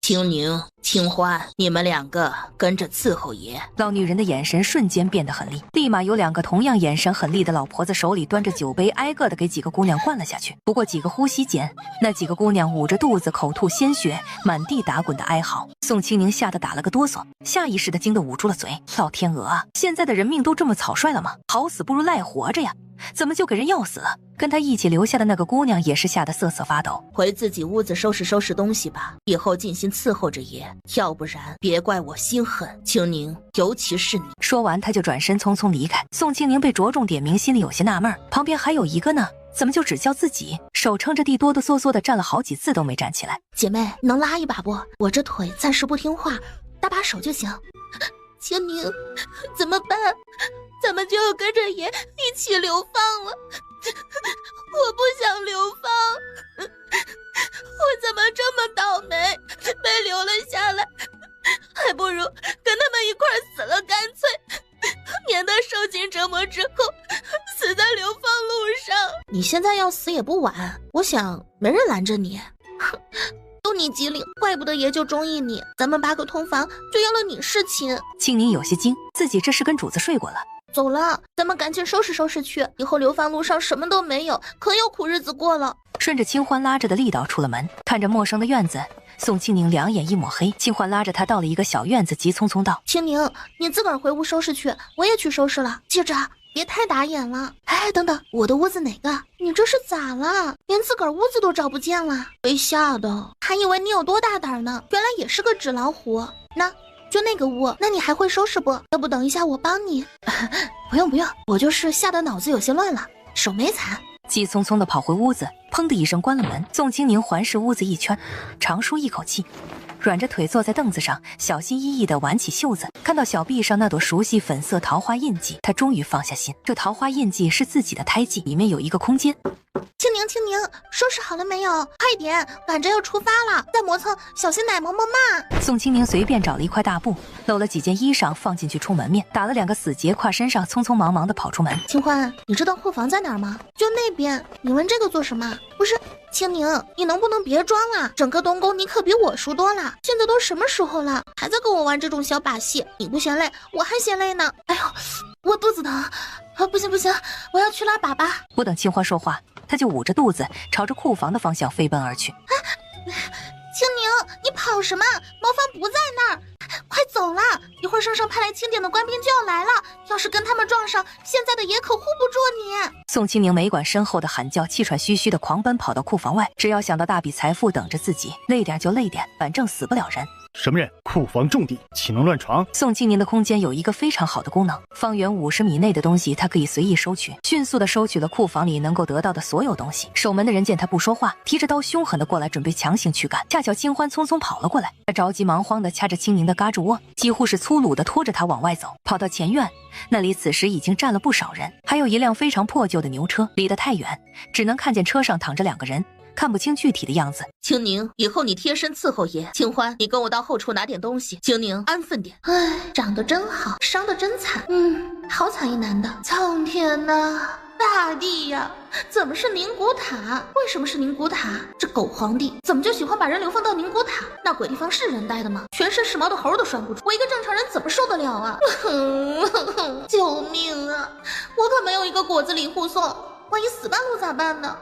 青宁、清欢，你们两个跟着伺候爷。老女人的眼神瞬间变得狠厉，立马有两个同样眼神狠厉的老婆子手里端着酒杯，挨个的给几个姑娘灌了下去。不过几个呼吸间，那几个姑娘捂着肚子，口吐鲜血，满地打滚的哀嚎。宋青宁吓得打了个哆嗦，下意识的惊得捂住了嘴。老天鹅啊，现在的人命都这么草率了吗？好死不如赖活着呀！怎么就给人要死了？跟他一起留下的那个姑娘也是吓得瑟瑟发抖。回自己屋子收拾收拾东西吧，以后尽心伺候着爷，要不然别怪我心狠。青宁，尤其是你。说完他就转身匆匆离开。宋青宁被着重点名，心里有些纳闷，旁边还有一个呢，怎么就只叫自己？手撑着地哆哆嗦嗦的站了好几次都没站起来。姐妹，能拉一把不？我这腿暂时不听话，搭把手就行。青宁，怎么办？咱们就要跟着爷一起流放了。我不想流放，我怎么这么倒霉，被留了下来？还不如跟他们一块死了干脆，免得受尽折磨之后死在流放路上。你现在要死也不晚，我想没人拦着你。都你机灵，怪不得爷就中意你。咱们8个通房就要了你是亲。青宁有些惊，自己这是跟主子睡过了。走了，咱们赶紧收拾收拾去，以后流放路上什么都没有，可有苦日子过了。顺着清欢拉着的力道出了门，看着陌生的院子，宋青宁两眼一抹黑。清欢拉着他到了一个小院子，急匆匆道：青宁，你自个儿回屋收拾去，我也去收拾了，记着别太打眼了。哎，等等，我的屋子哪个？你这是咋了？连自个儿屋子都找不见了？被吓的，还以为你有多大胆呢，原来也是个纸老虎。那就那个屋，那你还会收拾不？要不等一下我帮你？不用不用，我就是吓得脑子有些乱了，手没残。急匆匆地跑回屋子，砰的一声关了门。宋青宁环视屋子一圈，长舒一口气，软着腿坐在凳子上，小心翼翼地挽起袖子，看到小臂上那朵熟悉粉色桃花印记，他终于放下心。这桃花印记是自己的胎记，里面有一个空间。青宁，青宁，收拾好了没有？快点，赶着要出发了，再磨蹭，小心奶嬷嬷骂。宋青宁随便找了一块大布，搂了几件衣裳放进去出门面，打了2个死结挎身上，匆匆忙忙地跑出门。清欢，你知道库房在哪儿吗？就那边。你问这个做什么？不是，青宁，你能不能别装了？整个东宫你可比我熟多了，现在都什么时候了，还在跟我玩这种小把戏？你不嫌累，我还嫌累呢。哎呦，我肚子疼。不行不行，我要去拉粑粑。不等清欢说话，他就捂着肚子朝着库房的方向飞奔而去。青宁，你跑什么？茅房不在那儿，快走了！一会儿圣上派来钦点的官兵就要来了，要是跟他们撞上，现在的爷可护不住你。宋青宁没管身后的喊叫，气喘吁吁的狂奔跑到库房外。只要想到大笔财富等着自己，累点就累点，反正死不了人。什么人？库房重地，岂能乱闯？宋青宁的空间有一个非常好的功能，方圆50米内的东西他可以随意收取，迅速的收取了库房里能够得到的所有东西。守门的人见他不说话，提着刀凶狠的过来，准备强行驱赶。恰巧清欢匆匆跑了过来，他着急忙慌的掐着青宁的嘎吱窝，几乎是粗鲁的拖着他往外走。跑到前院，那里此时已经站了不少人，还有一辆非常破旧的牛车，离得太远，只能看见车上躺着2个人，看不清具体的样子。青宁，以后你贴身伺候爷。清欢，你跟我到后厨拿点东西。青宁，安分点。哎，长得真好，伤得真惨。好惨一男的。苍天呐，大地呀，怎么是宁古塔？为什么是宁古塔？这狗皇帝怎么就喜欢把人流放到宁古塔？那鬼地方是人待的吗？全身是毛的猴都拴不住，我一个正常人怎么受得了啊？救命啊！我可没有一个果子狸护送，万一死半路咋办呢？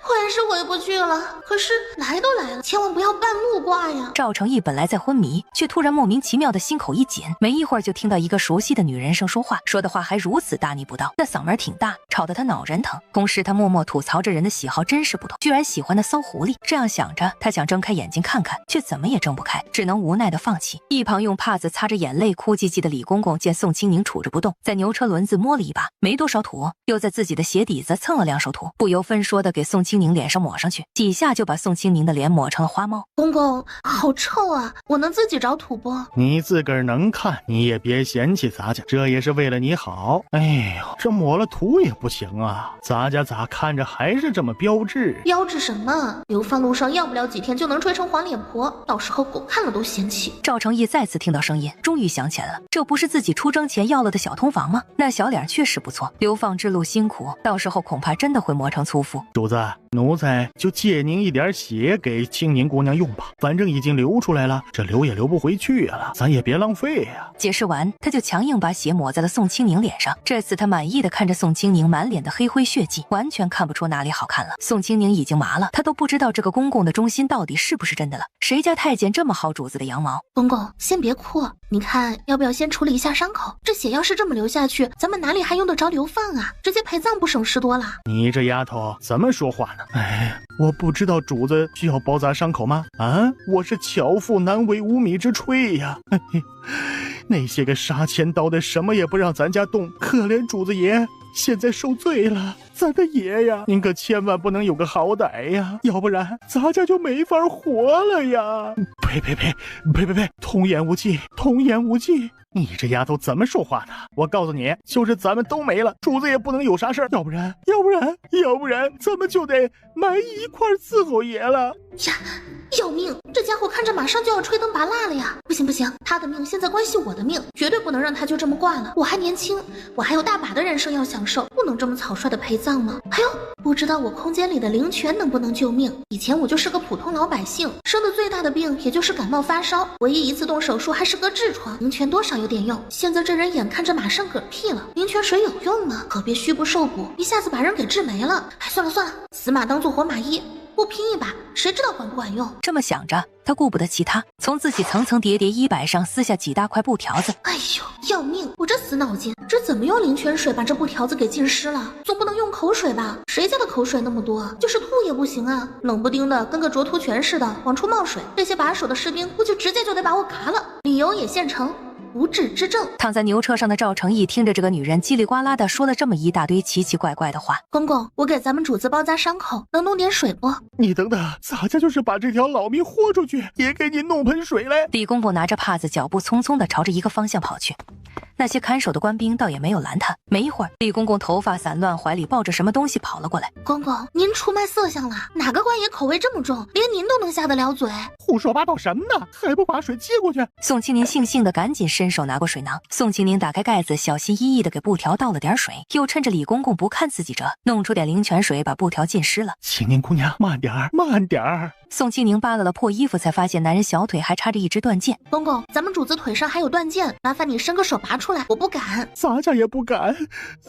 回是回不去了，可是来都来了，千万不要半路挂呀。赵成义本来在昏迷，却突然莫名其妙的心口一紧，没一会儿就听到一个熟悉的女人声说话，说的话还如此大逆不道，那嗓门挺大，吵得他脑仁疼。同时他默默吐槽这人的喜好真是不同，居然喜欢那骚狐狸。这样想着，他想睁开眼睛看看，却怎么也睁不开，只能无奈的放弃。一旁用帕子擦着眼泪哭唧唧的李公公见宋青宁杵着不动，在牛车轮子摸了一把，没多少土，又在自己的鞋底子蹭了2手土，不由分说的给宋青宁脸上抹上去，几下就把宋青宁的脸抹成了花猫。公公，好臭啊，我能自己找土不？你自个儿能看，你也别嫌弃咱家，这也是为了你好。哎呦，这抹了土也不行啊，咱家咋看着还是这么标致？标致什么？流放路上要不了几天就能吹成黄脸婆，到时候狗看了都嫌弃。赵成义再次听到声音，终于想起来了，这不是自己出征前要了的小通房吗？那小脸确实不错，流放之路辛苦，到时候恐怕真的会磨成粗夫。主子，奴才就借您一点血给青宁姑娘用吧，反正已经流出来了，这流也流不回去了，咱也别浪费呀。解释完，他就强硬把血抹在了宋清宁脸上。这次他满意的看着宋清宁满脸的黑灰血迹，完全看不出哪里好看了。宋清宁已经麻了，他都不知道这个公公的忠心到底是不是真的了。谁家太监这么好主子的羊毛？公公，先别哭，你看要不要先处理一下伤口？这血要是这么流下去，咱们哪里还用得着流放啊？直接陪葬不省事多了。你这丫头怎么说话呢？哎，我不知道主子需要包扎伤口吗？啊，我是巧妇难为无米之炊呀。那些个杀千刀的什么也不让咱家动，可怜主子爷现在受罪了。咱的爷呀，您可千万不能有个好歹呀，要不然咱家就没法活了呀！呸！童言无忌，童言无忌！你这丫头怎么说话的？我告诉你，就是咱们都没了，主子也不能有啥事儿，要不然，咱们就得埋一块伺候爷了呀！要命！这家伙看着马上就要吹灯拔蜡了呀！不行，他的命现在关系我的命，绝对不能让他就这么挂了。我还年轻，我还有大把的人生要享受，不能这么草率的陪葬吗？还有，不知道我空间里的灵泉能不能救命？以前我就是个普通老百姓，生的最大的病也就是感冒发烧，唯一一次动手术还是个痔疮，灵泉多少有点用。现在这人眼看着马上嗝屁了，灵泉水有用吗？可别虚不受补，一下子把人给治没了。哎，算了，死马当做活马医。不拼一把，谁知道管不管用？这么想着，他顾不得其他，从自己层层叠叠衣摆上撕下几大块布条子。哎呦，要命！我这死脑筋，这怎么用灵泉水把这布条子给浸湿了？总不能用口水吧？谁家的口水那么多？就是吐也不行啊！冷不丁的跟个灼秃泉似的往出冒水，这些把守的士兵估计直接就得把我嘎了。理由也现成。无治之症。躺在牛车上的赵成义听着这个女人叽里呱啦的说了这么一大堆奇奇怪怪的话。公公，我给咱们主子包扎伤口，能弄点水不？你等等，咱家就是把这条老命豁出去，也给你弄盆水来。李公公拿着帕子，脚步匆匆的朝着一个方向跑去。那些看守的官兵倒也没有拦他。没一会儿，李公公头发散乱，怀里抱着什么东西跑了过来。公公，您出卖色相了？哪个官爷口味这么重，连您都能下得了嘴？胡说八道什么呢？还不把水接过去？宋清宁悻悻的赶紧伸手拿过水囊。宋清宁打开盖子，小心翼翼的给布条倒了点水，又趁着李公公不看自己着，弄出点灵泉水把布条浸湿了。青宁姑娘，慢点儿，慢点儿。宋清宁扒拉了破衣服，才发现男人小腿还插着一支断剑。公公，咱们主子腿上还有断剑，麻烦你伸个手拔出来。我不敢，咱家也不敢，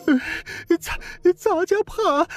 咱家怕。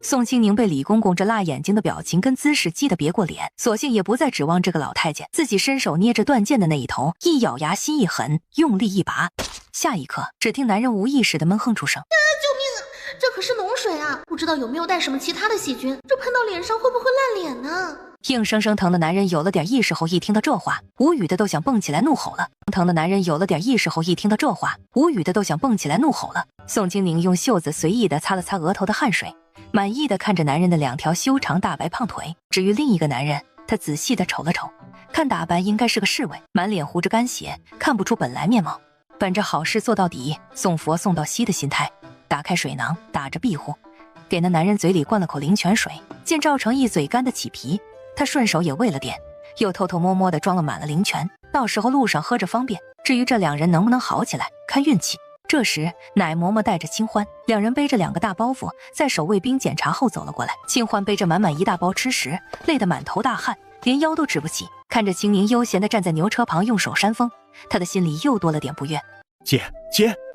宋清宁被李公公这辣眼睛的表情跟姿势激得别过脸，索性也不再指望这个老太监，自己伸手捏着断剑的那一头，一咬牙心一狠，用力一拔。下一刻，只听男人无意识的闷哼出声。救命啊！这可是脓水啊，不知道有没有带什么其他的细菌，这喷到脸上会不会烂脸呢？硬生生疼的男人有了点意识后，一听到这话，无语的都想蹦起来怒吼了。疼的男人有了点意识后，一听到这话，无语的都想蹦起来怒吼了。宋清宁用袖子随意的擦了擦额头的汗水，满意的看着男人的两条修长大白胖腿。至于另一个男人，他仔细的瞅了瞅，看打扮应该是个侍卫，满脸糊着干血，看不出本来面貌。本着好事做到底，送佛送到西的心态，打开水囊，打着庇护，给那男人嘴里灌了口灵泉水。见赵成义嘴干的起皮，他顺手也喂了点，又偷偷摸摸的装了满了灵泉，到时候路上喝着方便。至于这两人能不能好起来，看运气。这时奶嬷嬷带着清欢，两人背着2个大包袱，在守卫兵检查后走了过来。清欢背着满满一大包吃食，累得满头大汗，连腰都直不起。看着青宁悠闲地站在牛车旁用手扇风，他的心里又多了点不悦。姐，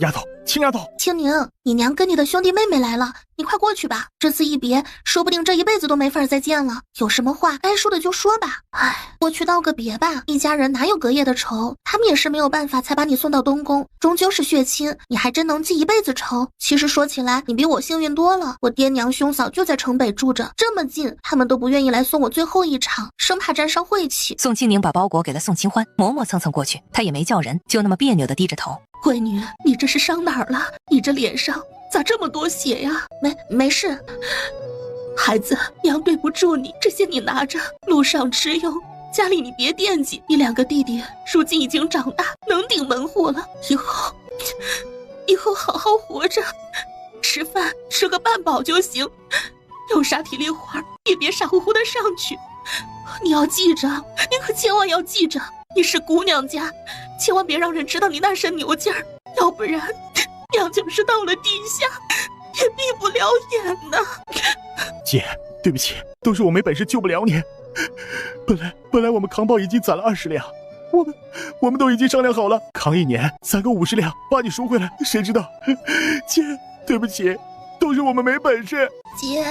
丫头，亲丫头，青宁，你娘跟你的兄弟妹妹来了，你快过去吧。这次一别，说不定这一辈子都没法再见了。有什么话该说的就说吧。哎，过去道个别吧，一家人哪有隔夜的仇？他们也是没有办法才把你送到东宫，终究是血亲，你还真能记一辈子仇。其实说起来，你比我幸运多了，我爹娘兄嫂就在城北住着，这么近，他们都不愿意来送我最后一场，生怕沾上晦气。宋清宁把包裹给了宋清欢，嬷嬷蹭蹭过去，他也没叫人，就那么别扭的低着头。闺女，你这是伤哪儿了？你这脸上咋这么多血呀？没事，孩子，娘对不住你，这些你拿着，路上吃用，家里你别惦记。你2个弟弟如今已经长大，能顶门户了，以后好好活着，吃饭吃个半饱就行，有啥体力活也别傻乎乎的上去。你要记着，你可千万要记着，你是姑娘家，千万别让人知道你那身牛劲儿，要不然娘就是到了地下也闭不了眼呢。对不起，都是我没本事救不了你。本来我们扛包已经攒了20两，我们都已经商量好了，扛1年攒个50两把你赎回来。谁知道，姐，对不起，都是我们没本事。姐，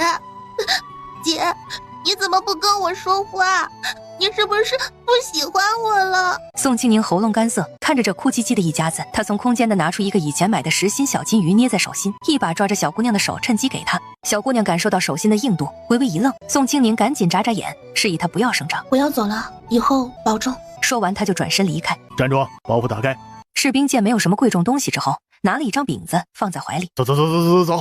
你怎么不跟我说话？你是不是不喜欢我了？宋清宁喉咙干涩，看着这哭唧唧的一家子，他从空间的拿出一个以前买的实心小金鱼，捏在手心，一把抓着小姑娘的手，趁机给她。小姑娘感受到手心的硬度，微微一愣。宋清宁赶紧眨眨眼，示意她不要声张。我要走了，以后保重。说完，他就转身离开。站住，包袱打开。士兵见没有什么贵重东西之后，拿了一张饼子放在怀里。走。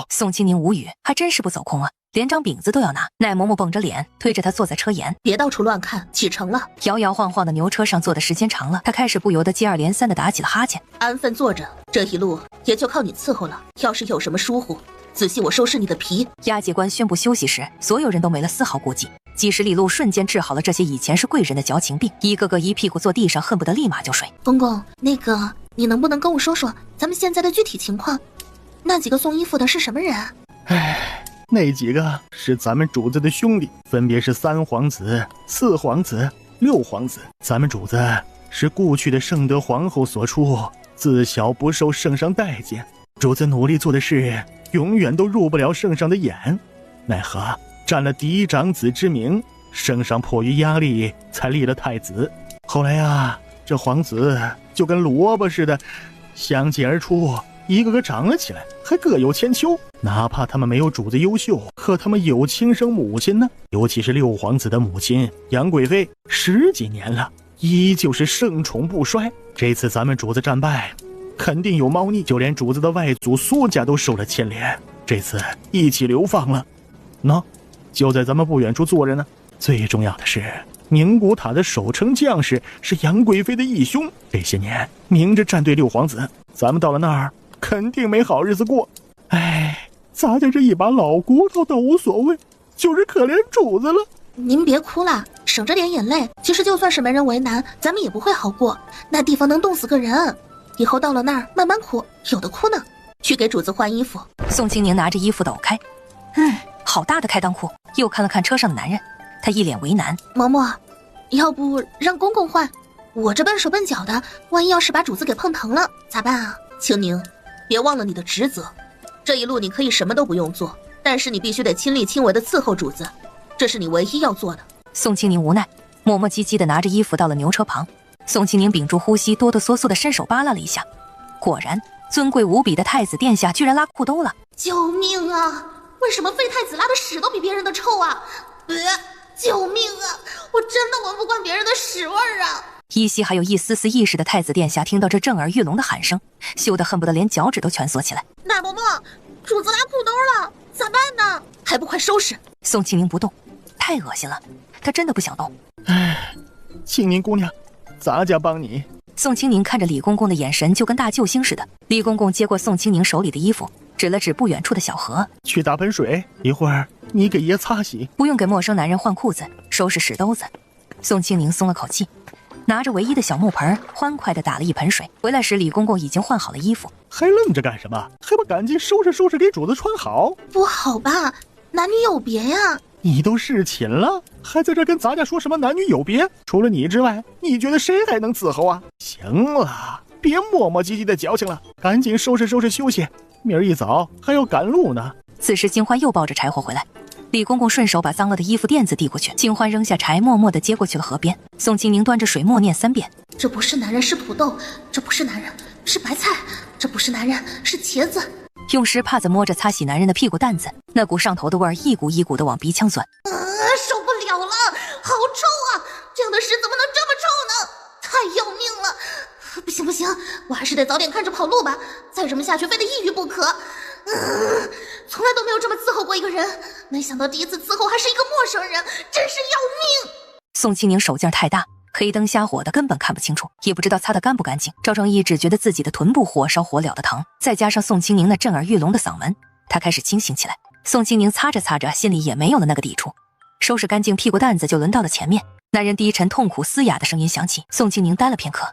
宋清宁无语，还真是不走空啊，连张饼子都要拿。奈嬷嬷绷着脸推着他坐在车沿，别到处乱看，启程了。摇摇晃晃的牛车上坐的时间长了，他开始不由得接二连三的打起了哈欠。安分坐着，这一路也就靠你伺候了。要是有什么疏忽，仔细我收拾你的皮。押解官宣布休息时，所有人都没了丝毫顾忌。几十里路瞬间治好了这些以前是贵人的矫情病，一个个一屁股坐地上，恨不得立马就睡。公公，那个你能不能跟我说说咱们现在的具体情况？那几个送衣服的是什么人啊？那几个是咱们主子的兄弟，分别是3皇子、4皇子、6皇子。咱们主子是故去的圣德皇后所出，自小不受圣上待见，主子努力做的事永远都入不了圣上的眼，奈何占了嫡长子之名，圣上迫于压力才立了太子。后来呀，这皇子就跟萝卜似的相继而出，一个个长了起来，还各有千秋。哪怕他们没有主子优秀，可他们有亲生母亲呢。尤其是6皇子的母亲杨贵妃，10几年了，依旧是盛宠不衰。这次咱们主子战败，肯定有猫腻，就连主子的外祖苏家都受了牵连，这次一起流放了。喏，就在咱们不远处坐着呢。最重要的是，宁古塔的守城将士是杨贵妃的义兄，这些年明着站队6皇子，咱们到了那儿肯定没好日子过。咱家这一把老骨头都无所谓，就是可怜主子了。您别哭了，省着点眼泪。其实就算是没人为难，咱们也不会好过。那地方能冻死个人，以后到了那儿慢慢哭，有的哭呢。去给主子换衣服。宋清宁拿着衣服抖开，好大的开裆裤。又看了看车上的男人，他一脸为难。嬷嬷，要不让公公换？我这笨手笨脚的，万一要是把主子给碰疼了咋办啊？清宁，别忘了你的职责。这一路你可以什么都不用做，但是你必须得亲力亲为的伺候主子，这是你唯一要做的。宋清宁无奈，磨磨唧唧的拿着衣服到了牛车旁。宋清宁屏住呼吸，哆哆嗦嗦的伸手扒拉了一下，果然尊贵无比的太子殿下居然拉裤兜了。救命啊！为什么废太子拉的屎都比别人的臭啊？救命啊！我真的闻不惯别人的屎味儿啊！依稀还有一丝丝意识的太子殿下听到这震耳欲聋的喊声，羞得恨不得连脚趾都蜷缩起来。奶嬷嬷，主子拉裤兜了，咋办呢？还不快收拾！宋清宁不动，太恶心了，他真的不想动。清宁姑娘，咱家帮你。宋清宁看着李公公的眼神就跟大救星似的。李公公接过宋清宁手里的衣服，指了指不远处的小河，去打盆水，一会儿你给爷擦洗。不用给陌生男人换裤子，收拾屎兜子。宋清宁松了口气，拿着唯一的小木盆，欢快地打了一盆水。回来时，李公公已经换好了衣服。还愣着干什么？还不赶紧收拾收拾，给主子穿好。不好吧，男女有别呀！你都侍寝了，还在这跟咱家说什么男女有别？除了你之外，你觉得谁还能伺候啊？行了，别磨磨唧唧的矫情了，赶紧收拾收拾休息，明儿一早还要赶路呢。此时金欢又抱着柴火回来，李公公顺手把脏了的衣服垫子递过去，金欢扔下柴，默默地接过去了河边。宋清宁端着水默念3遍：这不是男人是土豆，这不是男人是白菜，这不是男人是茄子。用湿帕子摸着擦洗男人的屁股蛋子，那股上头的味儿一股一股的往鼻腔钻。受不了了，好臭啊！这样的屎怎么能这么臭呢？太要命了！不行不行，我还是得早点看着跑路吧，再这么下去非得抑郁不可。从来都没有这么伺候过一个人，没想到第一次伺候还是一个陌生人，真是要命！宋清宁手劲太大，黑灯瞎火的根本看不清楚，也不知道擦得干不干净。赵正义只觉得自己的臀部火烧火燎的疼，再加上宋清宁那震耳欲聋的嗓门，他开始清醒起来。宋清宁擦着擦着，心里也没有了那个抵触。收拾干净屁股蛋子，就轮到了前面。男人低沉痛苦嘶哑的声音响起。宋清宁呆了片刻，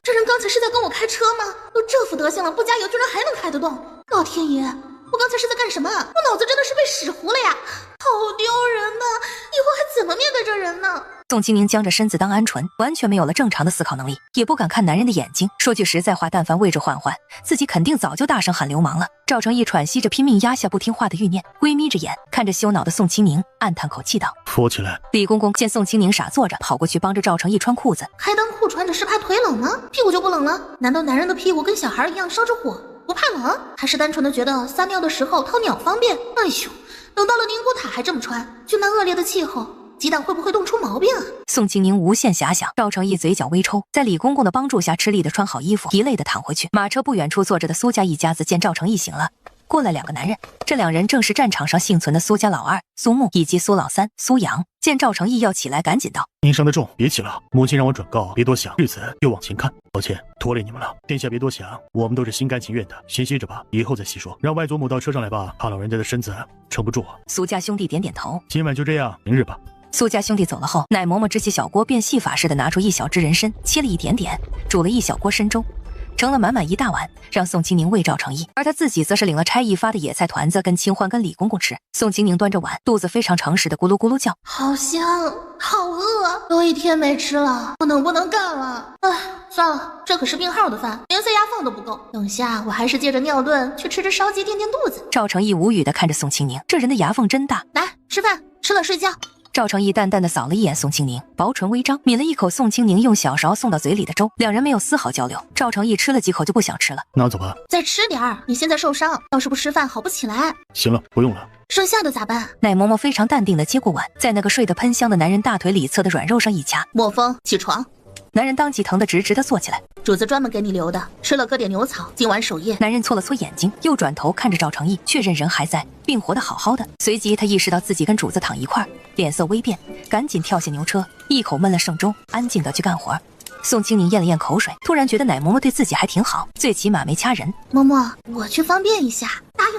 这人刚才是在跟我开车吗？都这副德行了，不加油居然还能开得动！老天爷，我刚才是在干什么？我脑子真的是被使糊了呀！好丢人呐！以后还怎么面对这人呢？宋清宁僵着身子当鹌鹑，完全没有了正常的思考能力，也不敢看男人的眼睛。说句实在话，但凡位置换换，自己肯定早就大声喊流氓了。赵成义喘息着，拼命压下不听话的欲念，微眯着眼看着羞恼的宋清宁，暗叹口气道：“扶起来。”李公公见宋清宁傻坐着，跑过去帮着赵成义穿裤子。开裆裤穿着是怕腿冷吗？屁股就不冷了？难道男人的屁股跟小孩一样烧着火，不怕冷？还是单纯的觉得撒尿的时候掏鸟方便？哎呦，等到了宁古塔还这么穿，就那恶劣的气候，鸡蛋会不会冻出毛病啊？宋清宁无限遐想，赵成义嘴角微抽，在李公公的帮助下吃力的穿好衣服，疲累的躺回去。马车不远处坐着的苏家一家子见赵成义醒了，过来2个男人，这2人正是战场上幸存的苏家老二苏木以及苏老三苏阳。见赵成义要起来，赶紧道：“您伤得重，别起了。母亲让我转告，别多想，日子又往前看。抱歉，拖累你们了。殿下别多想，我们都是心甘情愿的。先歇着吧，以后再细说。让外祖母到车上来吧，怕老人家的身子撑不住啊。”苏家兄弟点点头，今晚就这样，明日吧。苏家兄弟走了后，奶嬷嬷支起小锅，变戏法似的拿出一小只人参，切了一点点，煮了一小锅参粥，盛了满满一大碗，让宋清宁喂赵成义，而他自己则是领了差役发的野菜团子跟清欢跟李公公吃。宋清宁端着碗，肚子非常诚实的咕噜咕噜叫，好香，好饿，都1天没吃了，我能不能干了？哎，算了，这可是病号的饭，连塞牙缝都不够。等下我还是借着尿遁去吃烧鸡垫垫肚子。赵成义无语的看着宋清宁，这人的牙缝真大。来吃饭，吃了睡觉。赵成义淡淡的扫了一眼宋清宁，薄唇微张，抿了一口宋清宁用小勺送到嘴里的粥，2人没有丝毫交流。赵成义吃了几口就不想吃了，拿走吧。再吃点儿，你现在受伤，要是不吃饭好不起来。行了，不用了。剩下的咋办？奶嬷嬷非常淡定的接过碗，在那个睡得喷香的男人大腿里侧的软肉上一掐。莫风，起床。男人当即疼得直直的坐起来。主子专门给你留的，吃了搁点牛草，今晚守夜。男人搓了搓眼睛，又转头看着赵成义，确认人还在，并活得好好的。随即他意识到自己跟主子躺一块儿，脸色微变，赶紧跳下牛车，一口闷了剩粥，安静的去干活。宋清宁咽了咽口水，突然觉得奶嬷嬷对自己还挺好，最起码没掐人。嬷嬷，我去方便一下。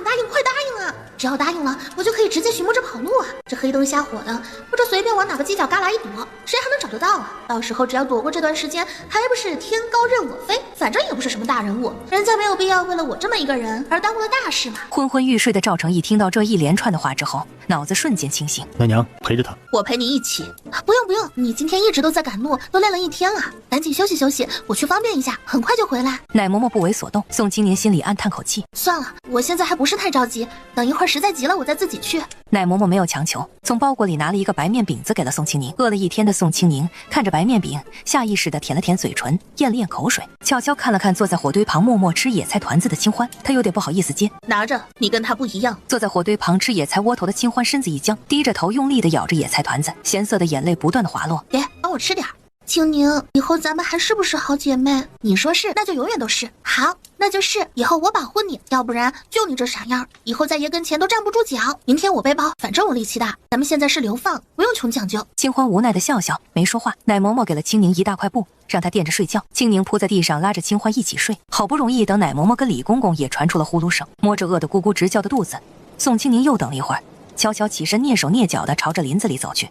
答应，快答应啊！只要答应了，我就可以直接寻摸着跑路啊！这黑灯瞎火的，我这随便往哪个犄角旮旯一躲，谁还能找得到啊？到时候只要躲过这段时间，还不是天高任我飞？反正也不是什么大人物，人家没有必要为了我这么一个人而耽误了大事嘛。昏昏欲睡的赵成义听到这一连串的话之后，脑子瞬间清醒。奶娘陪着他，我陪你一起。不用，你今天一直都在赶路，都累了1天了，赶紧休息休息，我去方便一下，很快就回来。奶嬷嬷不为所动，宋清宁心里暗叹口气，算了，我现在还不是太着急，等一会儿实在急了我再自己去。奶嬷嬷没有强求，从包裹里拿了一个白面饼子给了宋清宁。饿了1天的宋清宁看着白面饼，下意识地舔了舔嘴唇，咽了咽口水，悄悄看了看坐在火堆旁默默吃野菜团子的清欢，他有点不好意思接。拿着，你跟他不一样。坐在火堆旁吃野菜窝头的清欢身子一僵，低着头用力地咬着野菜团子，咸涩的眼泪不断地滑落。给，帮我吃点。清宁，以后咱们还是不是好姐妹？你说是，那就永远都是。好，那就是以后我保护你，要不然就你这傻样，以后在爷跟前都站不住脚。明天我背包，反正我力气大。咱们现在是流放，不用穷讲究。清欢无奈的笑笑，没说话。奶嬷嬷给了青宁一大块布，让他垫着睡觉。青宁扑在地上，拉着清欢一起睡。好不容易等奶嬷嬷跟李公公也传出了呼噜声，摸着饿得咕咕直叫的肚子，宋清宁又等了一会儿，悄悄起身，蹑手蹑脚地朝着林子里走去。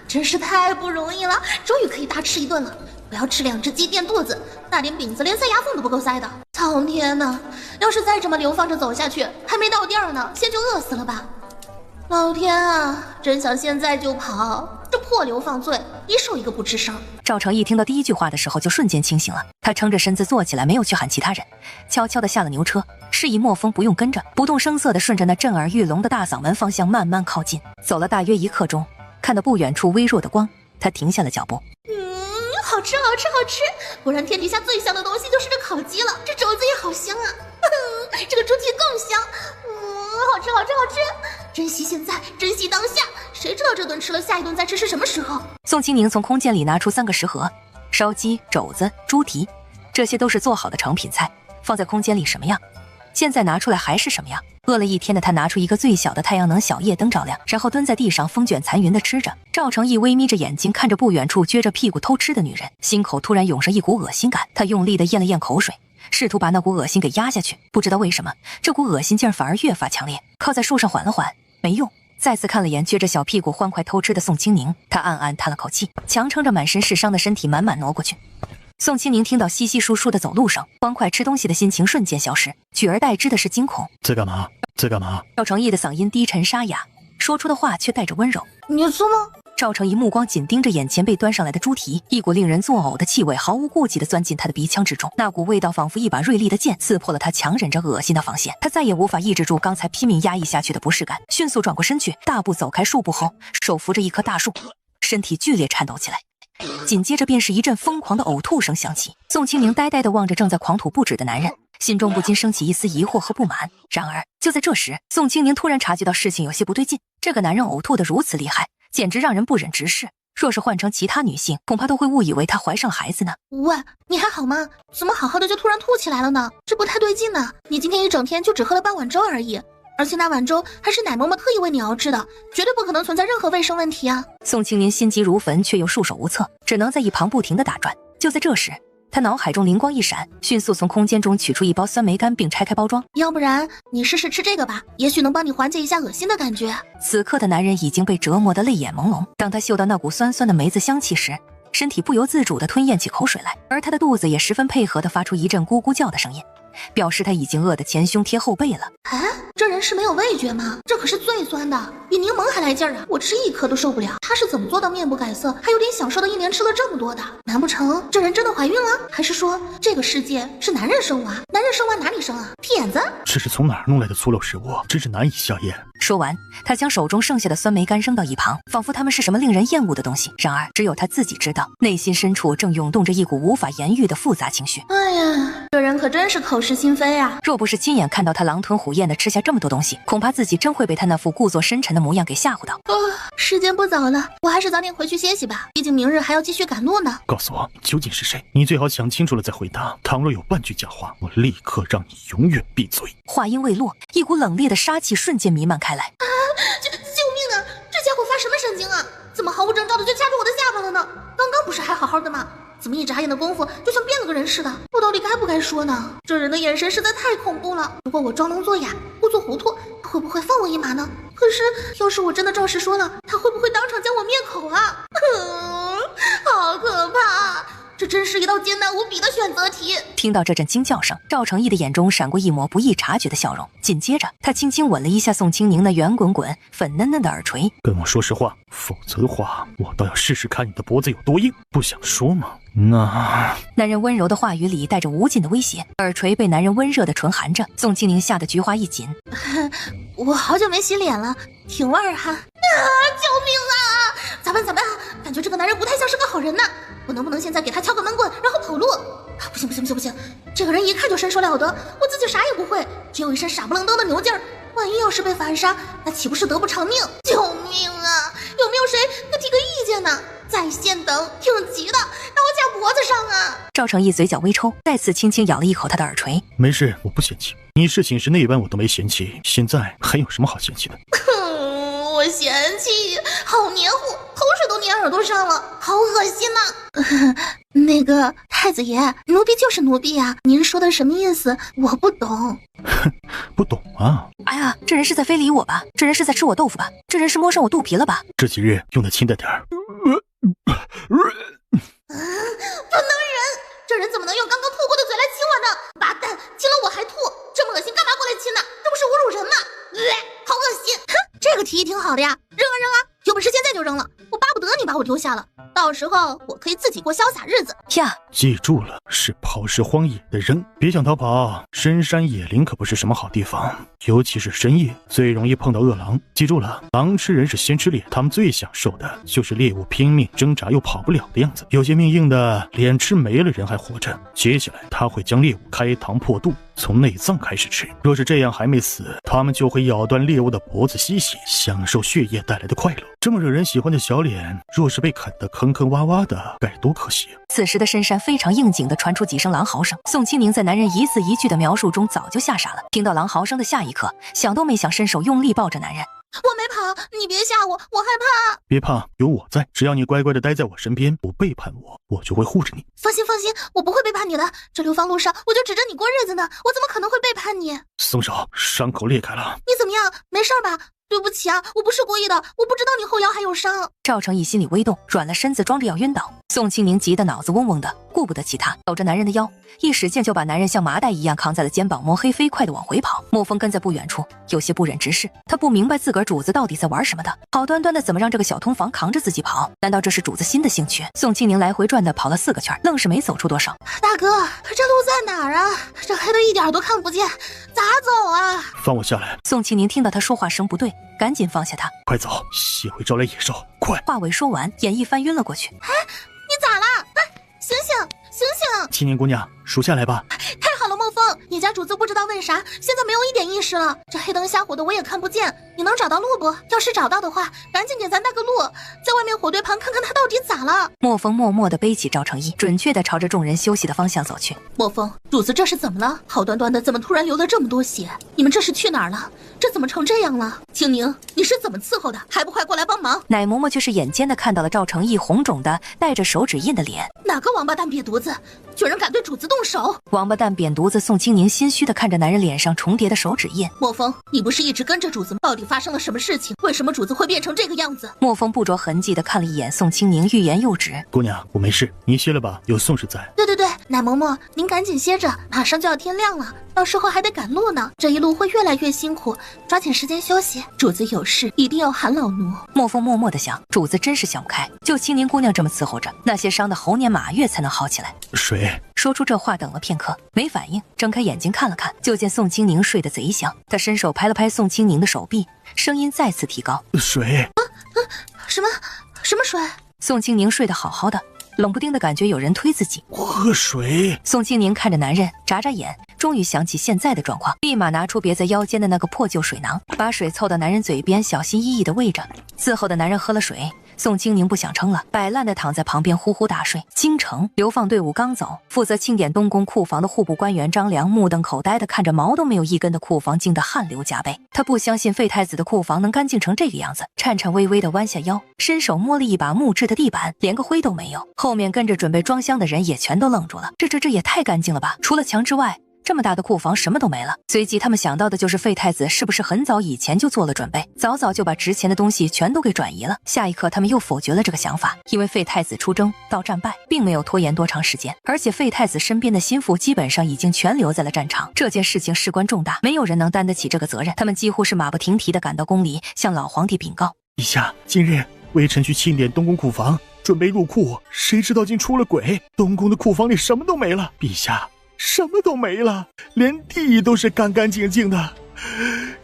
真是太不容易了，终于可以大吃一顿了。我要吃2只鸡垫肚子，那点饼子连塞牙缝都不够塞的。苍天呐，要是再这么流放着走下去，还没到地儿呢，先就饿死了吧。老天啊，真想现在就跑，这破流放罪，一受一个不吱声。赵成义听到第1句话的时候就瞬间清醒了，他撑着身子坐起来，没有去喊其他人，悄悄地下了牛车，示意莫风不用跟着，不动声色地顺着那震耳欲聋的大嗓门方向慢慢靠近。走了大约1刻钟，看到不远处微弱的光，他停下了脚步。好吃，果然天底下最香的东西就是这烤鸡了，这肘子也好香啊，这个猪蹄更香，好吃，珍惜现在，珍惜当下，谁知道这顿吃了，下一顿再吃是什么时候？宋清宁从空间里拿出3个食盒，烧鸡、肘子、猪蹄，这些都是做好的成品菜，放在空间里什么样，现在拿出来还是什么样。饿了1天的他拿出一个最小的太阳能小夜灯照亮，然后蹲在地上风卷残云的吃着。赵成义微眯着眼睛看着不远处撅着屁股偷吃的女人，心口突然涌上一股恶心感，他用力地咽了咽口水，试图把那股恶心给压下去。不知道为什么，这股恶心劲儿反而越发强烈。靠在树上缓了缓，没用，再次看了眼撅着小屁股欢快偷吃的宋清宁，他暗暗叹了口气，强撑着满身是伤的身体慢慢挪过去。宋清宁听到稀稀疏疏的走路声，欢快吃东西的心情瞬间消失，取而代之的是惊恐。在干嘛？在干嘛？赵成义的嗓音低沉沙哑，说出的话却带着温柔。你错吗？赵成义目光紧盯着眼前被端上来的猪蹄，一股令人作呕的气味毫无顾忌地钻进他的鼻腔之中，那股味道仿佛一把锐利的剑，刺破了他强忍着恶心的防线。他再也无法抑制住刚才拼命压抑下去的不适感，迅速转过身去，大步走开数步后，手扶着一棵大树，身体剧烈颤抖起来。紧接着便是一阵疯狂的呕吐声响起。宋清宁呆呆地望着正在狂吐不止的男人，心中不禁升起一丝疑惑和不满。然而就在这时，宋清宁突然察觉到事情有些不对劲，这个男人呕吐得如此厉害，简直让人不忍直视。若是换成其他女性，恐怕都会误以为她怀上孩子呢。喂，你还好吗？怎么好好的就突然吐起来了呢？这不太对劲呢。你今天一整天就只喝了半碗粥而已，而且那碗粥还是奶嬷嬷特意为你熬制的，绝对不可能存在任何卫生问题啊！宋清宁心急如焚，却又束手无策，只能在一旁不停地打转。就在这时，他脑海中灵光一闪，迅速从空间中取出一包酸梅干，并拆开包装。要不然你试试吃这个吧，也许能帮你缓解一下恶心的感觉。此刻的男人已经被折磨得泪眼朦胧，当他嗅到那股酸酸的梅子香气时，身体不由自主地吞咽起口水来，而他的肚子也十分配合地发出一阵咕咕叫的声音，表示他已经饿得前胸贴后背了。哎，这人是没有味觉吗？这可是最酸的，比柠檬还来劲儿啊！我吃一颗都受不了。他是怎么做到面不改色，还有点享受的一连吃了这么多的？难不成这人真的怀孕了？还是说这个世界是男人生娃？男人生娃哪里生啊？屁眼子！这是从哪儿弄来的粗陋食物，真是难以下咽。说完，他将手中剩下的酸梅干扔到一旁，仿佛它们是什么令人厌恶的东西。然而只有他自己知道，内心深处正涌动着一股无法言喻的复杂情绪。哎呀，这人可真是口是心非啊！若不是亲眼看到他狼吞虎咽地吃下这么多东西，恐怕自己真会被他那副故作深沉的模样给吓唬到。时间不早了，我还是早点回去歇息吧，毕竟明日还要继续赶路呢。告诉我你究竟是谁？你最好想清楚了再回答，倘若有半句假话，我立刻让你永远闭嘴。话音未落，一股冷冽的杀气瞬间弥漫开来。救命啊！这家伙发什么神经啊？怎么毫无征兆的就掐住我的下巴了呢？刚刚不是还好好的吗？怎么一眨眼的功夫就像变了个人似的？我到底该不该说呢？这人的眼神实在太恐怖了。如果我装聋作哑，不做糊涂，会不会放我一马呢？可是要是我真的照实说了，他会不会当场将我灭口啊？好可怕！这真是一道艰难无比的选择题。听到这阵惊叫声，赵成义的眼中闪过一抹不易察觉的笑容，紧接着他轻轻吻了一下宋清宁那圆滚滚粉嫩嫩的耳垂。跟我说实话，否则的话我倒要试试看你的脖子有多硬。不想说吗？那……男人温柔的话语里带着无尽的威胁，耳垂被男人温热的唇含着，宋清宁吓得菊花一紧。我好久没洗脸了，挺味儿哈！救命啊！咋办？感觉这个男人不太像是个好人呢。我能不能现在给他敲个闷棍，然后跑路？不行！这个人一看就身手了得，我自己啥也不会，只有一身傻不愣登的牛劲儿。万一要是被反杀，那岂不是得不偿命？救命啊！有没有谁能提个意见呢？在线等，挺急的，让我夹脖子上啊！赵成义嘴角微抽，再次轻轻咬了一口他的耳垂。没事，我不嫌弃你，事情是那般我都没嫌弃，现在还有什么好嫌弃的？我嫌弃，好黏糊，口水都粘耳朵上了，好恶心呐！那个太子爷，奴婢就是奴婢啊，您说的什么意思？我不懂。不懂啊？哎呀，这人是在非礼我吧？这人是在吃我豆腐吧？这人是摸上我肚皮了吧？这几日用的轻点儿。不能忍！这人怎么能用刚刚吐过的嘴来亲我呢？八蛋，亲了我还吐，这么恶心，干嘛过来亲呢？这不是侮辱人吗？好恶心！哼，这个提议挺好的呀，扔啊！有本事现在就扔了，我巴不得你把我丢下了，到时候我可以自己过潇洒日子呀。记住了，是抛尸荒野的人，别想逃跑。深山野林可不是什么好地方，尤其是深夜，最容易碰到恶狼。记住了，狼吃人是先吃猎，他们最享受的就是猎物拼命挣扎又跑不了的样子。有些命硬的，连吃没了人还活着，接下来他会将猎物开膛破肚，从内脏开始吃。若是这样还没死，他们就会咬断猎物的脖子吸血，享受血液带来的快乐。这么惹人喜欢的小脸，若是被啃得坑坑洼洼的，该多可惜啊！此时的深山非常应景地传出几声狼嚎声。宋清宁在男人一字一句的描述中早就吓傻了，听到狼嚎声的下一刻，想都没想伸手用力抱着男人。我没跑，你别吓我，我害怕。别怕，有我在，只要你乖乖的待在我身边，不背叛我，我就会护着你。放心，我不会背叛你的。这流放路上，我就指着你过日子呢，我怎么可能会背叛你？松手，伤口裂开了。你怎么样？没事吧？对不起啊，我不是故意的，我不知道你后腰还有伤。赵成义心里微动，软了身子，装着要晕倒。宋清宁急得脑子嗡嗡的，顾不得其他，搂着男人的腰，一使劲就把男人像麻袋一样扛在了肩膀，摸黑飞快地往回跑。莫风跟在不远处，有些不忍直视。他不明白自个儿主子到底在玩什么的，好端端的怎么让这个小通房扛着自己跑？难道这是主子新的兴趣？宋清宁来回转的跑了4个圈，愣是没走出多少。大哥，这路在哪儿啊？这黑的一点都看不见，咋走啊？放我下来！宋清宁听到他说话声不对，赶紧放下他。快走，协会招来野兽，快！话未说完，眼一翻晕了过去。哎，你咋了？醒醒，醒醒！青年姑娘，数下来吧。太好了，莫风，你家主子不知道为啥现在没有一点意识了，这黑灯瞎火的我也看不见，你能找到路不？要是找到的话，赶紧给咱带个路，在外面火堆旁看看他到底咋了。莫风默默地背起赵成义，准确地朝着众人休息的方向走去。莫风，主子这是怎么了？好端端的怎么突然流了这么多血？你们这是去哪儿了？这怎么成这样了？青宁，你是怎么伺候的？还不快过来帮忙！奶嬷嬷却是眼尖的看到了赵成义红肿的带着手指印的脸。哪个王八蛋瘪犊子，居然敢对主子动手！王八蛋扁犊子宋清宁心虚的看着男人脸上重叠的手指印。莫风，你不是一直跟着主子吗？到底发生了什么事情？为什么主子会变成这个样子？莫风不着痕迹的看了一眼宋清宁，欲言又止。姑娘，我没事，你歇了吧，有宋氏在。对，奶嬷嬷，您赶紧歇着，马上就要天亮了，到时候还得赶路呢，这一路会越来越辛苦，抓紧时间休息。主子有事一定要喊老奴。莫风默默的想，主子真是想不开，就青宁姑娘这么伺候着，那些伤的猴年马月才能好起来。水。说出这话，等了片刻没反应，睁开眼睛看了看，就见宋清宁睡得贼香。他伸手拍了拍宋清宁的手臂，声音再次提高：水。什么水？宋清宁睡得好好的，冷不丁的感觉有人推自己。喝水。宋清宁看着男人，眨眨眼，终于想起现在的状况，立马拿出别在腰间的那个破旧水囊，把水凑到男人嘴边，小心翼翼地喂着。伺候的男人喝了水，宋清宁不想撑了，摆烂地躺在旁边呼呼大睡。京城流放队伍刚走，负责清点东宫库房的户部官员张良目瞪口呆地看着毛都没有一根的库房，惊得汗流浃背。他不相信废太子的库房能干净成这个样子，颤颤巍巍地弯下腰，伸手摸了一把木质的地板，连个灰都没有。后面跟着准备装箱的人也全都愣住了，这也太干净了吧！除了墙之外，这么大的库房什么都没了。随即他们想到的就是废太子是不是很早以前就做了准备，早就把值钱的东西全都给转移了。下一刻他们又否决了这个想法，因为废太子出征到战败并没有拖延多长时间，而且废太子身边的心腹基本上已经全留在了战场。这件事情事关重大，没有人能担得起这个责任。他们几乎是马不停蹄地赶到宫里，向老皇帝禀告：陛下，今日微臣去清点东宫库房，准备入库，谁知道竟出了鬼，东宫的库房里什么都没了。陛下，什么都没了，连地都是干干净净的，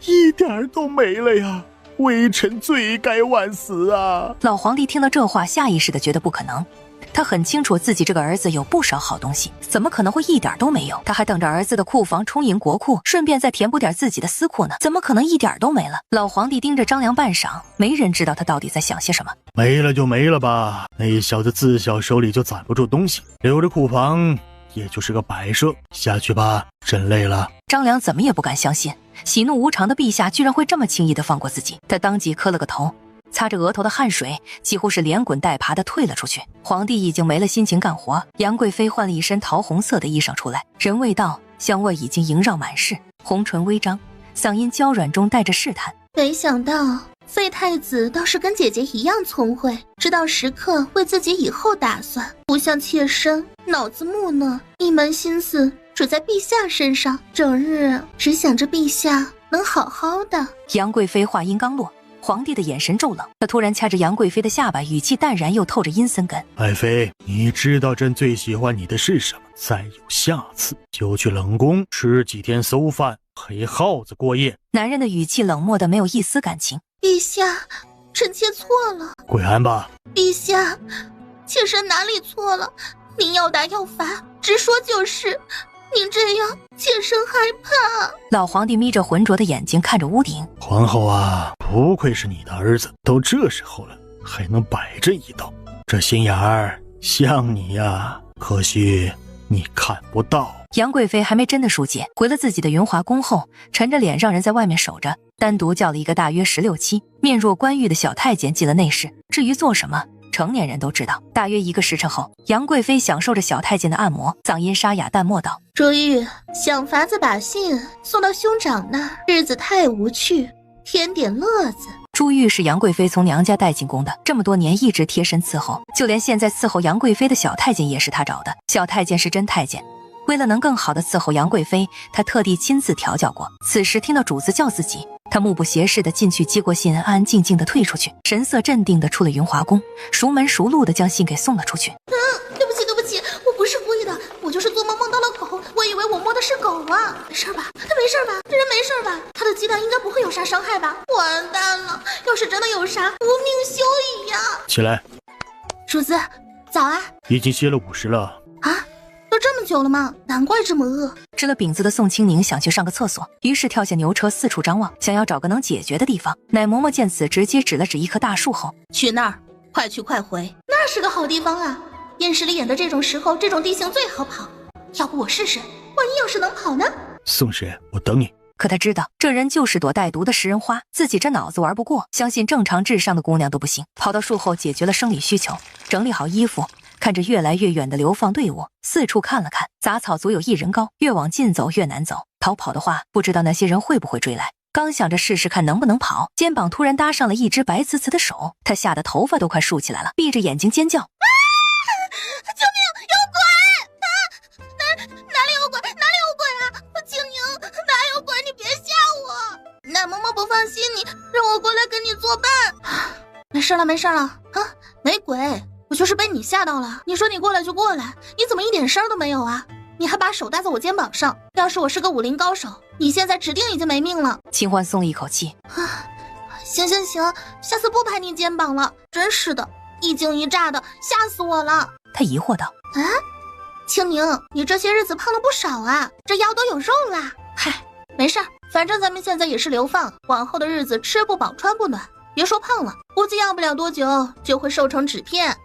一点都没了呀！微臣罪该万死啊！老皇帝听到这话，下意识地觉得不可能。他很清楚自己这个儿子有不少好东西，怎么可能会一点都没有？他还等着儿子的库房充盈国库，顺便再填补点自己的私库呢，怎么可能一点都没了？老皇帝盯着张良半晌，没人知道他到底在想些什么。没了就没了吧，那小子自小手里就攒不住东西，留着库房也就是个摆设。下去吧，真累了。张良怎么也不敢相信，喜怒无常的陛下居然会这么轻易地放过自己。他当即磕了个头，擦着额头的汗水，几乎是连滚带爬地退了出去。皇帝已经没了心情干活，杨贵妃换了一身桃红色的衣裳出来，人未到，香味已经萦绕满室，红唇微张，嗓音娇软中带着试探：没想到废太子倒是跟姐姐一样聪慧，知道时刻为自己以后打算，不像妾身脑子木讷，一门心思只在陛下身上，整日只想着陛下能好好的。杨贵妃话音刚落，皇帝的眼神骤冷，他突然掐着杨贵妃的下巴，语气淡然又透着阴森感：爱妃，你知道朕最喜欢你的是什么？再有下次就去冷宫吃几天馊饭，陪耗子过夜。男人的语气冷漠的没有一丝感情。陛下，臣妾错了。跪安吧。陛下，妾身哪里错了？您要打要罚，直说就是。您这样，妾身害怕。老皇帝眯着浑浊的眼睛看着屋顶。皇后啊，不愧是你的儿子，都这时候了，还能摆这一道，这心眼儿像你呀，可惜你看不到。杨贵妃还没真的疏解，回了自己的云华宫后，沉着脸让人在外面守着，单独叫了一个大约16、17、面若冠玉的小太监进了内室。至于做什么，成年人都知道。大约1个时辰后，杨贵妃享受着小太监的按摩，嗓音沙哑淡漠道：卓玉，想法子把信送到兄长那儿，日子太无趣，添点乐子。朱玉是杨贵妃从娘家带进宫的，这么多年一直贴身伺候，就连现在伺候杨贵妃的小太监也是他找的。小太监是真太监，为了能更好的伺候杨贵妃，他特地亲自调教过。此时听到主子叫自己，他目不斜视地进去接过信，安安静静地退出去，神色镇定地出了云华宫，熟门熟路地将信给送了出去。对不起，我不是故意的，我就是做梦梦到了狗，我以为我摸的是狗啊。没事吧？他没事吧？这人没事吧？他的鸡蛋应该不会有啥伤害吧？完蛋了，要是真的有啥，无命休矣呀！起来，主子，早啊！已经歇了50了啊，都这么久了吗？难怪这么饿。吃了饼子的宋清宁想去上个厕所，于是跳下牛车四处张望，想要找个能解决的地方。奶嬷嬷见此，直接指了指一棵大树后，去那儿，快去快回。那是个好地方啊！电视里演的这种时候，这种地形最好跑。要不我试试，万一要是能跑呢？宋婶，我等你。可他知道这人就是朵带毒的食人花，自己这脑子玩不过，相信正常智商的姑娘都不行。跑到树后解决了生理需求，整理好衣服，看着越来越远的流放队伍，四处看了看，杂草足有1人高，越往近走越难走。逃跑的话，不知道那些人会不会追来。刚想着试试看能不能跑，肩膀突然搭上了一只白呲呲的手，他吓得头发都快竖起来了，闭着眼睛尖叫。救命！有鬼！哪里有鬼？哪里有鬼啊！清宁，哪有鬼？你别吓我！奶嬷嬷不放心你，让我过来跟你作伴。没事了啊，没鬼，我就是被你吓到了。你说你过来就过来，你怎么一点声都没有啊？你还把手搭在我肩膀上，要是我是个武林高手，你现在指定已经没命了。清欢松了一口气，行，下次不拍你肩膀了。真是的，一惊一乍的，吓死我了。他疑惑道：清宁，你这些日子胖了不少啊，这腰都有肉啦。嗨，没事儿，反正咱们现在也是流放，往后的日子吃不饱穿不暖，别说胖了，估计要不了多久就会瘦成纸片。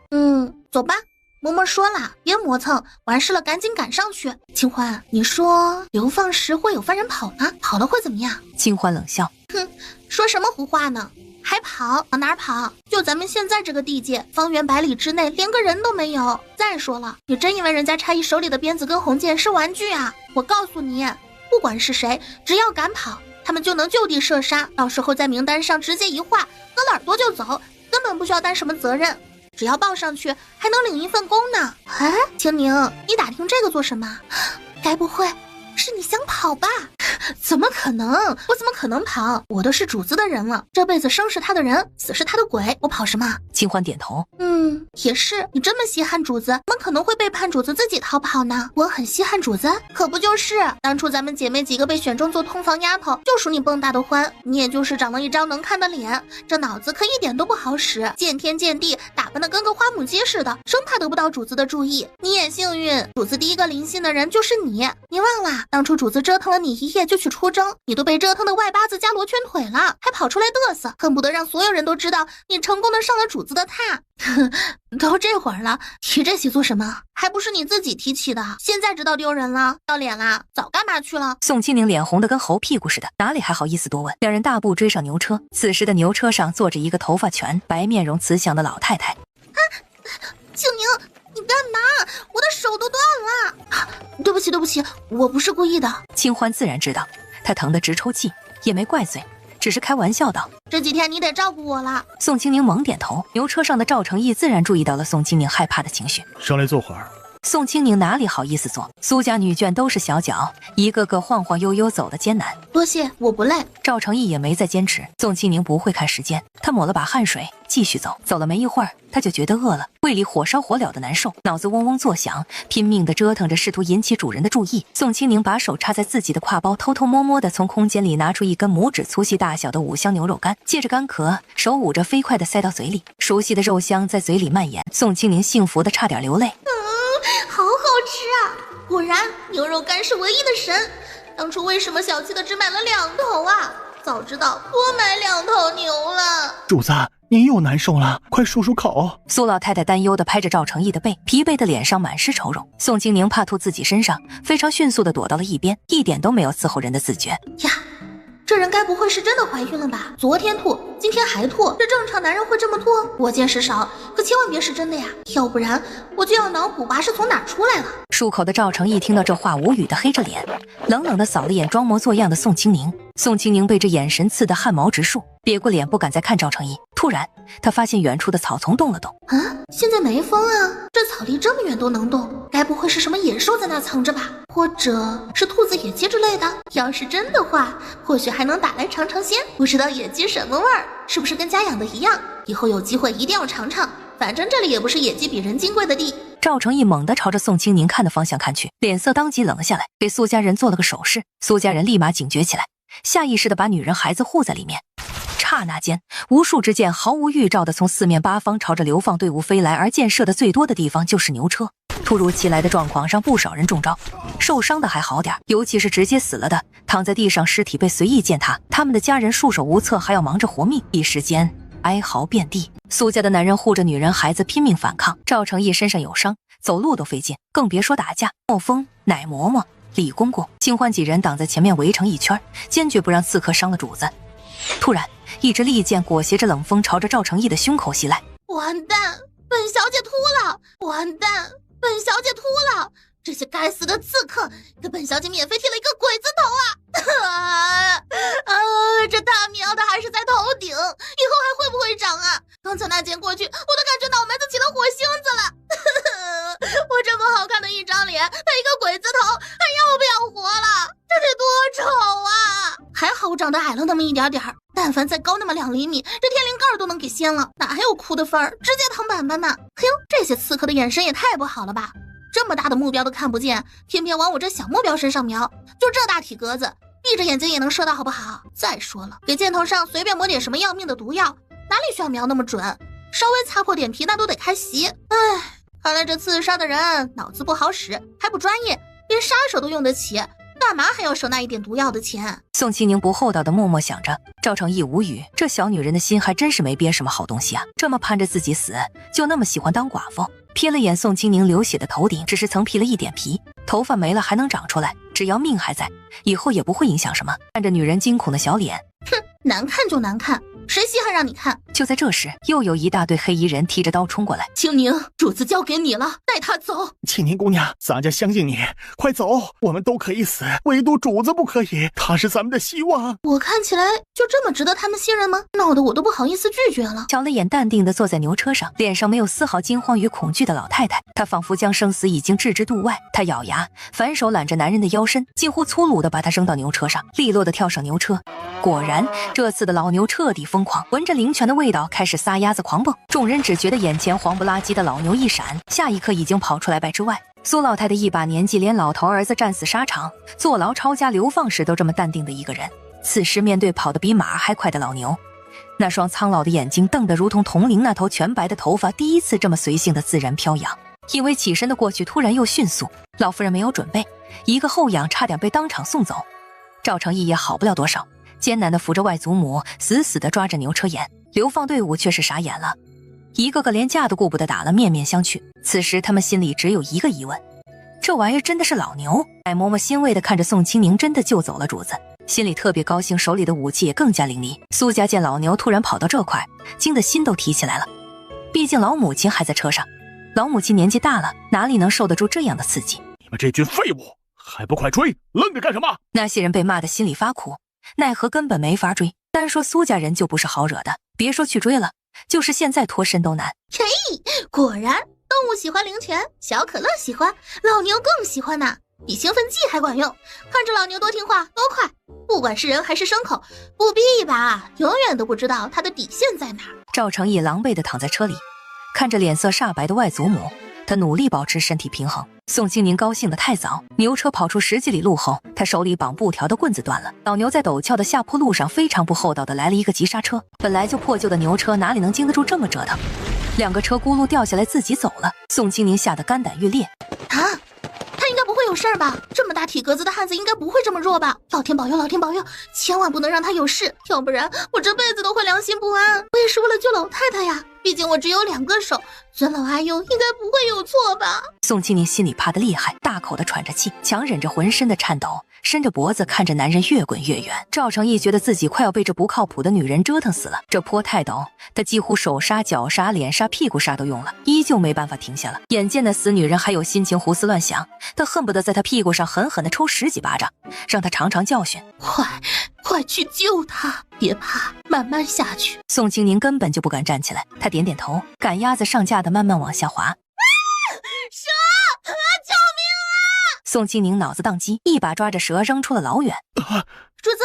走吧。嬷嬷说了，别磨蹭，完事了赶紧赶上去。清欢，你说流放时会有犯人跑呢？跑了会怎么样？清欢冷笑，说什么胡话呢？还跑？往哪儿跑？就咱们现在这个地界，方圆100里之内连个人都没有。再说了，你真以为人家差役手里的鞭子跟红剑是玩具啊？我告诉你，不管是谁，只要敢跑，他们就能就地射杀，到时候在名单上直接一划，割了耳朵就走，根本不需要担什么责任。只要报上去，还能领一份工呢。清宁，你打听这个做什么？该不会是你想跑吧？怎么可能？我怎么可能跑？我都是主子的人了，这辈子生是他的人，死是他的鬼，我跑什么？清欢点头，也是，你这么稀罕主子，怎么可能会背叛主子自己逃跑呢？我很稀罕主子，可不就是当初咱们姐妹几个被选中做通房丫头，就属你蹦跶的欢，你也就是长了一张能看的脸，这脑子可一点都不好使，见天见地，打扮的跟个花母鸡似的，生怕得不到主子的注意。你也幸运，主子第一个临幸的人就是你。你忘了当初主子折腾了你一夜就去出征，你都被折腾的外八字加罗圈腿了，还跑出来嘚瑟，恨不得让所有人都知道你成功的上了主子的榻。都这会儿了，提这些做什么？还不是你自己提起的，现在知道丢人了，要脸啦？早干嘛去了？宋清宁脸红的跟猴屁股似的，哪里还好意思多问？两人大步追上牛车，此时的牛车上坐着一个头发全白、面容慈祥的老太太。清宁，你干嘛？我的手都断了。对不起，我不是故意的。清欢自然知道，他疼得直抽泣，也没怪罪，只是开玩笑道：这几天你得照顾我了。宋清宁猛点头。牛车上的赵成义自然注意到了宋清宁害怕的情绪，上来坐会儿。宋清宁哪里好意思坐？苏家女眷都是小脚，一个个晃晃悠悠走得艰难。多谢，我不累。赵成义也没再坚持。宋清宁不会看时间，他抹了把汗水，继续走。走了没一会儿，他就觉得饿了，胃里火烧火燎的难受，脑子嗡嗡作响，拼命地折腾着，试图引起主人的注意。宋清宁把手插在自己的挎包，偷偷摸摸地从空间里拿出一根拇指粗细大小的5香牛肉干，借着干壳，手捂着飞快地塞到嘴里。熟悉的肉香在嘴里蔓延，宋清宁幸福得差点流泪。好好吃啊！果然牛肉干是唯一的神。当初为什么小气的只买了2头啊？早知道多买2头牛了。主子，您又难受了，快漱漱口。苏老太太担忧地拍着赵成义的背，疲惫的脸上满是愁容。宋清宁怕吐自己身上，非常迅速地躲到了一边，一点都没有伺候人的自觉。呀，这人该不会是真的怀孕了吧？昨天吐，今天还吐，这正常男人会这么吐？我见识少，可千万别是真的呀，要不然我就要脑补拔是从哪儿出来了。漱口的赵成义听到这话，无语地黑着脸，冷冷地扫了眼装模作样的宋清宁。宋清宁被这眼神刺得汗毛直竖，别过脸不敢再看赵成义。突然，他发现远处的草丛动了动。啊，现在没风啊，这草离这么远都能动，该不会是什么野兽在那藏着吧？或者是兔子、野鸡之类的？要是真的话，或许还能打来尝尝鲜。不知道野鸡什么味儿，是不是跟家养的一样？以后有机会一定要尝尝。反正这里也不是野鸡比人金贵的地。赵成义猛地朝着宋清宁看的方向看去，脸色当即冷下来，给苏家人做了个手势。苏家人立马警觉起来，下意识地把女人孩子护在里面。刹那间，无数支箭毫无预兆地从四面八方朝着流放队伍飞来，而箭射的最多的地方就是牛车。突如其来的状况让不少人中招，受伤的还好点，尤其是直接死了的，躺在地上尸体被随意践踏，他们的家人束手无策，还要忙着活命，一时间哀嚎遍地。苏家的男人护着女人孩子拼命反抗，赵成义身上有伤，走路都费劲，更别说打架。莫风、乃嬷嬷、李公公、清欢几人挡在前面围成一圈，坚决不让刺客伤了主子。突然，一支利箭裹挟着冷风朝着赵成义的胸口袭来。完蛋，本小姐秃了！完蛋，本小姐秃了！这些该死的刺客给本小姐免费剃了一个鬼子头啊！这大苗的还是在头顶，以后还会不会长啊？刚才那箭过去，我都感觉脑门子起了火星子了。我这么好看的一张脸，配一个鬼子头，还要不要活了？这得多丑啊！还好我长得矮了那么一点点儿，但凡再高那么2厘米，这天灵盖都能给掀了，哪还有哭的份儿？直接躺板板呢！嘿呦，这些刺客的眼神也太不好了吧！这么大的目标都看不见，偏偏往我这小目标身上瞄，就这大体格子，闭着眼睛也能射到好不好？再说了，给箭头上随便抹点什么要命的毒药，哪里需要瞄那么准？稍微擦破点皮那都得开席。唉，看来这刺杀的人脑子不好使，还不专业，连杀手都用得起，干嘛还要收那一点毒药的钱？宋清宁不厚道的默默想着。赵成义无语，这小女人的心还真是没憋什么好东西啊，这么盼着自己死，就那么喜欢当寡妇。瞥了眼宋清宁流血的头顶，只是曾披了一点皮，头发没了还能长出来，只要命还在，以后也不会影响什么。看着女人惊恐的小脸，哼，难看就难看，谁稀罕让你看？就在这时，又有一大队黑衣人提着刀冲过来。清宁，主子交给你了，带他走。清宁姑娘，咱家相信你，快走，我们都可以死，唯独主子不可以，他是咱们的希望。我看起来就这么值得他们信任吗？闹得我都不好意思拒绝了。瞧了眼淡定地坐在牛车上，脸上没有丝毫惊慌与恐惧的老太太，她仿佛将生死已经置之度外。她咬牙，反手揽着男人的腰身，近乎粗鲁地把他扔到牛车上，利落地跳上牛车。果然，这次的老牛彻底疯狂，闻着灵泉的味道，开始撒丫子狂蹦。众人只觉得眼前黄不拉几的老牛一闪，下一刻已经跑出来100之外。苏老太太一把年纪，连老头儿子战死沙场、坐牢抄家、流放时都这么淡定的一个人，此时面对跑得比马还快的老牛，那双苍老的眼睛瞪得如同铜铃，那头全白的头发第一次这么随性的自然飘扬。因为起身的过去突然又迅速，老夫人没有准备，一个后仰差点被当场送走。赵成义也好不了多少，艰难地扶着外祖母，死死地抓着牛车沿。流放队伍却是傻眼了，一个个连架都顾不得打了，面面相觑。此时他们心里只有一个疑问，这玩意儿真的是老牛？艾嬷嬷欣慰地看着宋清宁真的救走了主子，心里特别高兴，手里的武器也更加凌厉。苏家见老牛突然跑到这块，惊得心都提起来了，毕竟老母亲还在车上，老母亲年纪大了，哪里能受得住这样的刺激？你们这群废物，还不快追，愣着干什么？那些人被骂得心里发苦，奈何根本没法追。单说苏家人就不是好惹的，别说去追了，就是现在脱身都难。嘿，果然动物喜欢灵泉，小可乐喜欢，老牛更喜欢呢，比兴奋剂还管用。看着老牛多听话多快，不管是人还是牲口，不逼一把永远都不知道它的底线在哪。赵成义狼狈地躺在车里，看着脸色煞白的外祖母，他努力保持身体平衡。宋清宁高兴得太早，牛车跑出10几里路后，他手里绑布条的棍子断了。老牛在陡峭的下坡路上非常不厚道的来了一个急刹车，本来就破旧的牛车哪里能经得住这么折腾，2个车轱辘掉下来自己走了。宋清宁吓得肝胆欲裂啊！他应该不会有事儿吧？这么大体格子的汉子应该不会这么弱吧？老天保佑，老天保佑，千万不能让他有事，要不然我这辈子都会良心不安。我也是为了救老太太呀，毕竟我只有2个手，尊老爱幼应该不会有错吧？宋清宁心里怕得厉害，大口地喘着气，强忍着浑身的颤抖，伸着脖子看着男人越滚越远。赵成义觉得自己快要被这不靠谱的女人折腾死了，这坡太陡，他几乎手刹、脚刹、脸刹、屁股刹都用了，依旧没办法停下了。眼见那死女人还有心情胡思乱想，他恨不得在她屁股上狠狠地抽10几巴掌，让她尝尝教训。快去救她，别怕，慢慢下去。宋清宁根本就不敢站起来，他点点头，赶鸭子上架的慢慢往下滑。蛇！救命啊！宋清宁脑子宕机，一把抓着蛇扔出了老远。主子，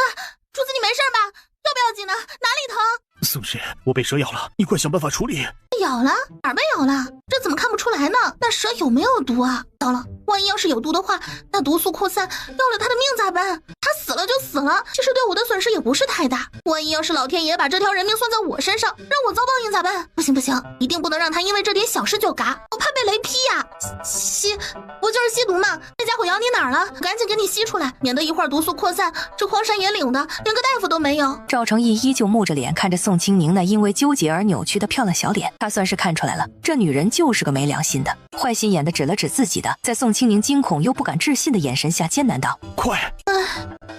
你没事吧？要不要紧呢？哪里疼？宋师，我被蛇咬了，你快想办法处理。咬了？哪儿被咬了？这怎么看不出来呢？那蛇有没有毒啊？糟了，万一要是有毒的话，那毒素扩散，要了他的命咋办？他死了就死了，其实对我的损失也不是太大。万一要是老天爷把这条人命算在我身上，让我遭报应咋办？不行，一定不能让他因为这点小事就嘎，我怕被雷劈呀！不就是吸毒吗？那家伙咬你哪儿了？赶紧给你吸出来，免得一会儿毒素扩散，这荒山野岭的连个大夫都没有。赵成义依旧木着脸看着宋清宁那因为纠结而扭曲的漂亮小脸，他算是看出来了，这女人就是个没良心的，坏心眼的指了指自己的，在宋清宁惊恐又不敢置信的眼神下艰难道：快！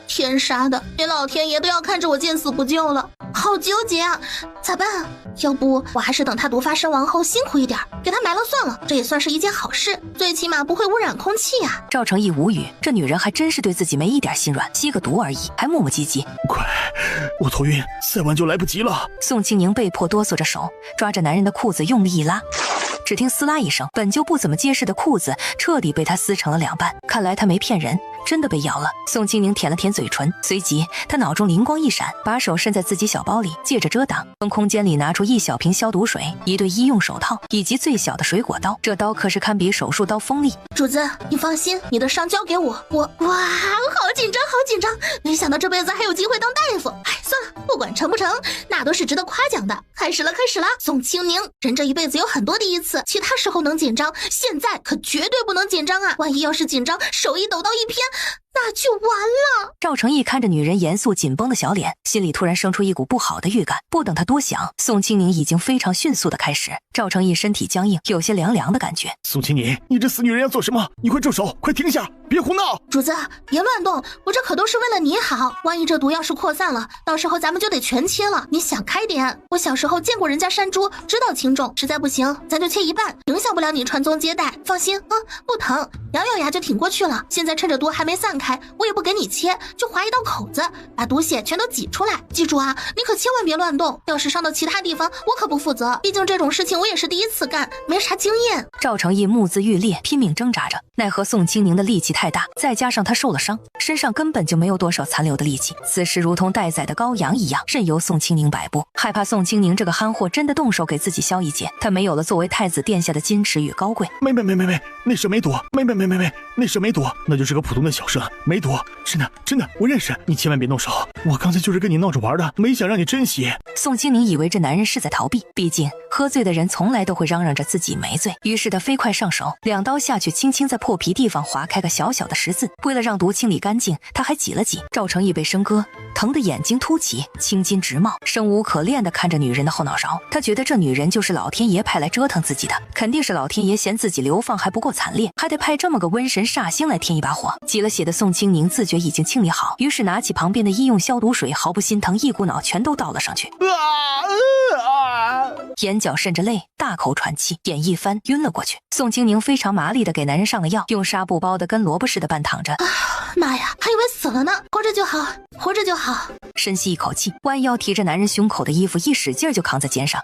天杀的，连老天爷都要看着我见死不救了，好纠结啊！咋办啊？要不我还是等他毒发身亡后辛苦一点，给他埋了算了，这也算是一件好事，最起码不会污染空气啊。赵成义无语，这女人还真是对自己没一点心软，吸个毒而已，还磨磨唧唧。快，我头晕，再晚就来不及了。宋清宁被迫哆嗦着手，抓着男人的裤子用力一拉。只听撕拉一声，本就不怎么结实的裤子彻底被他撕成了2半。看来他没骗人，真的被咬了。宋清宁舔了舔嘴唇，随即他脑中灵光一闪，把手伸在自己小包里，借着遮挡，从空间里拿出1小瓶消毒水、1对医用手套以及最小的水果刀。这刀可是堪比手术刀锋利。主子，你放心，你的伤交给我。哇，好紧张，没想到这辈子还有机会当大夫。哎，算了，不管成不成，那都是值得夸奖的。开始了，宋清宁，人这一辈子有很多第一次，其他时候能紧张，现在可绝对不能紧张啊！万一要是紧张，手一抖到一偏，那就完了。赵成义看着女人严肃紧绷的小脸，心里突然生出一股不好的预感。不等他多想，宋清宁已经非常迅速的开始。赵成义身体僵硬，有些凉凉的感觉。宋清宁，你这死女人要做什么？你快住手，快停下，别胡闹！主子，别乱动，我这可都是为了你好。万一这毒要是扩散了，到时候咱们就得全切了。你想开点，我小时候见过人家山猪，知道轻重，实在不行咱就切一半，影响不了你传宗接代。放心啊，不疼，咬咬牙就挺过去了。现在趁着毒还没散开，我也不给你切，就划一道口子，把毒血全都挤出来。记住啊，你可千万别乱动，要是伤到其他地方，我可不负责。毕竟这种事情我也是第一次干，没啥经验。赵成义目眦欲裂，拼命挣扎着，奈何宋清宁的力气太大，再加上他受了伤，身上根本就没有多少残留的力气，此时如同待宰的羔羊一样，任由宋清宁摆布。害怕宋清宁这个憨货真的动手给自己削一截，他没有了作为太子殿下的矜持与高贵。没，那蛇没毒，没，那蛇没毒，那就是个普通的小蛇，没毒，真的，我认识，你千万别动手，我刚才就是跟你闹着玩的，没想让你珍惜。宋清宁以为这男人是在逃避，毕竟喝醉的人从来都会嚷嚷着自己没醉，于是他飞快上手，2刀下去，轻轻在破皮地方划开个小小的十字。为了让毒清理干净，他还挤了挤。赵成义被生割，疼得眼睛凸起，青筋直冒，生无可恋地看着女人的后脑勺。他觉得这女人就是老天爷派来折腾自己的，肯定是老天爷嫌自己流放还不够惨烈，还得派这么个瘟神煞星来添一把火。挤了血的宋清宁自觉已经清理好，于是拿起旁边的医用消毒水，毫不心疼，一股脑全都倒了上去。眼角渗着泪，大口喘气，眼一翻晕了过去。宋清宁非常麻利地给男人上了药，用纱布包得跟萝卜似的半躺着。妈呀，还以为死了呢，活着就好。深吸一口气，弯腰提着男人胸口的衣服，一使劲就扛在肩上。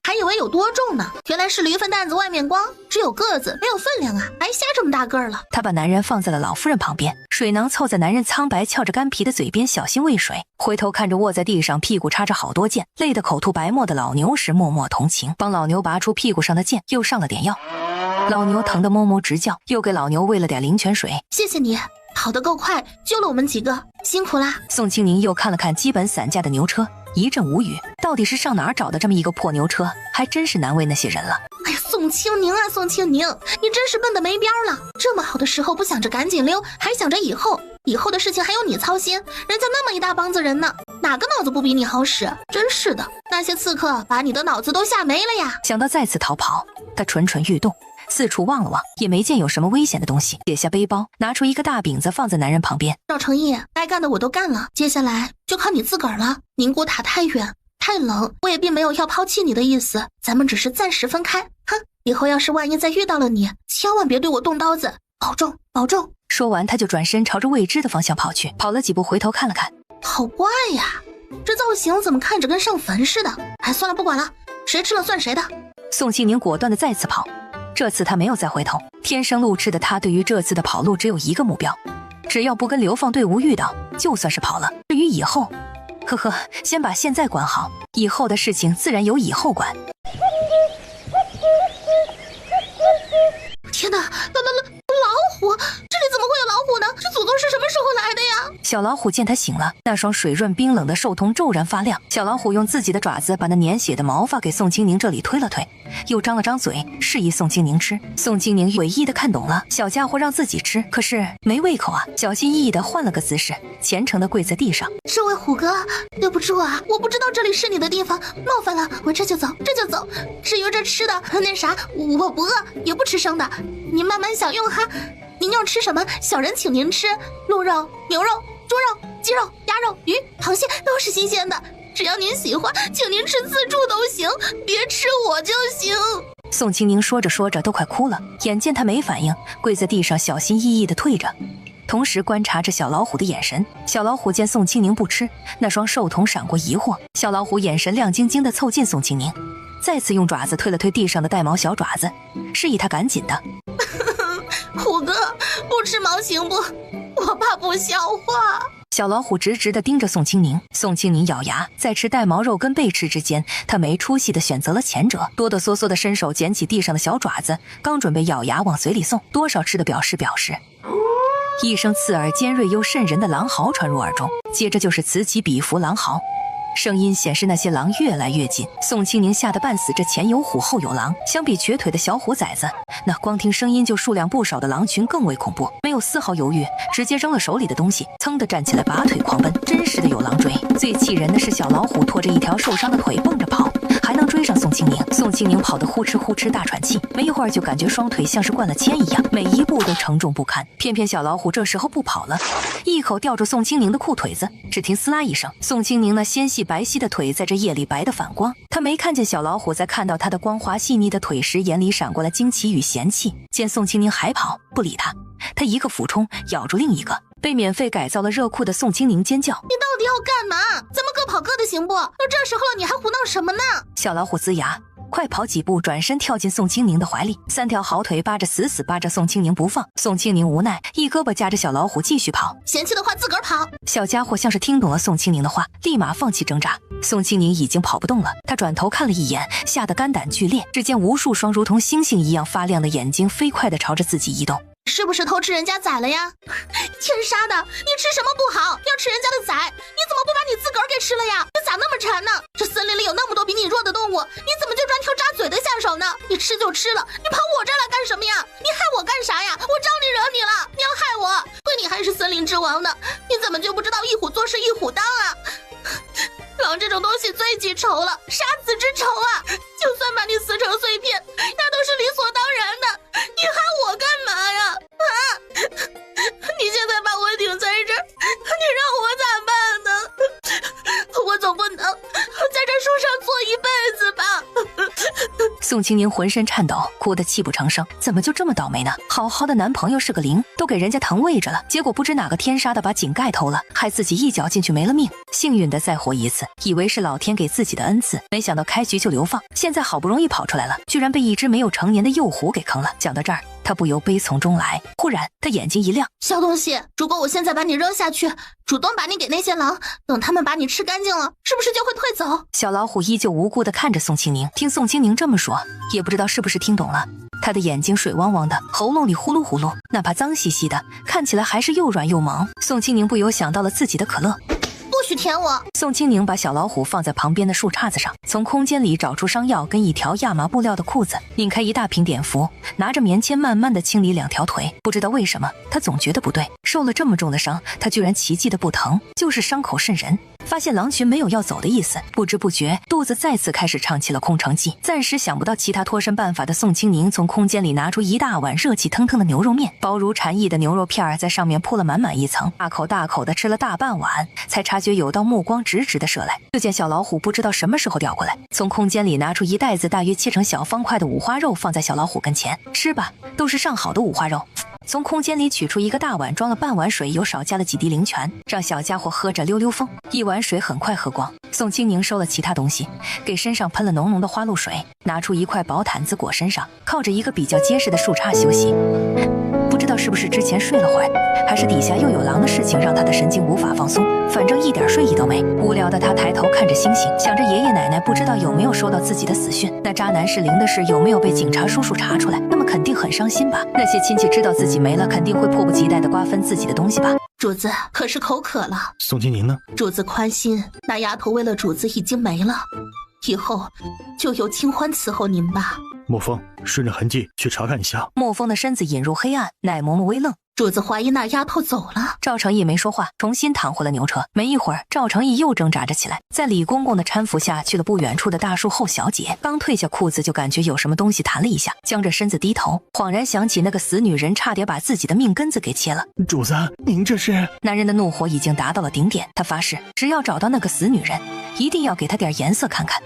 还以为有多重呢，原来是驴粪担子外面光，只有个子没有分量啊，还瞎这么大个儿了。他把男人放在了老夫人旁边，水囊凑在男人苍白翘着干皮的嘴边，小心喂水。回头看着卧在地上屁股插着好多箭，累得口吐白沫的老牛时，默默同情，帮老牛拔出屁股上的箭，又上了点药。老牛疼得哞哞直叫，又给老牛喂了点灵泉水。谢谢你，跑得够快，救了我们几个，辛苦啦。宋清宁又看了看基本散架的牛车，一阵无语，到底是上哪儿找的这么一个破牛车，还真是难为那些人了。哎呀，宋清宁啊，宋清宁，你真是笨得没边了，这么好的时候不想着赶紧溜，还想着以后的事情还有你操心，人家那么一大帮子人呢，哪个脑子不比你好使？真是的，那些刺客把你的脑子都吓没了呀。想到再次逃跑，他蠢蠢欲动，四处望了望，也没见有什么危险的东西，解下背包，拿出一个大饼子放在男人旁边。赵成义，该干的我都干了，接下来就靠你自个儿了。宁古塔太远太冷，我也并没有要抛弃你的意思，咱们只是暂时分开。哼，以后要是万一再遇到了你，千万别对我动刀子，保重保重。说完他就转身朝着未知的方向跑去，跑了几步回头看了看，好怪呀，这造型怎么看着跟上坟似的。哎，算了不管了，谁吃了算谁的。宋庆宁果断的再次跑，这次他没有再回头。天生路痴的他对于这次的跑路只有一个目标，只要不跟流放队伍遇到，就算是跑了。至于以后，呵呵，先把现在管好，以后的事情自然由以后管。天哪，老虎，这里怎么会有老虎呢？这祖宗是什么时候来的呀？小老虎见他醒了，那双水润冰冷的兽瞳骤然发亮。小老虎用自己的爪子把那粘血的毛发给宋清宁这里推了推，又张了张嘴，示意宋清宁吃。宋清宁诡异的看懂了，小家伙让自己吃，可是没胃口啊，小心翼翼的换了个姿势，虔诚的跪在地上。这位虎哥，对不住啊，我不知道这里是你的地方，冒犯了，我这就走。至于这吃的，那啥，我不饿，也不吃生的，您慢慢享用哈。您要吃什么，小人请您吃，鹿肉、牛肉、猪肉、鸡肉、鸭肉、鱼、螃蟹都是新鲜的，只要您喜欢，请您吃自助都行，别吃我就行。宋清宁说着说着都快哭了，眼见他没反应，跪在地上小心翼翼地退着，同时观察着小老虎的眼神。小老虎见宋清宁不吃，那双兽瞳闪过疑惑，小老虎眼神亮晶晶地凑近宋清宁，再次用爪子推了推地上的带毛小爪子，示意他赶紧的。虎哥，不吃毛行不？我怕不消化。小老虎直直地盯着宋清宁，宋清宁咬牙，在吃带毛肉跟被吃之间，他没出息地选择了前者，哆哆嗦嗦地伸手捡起地上的小爪子，刚准备咬牙往嘴里送，多少吃的表示，一声刺耳尖锐又瘆人的狼嚎传入耳中，接着就是此起彼伏狼嚎，声音显示那些狼越来越近。宋清宁吓得半死，这前有虎后有狼，相比瘸腿的小虎崽子，那光听声音就数量不少的狼群更为恐怖。没有丝毫犹豫，直接扔了手里的东西，噌地站起来拔腿狂奔，真是的有狼追。最气人的是小老虎拖着一条受伤的腿蹦着跑，还能追上宋清宁。宋清宁跑得呼哧呼哧大喘气，没一会儿就感觉双腿像是灌了铅一样，每一步都承重不堪。偏偏小老虎这时候不跑了，一口吊住宋清宁的裤腿子，只听撕拉一声，宋清宁那纤细白皙的腿在这夜里白得反光。他没看见小老虎在看到他的光滑细腻的腿时，眼里闪过了惊奇与嫌弃。见宋清宁还跑，不理他，他一个俯冲咬住另一个。被免费改造了热裤的宋清宁尖叫：“你到底要干嘛？咱们各跑各的行不？都这时候了，你还胡闹什么呢？”小老虎呲牙，快跑几步，转身跳进宋清宁的怀里，三条好腿扒着死死扒着宋清宁不放。宋清宁无奈，一胳膊夹着小老虎继续跑。嫌弃的话自个儿跑。小家伙像是听懂了宋清宁的话，立马放弃挣扎。宋清宁已经跑不动了，他转头看了一眼，吓得肝胆俱裂。只见无数双如同星星一样发亮的眼睛飞快地朝着自己移动。是不是偷吃人家崽了呀？天杀的，你吃什么不好，要吃人家的崽？你怎么不把你自个儿给吃了呀？你咋那么馋呢？这森林里有那么多比你弱的动物，你怎么就专挑扎嘴的下手呢？你吃就吃了，你跑我这儿来干什么呀？你害我干啥呀？我招你惹你了？你要害我，亏你还是森林之王呢，你怎么就不知道一虎做事一虎当啊？狼这种东西最记仇了，杀子之仇啊！就算把你撕成碎片，那都是理所当然的。你害我干嘛呀？啊！你现在把我顶在这儿，你让我咋办呢？我总不能在这树上坐一辈子吧？宋清宁浑身颤抖，哭得泣不成声。怎么就这么倒霉呢？好好的男朋友是个零，都给人家腾位着了，结果不知哪个天杀的把井盖偷了，害自己一脚进去没了命。幸运的再活一次，以为是老天给自己的恩赐，没想到开局就流放，现在好不容易跑出来了，居然被一只没有成年的幼虎给坑了。讲到这儿，他不由悲从中来，忽然他眼睛一亮，小东西，如果我现在把你扔下去，主动把你给那些狼，等他们把你吃干净了，是不是就会退走？小老虎依旧无辜地看着宋清宁，听宋清宁这么说，也不知道是不是听懂了，他的眼睛水汪汪的，喉咙里呼噜呼噜，哪怕脏兮兮的，看起来还是又软又萌。宋清宁不由想到了自己的可乐。不许舔我！宋清宁把小老虎放在旁边的树杈子上，从空间里找出伤药跟一条亚麻布料的裤子，拧开一大瓶碘伏，拿着棉签慢慢的清理两条腿。不知道为什么，他总觉得不对，受了这么重的伤，他居然奇迹的不疼，就是伤口渗人。发现狼群没有要走的意思，不知不觉肚子再次开始唱起了空城计。暂时想不到其他脱身办法的宋清宁，从空间里拿出一大碗热气腾腾的牛肉面，薄如蝉翼的牛肉片在上面铺了满满一层，大口大口的吃了大半碗，才察觉有道目光直直的射来。就见小老虎不知道什么时候调过来，从空间里拿出一袋子大约切成小方块的五花肉，放在小老虎跟前，吃吧，都是上好的五花肉。从空间里取出一个大碗，装了半碗水，又少加了几滴灵泉，让小家伙喝着溜溜风。一碗水很快喝光。宋清宁收了其他东西，给身上喷了浓浓的花露水，拿出一块薄毯子裹身上，靠着一个比较结实的树杈休息。不知道是不是之前睡了会儿，还是底下又有狼的事情让他的神经无法放松，反正一点睡意都没。无聊的他抬头看着星星，想着爷爷奶奶不知道有没有收到自己的死讯，那渣男是灵的事有没有被警察叔叔查出来，那么肯定很伤心吧。那些亲戚知道自己没了，肯定会迫不及待地瓜分自己的东西吧。主子可是口渴了。宋清宁呢？主子宽心，那丫头为了主子已经没了，以后就由清欢伺候您吧。莫风，顺着痕迹去查看一下。莫风的身子引入黑暗，乃嬷嬷微愣。主子怀疑那丫头走了。赵成义没说话，重新躺回了牛车。没一会儿，赵成义又挣扎着起来，在李公公的搀扶下去了不远处的大树后小姐。刚褪下裤子，就感觉有什么东西弹了一下，僵着身子低头，恍然想起那个死女人差点把自己的命根子给切了。主子，您这是……男人的怒火已经达到了顶点，他发誓，只要找到那个死女人，一定要给她点颜色看看。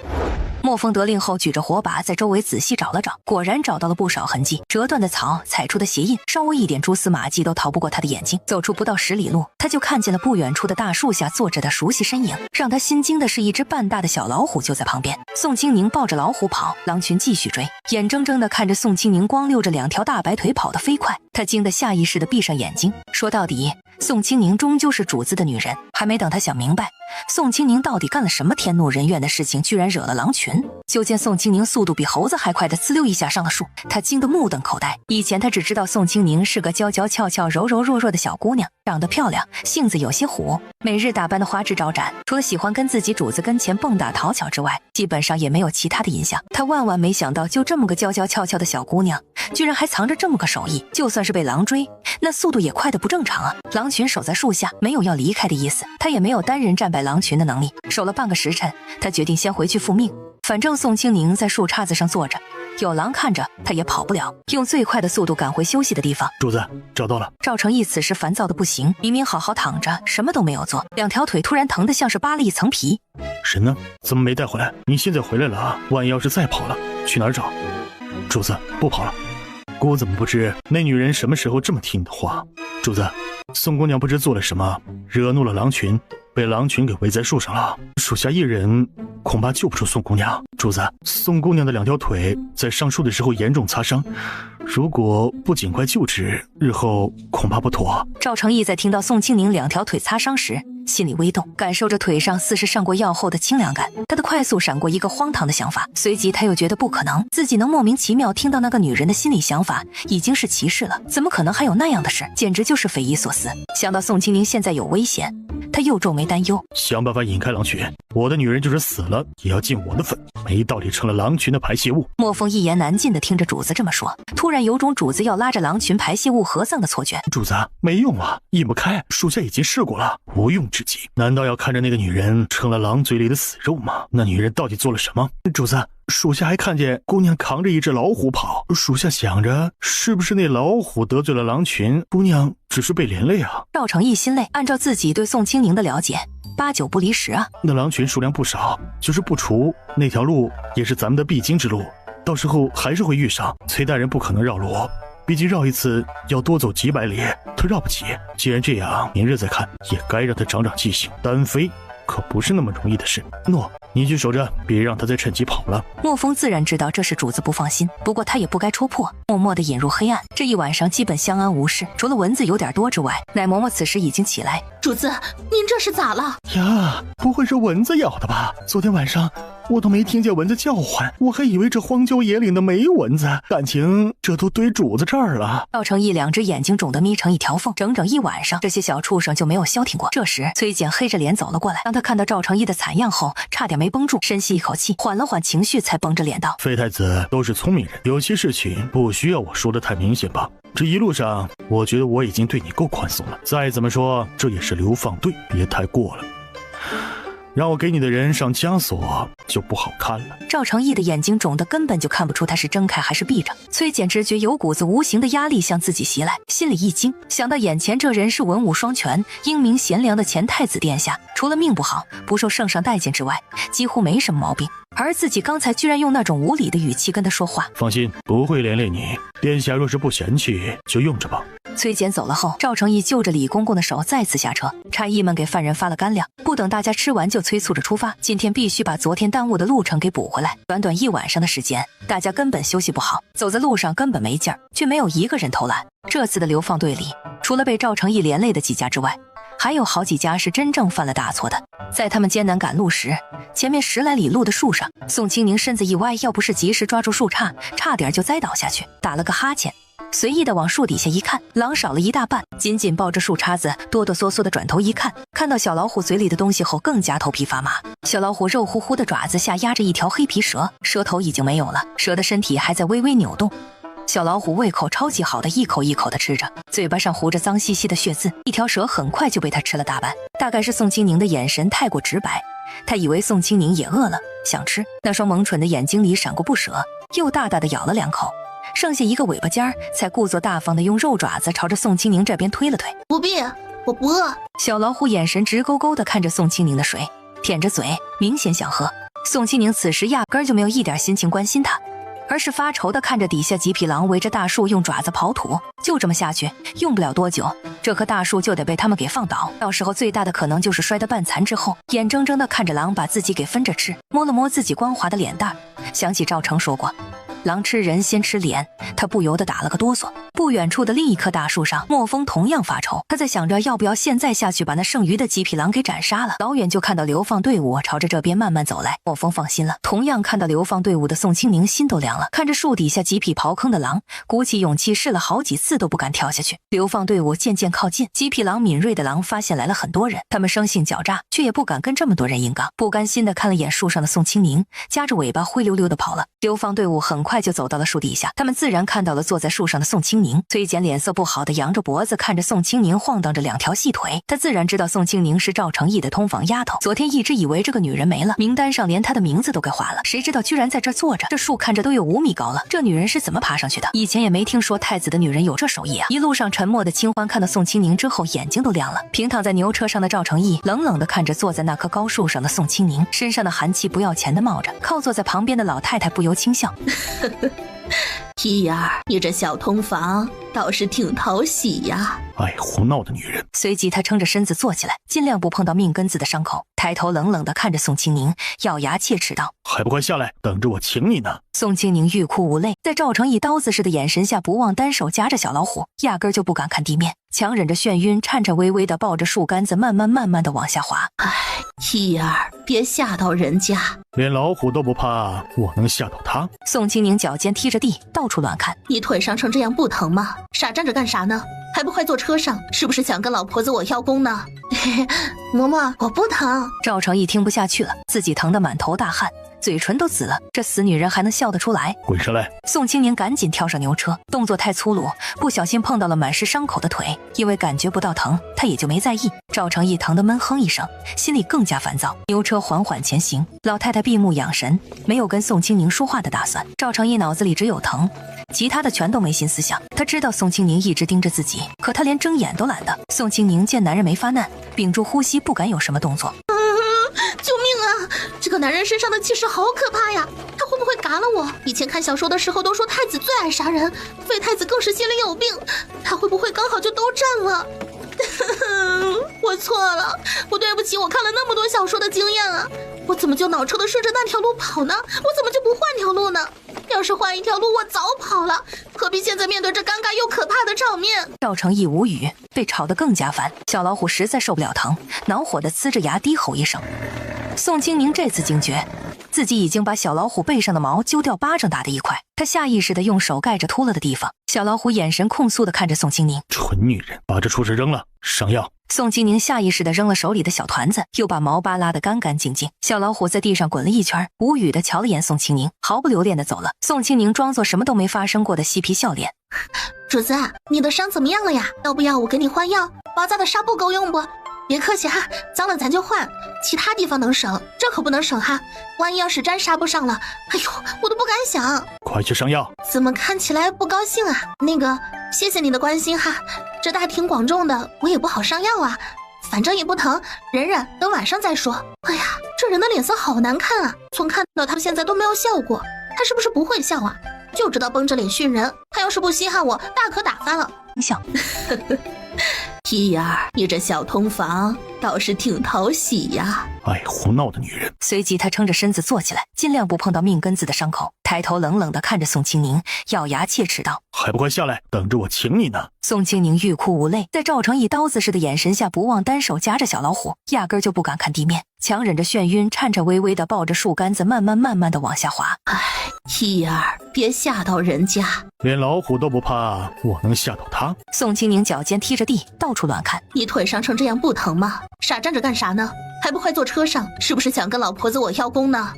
莫风得令后，举着火把在周围仔细找了找，果然找到了不少痕迹，折断的草，踩出的鞋印，稍微一点蛛丝马迹都逃不过他的眼睛。走出不到10里路，他就看见了不远处的大树下坐着的熟悉身影。让他心惊的是，一只半大的小老虎就在旁边。宋清宁抱着老虎跑，狼群继续追，眼睁睁地看着宋清宁光溜着2条大白腿跑得飞快，他惊得下意识地闭上眼睛。说到底，宋清宁终究是主子的女人，还没等他想明白，宋清宁到底干了什么天怒人怨的事情，居然惹了狼群。就见宋清宁速度比猴子还快的呲溜一下上了树，他惊得目瞪口呆。以前他只知道宋清宁是个娇娇俏俏、柔柔弱弱的小姑娘，长得漂亮，性子有些虎，每日打扮的花枝招展，除了喜欢跟自己主子跟前蹦跶讨巧之外，基本上也没有其他的印象。他万万没想到，就这么个娇娇俏俏的小姑娘，居然还藏着这么个手艺，就算是被狼追，那速度也快得不正常啊！狼群守在树下，没有要离开的意思，他也没有单人战败狼群的能力。守了半个时辰，他决定先回去复命。反正宋清宁在树杈子上坐着，有狼看着，他也跑不了，用最快的速度赶回休息的地方。主子，找到了。赵成义此时烦躁的不行，明明好好躺着，什么都没有做，2条腿突然疼得像是扒了一层皮。人呢？怎么没带回来？你现在回来了啊？万一要是再跑了，去哪儿找？主子，不跑了。姑怎么不知那女人什么时候这么听你的话？主子，宋姑娘不知做了什么，惹怒了狼群，被狼群给围在树上了。属下一人恐怕救不出宋姑娘。主子，宋姑娘的2条腿在上树的时候严重擦伤，如果不尽快救治，日后恐怕不妥。赵成义在听到宋清宁2条腿擦伤时，心里微动，感受着腿上似是上过药后的清凉感。他的快速闪过一个荒唐的想法，随即他又觉得不可能，自己能莫名其妙听到那个女人的心理想法，已经是奇事了，怎么可能还有那样的事？简直就是匪夷所思。想到宋清宁现在有危险，他又皱眉担忧，想办法引开狼群。我的女人就是死了，也要尽我的份，没道理成了狼群的排泄物。莫风一言难尽地听着主子这么说，突然有种主子要拉着狼群排泄物合葬的错觉。主子，没用啊，引不开，属下已经试过了，无用之极。难道要看着那个女人成了狼嘴里的死肉吗？那女人到底做了什么？主子，属下还看见姑娘扛着一只老虎跑，属下想着是不是那老虎得罪了狼群，姑娘只是被连累啊。赵成义心累，按照自己对宋清宁的了解，8、9不离10啊。那狼群数量不少，就是不除，那条路也是咱们的必经之路，到时候还是会遇上。崔大人不可能绕路，毕竟绕一次要多走几百里，他绕不起。既然这样，明日再看，也该让他长长记性。单飞可不是那么容易的事。诺，你去守着，别让他再趁机跑了。莫风自然知道这是主子不放心，不过他也不该戳破，默默地引入黑暗。这一晚上基本相安无事，除了蚊子有点多之外，奶嬷嬷此时已经起来。主子，您这是咋了呀？不会是蚊子咬的吧？昨天晚上我都没听见蚊子叫唤，我还以为这荒郊野岭的没蚊子，感情这都堆主子这儿了。赵成义2只眼睛肿得眯成一条缝，整整一晚上，这些小畜生就没有消停过。这时，崔简黑着脸走了过来，当他看到赵成义的惨样后，差点没绷住，深吸一口气，缓了缓情绪，才绷着脸道：“废太子都是聪明人，有些事情不需要我说的太明显吧？这一路上，我觉得我已经对你够宽松了。再怎么说，这也是流放队，别太过了。让我给你的人上枷锁就不好看了。赵成义的眼睛肿得根本就看不出他是睁开还是闭着。崔简直觉有股子无形的压力向自己袭来，心里一惊，想到眼前这人是文武双全、英明贤良的前太子殿下，除了命不好、不受圣上待见之外，几乎没什么毛病。而自己刚才居然用那种无理的语气跟他说话。放心，不会连累你。殿下若是不嫌弃，就用着吧。崔简走了后，赵成义就着李公公的手再次下车，差役们给犯人发了干粮，不等大家吃完就催促着出发。今天必须把昨天耽误的路程给补回来。短短一晚上的时间，大家根本休息不好，走在路上根本没劲儿，却没有一个人偷懒。这次的流放队里，除了被赵成义连累的几家之外，还有好几家是真正犯了大错的。在他们艰难赶路时，前面10来里路的树上，宋清宁身子一歪，要不是及时抓住树杈，差点就栽倒下去，打了个哈欠，随意的往树底下一看，狼少了一大半，紧紧抱着树杈子，哆哆嗦嗦的转头一看，看到小老虎嘴里的东西后，更加头皮发麻。小老虎肉乎乎的爪子下压着一条黑皮蛇，蛇头已经没有了，蛇的身体还在微微扭动。小老虎胃口超级好的，一口一口的吃着，嘴巴上糊着脏兮兮的血渍，一条蛇很快就被它吃了大半。大概是宋清宁的眼神太过直白，他以为宋清宁也饿了，想吃，那双萌蠢的眼睛里闪过不舍，又大大的咬了2口，剩下一个尾巴尖儿，才故作大方的用肉爪子朝着宋清宁这边推了推。不必，我不饿。小老虎眼神直勾勾的看着宋清宁的水，舔着嘴，明显想喝。宋清宁此时压根儿就没有一点心情关心他，而是发愁地看着底下几匹狼围着大树用爪子刨土。就这么下去，用不了多久，这棵大树就得被他们给放倒，到时候最大的可能就是摔得半残之后，眼睁睁地看着狼把自己给分着吃。摸了摸自己光滑的脸蛋，想起赵成说过狼吃人先吃脸，他不由得打了个哆嗦。不远处的另一棵大树上，莫风同样发愁，他在想着要不要现在下去把那剩余的几匹狼给斩杀了。老远就看到流放队伍朝着这边慢慢走来，莫风放心了。同样看到流放队伍的宋清宁心都凉了，看着树底下几匹刨坑的狼，鼓起勇气试了好几次都不敢跳下去。流放队伍渐渐靠近，几匹狼敏锐的狼发现来了很多人，他们生性狡诈，却也不敢跟这么多人硬刚，不甘心的看了眼树上的宋清宁，夹着尾巴灰溜溜的跑了。流放队伍很快就走到了树底下，他们自然看到了坐在树上的宋清宁。崔简脸色不好的扬着脖子看着宋清宁晃荡着2条细腿，他自然知道宋清宁是赵成义的通房丫头，昨天一直以为这个女人没了，名单上连她的名字都给划了，谁知道居然在这坐着。这树看着都有5米高了，这女人是怎么爬上去的？以前也没听说太子的女人有这手艺啊。一路上沉默的清欢看到宋清宁之后眼睛都亮了。平躺在牛车上的赵成义冷冷地看着坐在那棵高树上的宋清宁，身上的寒气不要钱的冒着，靠坐在旁边的老太太不由轻笑一儿，你这小通房倒是挺讨喜呀。爱胡闹的女人。随即他撑着身子坐起来，尽量不碰到命根子的伤口，抬头冷冷地看着宋清宁，咬牙切齿道：还不快下来，等着我请你呢。宋清宁欲哭无泪，在赵成义刀子似的眼神下，不忘单手夹着小老虎，压根就不敢看地面，强忍着眩晕，颤颤巍巍地抱着树干子慢慢地往下滑。一儿，别吓到人家，连老虎都不怕，我能吓到他？宋清宁脚尖踢着地，到处乱看。你腿上成这样不疼吗？傻站着干啥呢？还不快坐车上？是不是想跟老婆子我邀功呢？嬷嬷，我不疼。赵成义听不下去了，自己疼得满头大汗，嘴唇都紫了，这死女人还能笑得出来？滚上来！宋清宁赶紧跳上牛车，动作太粗鲁，不小心碰到了满是伤口的腿，因为感觉不到疼，他也就没在意。赵成义疼得闷哼一声，心里更加烦躁。牛车缓缓前行，老太太闭目养神，没有跟宋清宁说话的打算。赵成义脑子里只有疼，其他的全都没心思想。他知道宋清宁一直盯着自己，可他连睁眼都懒得。宋清宁见男人没发难，屏住呼吸，不敢有什么动作。救命啊！这个男人身上的气势好可怕呀！他会不会嘎了我？以前看小说的时候都说太子最爱杀人，废太子更是心里有病。他会不会刚好就都占了？我错了，我对不起我看了那么多小说的经验啊！我怎么就脑抽的顺着那条路跑呢？我怎么就不换条路呢？要是换一条路，我早跑了，何必现在面对这尴尬又可怕的场面？赵成义无语，被吵得更加烦。小老虎实在受不了疼，恼火地呲着牙低吼一声。宋清宁这次惊觉，自己已经把小老虎背上的毛揪掉巴掌大的一块，他下意识地用手盖着秃了的地方。小老虎眼神控诉地看着宋清宁，蠢女人，把这畜生扔了，上药。宋清宁下意识地扔了手里的小团子，又把毛扒拉得干干净净。小老虎在地上滚了一圈，无语地瞧了眼宋清宁，毫不留恋地走了。宋清宁装作什么都没发生过的嬉皮笑脸。主子，你的伤怎么样了呀？要不要我给你换药？包扎的纱布够用不？别客气哈，脏了咱就换，其他地方能省，这可不能省哈。万一要是真杀不上了，哎呦，我都不敢想。快去上药。怎么看起来不高兴啊？那个，谢谢你的关心哈。这大庭广众的，我也不好上药啊。反正也不疼，忍忍，等晚上再说。哎呀，这人的脸色好难看啊！从看到他现在都没有笑过，他是不是不会笑啊？就知道绷着脸训人。他要是不稀罕我，大可打发了。笑。屁眼儿，你这小通房倒是挺讨喜呀！爱胡闹的女人。随即他撑着身子坐起来，尽量不碰到命根子的伤口，抬头冷冷地看着宋清宁，咬牙切齿道：“还不快下来，等着我请你呢！”宋清宁欲哭无泪，在赵成义刀子似的眼神下，不忘单手夹着小老虎，压根就不敢看地面，强忍着眩晕，颤颤巍巍地抱着树干子，慢慢地往下滑。哎，屁眼儿，别吓到人家。连老虎都不怕，我能吓到他？宋清宁脚尖踢着地，到处乱看。你腿伤成这样不疼吗？傻站着干啥呢？还不快坐车上？是不是想跟老婆子我邀功呢？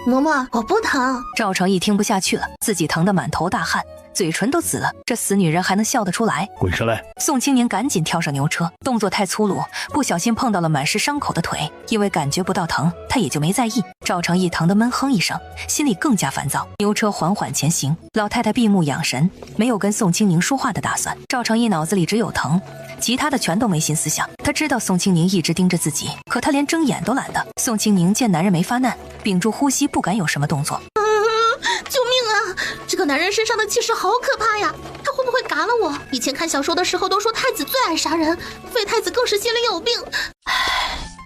嬷嬷，我不疼。赵成义听不下去了，自己疼得满头大汗，嘴唇都紫了，这死女人还能笑得出来？滚上来！宋清宁赶紧跳上牛车，动作太粗鲁，不小心碰到了满是伤口的腿，因为感觉不到疼，他也就没在意。赵成义疼得闷哼一声，心里更加烦躁。牛车缓缓前行，老太太闭目养神，没有跟宋清宁说话的打算。赵成义脑子里只有疼，其他的全都没心思想。他知道宋清宁一直盯着自己，可他连睁眼都懒得。宋清宁见男人没发难，屏住呼吸，不敢有什么动作。救命啊！这个男人身上的气势好可怕呀！他会不会嘎了我？以前看小说的时候都说太子最爱杀人，废太子更是心里有病。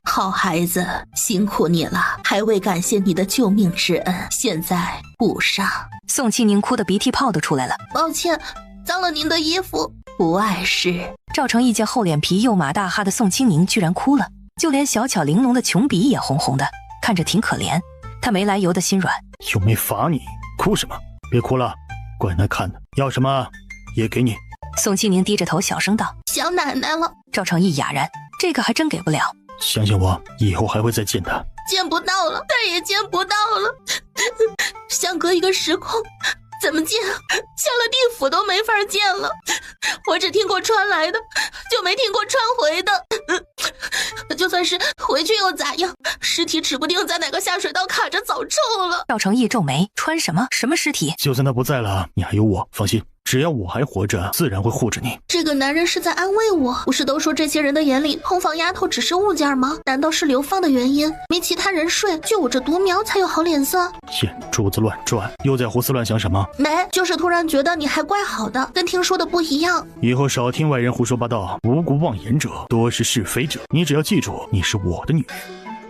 好孩子，辛苦你了，还未感谢你的救命之恩，现在补上。宋清宁哭得鼻涕泡都出来了。抱歉，脏了您的衣服。不碍事。赵成义见厚脸皮又马大哈的宋清宁居然哭了，就连小巧玲珑的琼鼻也红红的，看着挺可怜。他没来由的心软。又没罚你，哭什么？别哭了，怪难看的。要什么也给你。宋清宁低着头小声道：“想奶奶了。”赵成义哑然，这个还真给不了。相信我，以后还会再见他。见不到了，再也见不到了，相隔一个时空，怎么见？下了地府都没法见了。我只听过穿来的，就没听过穿回的。就算是回去又咋样？尸体指不定在哪个下水道卡着，早臭了。赵成义皱眉，穿什么？什么尸体？就算他不在了，你还有我，放心。只要我还活着，自然会护着你。这个男人是在安慰我。不是都说这些人的眼里，通房丫头只是物件吗？难道是流放的原因？没其他人睡，就我这独苗才有好脸色？眼珠子乱转，又在胡思乱想什么？没，就是突然觉得你还怪好的，跟听说的不一样。以后少听外人胡说八道，无故妄言者多是是非者。你只要记住，你是我的女人，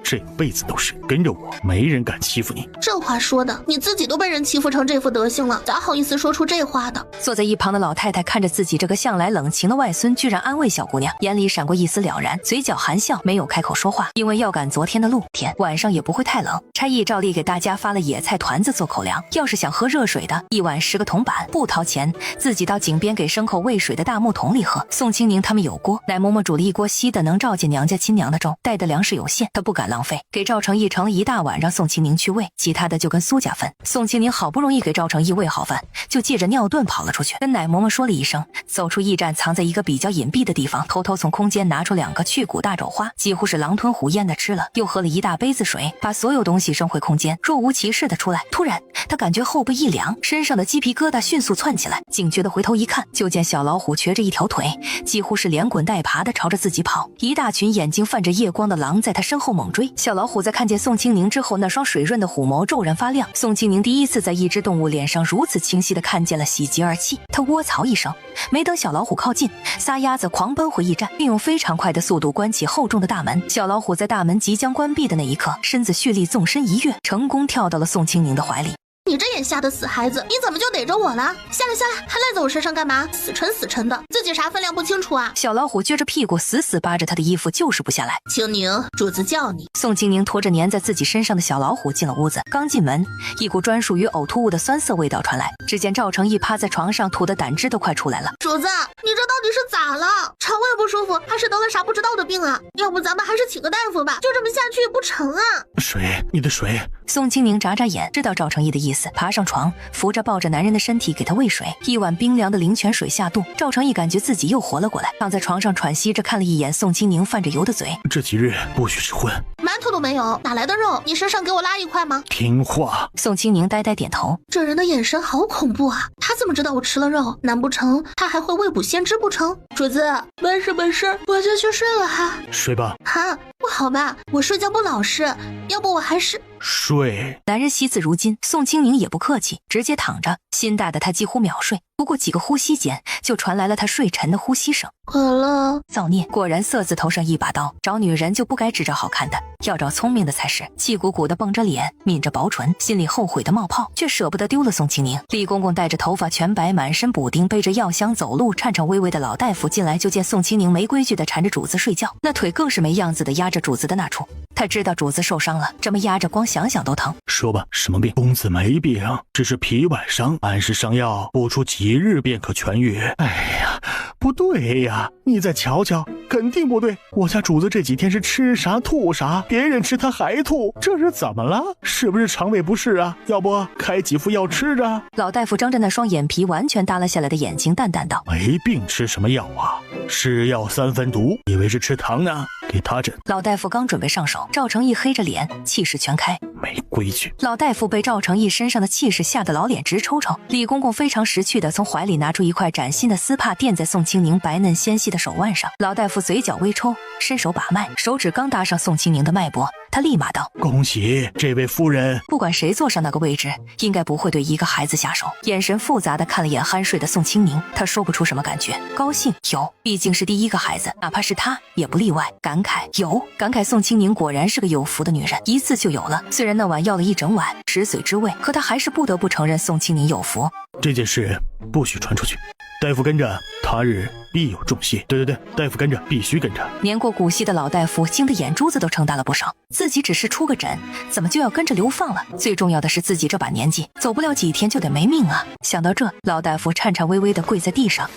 这辈子都是，跟着我，没人敢欺负你。这话说的，你自己都被人欺负成这副德行了，咋好意思说出这话的？坐在一旁的老太太看着自己这个向来冷情的外孙，居然安慰小姑娘，眼里闪过一丝了然，嘴角含笑，没有开口说话，因为要赶昨天的路，天晚上也不会太冷。差役照例给大家发了野菜团子做口粮，要是想喝热水的，一碗10个铜板，不掏钱，自己到井边给牲口喂水的大木桶里喝。宋清宁他们有锅，奶嬷嬷煮了一锅稀的能照见娘家亲娘的粥，带的粮食有限，她不敢浪费，给赵成义盛了一大碗，让宋清宁去喂，其他的就跟苏家分。宋清宁好不容易给赵成义喂好饭，就借着尿遁跑了出去，跟奶嬷嬷说了一声，走出驿站，藏在一个比较隐蔽的地方，偷偷从空间拿出2个去骨大肘花，几乎是狼吞虎咽的吃了，又喝了一大杯子水，把所有东西扔回空间，若无其事的出来。突然他感觉后背一凉，身上的鸡皮疙瘩迅速窜起来，警觉的回头一看，就见小老虎瘸着一条腿，几乎是连滚带爬的朝着自己跑，一大群眼睛泛着夜光的狼在他身后猛追。小老虎在看见宋清宁之后，那双水润的虎眸骤然发亮。宋清宁第一次在一只动物脸上如此清晰的看见了喜极而泣，他窝槽一声，没等小老虎靠近，撒丫子狂奔回驿站，并用非常快的速度关起厚重的大门。小老虎在大门即将关闭的那一刻，身子蓄力纵身一跃，成功跳到了宋清宁的怀里。你这眼瞎的死孩子，你怎么就逮着我了？下来下来，还赖在我身上干嘛？死沉死沉的，自己啥分量不清楚啊？小老虎撅着屁股死死扒着他的衣服，就是不下来。清宁，主子叫你。宋清宁拖着粘在自己身上的小老虎进了屋子，刚进门，一股专属于呕吐物的酸涩味道传来。只见赵成义趴在床上，吐的胆汁都快出来了。主子，你这到底是咋了？肠胃不舒服，还是得了啥不知道的病啊？要不咱们还是请个大夫吧，就这么下去不成啊？水，你的水。宋清宁眨眨眼，知道赵成义的意思。思，爬上床，扶着抱着男人的身体给他喂水，一碗冰凉的灵泉水下肚，赵成义感觉自己又活了过来，躺在床上喘息着看了一眼宋清宁泛着油的嘴。这几日不许吃荤，馒头都没有，哪来的肉？你身上给我拉一块吗？听话。宋清宁呆呆点头。这人的眼神好恐怖啊！他怎么知道我吃了肉？难不成他还会未卜先知不成？主子，没事没事，我就去睡了哈。睡吧。哈，不好吧？我睡觉不老实，要不我还是睡。男人惜字如金，宋清宁也不客气，直接躺着，心大的他几乎秒睡。不过几个呼吸间，就传来了他睡沉的呼吸声。渴了。造孽，果然色字头上一把刀，找女人就不该只找好看的，要找聪明的才是。气鼓鼓的绷着脸，抿着薄唇，心里后悔的冒泡，却舍不得丢了宋清宁。李公公带着头发全白、满身补丁，背着药箱走路，颤颤巍巍的老大夫进来就见宋清宁没规矩的缠着主子睡觉，那腿更是没样子的压着主子的那处。他知道主子受伤了，这么压着光想想都疼。说吧，什么病？公子没病，只是皮外伤，按时上药，不出几日便可痊愈。哎呀，不对呀，你再瞧瞧，肯定不对。我家主子这几天是吃啥吐啥，别人吃他还吐，这是怎么了？是不是肠胃不适啊？要不开几副药吃着？老大夫睁着那双眼皮完全耷拉下来的眼睛，淡淡道：没病吃什么药啊？是药三分毒，以为是吃糖呢？给他诊。老大夫刚准备上手，赵成义黑着脸，气势全开。没规矩。老大夫被赵成义身上的气势吓得老脸直抽抽。李公公非常识趣的从怀里拿出一块崭新的丝帕，垫在宋清宁白嫩纤细的手腕上。老大夫嘴角微抽，伸手把脉，手指刚搭上宋清宁的脉搏，他立马道：恭喜这位夫人。不管谁坐上那个位置，应该不会对一个孩子下手。眼神复杂的看了眼酣睡的宋清宁，他说不出什么感觉。高兴有，毕竟是第一个孩子，哪怕是他也不例外。感慨有，感慨宋清宁果然是个有福的女人，一次就有了。虽然那晚要了一整晚食髓知味，可他还是不得不承认宋清宁有福。这件事不许传出去，大夫跟着，他日必有重谢。对，大夫跟着，必须跟着。年过古稀的老大夫惊得眼珠子都撑大了不少，自己只是出个诊，怎么就要跟着流放了？最重要的是自己这把年纪，走不了几天就得没命啊！想到这，老大夫颤颤巍巍地跪在地上。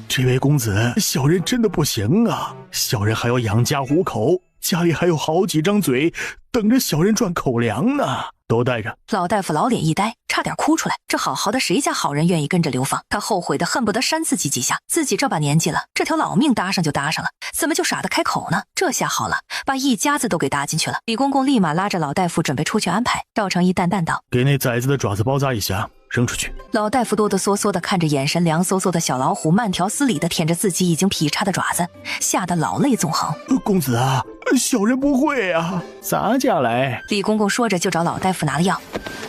这位公子，小人真的不行啊！小人还要养家糊口，家里还有好几张嘴等着小人赚口粮呢。都带着。老大夫老脸一呆，差点哭出来。这好好的谁家好人愿意跟着流放？他后悔的恨不得扇自己几下。自己这把年纪了，这条老命搭上就搭上了，怎么就傻得开口呢？这下好了，把一家子都给搭进去了。李公公立马拉着老大夫准备出去安排。赵成义淡淡道：给那崽子的爪子包扎一下，扔出去。老大夫哆哆嗦嗦的看着眼神凉飕飕的小老虎，慢条斯理的舔着自己已经劈叉的爪子，吓得老泪纵横。公子啊，小人不会啊，咱家来。李公公说着就找老大夫拿了药，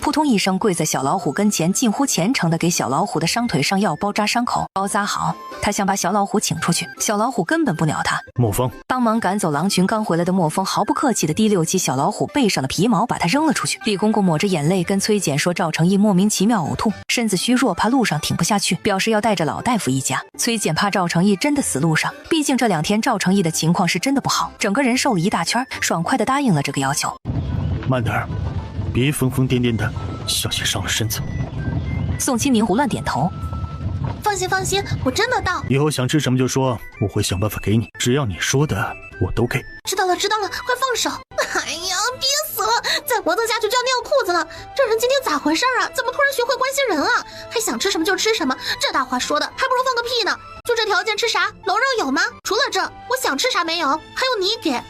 扑通一声跪在小老虎跟前，近乎虔诚的给小老虎的伤腿上药包扎伤口。包扎好，他想把小老虎请出去，小老虎根本不鸟他。莫风帮忙赶走狼群刚回来的莫风毫不客气的提溜起小老虎背上的皮毛，把它扔了出去。李公公抹着眼泪跟崔简说赵成义莫名其妙呕吐，身子虚弱，怕路上挺不下去，表示要带着老大夫一家。崔简怕赵成义真的死路上，毕竟这2天赵成义的情况是真的不好，整个人瘦了一大圈，爽快的答应了这个要求。慢点儿，别疯疯癫癫的，小心伤了身子。宋清宁胡乱点头。放心放心，我真的到。以后想吃什么就说，我会想办法给你，只要你说的我都给。知道了知道了，快放手！哎呀，憋死了，再磨蹭下去就要尿裤子了。这人今天咋回事啊？怎么突然学会关心人了？还想吃什么就吃什么，这大话说的还不如放个屁呢。就这条件吃啥？龙肉有吗？除了这，我想吃啥没有？还有你给。哎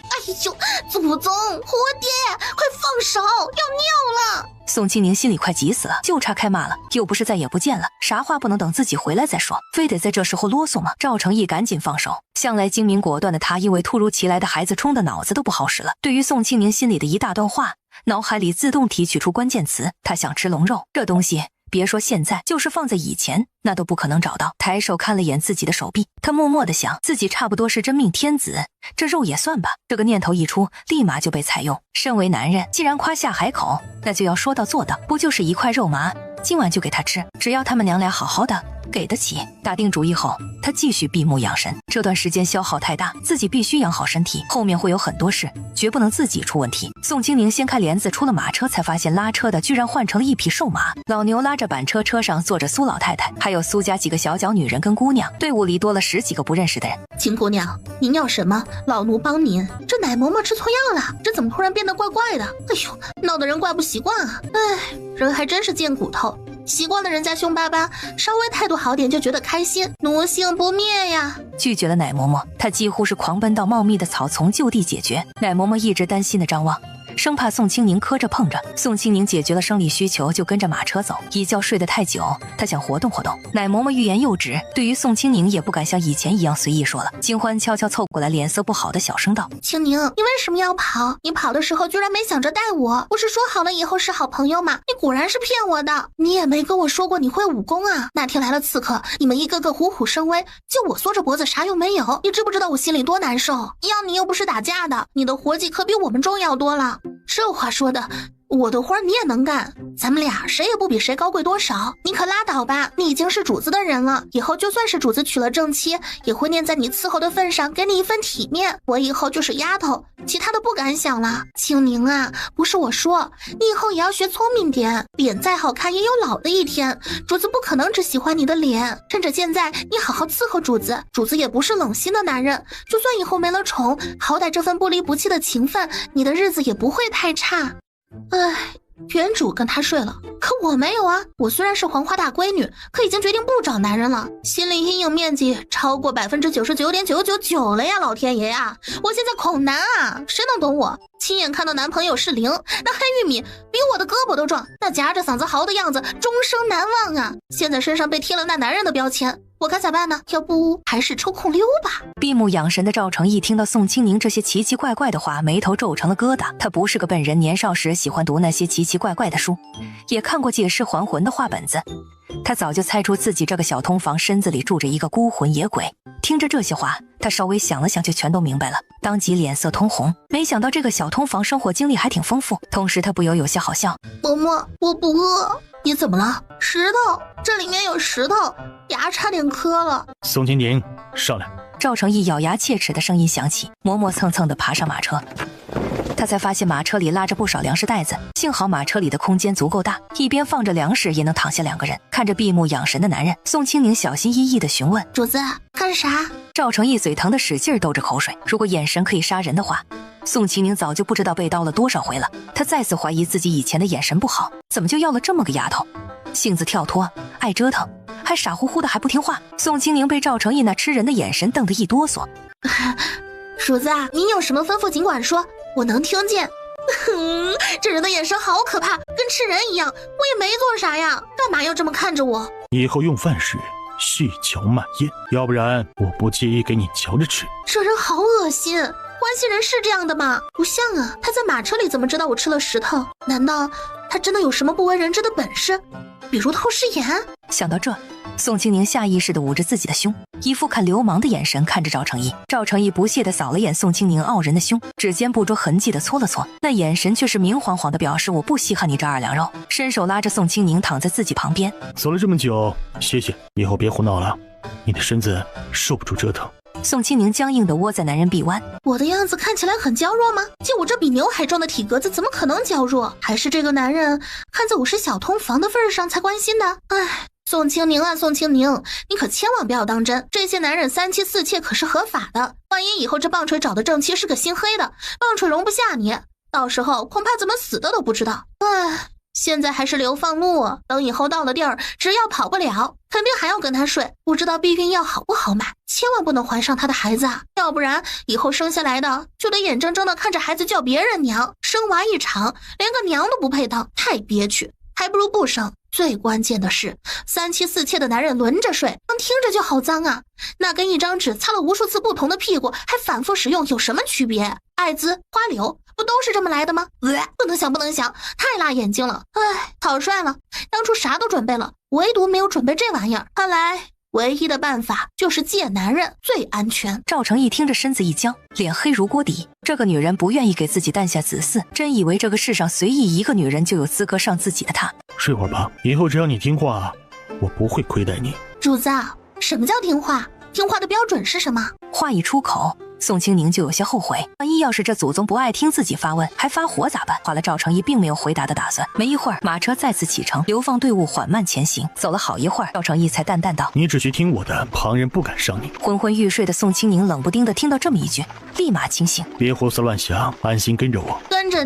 呦，祖宗，活爹，快放手，要尿了！宋清宁心里快急死了，就差开骂了，又不是再也不见了，啥话不能等自己回来再说，非得在这时候啰嗦吗？赵成义赶紧放手，向来精明果断的他因为突如其来的孩子冲的脑子都不好使了，对于宋清宁心里的一大段话，脑海里自动提取出关键词，他想吃龙肉，这东西别说现在，就是放在以前那都不可能找到。抬手看了眼自己的手臂，他默默地想，自己差不多是真命天子，这肉也算吧。这个念头一出，立马就被采用。身为男人，既然夸下海口，那就要说到做到，不就是一块肉麻，今晚就给他吃，只要他们娘俩好好的，给得起。打定主意后，他继续闭目养神。这段时间消耗太大，自己必须养好身体，后面会有很多事，绝不能自己出问题。宋清宁掀开帘子出了马车，才发现拉车的居然换成了一匹瘦马。老牛拉着板车，车上坐着苏老太太，还有苏家几个小脚女人跟姑娘。队伍里多了10几个不认识的人。秦姑娘，您要什么？老奴帮您。这奶嬷嬷吃错药了，这怎么突然变得怪怪的？哎呦，闹得人怪不习惯啊！哎，人还真是贱骨头。习惯了人家凶巴巴，稍微态度好点就觉得开心，奴性不灭呀！拒绝了奶嬷嬷，她几乎是狂奔到茂密的草丛就地解决。奶嬷嬷一直担心的张望，生怕宋清宁磕着碰着。宋清宁解决了生理需求，就跟着马车走。一觉睡得太久，他想活动活动。奶嬷嬷欲言又止，对于宋清宁也不敢像以前一样随意说了。金欢悄悄凑过来，脸色不好的小声道：清宁，你为什么要跑？你跑的时候居然没想着带我，不是说好了以后是好朋友吗？你果然是骗我的，你也没跟我说过你会武功啊！那天来了刺客，你们一个个虎虎生威，就我缩着脖子啥用没有，你知不知道我心里多难受？要你又不是打架的，你的活计可比我们重要多了。这话说的，我的活你也能干，咱们俩谁也不比谁高贵多少。你可拉倒吧，你已经是主子的人了，以后就算是主子娶了正妻，也会念在你伺候的份上给你一份体面。我以后就是丫头，其他的不敢想了。清宁啊，不是我说，你以后也要学聪明点，脸再好看也有老的一天，主子不可能只喜欢你的脸。趁着现在你好好伺候主子，主子也不是冷心的男人，就算以后没了宠，好歹这份不离不弃的情分，你的日子也不会太差。唉，原主跟他睡了，可我没有啊。我虽然是黄花大闺女，可已经决定不找男人了，心理阴影面积超过99.999%了呀，老天爷呀！我现在恐男啊，谁能懂我？亲眼看到男朋友是0，那黑玉米比我的胳膊都壮，那夹着嗓子嚎的样子终生难忘啊！现在身上被贴了那男人的标签，我该咋办呢？要不还是抽空溜吧。闭目养神的赵成义听到宋清宁这些奇奇怪怪的话，眉头皱成了疙瘩。他不是个笨人，年少时喜欢读那些奇奇怪怪的书，也看过解释还魂的话本子。他早就猜出自己这个小通房身子里住着一个孤魂野鬼。听着这些话，他稍微想了想，就全都明白了，当即脸色通红。没想到这个小通房生活经历还挺丰富，同时他不由有些好笑。嬷嬷，我不饿。你怎么了？石头，这里面有石头，牙差点磕了。宋清宁，上来。赵成义咬牙切齿的声音响起，磨磨蹭蹭地爬上马车。他才发现马车里拉着不少粮食袋子，幸好马车里的空间足够大，一边放着粮食也能躺下2个人。看着闭目养神的男人，宋清宁小心翼翼地询问：主子，干啥？赵成义嘴疼得使劲兜着口水。如果眼神可以杀人的话，宋清宁早就不知道被刀了多少回了。他再次怀疑自己以前的眼神不好，怎么就要了这么个丫头？性子跳脱，爱折腾，还傻乎乎的，还不听话。宋清宁被赵成义那吃人的眼神瞪得一哆嗦。主子啊，您有什么吩咐尽管说，我能听见。这人的眼神好可怕，跟吃人一样。我也没做啥呀，干嘛要这么看着我？以后用饭时细嚼慢咽，要不然我不介意给你嚼着吃。这人好恶心，关系人是这样的吗？不像啊，他在马车里怎么知道我吃了石头？难道他真的有什么不为人知的本事，比如透视眼？想到这，宋清宁下意识地捂着自己的胸，一副看流氓的眼神看着赵成义。赵成义不屑地扫了眼宋清宁傲人的胸，指尖不着痕迹地搓了搓，那眼神却是明晃晃地表示我不稀罕你这2两肉，伸手拉着宋清宁躺在自己旁边。走了这么久，歇歇，以后别胡闹了，你的身子受不住折腾。宋清宁僵硬地窝在男人臂弯。我的样子看起来很娇弱吗？就我这比牛还壮的体格子，怎么可能娇弱？还是这个男人看在我是小通房的份上才关心的？唉，宋清宁啊，宋清宁，你可千万不要当真，这些男人3妻4妾可是合法的。万一以后这棒槌找的正妻是个心黑的，棒槌容不下你，到时候恐怕怎么死的都不知道。唉，现在还是流放路，等以后到了地儿，只要跑不了，肯定还要跟他睡。不知道避孕药好不好买，千万不能怀上他的孩子啊，要不然以后生下来的就得眼睁睁的看着孩子叫别人娘，生娃一场连个娘都不配当，太憋屈，还不如不生。最关键的是，3妻4妾的男人轮着睡，听着就好脏啊！那跟一张纸擦了无数次不同的屁股，还反复使用，有什么区别？艾滋、花柳不都是这么来的吗？不能想，不能想，太辣眼睛了！唉，草率了，当初啥都准备了，唯独没有准备这玩意儿。看来唯一的办法就是借男人最安全。赵成义听着身子一僵，脸黑如锅底。这个女人不愿意给自己诞下子嗣，真以为这个世上随意一个女人就有资格上自己的榻？睡会儿吧，以后只要你听话，我不会亏待你。主子，什么叫听话？听话的标准是什么？话一出口，宋清宁就有些后悔，万一要是这祖宗不爱听自己发问，还发火咋办？好了，赵成义并没有回答的打算。没一会儿，马车再次启程，流放队伍缓慢前行。走了好一会儿，赵成义才淡淡道：“你只需听我的，旁人不敢伤你。”昏昏欲睡的宋清宁冷不丁的听到这么一句，立马清醒。别胡思乱想，安心跟着我。跟着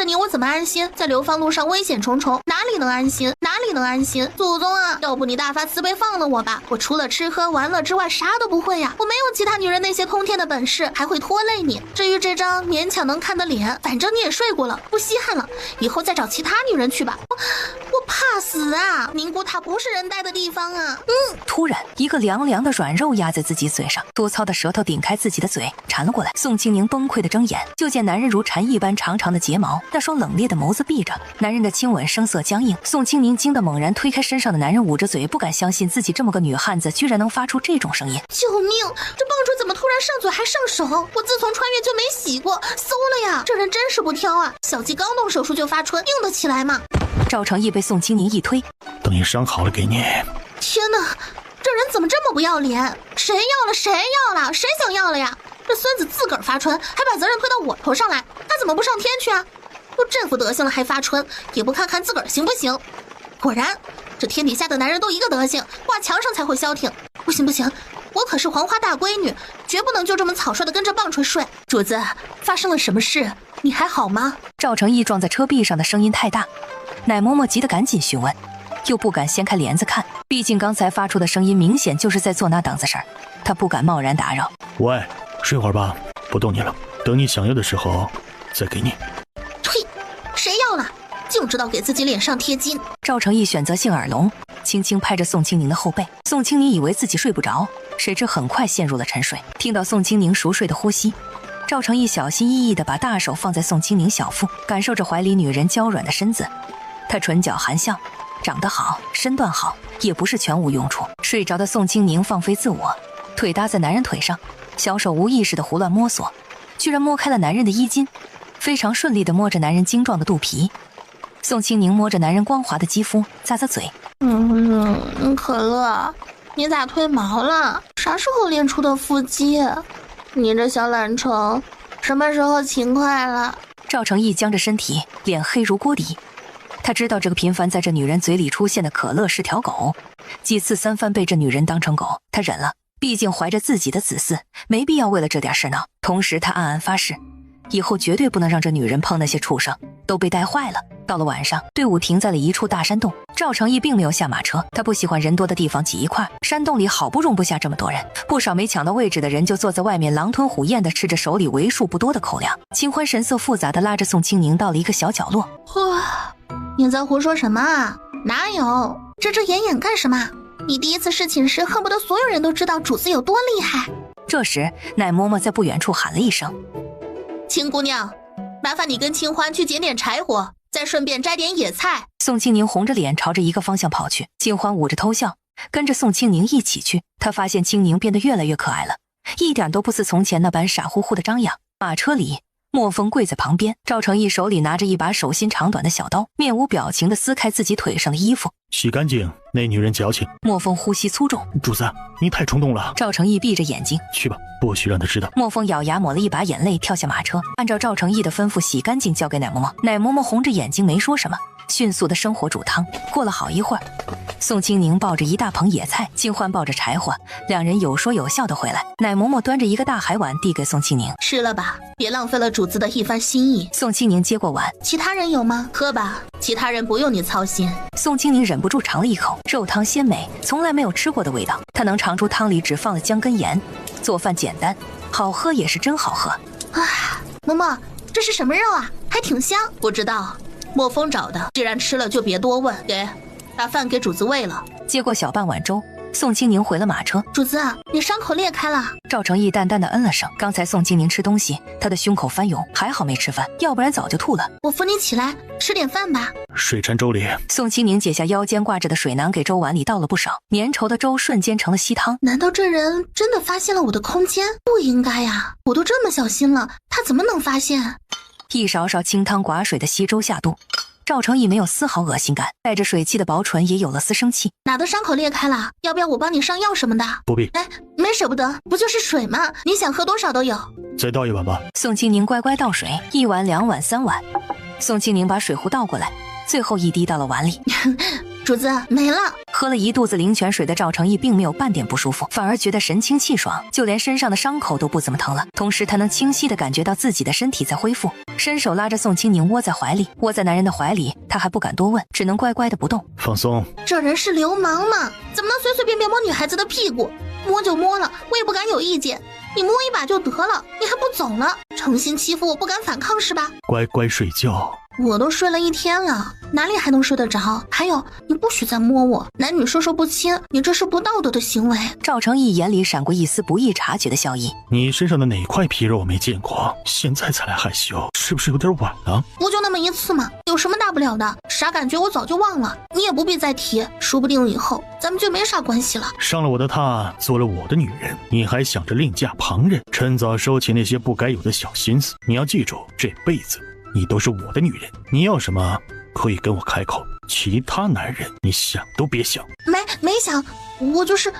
你，我怎么安心？在流放路上危险重重，哪里能安心？哪里能安心？祖宗啊，要不你大发慈悲放了我吧！我除了吃喝玩乐之外，啥都不会呀！我没有其他女人那些通天的本事，还会拖累你。至于这张勉强能看的脸，反正你也睡过了，不稀罕了，以后再找其他女人去吧。我怕死啊！宁古塔不是人待的地方啊！突然，一个凉凉的软肉压在自己嘴上，粗糙的舌头顶开自己的嘴，缠了过来。宋清宁崩溃的睁眼，就见男人如蝉一般长长的睫毛，那双冷冽的眸子闭着。男人的亲吻声色僵硬，宋清宁惊得猛然推开身上的男人，捂着嘴，不敢相信自己这么个女汉子居然能发出这种声音。救命！这棒槌怎么突然上嘴还上手？我自从穿越就没洗过，馊了呀！这人真是不挑啊！小鸡刚动手术就发春，硬得起来吗？赵成义被宋清宁一推，等你伤好了给你。天哪，这人怎么这么不要脸？谁要了？谁想要了呀？这孙子自个儿发春，还把责任推到我头上来，他怎么不上天去啊？都这副德行了还发春，也不看看自个儿行不行？果然，这天底下的男人都一个德行，挂墙上才会消停。不行，我可是黄花大闺女，绝不能就这么草率的跟着棒槌睡。主子，发生了什么事？你还好吗？赵成义撞在车壁上的声音太大，奶嬷嬷急得赶紧询问，又不敢掀开帘子看，毕竟刚才发出的声音明显就是在做那档子事儿，他不敢贸然打扰。喂，睡会儿吧，不动你了，等你想要的时候再给你。呸！谁要了？净知道给自己脸上贴金。赵成义选择性耳聋，轻轻拍着宋清宁的后背。宋清宁以为自己睡不着，谁知很快陷入了沉睡。听到宋清宁熟睡的呼吸，赵成义小心翼翼地把大手放在宋清宁小腹，感受着怀里女人娇软的身子。他唇角含笑，长得好，身段好，也不是全无用处。睡着的宋清宁放飞自我，腿搭在男人腿上，小手无意识地胡乱摸索，居然摸开了男人的衣襟，非常顺利地摸着男人精壮的肚皮。宋清宁摸着男人光滑的肌肤，咂咂嘴。可乐，你咋褪毛了？啥时候练出的腹肌？你这小懒虫，什么时候勤快了？赵成义僵着身体，脸黑如锅底。他知道这个频繁在这女人嘴里出现的可乐是条狗，几次三番被这女人当成狗，他忍了，毕竟怀着自己的子嗣，没必要为了这点事闹。同时他暗暗发誓，以后绝对不能让这女人碰那些畜生，都被带坏了。到了晚上，队伍停在了一处大山洞，赵成义并没有下马车，他不喜欢人多的地方挤一块，山洞里好不容不下这么多人，不少没抢到位置的人就坐在外面狼吞虎咽地吃着手里为数不多的口粮。秦欢神色复杂地拉着宋清宁到了一个小角落。哇，你在胡说什么啊？哪有？遮遮掩掩干什么？你第一次侍寝时恨不得所有人都知道主子有多厉害。这时奶嬷嬷在不远处喊了一声：秦姑娘，麻烦你跟清欢去捡点柴火，再顺便摘点野菜。宋清宁红着脸朝着一个方向跑去，清欢捂着偷笑，跟着宋清宁一起去。他发现清宁变得越来越可爱了，一点都不似从前那般傻乎乎的张扬。马车里，莫风跪在旁边，赵成义手里拿着一把手心长短的小刀，面无表情地撕开自己腿上的衣服。洗干净，那女人矫情。莫风呼吸粗重。主子，你太冲动了。赵成义闭着眼睛，去吧，不许让他知道。莫风咬牙抹了一把眼泪，跳下马车，按照赵成义的吩咐洗干净，交给奶嬷嬷。奶嬷嬷红着眼睛没说什么，迅速的生火煮汤。过了好一会儿，宋清宁抱着一大捧野菜，清欢抱着柴火，两人有说有笑的回来。奶嬷嬷端着一个大海碗递给宋清宁，吃了吧，别浪费了主子的一番心意。宋清宁接过碗，其他人有吗？喝吧，其他人不用你操心。宋清宁忍不住尝了一口，肉汤鲜美，从来没有吃过的味道。他能尝出汤里只放了姜跟盐，做饭简单，好喝也是真好喝。啊，嬷嬷，这是什么肉啊？还挺香。不知道，莫风找的。既然吃了就别多问。把饭给主子喂了。接过小半碗粥，宋清宁回了马车。主子，你伤口裂开了。赵成义淡淡的嗯了声。刚才宋清宁吃东西，他的胸口翻涌，还好没吃饭，要不然早就吐了。我扶你起来，吃点饭吧。水掺粥里。宋清宁解下腰间挂着的水囊，给粥碗里倒了不少，粘稠的粥瞬间成了稀汤。难道这人真的发现了我的空间？不应该呀，我都这么小心了，他怎么能发现？一勺勺清汤寡水的稀粥下肚，赵成义没有丝毫恶心感，带着水汽的薄唇也有了丝生气。哪的伤口裂开了？要不要我帮你上药什么的？不必。哎，没舍不得，不就是水吗？你想喝多少都有。再倒一碗吧。宋清宁乖乖倒水，1碗、2碗、3碗。宋清宁把水壶倒过来，最后一滴到了碗里。主子没了。喝了一肚子灵泉水的赵成义并没有半点不舒服，反而觉得神清气爽，就连身上的伤口都不怎么疼了。同时他能清晰地感觉到自己的身体在恢复，伸手拉着宋清宁窝在怀里。窝在男人的怀里，他还不敢多问，只能乖乖的不动。放松。这人是流氓吗？怎么能随随便便摸女孩子的屁股？摸就摸了，我也不敢有意见。你摸一把就得了，你还不走了？诚心欺负我不敢反抗是吧？乖乖睡觉。我都睡了1天了，哪里还能睡得着？还有，你不许再摸我，男女授受不亲，你这是不道德的行为。赵成义眼里闪过一丝不易察觉的笑意。你身上的哪块皮肉我没见过？现在才来害羞，是不是有点晚了？不就那么一次吗？有什么大不了的？啥感觉我早就忘了，你也不必再提，说不定以后咱们就没啥关系了。上了我的榻，做了我的女人，你还想着另嫁旁人，趁早收起那些不该有的小心思。你要记住，这辈子你都是我的女人，你要什么可以跟我开口，其他男人你想都别想。没想，我就是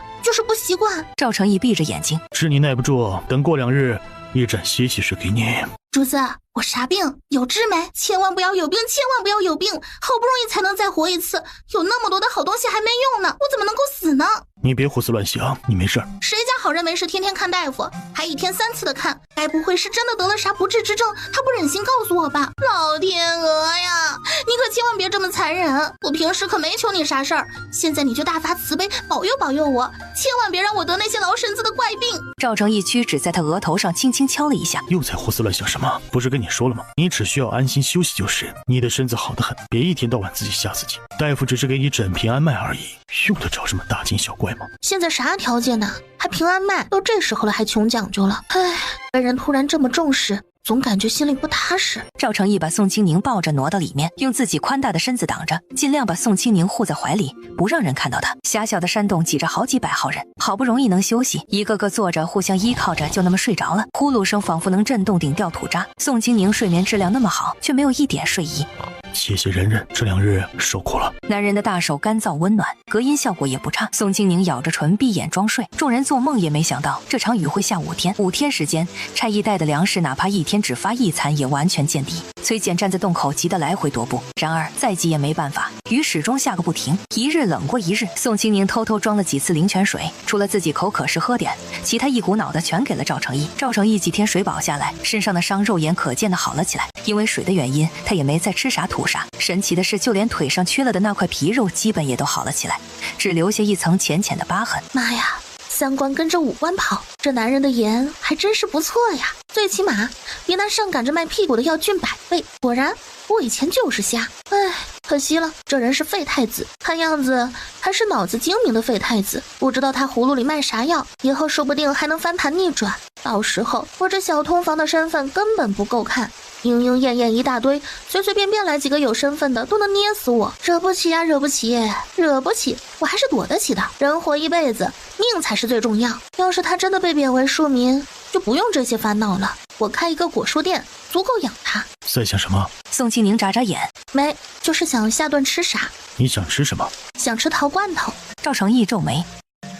不习惯。赵成义闭着眼睛，知你耐不住，等过2日一盏歇息室给你。主子，我啥病？有治没？千万不要有病，千万不要有病！好不容易才能再活一次，有那么多的好东西还没用呢，我怎么能够死呢？你别胡思乱想，你没事。谁家好人没事天天看大夫，还1天3次的看？该不会是真的得了啥不治之症，他不忍心告诉我吧？老天鹅呀，你可千万别这么残忍！我平时可没求你啥事儿，现在你就大发慈悲，保佑保佑我，千万别让我得那些老婶子的怪病。赵成义屈指在他额头上轻轻敲了一下。又在胡思乱想什么？不是跟你说了吗？你只需要安心休息就是。你的身子好得很，别一天到晚自己吓自己。大夫只是给你诊平安脉而已，用得着什么大惊小怪吗？现在啥条件呢？还平安脉？都这时候了还穷讲究了。唉，被人突然这么重视，总感觉心里不踏实。赵成义把宋清宁抱着挪到里面，用自己宽大的身子挡着，尽量把宋清宁护在怀里，不让人看到他。狭小的山洞挤着好几百号人，好不容易能休息，一个个坐着互相依靠着，就那么睡着了。呼噜声仿佛能震动顶掉土渣。宋清宁睡眠质量那么好，却没有一点睡意。谢谢忍忍，这2日受苦了。男人的大手干燥温暖，隔音效果也不差。宋清宁咬着唇闭眼装睡，众人做梦也没想到这场雨会下5天。5天时间，差役带的粮食哪怕1天只发1餐也完全见底。崔简站在洞口急得来回踱步，然而再急也没办法，雨始终下个不停，一日冷过一日。宋清宁偷偷装了几次灵泉水，除了自己口渴时喝点，其他一股脑的全给了赵成义。赵成义几天水饱下来，身上的伤肉眼可见的好了起来。因为水的原因，他也没再吃啥吐啥。神奇的是，就连腿上缺了的那块皮肉基本也都好了起来，只留下一层浅浅的疤痕。妈呀，3关跟着5关跑，这男人的颜还真是不错呀，最起码比那上赶着卖屁股的要俊100倍。果然我以前就是瞎，唉，可惜了，这人是废太子，看样子还是脑子精明的废太子。不知道他葫芦里卖啥药，以后说不定还能翻盘逆转，到时候我这小通房的身份根本不够看，莺莺燕燕一大堆，随随便便来几个有身份的都能捏死我，惹不起呀，惹不起，惹不起，我还是躲得起的。人活一辈子，命才是最重要。要是他真的被贬为庶民，就不用这些烦恼了。我开一个果蔬店，足够养他。在想什么？宋清宁眨眨眼，没，就是想下顿吃啥。你想吃什么？想吃桃罐头。赵成义皱眉，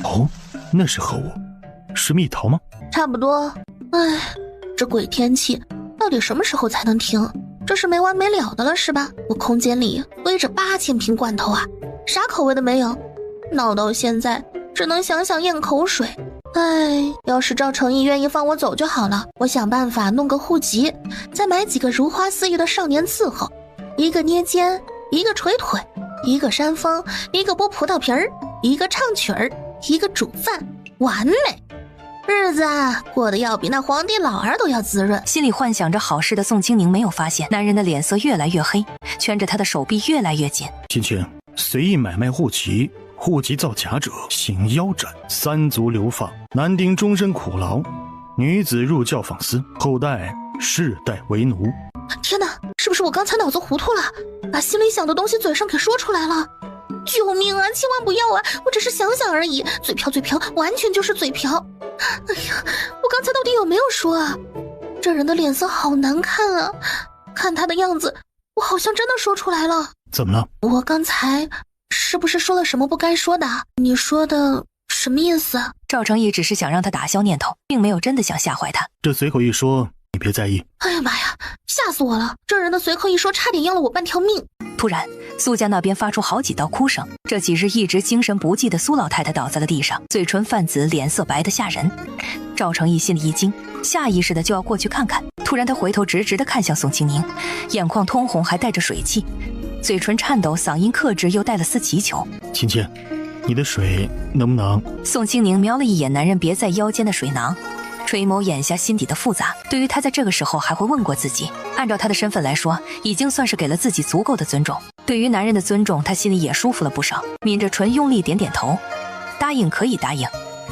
哦，那是何物？是蜜桃吗？差不多。唉，这鬼天气到底什么时候才能停？这是没完没了的了是吧？我空间里堆着8000瓶罐头啊，啥口味的没有？闹到现在只能想想咽口水。唉，要是赵成义愿意放我走就好了，我想办法弄个户籍，再买几个如花似玉的少年伺候，一个捏肩，一个捶腿，一个扇风，一个剥葡萄皮儿，一个唱曲儿，一个煮饭，完美。日子过得要比那皇帝老儿都要滋润。心里幻想着好事的宋清宁没有发现，男人的脸色越来越黑，圈着他的手臂越来越紧。亲亲，随意买卖户籍，户籍造假者行腰斩，3族流放，男丁终身苦劳，女子入教访司，后代世代为奴。天哪，是不是我刚才脑子糊涂了，把心里想的东西嘴上给说出来了？救命啊，千万不要啊，我只是想想而已，嘴瓢嘴瓢，完全就是嘴瓢。哎呀，我刚才到底有没有说啊？这人的脸色好难看啊，看他的样子我好像真的说出来了。怎么了？我刚才是不是说了什么不该说的？你说的什么意思？赵成义只是想让他打消念头，并没有真的想吓坏他。这随口一说，你别在意。哎呀妈呀，吓死我了！这人的随口一说，差点要了我半条命。突然，苏家那边发出好几道哭声。这几日一直精神不济的苏老太太倒在了地上，嘴唇泛紫，脸色白得吓人。赵成义心里一惊，下意识的就要过去看看。突然，他回头直直地看向宋清宁，眼眶通红，还带着水汽，嘴唇颤抖，嗓音克制又带了丝祈求：“亲亲，你的水能不能……”宋清宁瞄了一眼男人别在腰间的水囊，垂眸眼下心底的复杂。对于他在这个时候还会问过自己，按照他的身份来说，已经算是给了自己足够的尊重。对于男人的尊重，他心里也舒服了不少，抿着唇用力点点头，答应可以答应。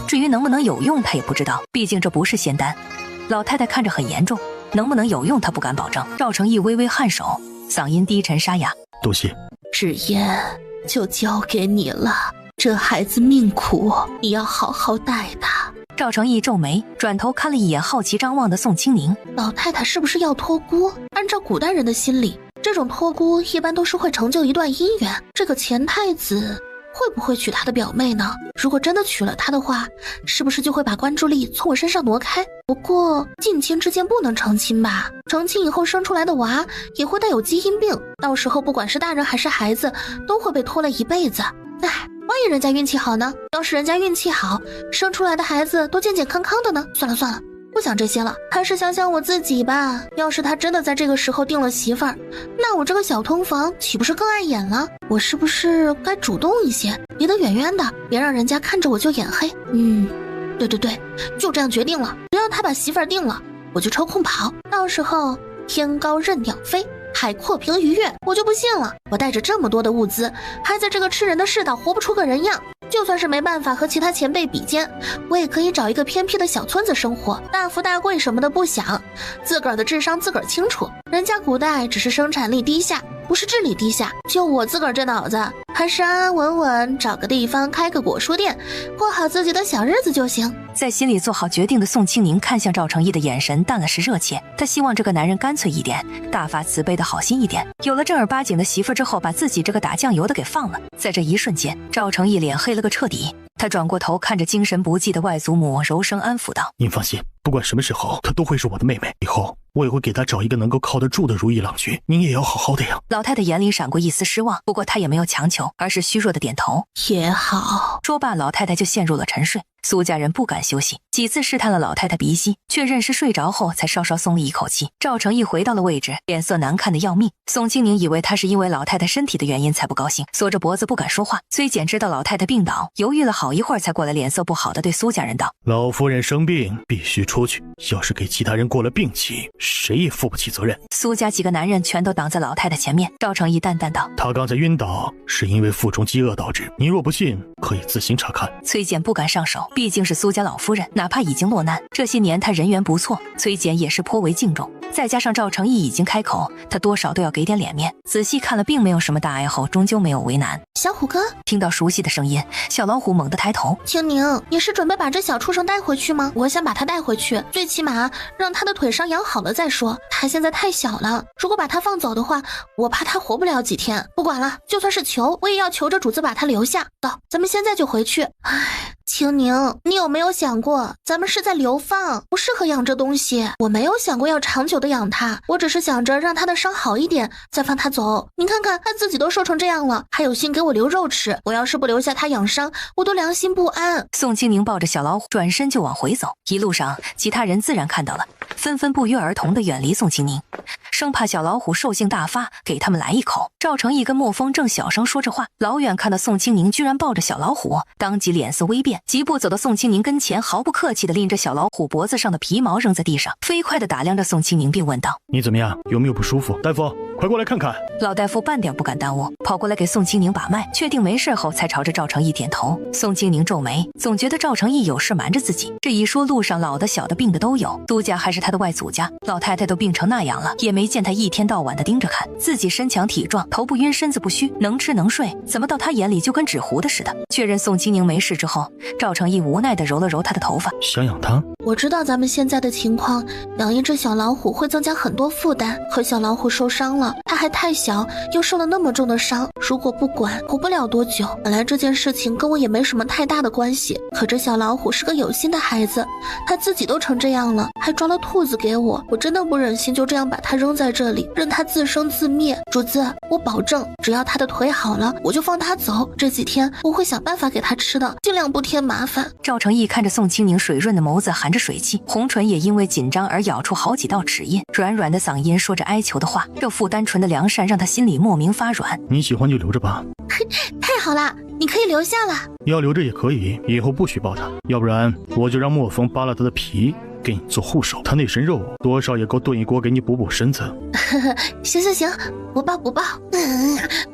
至于能不能有用，他也不知道，毕竟这不是仙丹。老太太看着很严重，能不能有用他不敢保证。赵成义微微颔首，嗓音低沉沙哑：“多谢。”芷嫣，就交给你了。这孩子命苦，你要好好待他。赵成义皱眉，转头看了一眼好奇张望的宋清宁。老太太是不是要托孤？按照古代人的心理，这种托孤一般都是会成就一段姻缘。这个钱太子会不会娶他的表妹呢？如果真的娶了她的话，是不是就会把关注力从我身上挪开？不过近亲之间不能成亲吧？成亲以后生出来的娃也会带有基因病，到时候不管是大人还是孩子，都会被拖累一辈子。唉，万一人家运气好呢？要是人家运气好，生出来的孩子都健健康康的呢？算了算了，不想这些了，还是想想我自己吧。要是他真的在这个时候定了媳妇儿，那我这个小通房岂不是更碍眼了？我是不是该主动一些，离得远远的，别让人家看着我就眼黑。对，就这样决定了。只要他把媳妇儿定了，我就抽空跑，到时候天高任鸟飞，海阔凭鱼跃，我就不信了。我带着这么多的物资，还在这个吃人的世道活不出个人样。就算是没办法和其他前辈比肩，我也可以找一个偏僻的小村子生活，大富大贵什么的不想，自个儿的智商自个儿清楚。人家古代只是生产力低下，不是智力低下。就我自个儿这脑子，还是安安稳稳找个地方开个果蔬店，过好自己的小日子就行。在心里做好决定的宋清宁看向赵成义的眼神淡了是热切，他希望这个男人干脆一点，大发慈悲的好心一点，有了正儿八经的媳妇之后，把自己这个打酱油的给放了。在这一瞬间，赵成义脸黑了个彻底，他转过头看着精神不济的外祖母，柔声安抚道：“您放心，不管什么时候，她都会是我的妹妹，以后我也会给她找一个能够靠得住的如意郎君，您也要好好的呀。”老太太眼里闪过一丝失望，不过她也没有强求，而是虚弱的点头：“也好。”说罢，老太太就陷入了沉睡。苏家人不敢休息，几次试探了老太太鼻息，确认是睡着后才稍稍松了一口气。赵成义回到了位置，脸色难看的要命。宋清宁以为他是因为老太太身体的原因才不高兴，缩着脖子不敢说话。崔简知道老太太病倒，犹豫了好一会儿才过来，脸色不好的对苏家人道：“老夫人生病必须出去，要是给其他人过了病期，谁也负不起责任。”苏家几个男人全都挡在老太太前面。赵成义淡淡道：“她刚才晕倒是因为腹中饥饿导致，您若不信可以自行查看。”崔简不敢上手，毕竟是苏家老夫人，哪怕已经落难，这些年她人缘不错，崔简也是颇为敬重。再加上赵成义已经开口，他多少都要给点脸面。仔细看了并没有什么大碍后，终究没有为难。小虎哥，听到熟悉的声音，小老虎猛地抬头：“青宁，你是准备把这小畜生带回去吗？我想把他带回去，最起码让他的腿伤养好了再说。他现在太小了，如果把他放走的话，我怕他活不了几天。不管了，就算是求，我也要求着主子把他留下。走，咱们现在就回去。”唉，青宁，你有没有想过，咱们是在流放，不适合养这东西。我没有想过要长久的养它，我只是想着让他的伤好一点，再放他走。你看看他自己都瘦成这样了，还有心给我留肉吃。我要是不留下他养伤，我都良心不安。宋清宁抱着小老虎转身就往回走，一路上其他人自然看到了，纷纷不约而同地远离宋清宁，生怕小老虎兽性大发给他们来一口。赵成义跟莫风正小声说着话，老远看到宋清宁居然抱着小老虎，当即脸色微变，疾步走到宋清宁跟前，毫不客气地拎着小老虎脖子上的皮毛扔在地上，飞快地打量着宋清宁，并问道：“你怎么样？有没有不舒服？大夫，快过来看看。”老大夫半点不敢耽误，跑过来给宋清宁把脉，确定没事后才朝着赵成义点头。宋清宁皱眉，总觉得赵成义有事瞒着自己。这一说路上老的小的病的都有，杜家还是他的外祖家，老太太都病成那样了，也没没见他一天到晚的盯着看，自己身强体壮，头不晕身子不虚，能吃能睡，怎么到他眼里就跟纸糊的似的？确认宋清宁没事之后，赵成义无奈地揉了揉他的头发。想养他？我知道咱们现在的情况，养一只小老虎会增加很多负担，可小老虎受伤了，它还太小，又受了那么重的伤，如果不管，活不了多久。本来这件事情跟我也没什么太大的关系，可这小老虎是个有心的孩子，他自己都成这样了，还抓了兔子给我，我真的不忍心就这样把它扔在这里，任它自生自灭。主子，我保证，只要他的腿好了，我就放他走。这几天我会想办法给他吃的，尽量不添麻烦。赵成义看着宋清宁水润的眸子含着水汽，红唇也因为紧张而咬出好几道齿印，软软的嗓音说着哀求的话，这副单纯的良善让他心里莫名发软。你喜欢就留着吧。太好了，你可以留下了。要留着也可以，以后不许抱他，要不然我就让墨风扒了他的皮给你做护手，他那身肉多少也够炖一锅给你补补身子。行，不抱。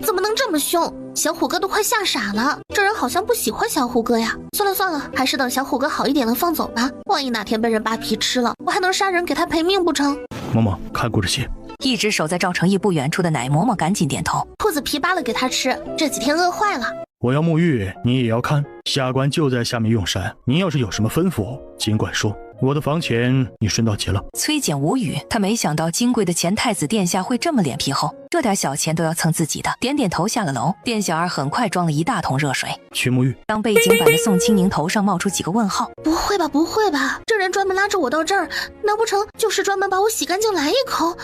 怎么能这么凶？小虎哥都快吓傻了，这人好像不喜欢小虎哥呀。算了，还是等小虎哥好一点了放走吧，万一哪天被人扒皮吃了，我还能杀人给他赔命不成？嬷嬷，看顾着些。一直守在赵成义不远处的奶嬷嬷赶紧点头。兔子皮扒了给他吃，这几天饿坏了。我要沐浴，你也要看，下官就在下面用膳，您要是有什么吩咐尽管说，我的房钱你顺道结了。崔简无语，他没想到金贵的前太子殿下会这么脸皮厚，这点小钱都要蹭自己的。点点头下了楼，店小二很快装了一大桶热水去沐浴。当背景板的宋清宁头上冒出几个问号，不会吧，这人专门拉着我到这儿，难不成就是专门把我洗干净来一口？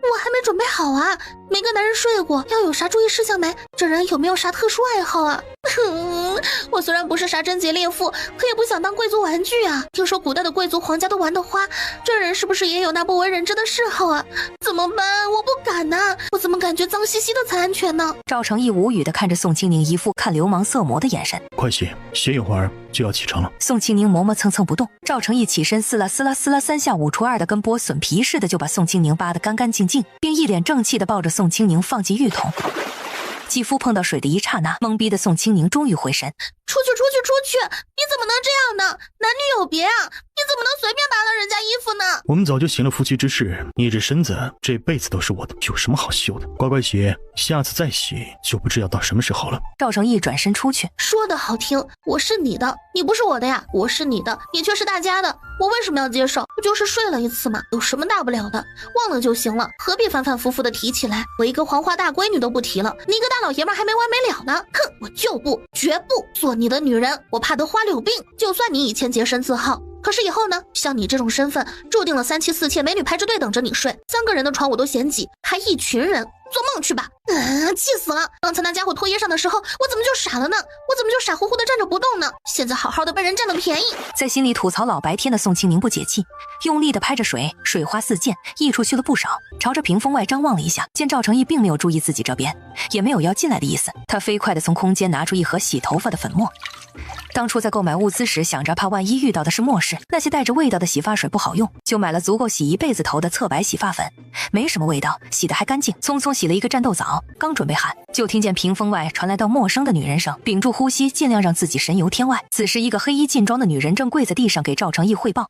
我还没准备好啊，没跟男人睡过，要有啥注意事项没？这人有没有啥特殊爱好啊？我虽然不是啥贞洁烈妇，可也不想当贵族玩具啊。听说古代的贵族皇家都玩的花，这人是不是也有那不为人知的嗜好啊？怎么办？我不敢呐，我怎么感觉脏兮兮的才安全呢？赵成义无语地看着宋清宁一副看流氓色魔的眼神。快些，歇一会儿就要启程了。宋清宁磨磨蹭蹭不动，赵成义起身撕拉3下5除2的跟剥笋皮似的就把宋清宁扒得干干净净，并一脸正气地抱着宋清宁放进浴桶。肌肤碰到水的一刹那，懵逼的宋清宁终于回神。出去！你怎么能这样呢？男女有别啊！你怎么能随便扒了人家衣服呢？我们早就行了夫妻之事，你这身子这辈子都是我的，有什么好羞的？乖乖洗，下次再洗就不知要到什么时候了。赵成义转身出去，说的好听，我是你的，你不是我的呀。我是你的，你却是大家的，我为什么要接受？不就是睡了一次吗？有什么大不了的？忘了就行了，何必反反复复的提起来？我一个黄花大闺女都不提了，你一个大老爷们还没完没了呢！哼，我就不，绝不做你的女人，我怕得花柳病。就算你以前洁身自好，可是以后呢？像你这种身份，注定了3妻4妾，美女排着队等着你睡，3个人的床我都嫌挤，还一群人，做梦去吧！气死了！刚才那家伙脱衣裳的时候，我怎么就傻了呢？我怎么就傻乎乎的站着不动呢？现在好好的被人占了便宜。在心里吐槽老白天的宋清宁不解气，用力的拍着水，水花四溅，溢出去了不少。朝着屏风外张望了一下，见赵成义并没有注意自己这边，也没有要进来的意思。他飞快的从空间拿出一盒洗头发的粉末。当初在购买物资时，想着怕万一遇到的是末世，那些带着味道的洗发水不好用，就买了足够洗一辈子头的侧白洗发粉，没什么味道，洗得还干净。匆匆洗了一个战斗澡，刚准备喊，就听见屏风外传来道陌生的女人声，屏住呼吸，尽量让自己神游天外。此时，一个黑衣劲装的女人正跪在地上给赵成义汇报：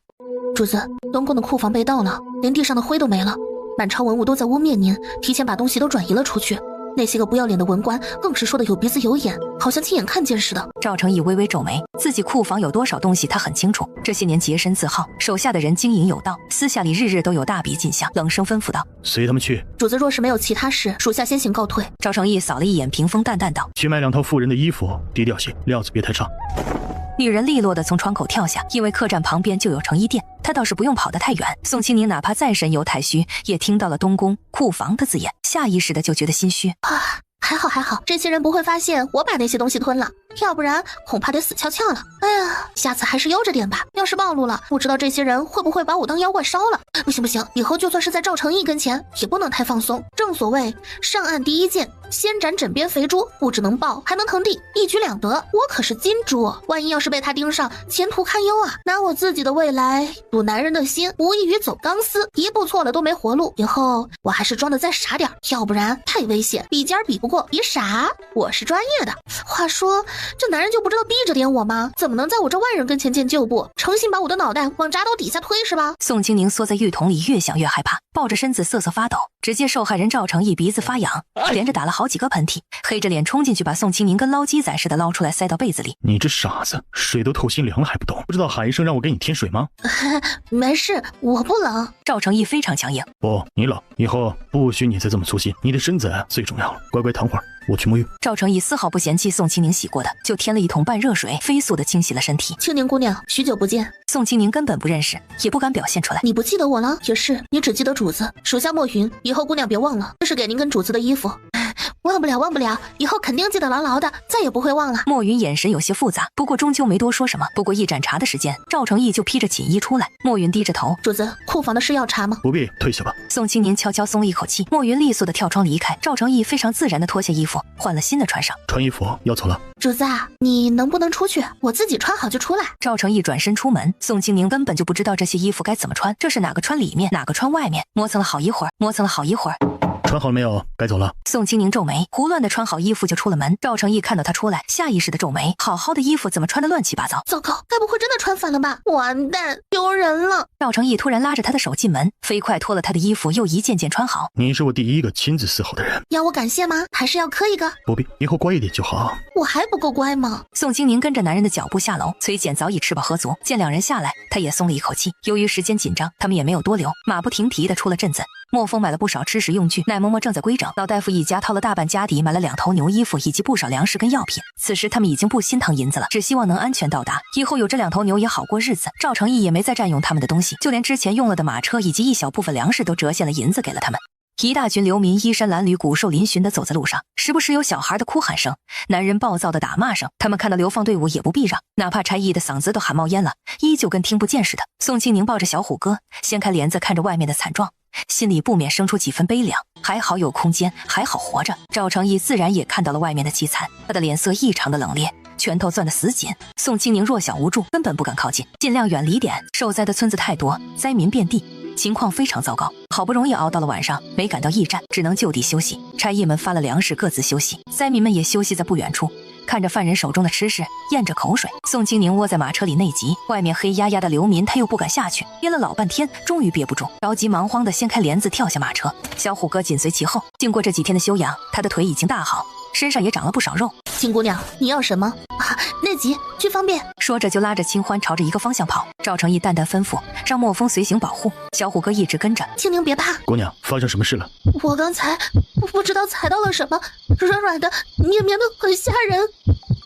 主子，东宫的库房被盗了，连地上的灰都没了，满朝文物都在污蔑您，提前把东西都转移了出去。那些个不要脸的文官更是说的有鼻子有眼，好像亲眼看见似的。赵成义微微皱眉，自己库房有多少东西他很清楚，这些年洁身自好，手下的人经营有道，私下里日日都有大笔进项，冷声吩咐道：随他们去。主子若是没有其他事，属下先行告退。赵成义扫了一眼屏风，淡淡道：去买2套妇人的衣服，低调些，料子别太差。女人利落地从窗口跳下，因为客栈旁边就有成衣店，她倒是不用跑得太远。宋清宁哪怕再神游太虚，也听到了东宫库房的字眼，下意识的就觉得心虚啊。还好，这些人不会发现我把那些东西吞了，要不然恐怕得死翘翘了。哎呀，下次还是悠着点吧，要是暴露了，不知道这些人会不会把我当妖怪烧了。不行，以后就算是在赵成义跟前，也不能太放松。正所谓上岸第一箭，先斩枕边肥猪，不只能抱，还能腾地，一举两得。我可是金猪，万一要是被他盯上，前途堪忧啊！拿我自己的未来赌男人的心，无异于走钢丝，一步错了都没活路。以后我还是装的再傻点，要不然太危险，比尖比不过，比傻，我是专业的。话说这男人就不知道逼着点我吗？怎么能在我这外人跟前见旧部，诚心把我的脑袋往铡刀底下推是吧？宋清宁缩在浴桶里越想越害怕，抱着身子瑟瑟发抖。只见受害人赵成义鼻子发痒，连着打了好几个喷嚏，黑着脸冲进去把宋清宁跟捞鸡仔似的捞出来塞到被子里。你这傻子，水都透心凉了还不懂，不知道喊一声让我给你添水吗？没事，我不冷。赵成义非常强硬。不，你冷，以后不许你再这么粗心，你的身子最重要了，乖乖躺会儿，我去沐浴。赵成义丝毫不嫌弃宋清宁洗过的，就添了一桶半热水，飞速的清洗了身体。青宁姑娘，许久不见。宋清宁根本不认识，也不敢表现出来。你不记得我了？也是，你只记得主子，属下莫云，以后姑娘别忘了，这是给您跟主子的衣服。忘不了，忘不了，以后肯定记得牢牢的，再也不会忘了。莫云眼神有些复杂，不过终究没多说什么。不过一盏茶的时间，赵成义就披着锦衣出来。莫云低着头，主子，库房的事要查吗？不必，退下吧。宋清宁悄悄松了一口气，莫云利索的跳窗离开。赵成义非常自然的脱下衣服，换了新的穿上。穿衣服要走了。主子啊，你能不能出去？我自己穿好就出来。赵成义转身出门，宋清宁根本就不知道这些衣服该怎么穿，这是哪个穿里面，哪个穿外面，磨蹭了好一会儿，穿好了没有？该走了。宋清宁皱眉，胡乱的穿好衣服就出了门。赵成义看到他出来，下意识的皱眉，好好的衣服怎么穿得乱七八糟？糟糕，该不会真的穿反了吧？完蛋，丢人了！赵成义突然拉着他的手进门，飞快脱了他的衣服，又一件件穿好。你是我第一个亲自伺候的人，要我感谢吗？还是要磕一个？不必，以后乖一点就好。我还不够乖吗？宋清宁跟着男人的脚步下楼，崔简早已吃饱喝足，见两人下来，他也松了一口气。由于时间紧张，他们也没有多留，马不停蹄的出了镇子。莫风买了不少吃食用具，奶嬷嬷正在规整。老大夫一家掏了大半家底，买了2头牛衣服以及不少粮食跟药品。此时他们已经不心疼银子了，只希望能安全到达，以后有这2头牛也好过日子。赵成义也没再占用他们的东西，就连之前用了的马车以及一小部分粮食都折现了银子给了他们。一大群流民衣衫褴褛、骨瘦嶙峋的走在路上，时不时有小孩的哭喊声，男人暴躁的打骂声。他们看到流放队伍也不避让，哪怕差役的嗓子都喊冒烟了，依旧跟听不见似的。宋清宁抱着小虎哥，掀开帘子看着外面的惨状，心里不免生出几分悲凉。还好有空间，还好活着。赵成义自然也看到了外面的凄惨，他的脸色异常的冷冽，拳头攥得死紧。宋清宁弱小无助，根本不敢靠近，尽量远离点。受灾的村子太多，灾民遍地，情况非常糟糕。好不容易熬到了晚上，没赶到驿站，只能就地休息。差役们发了粮食，各自休息。灾民们也休息在不远处，看着犯人手中的吃食，咽着口水。宋清宁窝在马车里内急，外面黑压压的流民他又不敢下去，憋了老半天，终于憋不住，着急忙慌地掀开帘子跳下马车。小虎哥紧随其后。经过这几天的休养，他的腿已经大好，身上也长了不少肉。青姑娘，你要什么？内急，去方便。说着就拉着清欢朝着一个方向跑。赵成义淡淡吩咐，让莫风随行保护。小虎哥一直跟着。青宁别怕，姑娘，发生什么事了？我刚才不知道踩到了什么，软软的，绵绵的，很吓人。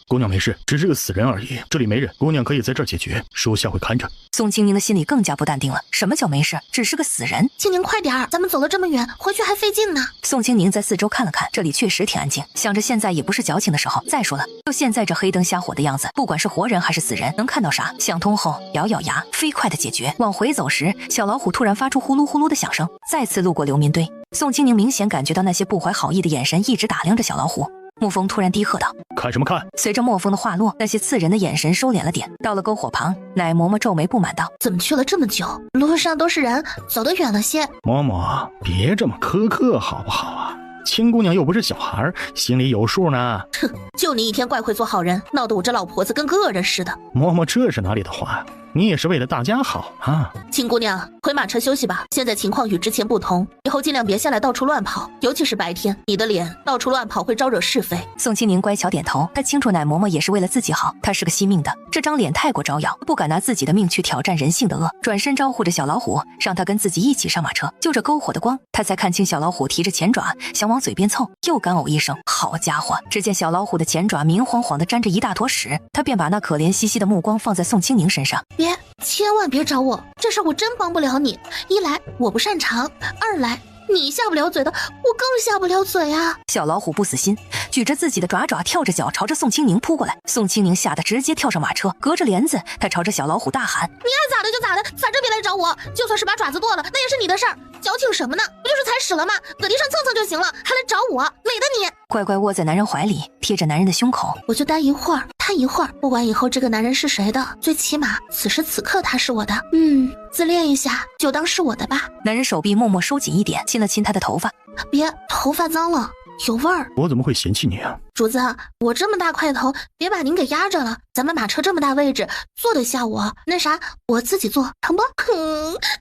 姑娘没事，只是个死人而已，这里没人，姑娘可以在这儿解决，属下会看着。宋清宁的心里更加不淡定了，什么叫没事？只是个死人。青宁快点儿，咱们走了这么远，回去还费劲呢。宋清宁在四周看了看，这里确实挺安静，想着现在也不是矫情的时候。再说了，就现在这黑灯瞎火的样子，不管是活人还是死人，能看到啥？想通后，咬咬牙，飞快的解决。往回走时，小老虎突然发出呼噜呼噜的响声，再次路过流民堆。宋清宁明显感觉到那些不怀好意的眼神一直打量着小老虎。沐风突然低喝道：“看什么看？”随着墨风的话落，那些刺人的眼神收敛了点。到了篝火旁，奶嬷嬷皱眉不满道：“怎么去了这么久？路上都是人，走得远了些。”嬷嬷，别这么苛刻好不好啊？青姑娘又不是小孩，心里有数呢。哼，就你一天怪会做好人，闹得我这老婆子跟个恶人似的。嬷嬷，这是哪里的话？你也是为了大家好啊。青姑娘，回马车休息吧，现在情况与之前不同，以后尽量别下来到处乱跑，尤其是白天，你的脸到处乱跑会招惹是非。宋清宁乖巧点头，他清楚奶嬷嬷也是为了自己好，他是个惜命的，这张脸太过招摇，不敢拿自己的命去挑战人性的恶。转身招呼着小老虎，让他跟自己一起上马车。就这篝火的光，他才看清小老虎提着前爪想往嘴边凑，又干呕一声，好家伙！只见小老虎的前爪明晃晃的沾着一大坨屎，他便把那可怜兮兮的目光放在宋清宁身上。别，千万别找我，这事我真帮不了你。一来我不擅长，二来你下不了嘴的，我更下不了嘴啊！小老虎不死心，举着自己的爪爪，跳着脚朝着宋清宁扑过来。宋清宁吓得直接跳上马车，隔着帘子，他朝着小老虎大喊：“你爱咋的就咋的，反正别来找我。就算是把爪子剁了，那也是你的事儿。矫情什么呢？不就是踩屎了吗？搁地上蹭蹭就行了，还来找我，美的你！”乖乖窝在男人怀里，贴着男人的胸口。我就待一会儿，探一会儿，不管以后这个男人是谁的，最起码此时此刻他是我的。自恋一下，就当是我的吧。男人手臂默默收紧一点，亲了亲他的头发。别，头发脏了，有味儿。我怎么会嫌弃你啊？主子，我这么大块头，别把您给压着了。咱们马车这么大位置，坐得下我。那啥，我自己坐，成不？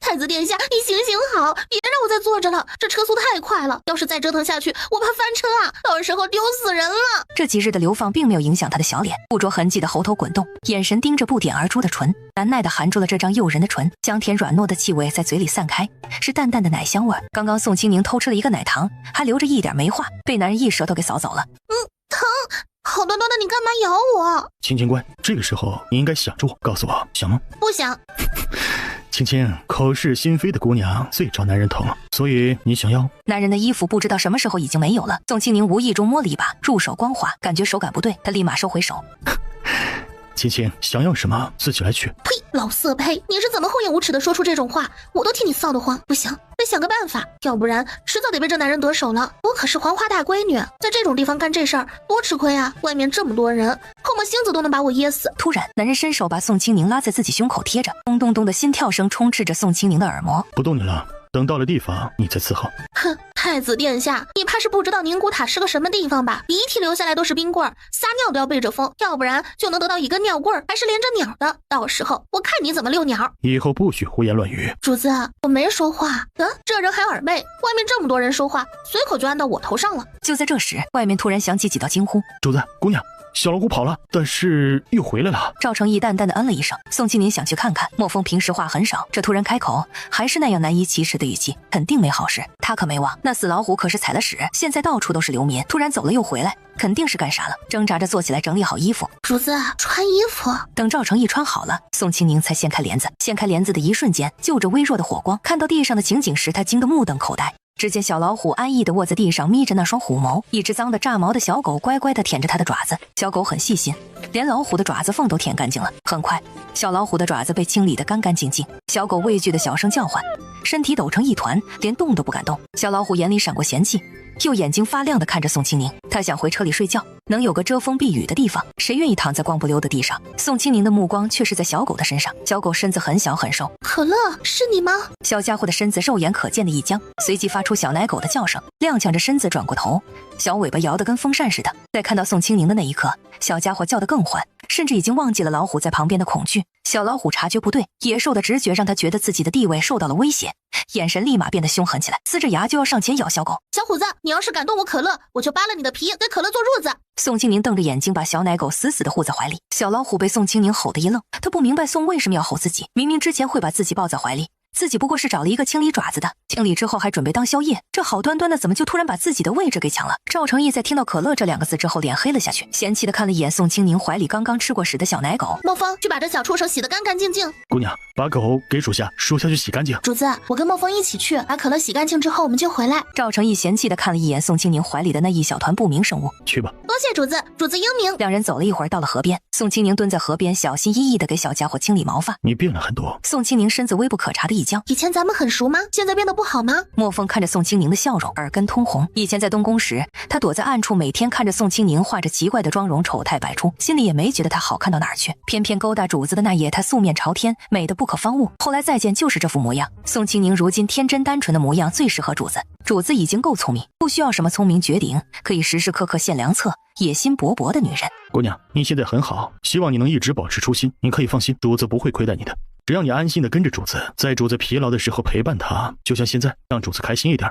太太子殿下，你行行好，别让我再坐着了，这车速太快了，要是再折腾下去，我怕翻车啊，到时候丢死人了。这几日的流放并没有影响他的小脸，不着痕迹的喉头滚动，眼神盯着不点而出的唇，难耐的含住了这张诱人的唇，香甜软糯的气味在嘴里散开，是淡淡的奶香味。刚刚宋清宁偷吃了一个奶糖，还留着一点没化，被男人一舌头给扫走了。疼，好端端的你干嘛咬我？青青乖，这个时候你应该想着我，告诉我想吗？不想。青青，口是心非的姑娘最招男人疼，所以你想要？男人的衣服不知道什么时候已经没有了，宋清宁无意中摸了一把，入手光滑，感觉手感不对，他立马收回手。青青，想要什么自己来取。呸，老色胚，你是怎么厚颜无耻的说出这种话？我都替你臊得慌。不行，得想个办法，要不然迟早得被这男人得手了。我可是黄花大闺女，在这种地方干这事儿多吃亏啊！外面这么多人，唾沫星子都能把我噎死。突然，男人伸手把宋清宁拉在自己胸口贴着，咚咚咚的心跳声充斥着宋清宁的耳膜。不动你了，等到了地方你再伺候。哼，太子殿下，你怕是不知道宁古塔是个什么地方吧？鼻涕流下来都是冰棍，撒尿都要背着风，要不然就能得到一根尿棍，还是连着鸟的。到时候我看你怎么遛鸟。以后不许胡言乱语。主子，我没说话。这人还耳背，外面这么多人说话，随口就按到我头上了。就在这时，外面突然响起几道惊呼：主子，姑娘，小老虎跑了，但是又回来了。赵成义淡淡的嗯了一声。宋清宁想去看看，莫风平时话很少，这突然开口，还是那样难以启齿的语气，肯定没好事。他可没忘，那死老虎可是踩了屎，现在到处都是流民，突然走了又回来，肯定是干啥了。挣扎着坐起来，整理好衣服。主子，穿衣服。等赵成义穿好了，宋清宁才掀开帘子。掀开帘子的一瞬间，就着微弱的火光，看到地上的情景时，他惊得目瞪口呆。只见小老虎安逸地卧在地上，眯着那双虎眸，一只脏得炸毛的小狗乖乖地舔着它的爪子。小狗很细心，连老虎的爪子缝都舔干净了。很快，小老虎的爪子被清理得干干净净。小狗畏惧地小声叫唤，身体抖成一团，连动都不敢动。小老虎眼里闪过嫌弃，又眼睛发亮地看着宋清宁。他想回车里睡觉，能有个遮风避雨的地方，谁愿意躺在光不溜的地上？宋清宁的目光却是在小狗的身上。小狗身子很小很瘦。可乐，是你吗？小家伙的身子肉眼可见的一僵，随即发出小奶狗的叫声，踉跄着身子转过头，小尾巴摇得跟风扇似的。在看到宋清宁的那一刻，小家伙叫得更欢，甚至已经忘记了老虎在旁边的恐惧。小老虎察觉不对，野兽的直觉让他觉得自己的地位受到了威胁，眼神立马变得凶狠起来，呲着牙就要上前咬小狗。小虎子，你要是敢动我可乐，我就扒了你的皮，给可乐做褥子。宋清宁瞪着眼睛把小奶狗死死地护在怀里。小老虎被宋清宁吼得一愣，他不明白宋为什么要吼自己，明明之前会把自己抱在怀里，自己不过是找了一个清理爪子的，清理之后还准备当宵夜，这好端端的怎么就突然把自己的位置给抢了？赵成义在听到可乐这两个字之后脸黑了下去，嫌弃的看了一眼宋清宁怀里刚刚吃过屎的小奶狗。莫风，去把这小畜生洗得干干净净。姑娘，把狗给属下，属下去洗干净。主子，我跟莫风一起去，把可乐洗干净之后我们就回来。赵成义嫌弃的看了一眼宋清宁怀里的那一小团不明生物。去吧。多谢主子，主子英明。两人走了一会儿到了河边，宋清宁蹲在河边小心翼翼地给小家伙清理毛发。你变了很多。宋清宁身子微不可察的一僵。以前咱们很熟吗？现在变得不好吗？莫风看着宋清宁的笑容，耳根通红。以前在东宫时，他躲在暗处，每天看着宋清宁画着奇怪的妆容，丑态百出，心里也没觉得她好看到哪儿去。偏偏勾搭主子的那夜，她素面朝天，美得不可方物。后来再见就是这副模样。宋清宁如今天真单纯的模样最适合主子。主子已经够聪明，不需要什么聪明绝顶，可以时时刻刻献良策，野心勃勃的女人。姑娘，你现在很好，希望你能一直保持初心。你可以放心，主子不会亏待你的。只要你安心的跟着主子，在主子疲劳的时候陪伴他，就像现在，让主子开心一点。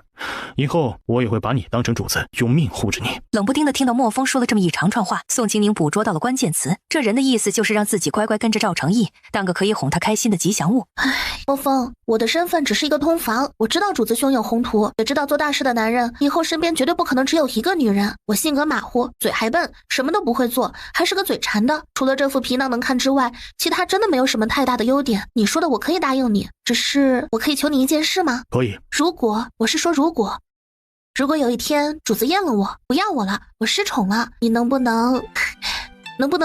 以后我也会把你当成主子，用命护着你。冷不丁的听到莫风说了这么一长串话，宋清宁捕捉到了关键词，这人的意思就是让自己乖乖跟着赵成义，当个可以哄他开心的吉祥物。莫风，我的身份只是一个通房，我知道主子胸有宏图，也知道做大事的男人以后身边绝对不可能只有一个女人。我性格马虎，嘴还笨，什么都不会做，还是个嘴馋的。除了这副皮囊能看之外，其他真的没有什么太大的优点。你说的我可以答应你，只是我可以求你一件事吗？可以。如果有一天主子厌了我，不要我了，我失宠了，你能不能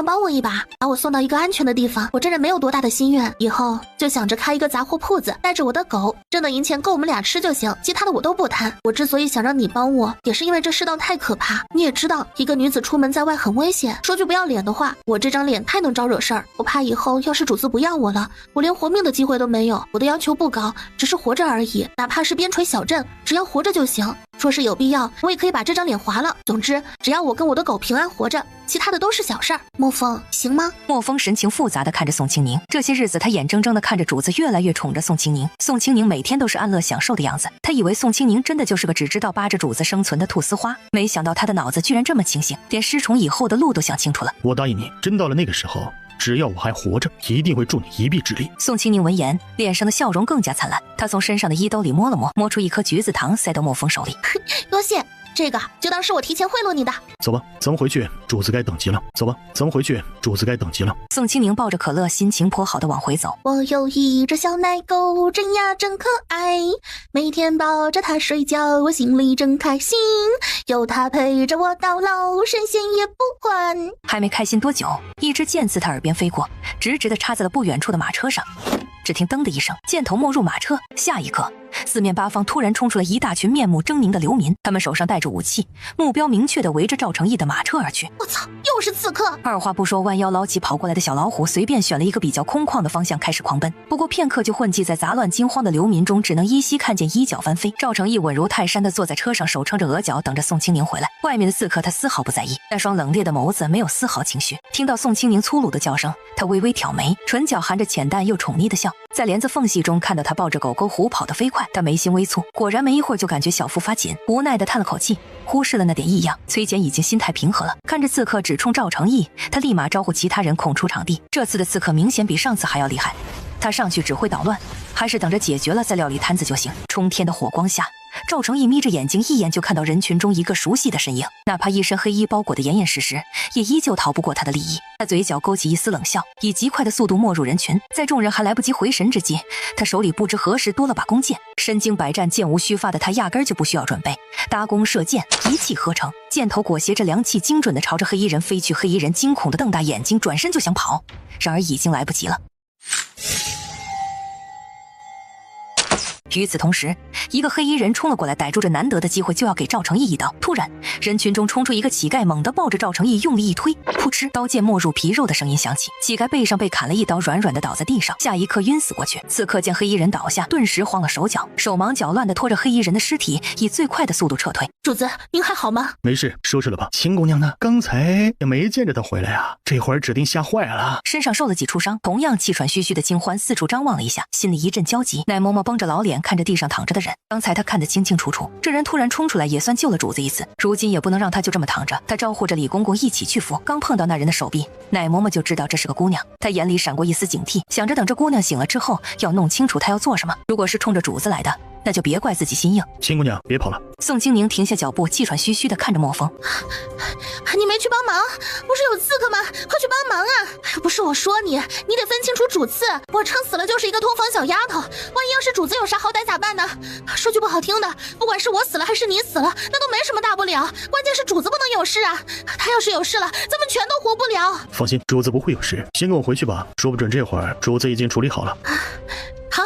帮我一把，把我送到一个安全的地方？我这人没有多大的心愿，以后就想着开一个杂货铺子，带着我的狗，挣的银钱够我们俩吃就行，其他的我都不贪。我之所以想让你帮我，也是因为这世道太可怕。你也知道，一个女子出门在外很危险。说句不要脸的话，我这张脸太能招惹事儿，我怕以后要是主子不要我了，我连活命的机会都没有。我的要求不高，只是活着而已，哪怕是边陲小镇，只要活着就行。说是有必要，我也可以把这张脸划了。总之，只要我跟我的狗平安活着，其他的都是小事儿。莫风，行吗？莫风神情复杂的看着宋清宁，这些日子他眼睁睁的看着主子越来越宠着宋清宁，宋清宁每天都是安乐享受的样子。他以为宋清宁真的就是个只知道扒着主子生存的菟丝花，没想到他的脑子居然这么清醒，连失宠以后的路都想清楚了。我答应你，真到了那个时候，只要我还活着，一定会助你一臂之力。宋清宁闻言，脸上的笑容更加灿烂。他从身上的衣兜里摸了摸，摸出一颗橘子糖塞到莫风手里。多谢，这个就当是我提前贿赂你的。走吧，咱们回去，主子该等急了。走吧，咱们回去，主子该等急了。宋清宁抱着可乐，心情颇好的往回走。我有一只小奶狗，真呀真可爱，每天抱着它睡觉，我心里真开心，有它陪着我到老，神仙也不还。还没开心多久，一支箭自他耳边飞过，直直的插在了不远处的马车上。只听噔的一声，箭头没入马车，下一刻四面八方突然冲出了一大群面目狰狞的流民，他们手上带着武器，目标明确的围着赵成义的马车而去。我操，又是刺客！二话不说，弯腰捞起跑过来的小老虎，随便选了一个比较空旷的方向开始狂奔。不过片刻就混迹在杂乱惊慌的流民中，只能依稀看见衣角翻飞。赵成义稳如泰山的坐在车上，手撑着额角，等着宋清宁回来。外面的刺客他丝毫不在意，那双冷冽的眸子没有丝毫情绪。听到宋清宁粗鲁的叫声，他微微挑眉，唇角含着浅淡又宠溺的笑。在帘子缝隙中看到他抱着狗狗虎跑得飞快，他眉心微蹙，果然没一会儿就感觉小腹发紧，无奈的叹了口气，忽视了那点异样。崔简已经心态平和了，看着刺客只冲赵成义，他立马招呼其他人空出场地。这次的刺客明显比上次还要厉害，他上去只会捣乱，还是等着解决了再料理摊子就行。冲天的火光下，赵成义眯着眼睛，一眼就看到人群中一个熟悉的身影，哪怕一身黑衣包裹得严严实实，也依旧逃不过他的利益。他嘴角勾起一丝冷笑，以极快的速度没入人群。在众人还来不及回神之际，他手里不知何时多了把弓箭。身经百战、箭无虚发的他压根就不需要准备，搭弓射箭，一气呵成，箭头裹挟着凉气，精准地朝着黑衣人飞去。黑衣人惊恐地瞪大眼睛，转身就想跑，然而已经来不及了。与此同时，一个黑衣人冲了过来，逮住这难得的机会就要给赵成义一刀。突然，人群中冲出一个乞丐，猛地抱着赵成义，用力一推，噗嗤，刀剑没入皮肉的声音响起，乞丐背上被砍了一刀，软软的倒在地上，下一刻晕死过去。刺客见黑衣人倒下，顿时慌了手脚，手忙脚乱地拖着黑衣人的尸体，以最快的速度撤退。主子，您还好吗？没事，收拾了吧。秦姑娘呢？刚才也没见着她回来啊，这会儿指定吓坏了。身上受了几处伤，同样气喘吁吁的清欢四处张望了一下，心里一阵焦急。奶嬷嬷绷着老脸看着地上躺着的人，刚才他看得清清楚楚，这人突然冲出来也算救了主子一次，如今也不能让他就这么躺着。他招呼着李公公一起去扶，刚碰到那人的手臂，奶嬷嬷就知道这是个姑娘，他眼里闪过一丝警惕，想着等这姑娘醒了之后要弄清楚她要做什么。如果是冲着主子来的，那就别怪自己心硬。秦姑娘别跑了。宋清宁停下脚步，气喘吁吁地看着莫风，你没去帮忙？不是有刺客吗？快去帮忙啊！不是我说你，你得分清楚主次，我撑死了就是一个通房小丫头，万一要是主子有啥好歹咋办呢？说句不好听的，不管是我死了还是你死了，那都没什么大不了，关键是主子不能有事啊！他要是有事了，咱们全都活不了。放心，主子不会有事，先跟我回去吧，说不准这会儿主子已经处理好了。好，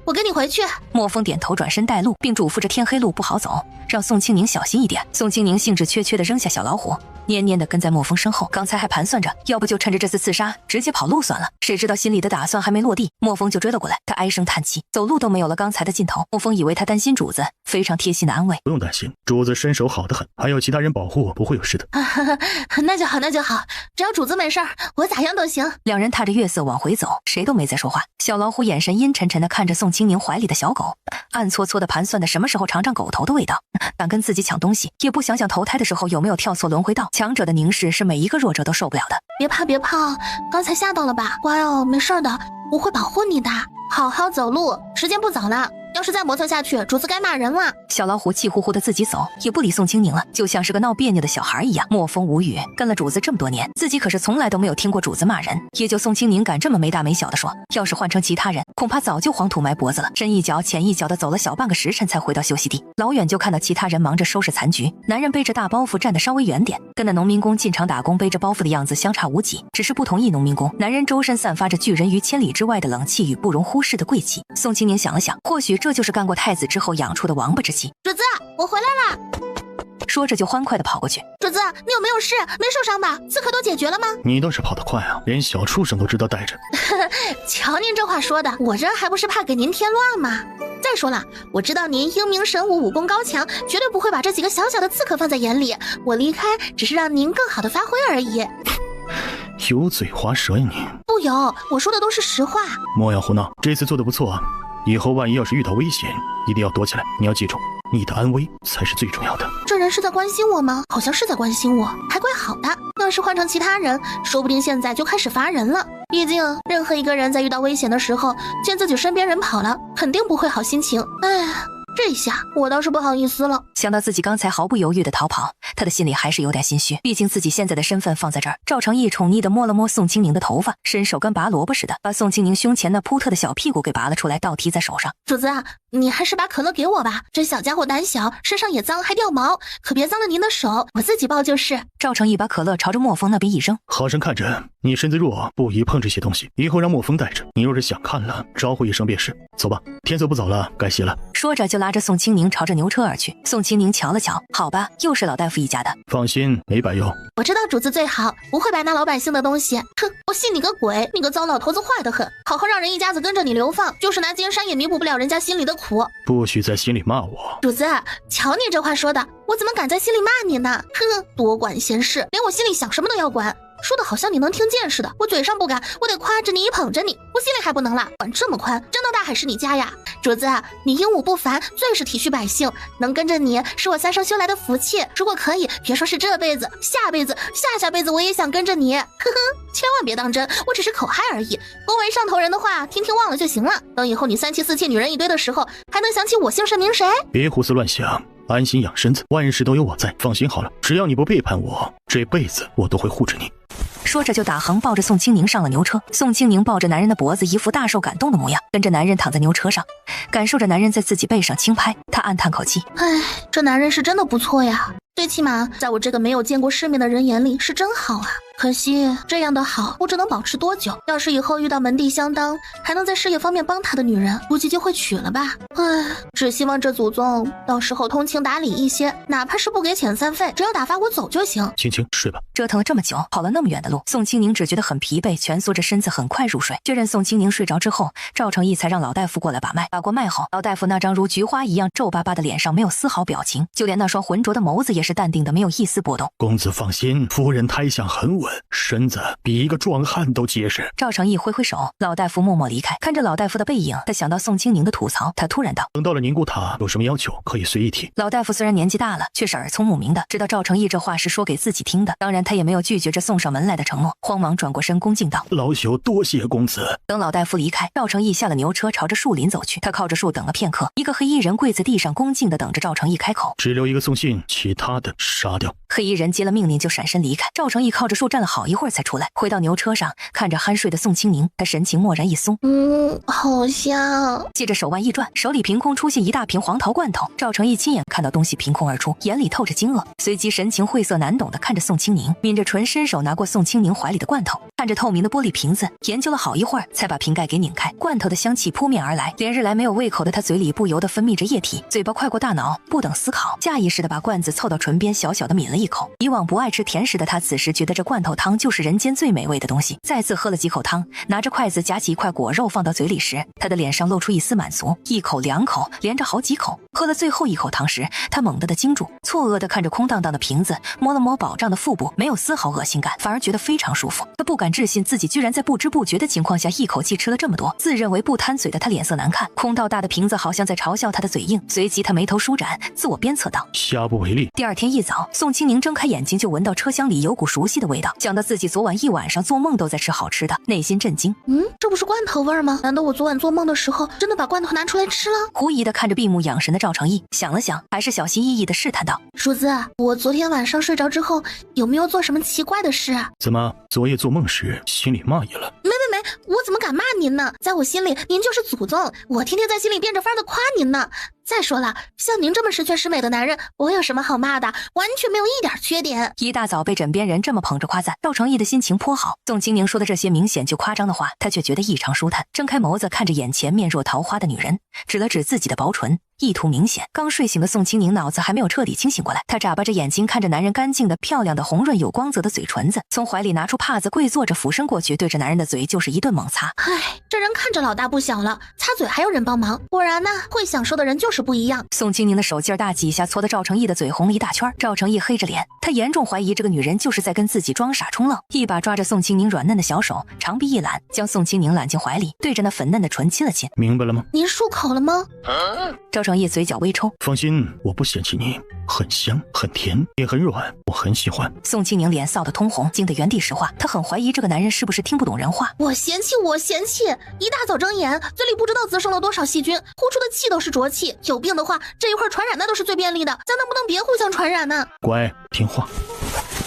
我跟你回去。莫风点头转身带路，并嘱咐着天黑路不好走，让宋清宁小心一点。宋清宁兴致缺缺地扔下小老虎，蔫蔫地跟在莫风身后。刚才还盘算着要不就趁着这次刺杀直接跑路算了，谁知道心里的打算还没落地，莫风就追了过来。他唉声叹气，走路都没有了刚才的劲头。莫风以为他担心主子，非常贴心的安慰，不用担心，主子身手好得很，还有其他人保护，不会有事的。那就好，那就好，只要主子没事儿，我咋样都行。两人踏着月色往回走，谁都没再说话。小老虎眼神阴沉沉地看着宋清宁怀里的小狗，暗搓搓地盘算的什么时候尝尝狗头的味道。敢跟自己抢东西，也不想想投胎的时候有没有跳错轮回道。强者的凝视是每一个弱者都受不了的。别怕别怕，刚才吓到了吧？乖哦，没事的，我会保护你的。好好走路，时间不早了，要是再磨蹭下去，主子该骂人了。小老虎气呼呼的自己走，也不理宋清宁了，就像是个闹别扭的小孩一样。莫风无语，跟了主子这么多年，自己可是从来都没有听过主子骂人，也就宋清宁敢这么没大没小的说，要是换成其他人，恐怕早就黄土埋脖子了。深一脚浅一脚的走了小半个时辰才回到休息地，老远就看到其他人忙着收拾残局，男人背着大包袱站得稍微远点，跟那农民工进厂打工背着包袱的样子相差无几，只是不同意农民工，男人周身散发着拒人于千里之外的冷气与不容忽视的贵气。宋清宁想了想，或许这就是干过太子之后养出的王八之气。主子，我回来了。说着就欢快地跑过去。主子，你有没有事？没受伤吧？刺客都解决了吗？你倒是跑得快啊，连小畜生都知道带着。瞧您这话说的，我这还不是怕给您添乱吗？再再说了，我知道您英明神武，武功高强，绝对不会把这几个小小的刺客放在眼里。我离开只是让您更好的发挥而已。油嘴滑舌呀你！不有，我说的都是实话。莫要胡闹，这次做的不错啊。以后万一要是遇到危险，一定要躲起来。你要记住，你的安危才是最重要的。这人是在关心我吗？好像是在关心我，还怪好的。要是换成其他人，说不定现在就开始罚人了。毕竟任何一个人在遇到危险的时候，见自己身边人跑了，肯定不会好心情。哎，这一下我倒是不好意思了。想到自己刚才毫不犹豫的逃跑，他的心里还是有点心虚，毕竟自己现在的身份放在这儿。赵成义宠溺的摸了摸宋清宁的头发，伸手跟拔萝卜似的，把宋清宁胸前那扑特的小屁股给拔了出来，倒提在手上。主子啊，你还是把可乐给我吧，这小家伙胆小，身上也脏，还掉毛，可别脏了您的手，我自己抱就是。赵成义把可乐朝着莫风那边一扔，好生看着，你身子弱，不宜碰这些东西，以后让莫风带着，你若是想看了，招呼一声便是。走吧，天色不早了，该歇了。说着就拉着宋清宁朝着牛车而去。宋清宁瞧了瞧，好吧，又是老大夫一家的，放心，没白用。我知道主子最好，不会白拿老百姓的东西。哼，我信你个鬼！你个糟老头子坏得很，好好让人一家子跟着你流放，就是拿金山也弥补不了人家心里的苦。不许在心里骂我。主子，瞧你这话说的，我怎么敢在心里骂你呢？哼，多管闲事，连我心里想什么都要管。说的好像你能听见似的，我嘴上不敢，我得夸着你捧着你，我心里还不能啦，管这么宽，真的大海是你家呀。主子，你英武不凡，最是体恤百姓，能跟着你是我三生修来的福气，如果可以，别说是这辈子，下辈子下辈子我也想跟着你。呵呵，千万别当真，我只是口嗨而已，恭维上头人的话听听忘了就行了，等以后你三妻四妾女人一堆的时候，还能想起我姓甚名谁？别胡思乱想，安心养身子，万事都有我在，放心好了，只要你不背叛我，这辈子我都会护着你。说着就打横抱着宋清宁上了牛车。宋清宁抱着男人的脖子，一副大受感动的模样，跟着男人躺在牛车上，感受着男人在自己背上轻拍，他暗叹口气，哎，这男人是真的不错呀，最起码在我这个没有见过世面的人眼里是真好啊。可惜这样的好不知能保持多久，要是以后遇到门第相当还能在事业方面帮他的女人，估计就会娶了吧。唉，只希望这祖宗到时候通情达理一些，哪怕是不给遣散费，只要打发我走就行。青青，睡吧。折腾了这么久，跑了那么远的路，宋清宁只觉得很疲惫，蜷缩着身子很快入睡。确认宋清宁睡着之后，赵成义才让老大夫过来把脉。把过脉后，老大夫那张如菊花一样皱巴巴的脸上没有丝毫表情，就连那双浑浊的眸子也是淡定的，没有一丝波动。公子放心，夫人胎相很稳，身子比一个壮汉都结实。赵成义挥挥手，老大夫默默离开。看着老大夫的背影，他想到宋清宁的吐槽，他突然道：等到了宁古塔，有什么要求可以随意提。老大夫虽然年纪大了，却是耳聪目明的，知道赵成义这话是说给自己听的，当然他也没有拒绝这送上门来的承诺，慌忙转过身恭敬道：老朽多谢公子。等老大夫离开，赵成义下了牛车，朝着树林走去。他靠着树等了片刻，一个黑衣人跪在地上恭敬地等着赵成义开口，只留一个送信，其他的杀掉。黑衣人接了命令就闪身离开。赵成义靠着树站了好一会儿才出来，回到牛车上，看着酣睡的宋清宁，他神情蓦然一松，好香。接着手腕一转，手里凭空出现一大瓶黄桃罐头。赵成义亲眼看到东西凭空而出，眼里透着惊愕，随即神情晦涩难懂地看着宋清宁，抿着唇伸手拿过宋清宁怀里的罐头，看着透明的玻璃瓶子，研究了好一会儿才把瓶盖给拧开。罐头的香气扑面而来，连日来没有胃口的他嘴里不由得分泌着液体，嘴巴快过大脑，不等思考，下意识地把罐子凑到唇边，小小的抿了一口。以往不爱吃甜食的他，此时觉得这罐头汤就是人间最美味的东西。再次喝了几口汤，拿着筷子夹起一块果肉放到嘴里时，他的脸上露出一丝满足，一口两口连着好几口。喝了最后一口汤时，他猛地惊住，错愕地看着空荡荡的瓶子，摸了摸饱胀的腹部，没有丝毫恶心感，反而觉得非常舒服。他不敢置信自己居然在不知不觉的情况下一口气吃了这么多。自认为不贪嘴的他脸色难看，空到大的瓶子好像在嘲笑他的嘴硬，随即他眉头舒展，自我鞭策道：下不为例。第二天一早，宋清宁睁开眼睛就闻到车厢里有股熟悉的味道，想到自己昨晚一晚上做梦都在吃好吃的，内心震惊。这不是罐头味吗？难道我昨晚做梦的时候真的把罐头拿出来吃了？狐疑的看着闭目养神的赵成义，想了想，还是小心翼翼的试探道：叔子，我昨天晚上睡着之后有没有做什么奇怪的事？怎么昨夜做梦时心里骂你了？没，我怎么敢骂您呢？在我心里您就是祖宗，我天天在心里变着法的夸您呢。再说了，像您这么十全十美的男人，我有什么好骂的？完全没有一点缺点。一大早被枕边人这么捧着夸赞，赵成义的心情颇好。宋清宁说的这些明显就夸张的话，他却觉得异常舒坦，睁开眸子看着眼前面若桃花的女人，指了指自己的薄唇，意图明显。刚睡醒的宋清宁脑子还没有彻底清醒过来，她眨巴着眼睛看着男人干净的、漂亮的、红润有光泽的嘴唇子，从怀里拿出帕子跪坐着，俯身过去，对着男人的嘴就是一顿猛擦。唉，这人看着老大不小了，擦嘴还有人帮忙，果然呢，会享受的人就是不一样。宋清宁的手劲儿大几下，搓得赵成义的嘴红了一大圈。赵成义黑着脸，他严重怀疑这个女人就是在跟自己装傻充愣，一把抓着宋清宁软嫩的小手，长臂一揽，将宋清宁揽进怀里，对着那粉嫩的唇亲了亲。明白了吗？您漱口了吗？赵成义嘴角微抽，放心，我不嫌弃你，很香，很甜，也很软，我很喜欢。宋清宁脸臊得通红，惊得原地石化。他很怀疑这个男人是不是听不懂人话。我嫌弃，我嫌弃！一大早睁眼，嘴里不知道滋生了多少细菌，呼出的气都是浊气。有病的话，这一块传染那都是最便利的，咱能不能别互相传染呢？乖，听话。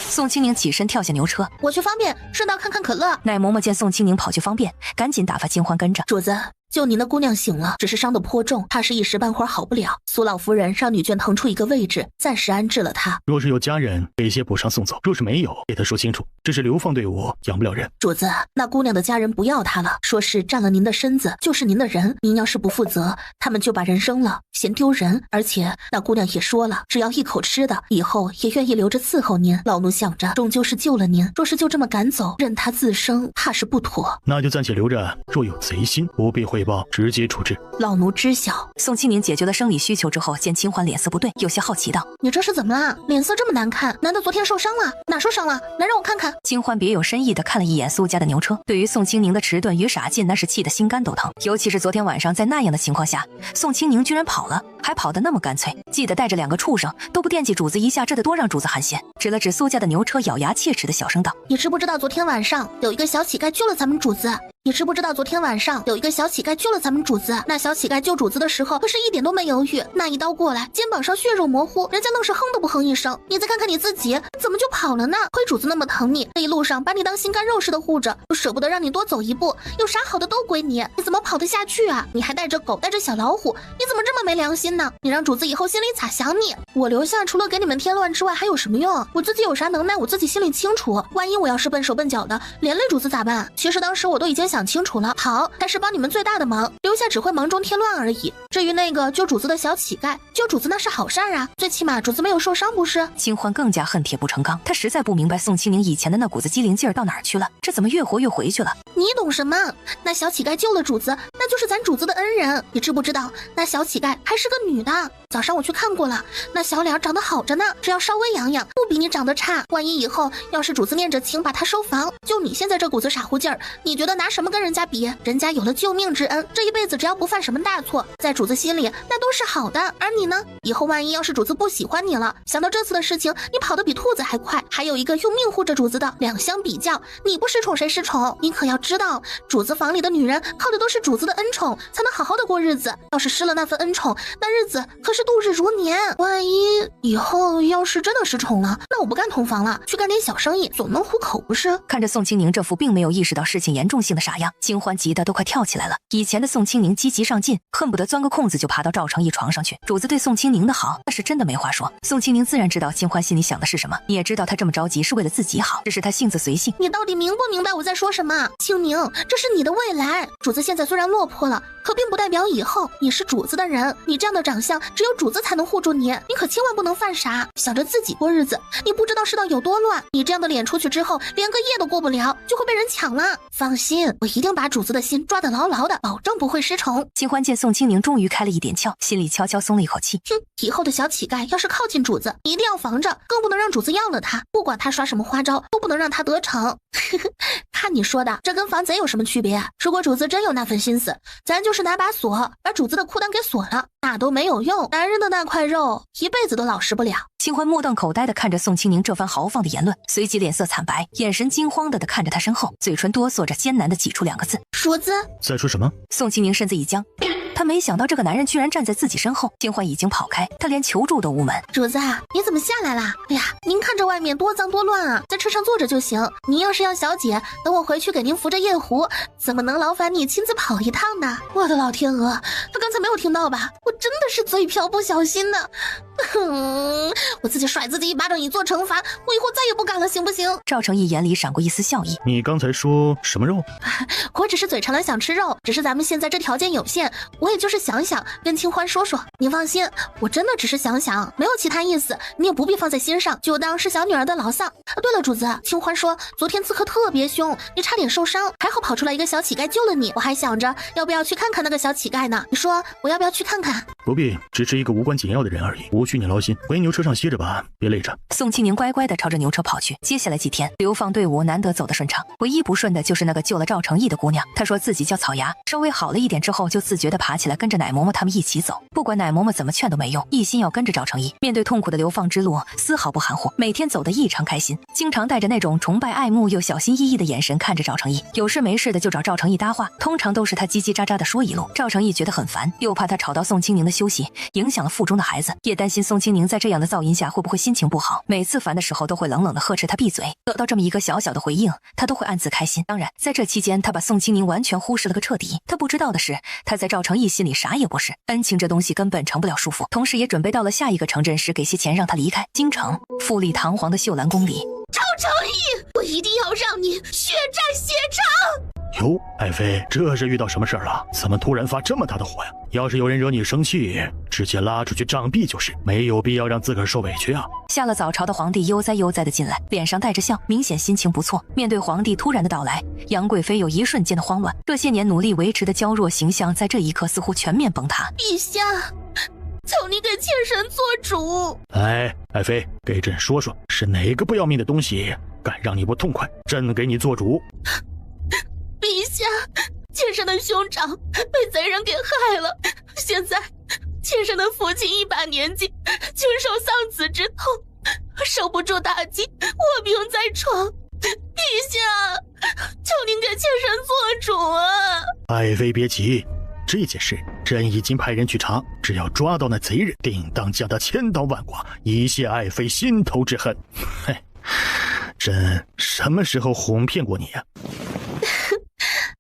宋清宁起身跳下牛车，我去方便，顺道看看可乐。奶嬷嬷见宋清宁跑去方便，赶紧打发金欢跟着。主子，就您的姑娘醒了，只是伤得颇重，怕是一时半会儿好不了。苏老夫人让女眷腾出一个位置，暂时安置了她。若是有家人，给些补偿送走；若是没有，给她说清楚，这是流放队伍，养不了人。主子，那姑娘的家人不要她了，说是占了您的身子，就是您的人，您要是不负责，他们就把人扔了，嫌丢人。而且那姑娘也说了，只要一口吃的，以后也愿意留着伺候您。老奴想着，终究是救了您，若是就这么赶走，任她自生，怕是不妥。那就暂且留着，若有贼心，不必汇报，直接处置。老奴知晓。宋清宁解决了生理需求之后，见清欢脸色不对，有些好奇道：“你这是怎么了？脸色这么难看，难道昨天受伤了？哪受伤了？来让我看看。”清欢别有深意地看了一眼苏家的牛车，对于宋清宁的迟钝与傻劲，那是气得心肝都疼。尤其是昨天晚上在那样的情况下，宋清宁居然跑了，还跑得那么干脆，记得带着2个畜生，都不惦记主子一下，这得多让主子寒心。指了指苏家的牛车，咬牙切齿地小声道：“你知不知道昨天晚上有一个小乞丐救了咱们主子？你知不知道昨天晚上有一个小乞丐救了咱们主子？那小乞丐救主子的时候可是一点都没犹豫，那一刀过来，肩膀上血肉模糊，人家愣是哼都不哼一声。你再看看你自己，怎么就跑了呢？亏主子那么疼你，这一路上把你当心肝肉似的护着，又舍不得让你多走一步，有啥好的都归你，你怎么跑得下去啊？你还带着狗，带着小老虎，你怎么这么没良心呢？你让主子以后心里咋想你？我留下除了给你们添乱之外还有什么用？我自己有啥能耐，我自己心里清楚。万一我要是笨手笨脚的，连累主子咋办？其实当时我都已经想清楚了，好，还是帮你们最大的忙，留下只会忙中添乱而已。至于那个救主子的小乞丐，救主子那是好事啊，最起码主子没有受伤不是？清欢更加恨铁不成钢，他实在不明白宋清宁以前的那股子机灵劲儿到哪儿去了，这怎么越活越回去了？你懂什么？那小乞丐救了主子，那就是咱主子的恩人。你知不知道，那小乞丐还是个女的？早上我去看过了，那小脸长得好着呢，只要稍微养养，不比你长得差。万一以后要是主子念着情把她收房，就你现在这股子傻乎劲儿，你觉得拿什么跟人家比？人家有了救命之恩，这一辈子只要不犯什么大错，在主子心里那都是好的。而你呢？以后万一要是主子不喜欢你了，想到这次的事情，你跑得比兔子还快，还有一个用命护着主子的，两相比较，你不失宠谁失宠？你可要知道，主子房里的女人靠的都是主子的恩宠，才能好好的过日子。要是失了那份恩宠，那日子可是度日如年。万一以后要是真的失宠了，那我不干同房了，去干点小生意，总能糊口不是？看着宋清宁这副并没有意识到事情严重性的傻样，清欢急得都快跳起来了。以前的宋清宁积极上进，恨不得钻个空子就爬到赵成义床上去。主子对宋清宁的好，那是真的没话说。宋清宁自然知道清欢心里想的是什么，你也知道他这么着急是为了自己好，只是他性子随性。你到底明不明白我在说什么？清宁，这是你的未来。主子现在虽然落魄了，可并不代表以后你是主子的人。你这样的长相，只有主子才能护住你，你可千万不能犯傻，想着自己过日子。你不知道世道有多乱，你这样的脸出去之后，连个夜都过不了，就会被人抢了。放心，我一定把主子的心抓得牢牢的，保证不会失宠。清欢见宋清宁终于开了一点窍，心里悄悄松了一口气。哼，以后的小乞丐要是靠近主子，你一定要防着，更不能让主子要了他。不管他耍什么花招，都不能让他得逞。看你说的，这跟防贼有什么区别啊？如果主子真有那份心思，咱就是拿把锁把主子的裤裆给锁了，那都没有用。男人的那块肉，一辈子都老实不了。清欢目瞪口呆地看着宋清宁这番豪放的言论，随即脸色惨白，眼神惊慌地看着他身后，嘴唇哆嗦着，艰难地挤出2个字：主子。在说什么？宋清宁身子一僵，他没想到这个男人居然站在自己身后。清欢已经跑开，他连求助都无门。主子啊，你怎么下来啦？哎呀，您看这外面多脏多乱啊，在车上坐着就行。您要是要小姐，等我回去给您扶着夜壶，怎么能劳烦你亲自跑一趟呢？我的老天鹅，他刚才没有听到吧？我真的是嘴瓢不小心的。我自己甩自己一巴掌以作惩罚，我以后再也不敢了，行不行？赵成义眼里闪过一丝笑意。你刚才说什么肉？我只是嘴馋了想吃肉，只是咱们现在这条件有限，我也就是想想跟清欢说说。你放心，我真的只是想想，没有其他意思，你也不必放在心上，就当是小女儿的牢骚。对了，主子，清欢说昨天刺客特别凶，你差点受伤，还好跑出来一个小乞丐救了你。我还想着要不要去看看那个小乞丐呢，你说我要不要去看看？不必，只是一个无关紧要的人而已，无需你劳心。回牛车上歇着吧，别累着。宋清宁乖乖地朝着牛车跑去。接下来几天，流放队伍难得走得顺畅，唯一不顺的就是那个救了赵成义的姑娘。她说自己叫草芽，稍微好了一点之后，就自觉地爬起来跟着奶嬷嬷他们一起走。不管奶嬷嬷怎么劝都没用，一心要跟着赵成义。面对痛苦的流放之路，丝毫不含糊，每天走得异常开心，经常带着那种崇拜爱慕又小心翼翼的眼神看着赵成义。有事没事的就找赵成义搭话，通常都是他叽叽喳喳的说一路。赵成义觉得很烦，又怕他吵到宋清宁的休息，影响了腹中的孩子，也担心宋清宁在这样的噪音下会不会心情不好。每次烦的时候都会冷冷的呵斥他闭嘴，得到这么一个小小的回应，他都会暗自开心。当然，在这期间，他把宋清宁完全忽视了个彻底。他不知道的是，他在赵成义心里啥也不是，恩情这东西根本成不了束缚。同时也准备到了下一个城镇时给些钱让他离开京城。富丽堂皇的秀兰宫里，赵成义，我一定要让你血债血偿！哟，爱妃，这是遇到什么事儿了？怎么突然发这么大的火呀？要是有人惹你生气，直接拉出去杖毙就是，没有必要让自个儿受委屈啊。下了早朝的皇帝悠哉悠哉的进来，脸上带着笑，明显心情不错。面对皇帝突然的到来，杨贵妃有一瞬间的慌乱，这些年努力维持的娇弱形象在这一刻似乎全面崩塌。陛下，求你给妾身做主。哎，爱妃，给朕说说，是哪个不要命的东西敢让你不痛快？朕给你做主。陛下，妾身的兄长被贼人给害了，现在妾身的父亲一把年纪，经受丧子之痛，受不住打击，卧病在床。陛下，求您给妾身做主啊！爱妃别急，这件事朕已经派人去查，只要抓到那贼人，定当将他千刀万剐，以泄爱妃心头之恨。嘿，朕什么时候哄骗过你呀？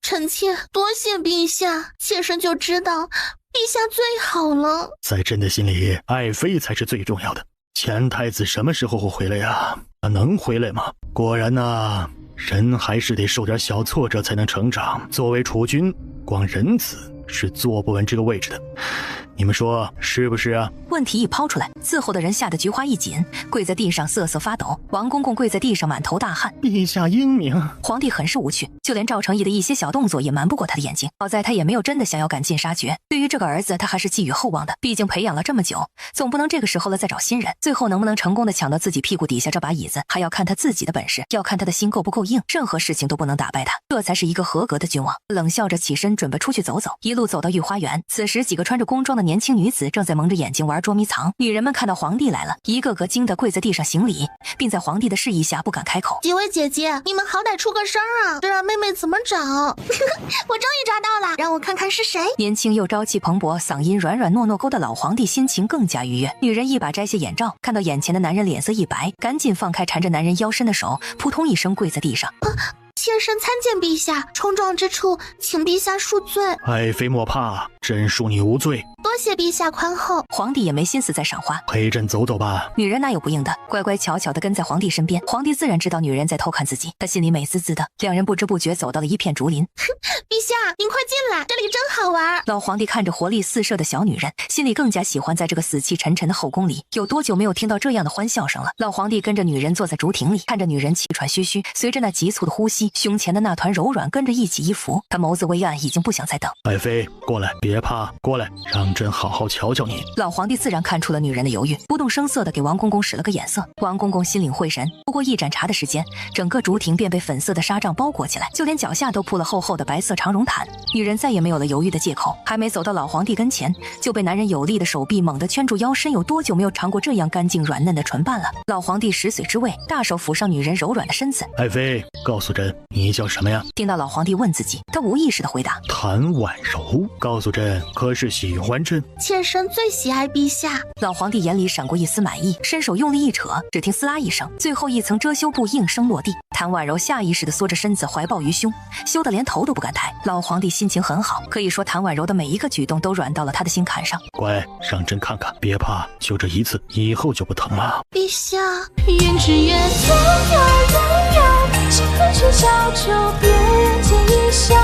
臣妾多谢陛下，妾身就知道陛下最好了。在朕的心里，爱妃才是最重要的。前太子什么时候会回来呀？他能回来吗？果然呐，人还是得受点小挫折才能成长。作为储君，光仁慈是坐不稳这个位置的。你们说是不是啊？问题一抛出来，伺候的人吓得菊花一紧，跪在地上瑟瑟发抖。王公公跪在地上满头大汗。陛下英明。皇帝很是无趣，就连赵成义的一些小动作也瞒不过他的眼睛。好在他也没有真的想要赶尽杀绝，对于这个儿子他还是寄予厚望的，毕竟培养了这么久，总不能这个时候了再找新人。最后能不能成功的抢到自己屁股底下这把椅子，还要看他自己的本事，要看他的心够不够硬，任何事情都不能打败他，这才是一个合格的君王。冷笑着起身准备出去走走，一路走到御花园。此时几个穿着宫装的年轻女子正在蒙着眼睛玩捉迷藏。女人们看到皇帝来了，一个个惊得跪在地上行礼，并在皇帝的示意下不敢开口。几位姐姐，你们好歹出个声啊，这让妹妹怎么找？我终于抓到了，让我看看是谁。年轻又朝气蓬勃，嗓音软软糯糯勾的老皇帝心情更加愉悦。女人一把摘下眼罩，看到眼前的男人脸色一白，赶紧放开缠着男人腰身的手，扑通一声跪在地上。妾身参见陛下，冲撞之处请陛下恕罪。爱妃莫怕，朕恕你无罪。多谢陛下宽厚。皇帝也没心思再赏花，陪朕走走吧。女人哪有不应的，乖乖巧巧地跟在皇帝身边。皇帝自然知道女人在偷看自己，他心里美滋滋的。两人不知不觉走到了一片竹林。陛下，您快进来，这里真好玩。老皇帝看着活力四射的小女人，心里更加喜欢在这个死气沉沉的后宫里。有多久没有听到这样的欢笑声了？老皇帝跟着女人坐在竹亭里，看着女人气喘吁吁，随着那急促的呼吸，胸前的那团柔软跟着一起一伏。他眸子微暗，已经不想再等。爱妃，过来，别怕，过来，让朕好好瞧瞧你。老皇帝自然看出了女人的犹豫，不动声色地给王公公使了个眼色。王公公心领会神，不过一盏茶的时间，整个竹亭便被粉色的纱帐包裹起来，就连脚下都铺了厚厚的白色长绒毯。女人再也没有了犹豫的借口，还没走到老皇帝跟前，就被男人有力的手臂猛地圈住腰身。有多久没有尝过这样干净软嫩的唇瓣了？老皇帝食髓知味，大手抚上女人柔软的身子。爱妃，告诉朕，你叫什么呀？听到老皇帝问自己，他无意识的回答：谭婉柔。告诉朕，可是喜欢朕？妾身最喜爱陛下。老皇帝眼里闪过一丝满意，伸手用力一扯，只听撕拉一声，最后一层遮羞布应声落地。谭婉柔下意识地缩着身子，怀抱于胸，羞得连头都不敢抬。老皇帝心情很好，可以说谭婉柔的每一个举动都软到了他的心坎上。乖，让朕看看，别怕，就这一次，以后就不疼了。陛下，愿只愿荣耀，幸福是小酒，别人见一笑，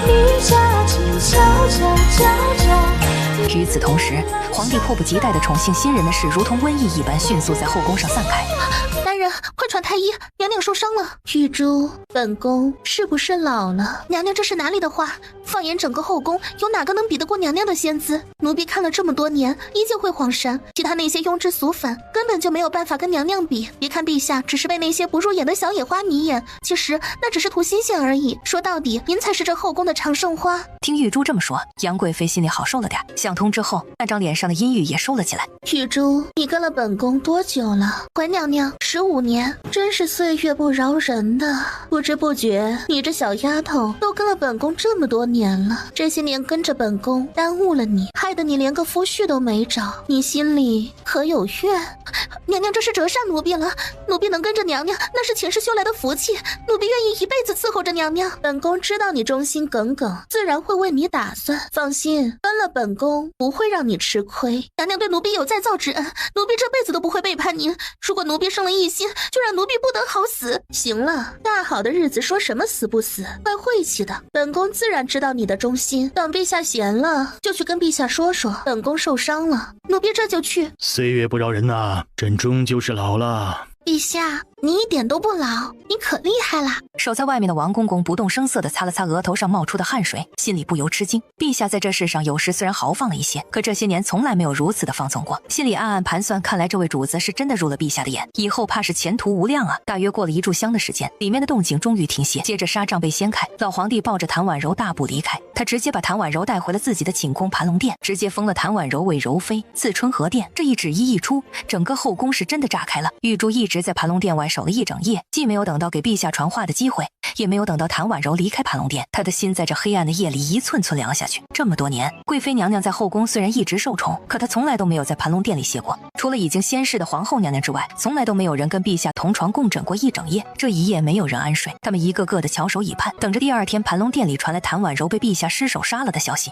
你家静悄。与此同时，皇帝迫不及待地宠幸新人的事，如同瘟疫一般迅速在后宫上散开。大人，快传太医，娘娘受伤了。玉珠，本宫是不是老了？娘娘这是哪里的话？放眼整个后宫，有哪个能比得过娘娘的仙姿？奴婢看了这么多年，依旧会晃神，其他那些庸脂俗粉根本就没有办法跟娘娘比。别看陛下只是被那些不入眼的小野花迷眼，其实那只是图新鲜而已。说到底，您才是这后宫的长胜花。听玉珠这么说，杨贵妃心里好受了点，想通之后，那张脸上的阴郁也收了起来。玉珠，你跟了本宫多久了？回娘娘15年，真是岁月不饶人的。不知不觉，你这小丫头都跟了本宫这么多年了，这些年跟着本宫，耽误了你，害得你连个夫婿都没找，你心里可有怨？娘娘这是折煞奴婢了，奴婢能跟着娘娘，那是前世修来的福气，奴婢愿意一辈子伺候着娘娘。本宫知道你忠心耿耿，自然会为你打算，放心，跟了本宫不会让你吃亏。娘娘对奴婢有再造之恩，奴婢这辈子都不会背叛您。如果奴婢生了异心，就让奴婢不得好死。行了，大好的日子说什么死不死，怪晦气的。本宫自然知道你的忠心，等陛下闲了，就去跟陛下说说，本宫受伤了，奴婢这就去。岁月不饶人呐，朕终究是老了。陛下，你一点都不老，你可厉害啦！守在外面的王公公不动声色地擦了擦额头上冒出的汗水，心里不由吃惊。陛下在这世上有时虽然豪放了一些，可这些年从来没有如此的放纵过。心里暗暗盘算，看来这位主子是真的入了陛下的眼，以后怕是前途无量啊！大约过了1炷香的时间，里面的动静终于停歇，接着纱帐被掀开，老皇帝抱着谭婉柔大步离开。他直接把谭婉柔带回了自己的寝宫盘龙殿，直接封了谭婉柔为柔妃、赐春和殿。这一旨意一出，整个后宫是真的炸开了。玉珠一直在盘龙殿外守了一整夜，既没有等到给陛下传话的机会，也没有等到谭婉柔离开盘龙殿，她的心在这黑暗的夜里一寸寸凉下去。这么多年，贵妃娘娘在后宫虽然一直受宠，可她从来都没有在盘龙殿里歇过。除了已经仙逝的皇后娘娘之外，从来都没有人跟陛下同床共枕过一整夜。这一夜没有人安睡，他们一个个的翘首以盼，等着第二天盘龙殿里传来谭婉柔被陛下失手杀了的消息。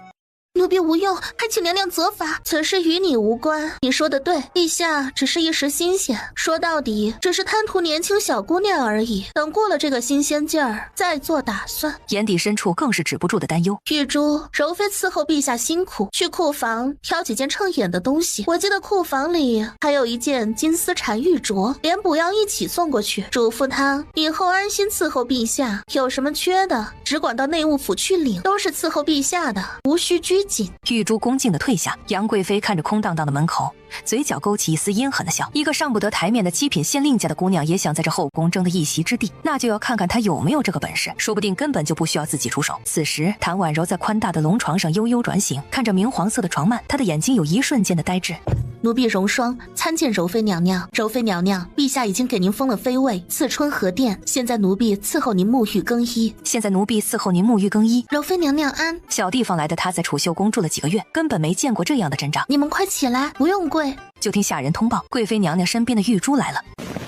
奴婢无用，还请娘娘责罚，此事与你无关。你说的对，陛下只是一时新鲜，说到底只是贪图年轻小姑娘而已。等过了这个新鲜劲儿，再做打算。眼底深处更是止不住的担忧。玉珠，柔妃伺候陛下辛苦，去库房挑几件称眼的东西。我记得库房里还有一件金丝缠玉镯，连补药一起送过去，嘱咐她以后安心伺候陛下，有什么缺的只管到内务府去领，都是伺候陛下的，无需拘。玉珠恭敬地退下，杨贵妃看着空荡荡的门口，嘴角勾起一丝阴狠的笑。一个上不得台面的7品县令家的姑娘也想在这后宫争得一席之地，那就要看看她有没有这个本事，说不定根本就不需要自己出手。此时谭婉柔在宽大的龙床上悠悠转醒，看着明黄色的床幔，她的眼睛有一瞬间的呆滞。奴婢荣霜参见柔妃娘娘。柔妃娘娘，陛下已经给您封了妃位，赐春和殿，现在奴婢伺候您沐浴更衣。现在奴婢伺候您沐浴更衣。柔妃娘娘安。小地方来的她在储秀宫住了几个月，根本没见过这样的阵仗。你们快起来，不用跪。就听下人通报，贵妃娘娘身边的玉珠来了。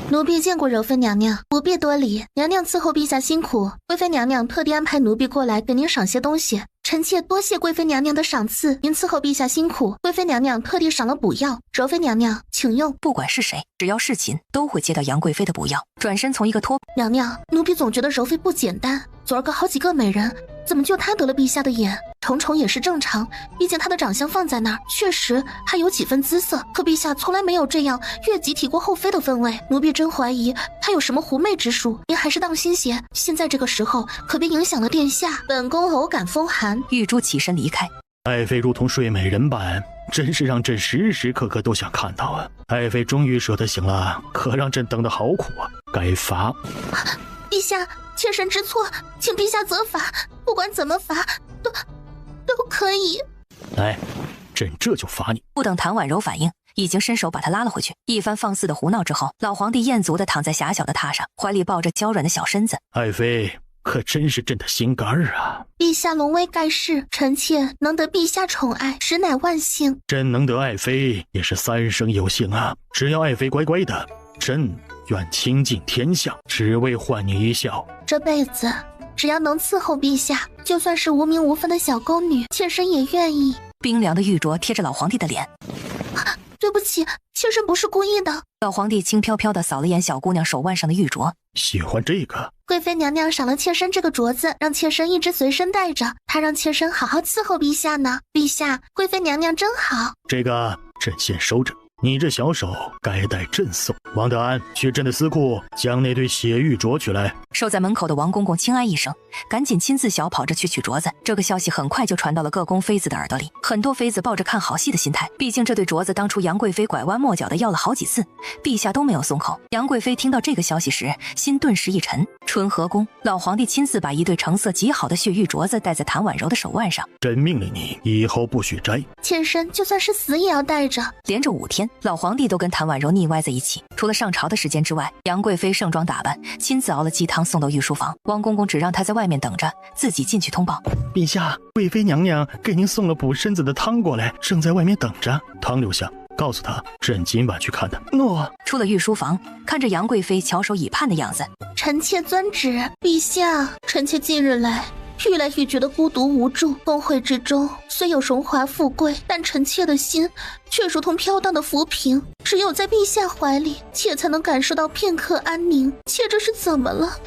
奴婢见过柔妃娘娘，不必多礼。娘娘伺候陛下辛苦，贵妃娘娘特地安排奴婢过来给您赏些东西。臣妾多谢贵妃娘娘的赏赐，您伺候陛下辛苦，贵妃娘娘特地赏了补药，柔妃娘娘请用。不管是谁，只要是秦，都会接到杨贵妃的补药。转身从一个托娘娘，奴婢总觉得柔妃不简单，昨儿个好几个美人，怎么就她得了陛下的眼？宠宠也是正常，毕竟她的长相放在那儿，确实还有几分姿色。可陛下从来没有这样越级提过后妃的分位，奴婢真怀疑她有什么狐媚之术。您还是当心些，现在这个时候可别影响了殿下。本宫偶感风寒。玉珠起身离开。爱妃如同睡美人般，真是让朕时时刻刻都想看到啊！爱妃终于舍得醒了，可让朕等得好苦啊！该罚。陛下，妾身知错，请陛下责罚，不管怎么罚，都可以。来，朕这就罚你。不等谭婉柔反应，已经伸手把她拉了回去。一番放肆的胡闹之后，老皇帝艳足地躺在狭小的榻上，怀里抱着娇软的小身子。爱妃，可真是朕的心肝儿啊！陛下龙威盖世，臣妾能得陛下宠爱，实乃万幸。朕能得爱妃也是三生有幸啊！只要爱妃乖乖的，朕愿倾尽天下，只为换你一笑。这辈子只要能伺候陛下，就算是无名无分的小宫女，妾身也愿意。冰凉的玉镯贴着老皇帝的脸。对不起，妾身不是故意的。老皇帝轻飘飘地扫了眼小姑娘手腕上的玉镯，喜欢这个。贵妃娘娘赏了妾身这个镯子，让妾身一直随身带着，她让妾身好好伺候陛下呢。陛下，贵妃娘娘真好。这个朕先收着，你这小手该待朕送。王德安，去朕的司库将那对血玉镯取来。守在门口的王公公轻哀一声，赶紧亲自小跑着去取镯子。这个消息很快就传到了各宫妃子的耳朵里，很多妃子抱着看好戏的心态，毕竟这对镯子当初杨贵妃拐弯抹角的要了好几次，陛下都没有松口。杨贵妃听到这个消息时，心顿时一沉。春和宫，老皇帝亲自把一对成色极好的血玉镯子戴在谭婉柔的手腕上。朕命令你以后不许摘。妾身就算是死也要带着。连着5天，老皇帝都跟谭婉柔腻歪在一起。除了上朝的时间之外，杨贵妃盛装打扮，亲自熬了鸡汤送到御书房。王公公只让她在外面等着，自己进去通报。陛下，贵妃娘娘给您送了补身子的汤过来，正在外面等着。汤留下，告诉她朕今晚去看她。诺。出了御书房，看着杨贵妃翘首以盼的样子，臣妾遵旨。陛下，臣妾近日来愈来愈觉得孤独无助。宫会之中虽有荣华富贵，但臣妾的心却如同飘荡的浮萍，只有在陛下怀里，妾才能感受到片刻安宁。妾这是怎么了？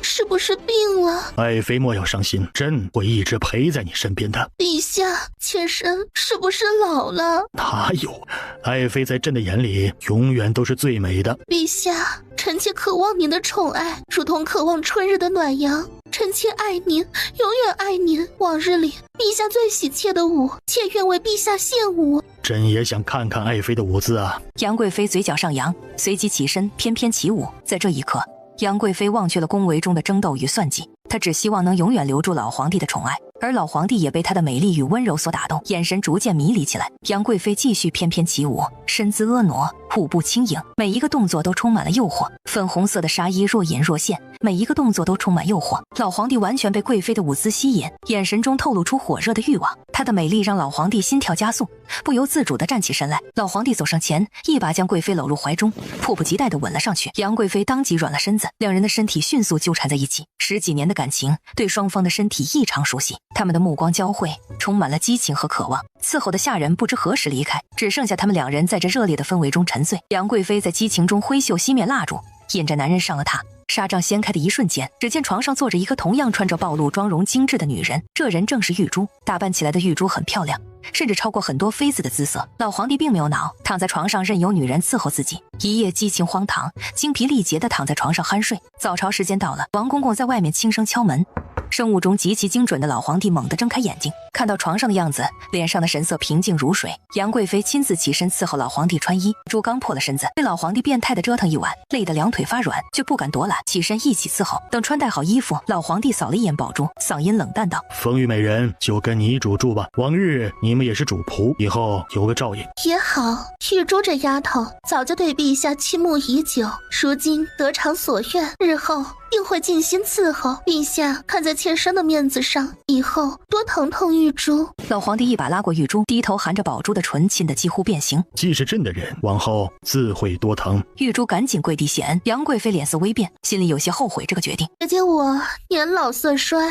是不是病了？爱妃莫要伤心，朕会一直陪在你身边的。陛下，妾身是不是老了？哪有，爱妃在朕的眼里永远都是最美的。陛下，臣妾渴望您的宠爱，如同渴望春日的暖阳。臣妾爱您，永远爱您。往日里，陛下最喜妾的舞，妾愿为陛下献舞。朕也想看看爱妃的舞姿啊！杨贵妃嘴角上扬，随即起身翩翩起舞。在这一刻，杨贵妃忘却了宫闱中的争斗与算计，她只希望能永远留住老皇帝的宠爱，而老皇帝也被她的美丽与温柔所打动，眼神逐渐迷离起来。杨贵妃继续翩翩起舞，身姿婀娜，舞步轻盈，每一个动作都充满了诱惑。粉红色的纱衣若隐若现，每一个动作都充满诱惑。老皇帝完全被贵妃的舞姿吸引，眼神中透露出火热的欲望。她的美丽让老皇帝心跳加速，不由自主地站起身来。老皇帝走上前，一把将贵妃搂入怀中，迫不及待地吻了上去。杨贵妃当即软了身子，两人的身体迅速纠缠在一起。10几年的感情对双方的身体异常熟悉，他们的目光交汇，充满了激情和渴望。伺候的下人不知何时离开，只剩下他们两人在这热烈的氛围中沉醉。杨贵妃在激情中挥袖熄灭蜡烛，引着男人上了榻。纱帐掀开的一瞬间，只见床上坐着一个同样穿着暴露妆容精致的女人，这人正是玉珠。打扮起来的玉珠很漂亮，甚至超过很多妃子的姿色。老皇帝并没有恼，躺在床上任由女人伺候自己，一夜激情荒唐，精疲力竭地躺在床上酣睡。早朝时间到了，王公公在外面轻声敲门。生物钟极其精准的老皇帝猛地睁开眼睛，看到床上的样子，脸上的神色平静如水。杨贵妃亲自起身伺候老皇帝穿衣，珠刚破了身子，被老皇帝变态的折腾一晚，累得两腿发软，却不敢躲懒，起身一起伺候。等穿戴好衣服，老皇帝扫了一眼宝珠，嗓音冷淡道：风玉美人就跟你主住吧，往日你们也是主仆，以后有个照应也好。玉珠这丫头早就对陛下倾慕已久，如今得偿所愿，日后定会尽心伺候。陛下看在妾身的面子上，以后多疼痛玉珠。老皇帝一把拉过玉珠，低头含着宝珠的唇亲得几乎变形。既是朕的人，往后自会多疼。玉珠赶紧跪地谢恩。杨贵妃脸色微变，心里有些后悔这个决定。姐姐我年老色衰，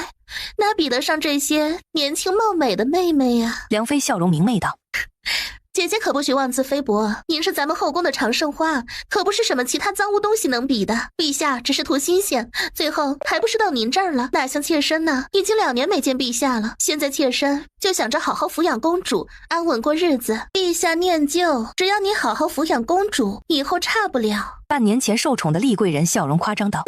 哪比得上这些年轻貌美的妹妹呀？梁妃笑容明媚道：姐姐可不许妄自菲薄，您是咱们后宫的长胜花，可不是什么其他脏污东西能比的。陛下只是图新鲜，最后还不是到您这儿了？哪像妾身呢？已经2年没见陛下了，现在妾身就想着好好抚养公主，安稳过日子。陛下念旧，只要你好好抚养公主，以后差不了。半年前受宠的丽贵人笑容夸张道：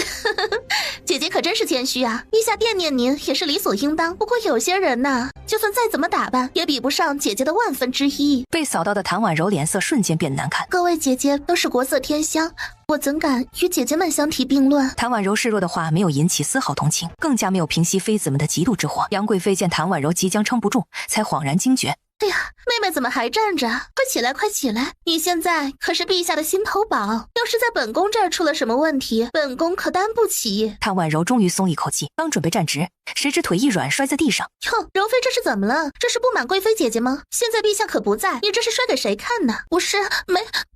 姐姐可真是谦虚啊，陛下惦念您也是理所应当。不过有些人呐，就算再怎么打扮，也比不上姐姐的万分之一。被扫到的谭婉柔脸色瞬间变难看。各位姐姐都是国色天香，我怎敢与姐姐们相提并论？谭婉柔示弱的话没有引起丝毫同情，更加没有平息妃子们的嫉妒之火。杨贵妃见谭婉柔即将撑不住，才恍然惊觉，哎呀，妹妹怎么还站着？快起来，快起来！你现在可是陛下的心头宝，要是在本宫这儿出了什么问题，本宫可担不起。谭婉柔终于松一口气，刚准备站直，谁知腿一软摔在地上。哟，柔妃这是怎么了？这是不满贵妃姐姐吗？现在陛下可不在，你这是摔给谁看呢？不是，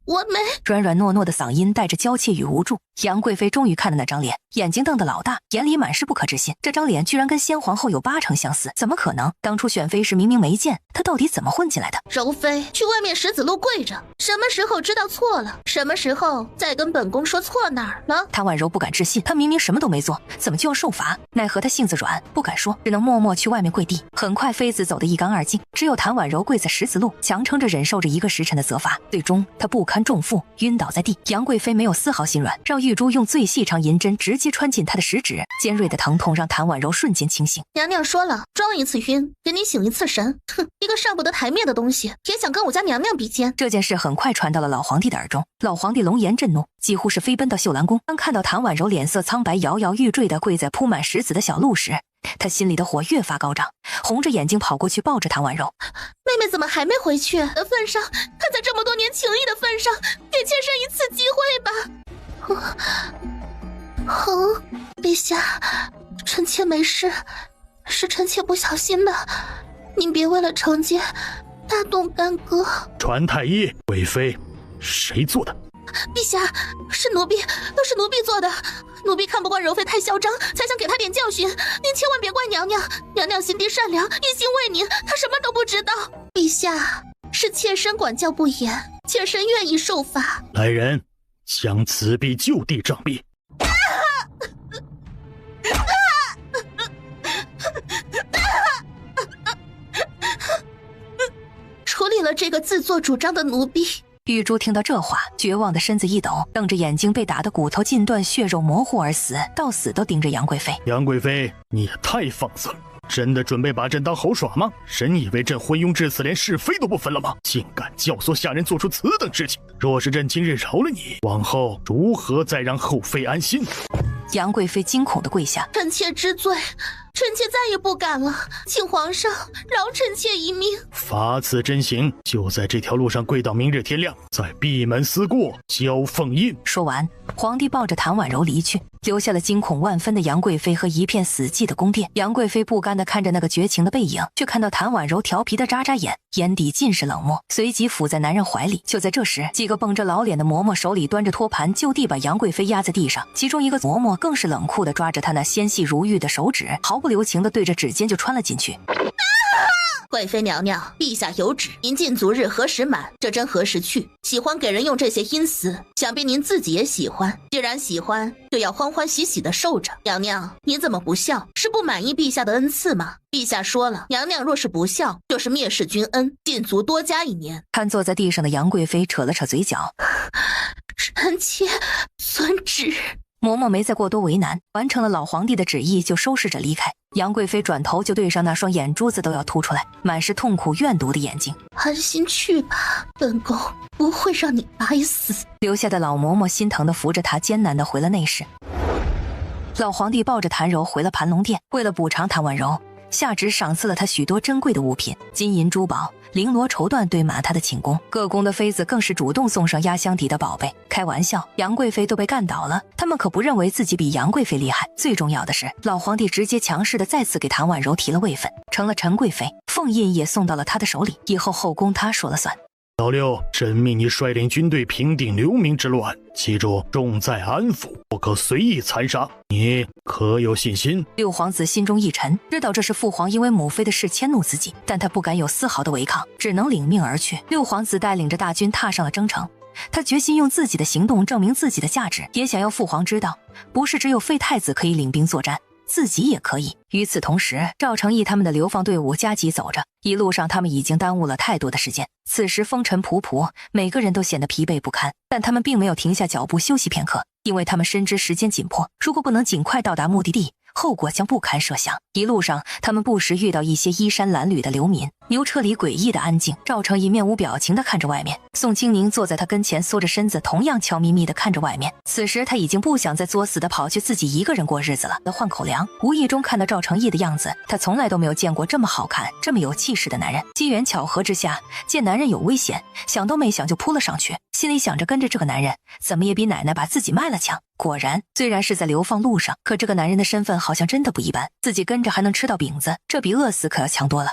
我没。软软糯糯的嗓音带着娇怯与无助。杨贵妃终于看了那张脸，眼睛瞪得老大，眼里满是不可置信。这张脸居然跟先皇后有80%相似，怎么可能？当初选妃时明明没见，她到底怎么混进来的？柔妃去外面石子路跪着，什么时候知道错了？什么时候再跟本宫说错哪儿了？谭婉柔不敢置信，她明明什么都没做，怎么就要受罚？奈何她性子软，不敢说，只能默默去外面跪地。很快妃子走得一干二净，只有谭婉柔跪在石子路，强撑着忍受着1个时辰的责罚。最终她不堪重负，晕倒在地。杨贵妃没有丝毫心软，让玉珠用最细长银针直接穿进她的食指，尖锐的疼痛让谭婉柔瞬间清醒。娘娘说了，装一次晕，给你醒一次神。哼，一个上不得台面的东西，也想跟我家娘娘比肩。这件事很快传到了老皇帝的耳中，老皇帝龙颜震怒，几乎是飞奔到秀兰宫。当看到谭婉柔脸色苍白、摇摇欲坠地跪在铺满石子的小路时，他心里的火越发高涨，红着眼睛跑过去抱着谭婉柔。妹妹怎么还没回去？的份上，看在这么多年情谊的份上，给妾身一次机会吧。陛下，臣妾没事，是臣妾不小心的，您别为了成节大动干戈。传太医，贵妃，谁做的？陛下，是奴婢，都是奴婢做的。奴婢看不惯柔妃太嚣张，才想给她点教训。您千万别怪娘娘，娘娘心地善良，一心为您，她什么都不知道。陛下，是妾身管教不严，妾身愿意受罚。来人，将此婢就地杖毙。处理了这个自作主张的奴婢。玉珠听到这话，绝望的身子一抖，瞪着眼睛被打得骨头尽断，血肉模糊而死，到死都盯着杨贵妃。杨贵妃，你也太放肆了！真的准备把朕当猴耍吗？神以为朕昏庸至此连是非都不分了吗？竟敢教唆下人做出此等事情！若是朕今日饶了你，往后如何再让后妃安心？杨贵妃惊恐地跪下，臣妾知罪，臣妾再也不敢了，请皇上饶臣妾一命。罚此真刑，就在这条路上跪到明日天亮，再闭门思过，交凤印。说完，皇帝抱着谭婉柔离去，留下了惊恐万分的杨贵妃和一片死寂的宫殿。杨贵妃不甘地看着那个绝情的背影，却看到谭婉柔调皮的眨眨眼，眼底尽是冷漠，随即伏在男人怀里。就在这时，几个绷着老脸的嬷嬷手里端着托盘，就地把杨贵妃压在地上，其中一个嬷嬷更是冷酷地抓着她那纤细如玉的手指，毫不留情地对着指尖就穿了进去。贵妃娘娘，陛下有旨，您禁足日何时满，这针何时去？喜欢给人用这些阴司，想必您自己也喜欢。既然喜欢，就要欢欢喜喜的受着。娘娘，你怎么不孝？是不满意陛下的恩赐吗？陛下说了，娘娘若是不孝，就是蔑视君恩，禁足多加1年。瘫坐在地上的杨贵妃扯了扯嘴角，臣妾遵旨。嬷嬷没再过多为难，完成了老皇帝的旨意，就收拾着离开。杨贵妃转头就对上那双眼珠子都要凸出来、满是痛苦怨毒的眼睛。安心去吧，本宫不会让你白死。留下的老嬷嬷心疼地扶着她，艰难地回了内室。老皇帝抱着谭柔回了盘龙殿，为了补偿谭婉柔，下旨赏赐了她许多珍贵的物品，金银珠宝、绫罗绸缎堆满她的寝宫，各宫的妃子更是主动送上压箱底的宝贝。开玩笑，杨贵妃都被干倒了，他们可不认为自己比杨贵妃厉害。最重要的是，老皇帝直接强势的再次给谭婉柔提了位分，成了陈贵妃，凤印也送到了她的手里，以后后宫她说了算。老六，朕命你率领军队平定流民之乱，记住，重在安抚，不可随意残杀。你可有信心？六皇子心中一沉，知道这是父皇因为母妃的事迁怒自己，但他不敢有丝毫的违抗，只能领命而去。六皇子带领着大军踏上了征程，他决心用自己的行动证明自己的价值，也想要父皇知道，不是只有废太子可以领兵作战，自己也可以。与此同时，赵成义他们的流放队伍加急走着，一路上他们已经耽误了太多的时间。此时风尘仆仆，每个人都显得疲惫不堪，但他们并没有停下脚步休息片刻，因为他们深知时间紧迫，如果不能尽快到达目的地，后果将不堪设想。一路上，他们不时遇到一些衣衫褴褛的流民。牛车里诡异的安静，赵成义面无表情地看着外面，宋清宁坐在他跟前，缩着身子，同样悄咪咪地看着外面。此时他已经不想再作死地跑去自己一个人过日子了，换口粮。无意中看到赵成义的样子，他从来都没有见过这么好看、这么有气势的男人。机缘巧合之下，见男人有危险，想都没想就扑了上去，心里想着跟着这个男人，怎么也比奶奶把自己卖了强。果然，虽然是在流放路上，可这个男人的身份好像真的不一般，自己跟着还能吃到饼子，这比饿死可要强多了。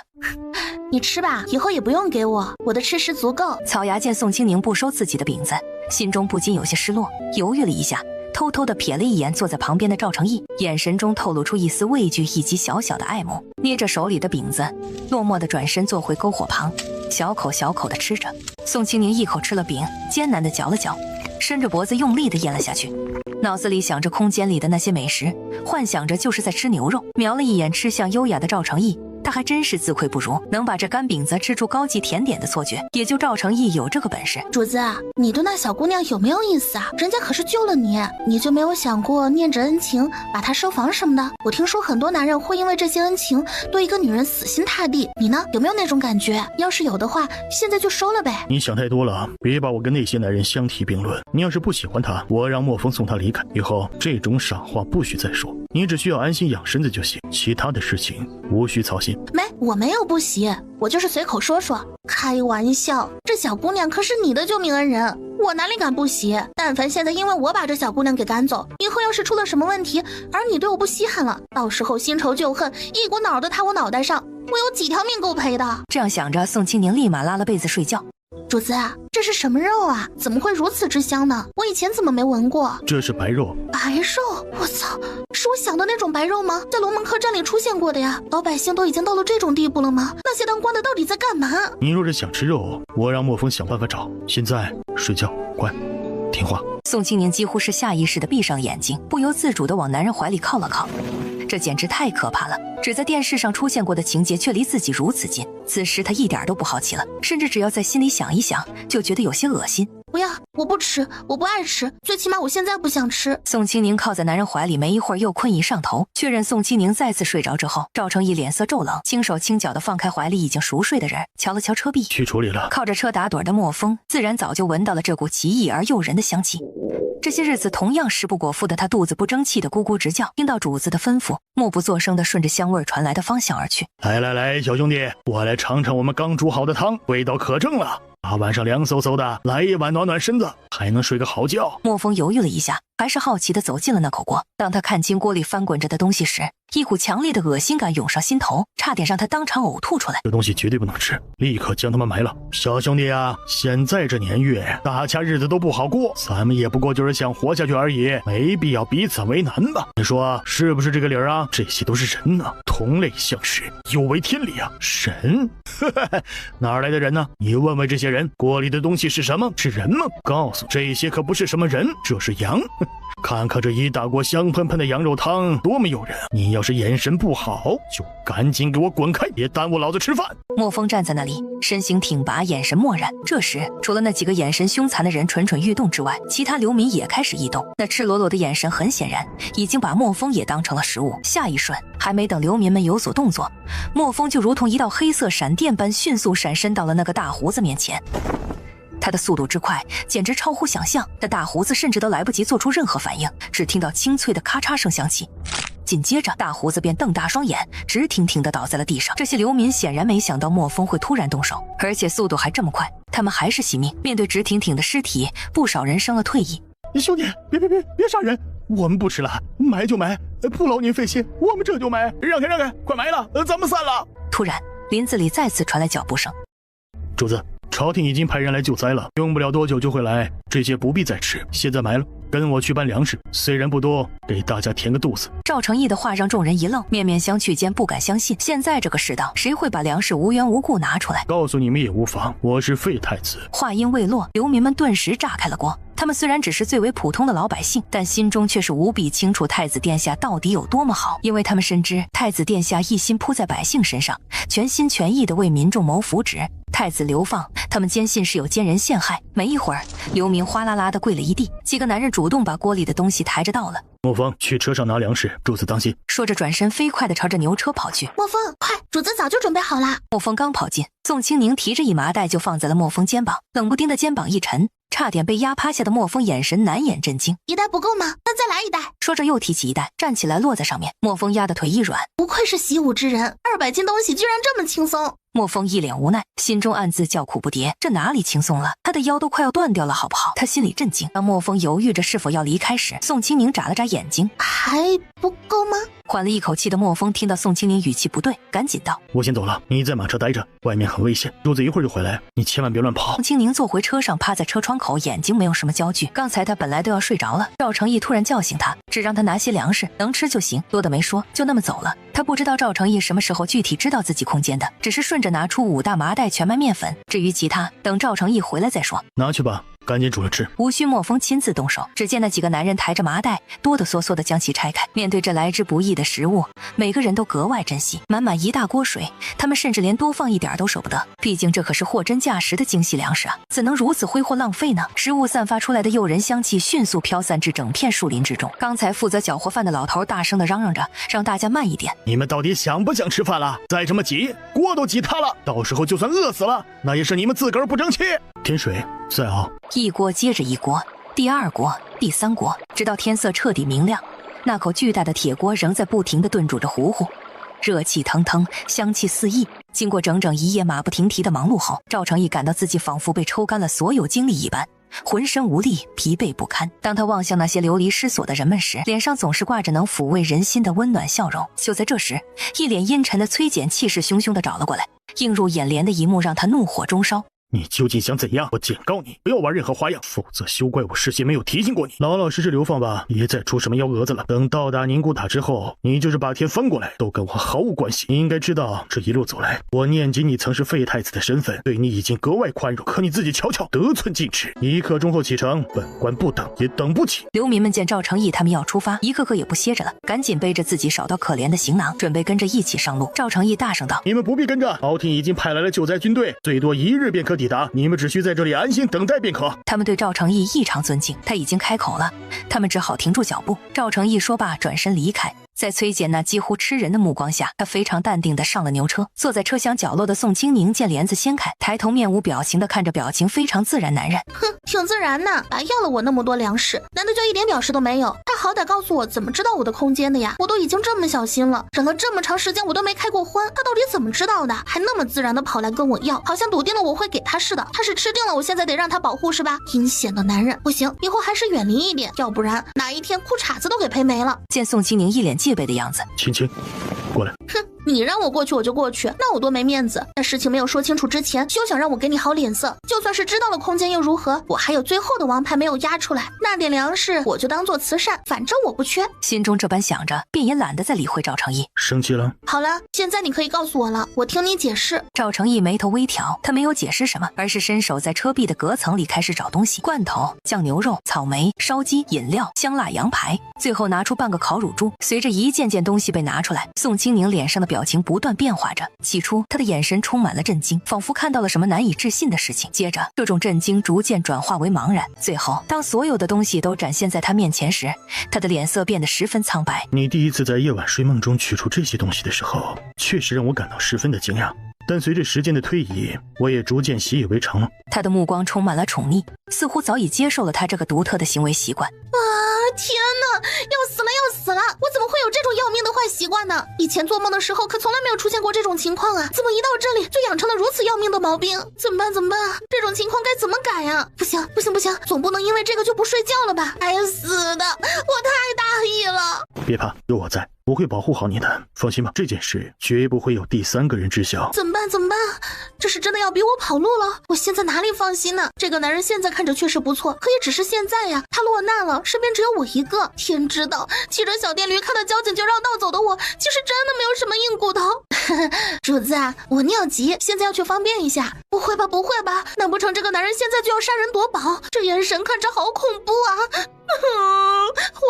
你吃吧，以后也不用给我，我的吃食足够。草芽见宋清宁不收自己的饼子，心中不禁有些失落，犹豫了一下，偷偷地瞥了一眼坐在旁边的赵成义，眼神中透露出一丝畏惧以及小小的爱慕，捏着手里的饼子，落寞地转身坐回篝火旁，小口小口地吃着。宋清宁一口吃了饼，艰难地嚼了嚼，伸着脖子用力地咽了下去，脑子里想着空间里的那些美食，幻想着就是在吃牛肉。瞄了一眼吃相优雅的赵成义，他还真是自愧不如，能把这干饼子吃出高级甜点的错觉，也就赵成义有这个本事。主子，你对那小姑娘有没有意思啊？人家可是救了你，你就没有想过念着恩情把她收房什么的？我听说很多男人会因为这些恩情对一个女人死心塌地，你呢？有没有那种感觉？要是有的话，现在就收了呗。你想太多了，别把我跟那些男人相提并论。你要是不喜欢他，我让莫风送他离开，以后这种傻话不许再说。你只需要安心养身子就行，其他的事情无需操心。我没有不喜，我就是随口说说，开玩笑。这小姑娘可是你的救命恩人，我哪里敢不喜？但凡现在因为我把这小姑娘给赶走，以后要是出了什么问题，而你对我不稀罕了，到时候新仇旧恨一股脑的塌我脑袋上，我有几条命够赔的？这样想着，宋清宁立马拉了被子睡觉。主子啊，这是什么肉啊？怎么会如此之香呢？我以前怎么没闻过？这是白肉。白肉？我操，是我想的那种白肉吗？在龙门客栈里出现过的呀。老百姓都已经到了这种地步了吗？那些当官的到底在干嘛？你若是想吃肉，我让莫风想办法找。现在睡觉，乖，听话。宋清宁几乎是下意识地闭上眼睛，不由自主地往男人怀里靠了靠。这简直太可怕了，只在电视上出现过的情节却离自己如此近。此时他一点都不好奇了，甚至只要在心里想一想就觉得有些恶心。不要，我不吃，我不爱吃，最起码我现在不想吃。宋清宁靠在男人怀里，没一会儿又困意上头。确认宋清宁再次睡着之后，赵成义脸色骤冷，轻手轻脚地放开怀里已经熟睡的人，瞧了瞧车壁，去处理了。靠着车打盹的莫风自然早就闻到了这股奇异而诱人的香气。这些日子同样食不果腹的他，肚子不争气的咕咕直叫，听到主子的吩咐，默不作声地顺着香味传来的方向而去。来，小兄弟，我来尝尝我们刚煮好的汤，味道可正了。大晚上凉飕飕的，来一碗暖暖身子，还能睡个好觉。莫风犹豫了一下，还是好奇地走进了那口锅。当他看清锅里翻滚着的东西时，一股强烈的恶心感涌上心头，差点让他当场呕吐出来。这东西绝对不能吃，立刻将他们埋了。小兄弟啊，现在这年月，大家日子都不好过，咱们也不过就是想活下去而已，没必要彼此为难吧？你说是不是这个理儿啊？这些都是人啊，同类相食，有违天理啊！神？哪来的人呢？你问问这些人，锅里的东西是什么？是人吗？告诉这些可不是什么人，这是羊。看看这一大锅香喷喷的羊肉汤，多么诱人！你要是眼神不好，就赶紧给我滚开，别耽误老子吃饭。莫风站在那里，身形挺拔，眼神漠然。这时，除了那几个眼神凶残的人蠢蠢欲动之外，其他流民也开始异动。那赤裸裸的眼神很显然已经把莫风也当成了食物。下一瞬，还没等流民们有所动作，莫风就如同一道黑色闪电般迅速闪身到了那个大胡子面前。他的速度之快简直超乎想象，那大胡子甚至都来不及做出任何反应，只听到清脆的咔嚓声响起，紧接着大胡子便瞪大双眼，直挺挺地倒在了地上。这些流民显然没想到莫风会突然动手，而且速度还这么快，他们还是惜命。面对直挺挺的尸体，不少人生了退意。兄弟，别杀人，我们不吃了，埋就埋，不劳您费心，我们这就埋。让开，快埋了，咱们散了。突然林子里再次传来脚步声。主子，朝廷已经派人来救灾了，用不了多久就会来，这些不必再吃，现在埋了。跟我去搬粮食，虽然不多，给大家填个肚子。赵成义的话让众人一愣，面面相觑间不敢相信，现在这个世道，谁会把粮食无缘无故拿出来？告诉你们也无妨，我是废太子。话音未落，流民们顿时炸开了锅。他们虽然只是最为普通的老百姓，但心中却是无比清楚太子殿下到底有多么好，因为他们深知太子殿下一心扑在百姓身上，全心全意地为民众谋福祉。太子流放，他们坚信是有奸人陷害。没一会儿，流民哗啦啦地跪了一地，几个男人主动把锅里的东西抬着到了。莫风，去车上拿粮食，主子当心。说着转身飞快地朝着牛车跑去。莫风，快，主子早就准备好啦。莫风刚跑近，宋清宁提着一麻袋就放在了莫风肩膀，冷不丁的肩膀一沉，差点被压趴下的莫风眼神难掩震惊。一袋不够吗？那再来一袋。说着又提起一袋，站起来落在上面。莫风压得腿一软，不愧是习武之人，200斤东西居然这么轻松。莫风一脸无奈，心中暗自叫苦不迭，这哪里轻松了？他的腰都快要断掉了，好不好？他心里震惊。当莫风犹豫着是否要离开时，宋清宁眨了眨眼睛，还不够吗？缓了一口气的莫风听到宋清宁语气不对，赶紧道：我先走了，你在马车待着，外面很危险，主子一会儿就回来，你千万别乱跑。宋清宁坐回车上，趴在车窗口，眼睛没有什么焦距。刚才他本来都要睡着了，赵成义突然叫醒他，只让他拿些粮食，能吃就行，多的没说，就那么走了。他不知道赵成义什么时候具体知道自己空间的，只是顺着拿出5大麻袋全麦面粉，至于其他，等赵成义回来再说。拿去吧，赶紧煮了吃。无需莫风亲自动手，只见那几个男人抬着麻袋，哆哆嗦嗦地将其拆开。面对这来之不易的食物，每个人都格外珍惜。满满一大锅水，他们甚至连多放一点都舍不得，毕竟这可是货真价实的精细粮食啊，怎能如此挥霍浪费呢？食物散发出来的诱人香气迅速飘散至整片树林之中。刚才负责搅和饭的老头大声地嚷嚷着，让大家慢一点。你们到底想不想吃饭了？再这么挤，锅都挤塌了，到时候就算饿死了，那也是你们自个儿不争气。添水，再熬。一锅接着一锅，第2锅，第3锅，直到天色彻底明亮，那口巨大的铁锅仍在不停地炖煮着糊糊，热气腾腾，香气四溢。经过整整一夜马不停蹄的忙碌后，赵成义感到自己仿佛被抽干了所有精力一般，浑身无力，疲惫不堪。当他望向那些流离失所的人们时，脸上总是挂着能抚慰人心的温暖笑容。就在这时，一脸阴沉的崔简气势汹汹地找了过来，映入眼帘的一幕让他怒火中烧。你究竟想怎样？我警告你，不要玩任何花样，否则休怪我事先没有提醒过你。老老实实流放吧，别再出什么幺蛾子了。等到达宁古塔之后，你就是把天翻过来，都跟我毫无关系。你应该知道，这一路走来，我念及你曾是废太子的身份，对你已经格外宽容。可你自己瞧瞧，得寸进尺。1刻钟后启程，本官不等也等不起。流民们见赵成义他们要出发，一个个也不歇着了，赶紧背着自己少到可怜的行囊，准备跟着一起上路。赵成义大声道：你们不必跟着，朝廷已经派来了救灾军队，最多1日便可抵达，你们只需在这里安心等待便可。他们对赵成义异常尊敬，他已经开口了，他们只好停住脚步。赵成义说罢，转身离开。在崔简那几乎吃人的目光下，他非常淡定地上了牛车。坐在车厢角落的宋清宁见帘子掀开，抬头面无表情地看着表情非常自然男人。哼，挺自然呢，白要了我那么多粮食，难道就一点表示都没有？他好歹告诉我怎么知道我的空间的呀？我都已经这么小心了，忍了这么长时间我都没开过荤，他到底怎么知道的？还那么自然地跑来跟我要，好像笃定了我会给他似的。他是吃定了我现在得让他保护是吧？阴险的男人，不行，以后还是远离一点，要不然哪一天裤衩子都给赔没了。见宋清宁一脸戒备的样子，青青，过来。哼，你让我过去我就过去，那我多没面子。在事情没有说清楚之前，休想让我给你好脸色。就算是知道了空间又如何？我还有最后的王牌没有压出来，那点粮食我就当做慈善，反正我不缺。心中这般想着，便也懒得再理会赵成义。生气了？好了，现在你可以告诉我了，我听你解释。赵成义眉头微挑，他没有解释什么，而是伸手在车壁的隔层里开始找东西：罐头、酱牛肉、草莓、烧鸡、饮料、香辣羊排，最后拿出半个烤乳猪。随着一件件东西被拿出来，宋清宁脸上的表情不断变化着。起初他的眼神充满了震惊，仿佛看到了什么难以置信的事情，接着这种震惊逐渐转化为茫然，最后当所有的东西都展现在他面前时，他的脸色变得十分苍白。你第一次在夜晚睡梦中取出这些东西的时候，确实让我感到十分的惊讶，但随着时间的推移，我也逐渐习以为常了。他的目光充满了宠溺，似乎早已接受了他这个独特的行为习惯。天哪，要死了要死了！我怎么会有这种要命的坏习惯呢？以前做梦的时候可从来没有出现过这种情况啊！怎么一到这里就养成了如此要命的毛病？怎么办？这种情况该怎么改呀？不行，总不能因为这个就不睡觉了吧？该死的，我太大意了！别怕，有我在，我会保护好你的，放心吧，这件事绝不会有第3个人知晓。怎么办？这是真的要逼我跑路了？我现在哪里放心呢？这个男人现在看着确实不错，可也只是现在呀。他落难了，身边只有我一个。天知道，骑着小电驴看到交警就绕道走的我，其实真的没有什么硬骨头。主子啊，我尿急，现在要去方便一下。不会吧？难不成这个男人现在就要杀人夺宝？这眼神看着好恐怖啊！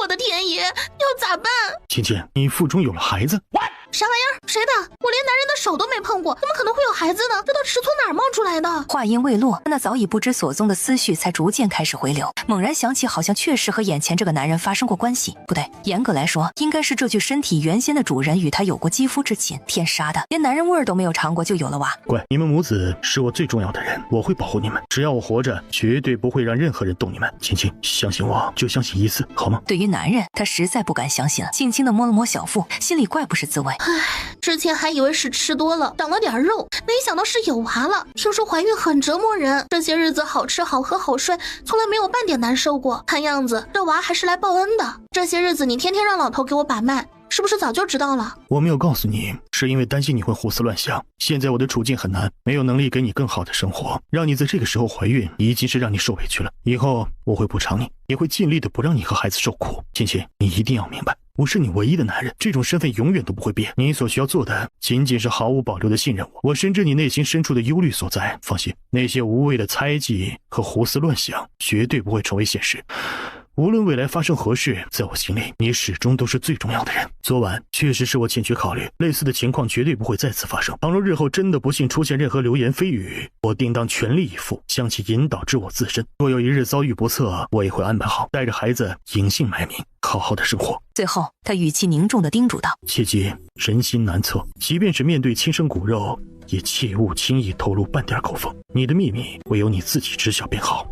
我的天爷，要咋办？青青，你腹中有了孩子。啥玩意儿？谁的？我连男人的手都没碰过，怎么可能会有孩子呢？这都是从哪儿冒出来的？话音未落，那早已不知所踪的思绪才逐渐开始回流，猛然想起好像确实和眼前这个男人发生过关系。不对，严格来说，应该是这具身体原先的主人与他有过肌肤之亲，天杀的，连男人味儿都没有尝过就有了娃。乖，你们母子是我最重要的人，我会保护你们，只要我活着，绝对不会让任何人动你们。青青，相信我，就相信一次，好吗？对于男人，他实在不敢相信了，轻轻地摸了摸小腹，心里怪不是滋味。之前还以为是吃多了长了点肉，没想到是有娃了。听说怀孕很折磨人，这些日子好吃好喝好睡，从来没有半点难受过。看样子这娃还是来报恩的。这些日子你天天让老头给我把脉，是不是早就知道了？我没有告诉你，是因为担心你会胡思乱想。现在我的处境很难，没有能力给你更好的生活，让你在这个时候怀孕，已经是让你受委屈了。以后我会补偿你，也会尽力的不让你和孩子受苦。青青，你一定要明白，我是你唯一的男人，这种身份永远都不会变。你所需要做的仅仅是毫无保留的信任我，我深知你内心深处的忧虑所在。放心，那些无谓的猜忌和胡思乱想绝对不会成为现实。无论未来发生何事，在我心里，你始终都是最重要的人。昨晚确实是我欠缺考虑，类似的情况绝对不会再次发生。倘若日后真的不幸出现任何流言蜚语，我定当全力以赴将其引导至我自身。若有一日遭遇不测，我也会安排好，带着孩子隐姓埋名，好好的生活。最后，他语气凝重地叮嘱道：切记，人心难测，即便是面对亲生骨肉，也切勿轻易透露半点口风。你的秘密唯有你自己知晓便好。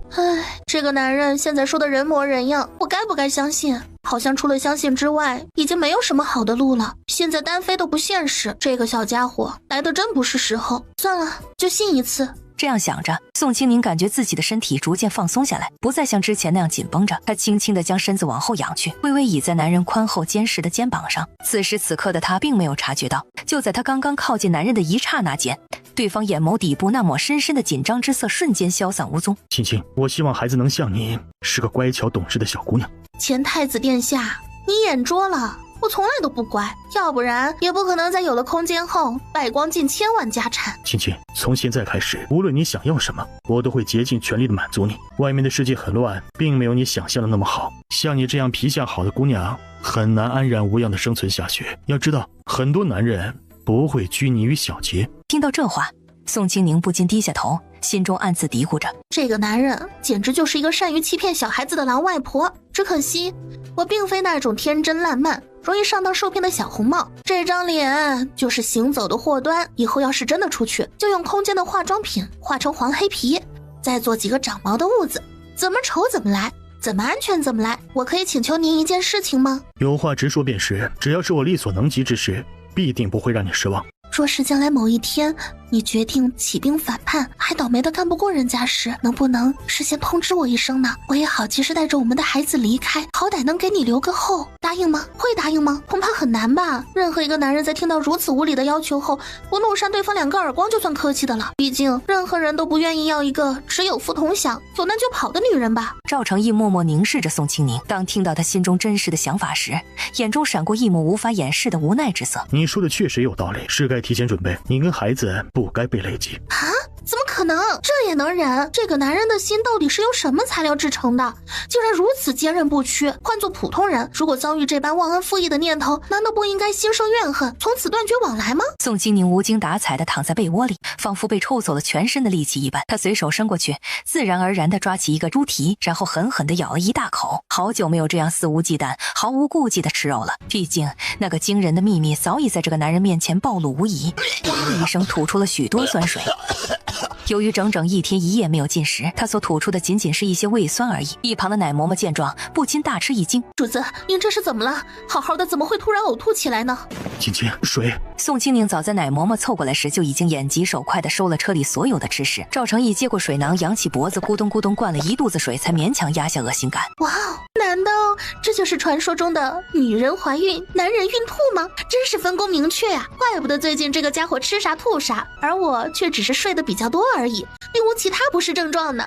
这个男人现在说的人模人样，我该不该相信？好像除了相信之外，已经没有什么好的路了。现在单飞都不现实，这个小家伙来的真不是时候。算了，就信一次。这样想着，宋清宁感觉自己的身体逐渐放松下来，不再像之前那样紧绷着。他轻轻地将身子往后仰去，微微倚在男人宽厚坚实的肩膀上。此时此刻的他并没有察觉到，就在他刚刚靠近男人的一刹那间，对方眼眸底部那抹深深的紧张之色瞬间消散无踪。青青，我希望孩子能像你，是个乖巧懂事的小姑娘。前太子殿下，你眼拙了。我从来都不乖，要不然也不可能在有了空间后败光近千万家产。青青，从现在开始，无论你想要什么，我都会竭尽全力的满足你。外面的世界很乱，并没有你想象的那么好。像你这样皮相好的姑娘，很难安然无恙的生存下去。要知道，很多男人不会拘泥于小节。听到这话，宋清宁不禁低下头，心中暗自嘀咕着：这个男人简直就是一个善于欺骗小孩子的狼外婆。只可惜我并非那种天真烂漫容易上当受骗的小红帽，这张脸就是行走的祸端。以后要是真的出去，就用空间的化妆品化成黄黑皮，再做几个长毛的痦子，怎么丑怎么来，怎么安全怎么来。我可以请求您一件事情吗？有话直说便是，只要是我力所能及之事，必定不会让你失望。若是将来某一天你决定起兵反叛，还倒霉的干不过人家时，能不能事先通知我一声呢？我也好及时带着我们的孩子离开，好歹能给你留个后。答应吗？会答应吗？恐怕很难吧。任何一个男人在听到如此无理的要求后，不怒扇对方2个耳光就算客气的了。毕竟任何人都不愿意要一个只有福同享有难就跑的女人吧。赵成义默默凝视着宋清宁，当听到他心中真实的想法时，眼中闪过一抹无法掩饰的无奈之色。你说的确实有道理，是该提前准备，你跟孩子不该被累积。啊？怎么可能？这也能忍？这个男人的心到底是由什么材料制成的？竟然如此坚韧不屈。换做普通人，如果遭遇这般忘恩负义的念头，难道不应该心生怨恨，从此断绝往来吗？宋清宁无精打采地躺在被窝里，仿佛被抽走了全身的力气一般。他随手伸过去，自然而然地抓起一个猪蹄，然后狠狠地咬了一大口。好久没有这样肆无忌惮、毫无顾忌地吃肉了。毕竟那个惊人的秘密早已在这个男人面前暴露无遗。哇的一声吐出了许多酸水。由于整整1天1夜没有进食，他所吐出的仅仅是一些胃酸而已。一旁的奶嬷嬷见状，不禁大吃一惊：主子，您这是怎么了？好好的怎么会突然呕吐起来呢？青青，水。宋清宁早在奶嬷嬷凑过来时，就已经眼疾手快地收了车里所有的吃食。赵成义接过水囊，扬起脖子，咕咚咕咚灌了一肚子水，才勉强压下恶心感。哇哦，难道这就是传说中的女人怀孕，男人孕吐吗？真是分工明确呀！怪不得最近这个家伙吃啥吐啥，而我却只是睡得比较多而已，并无其他不适症状呢。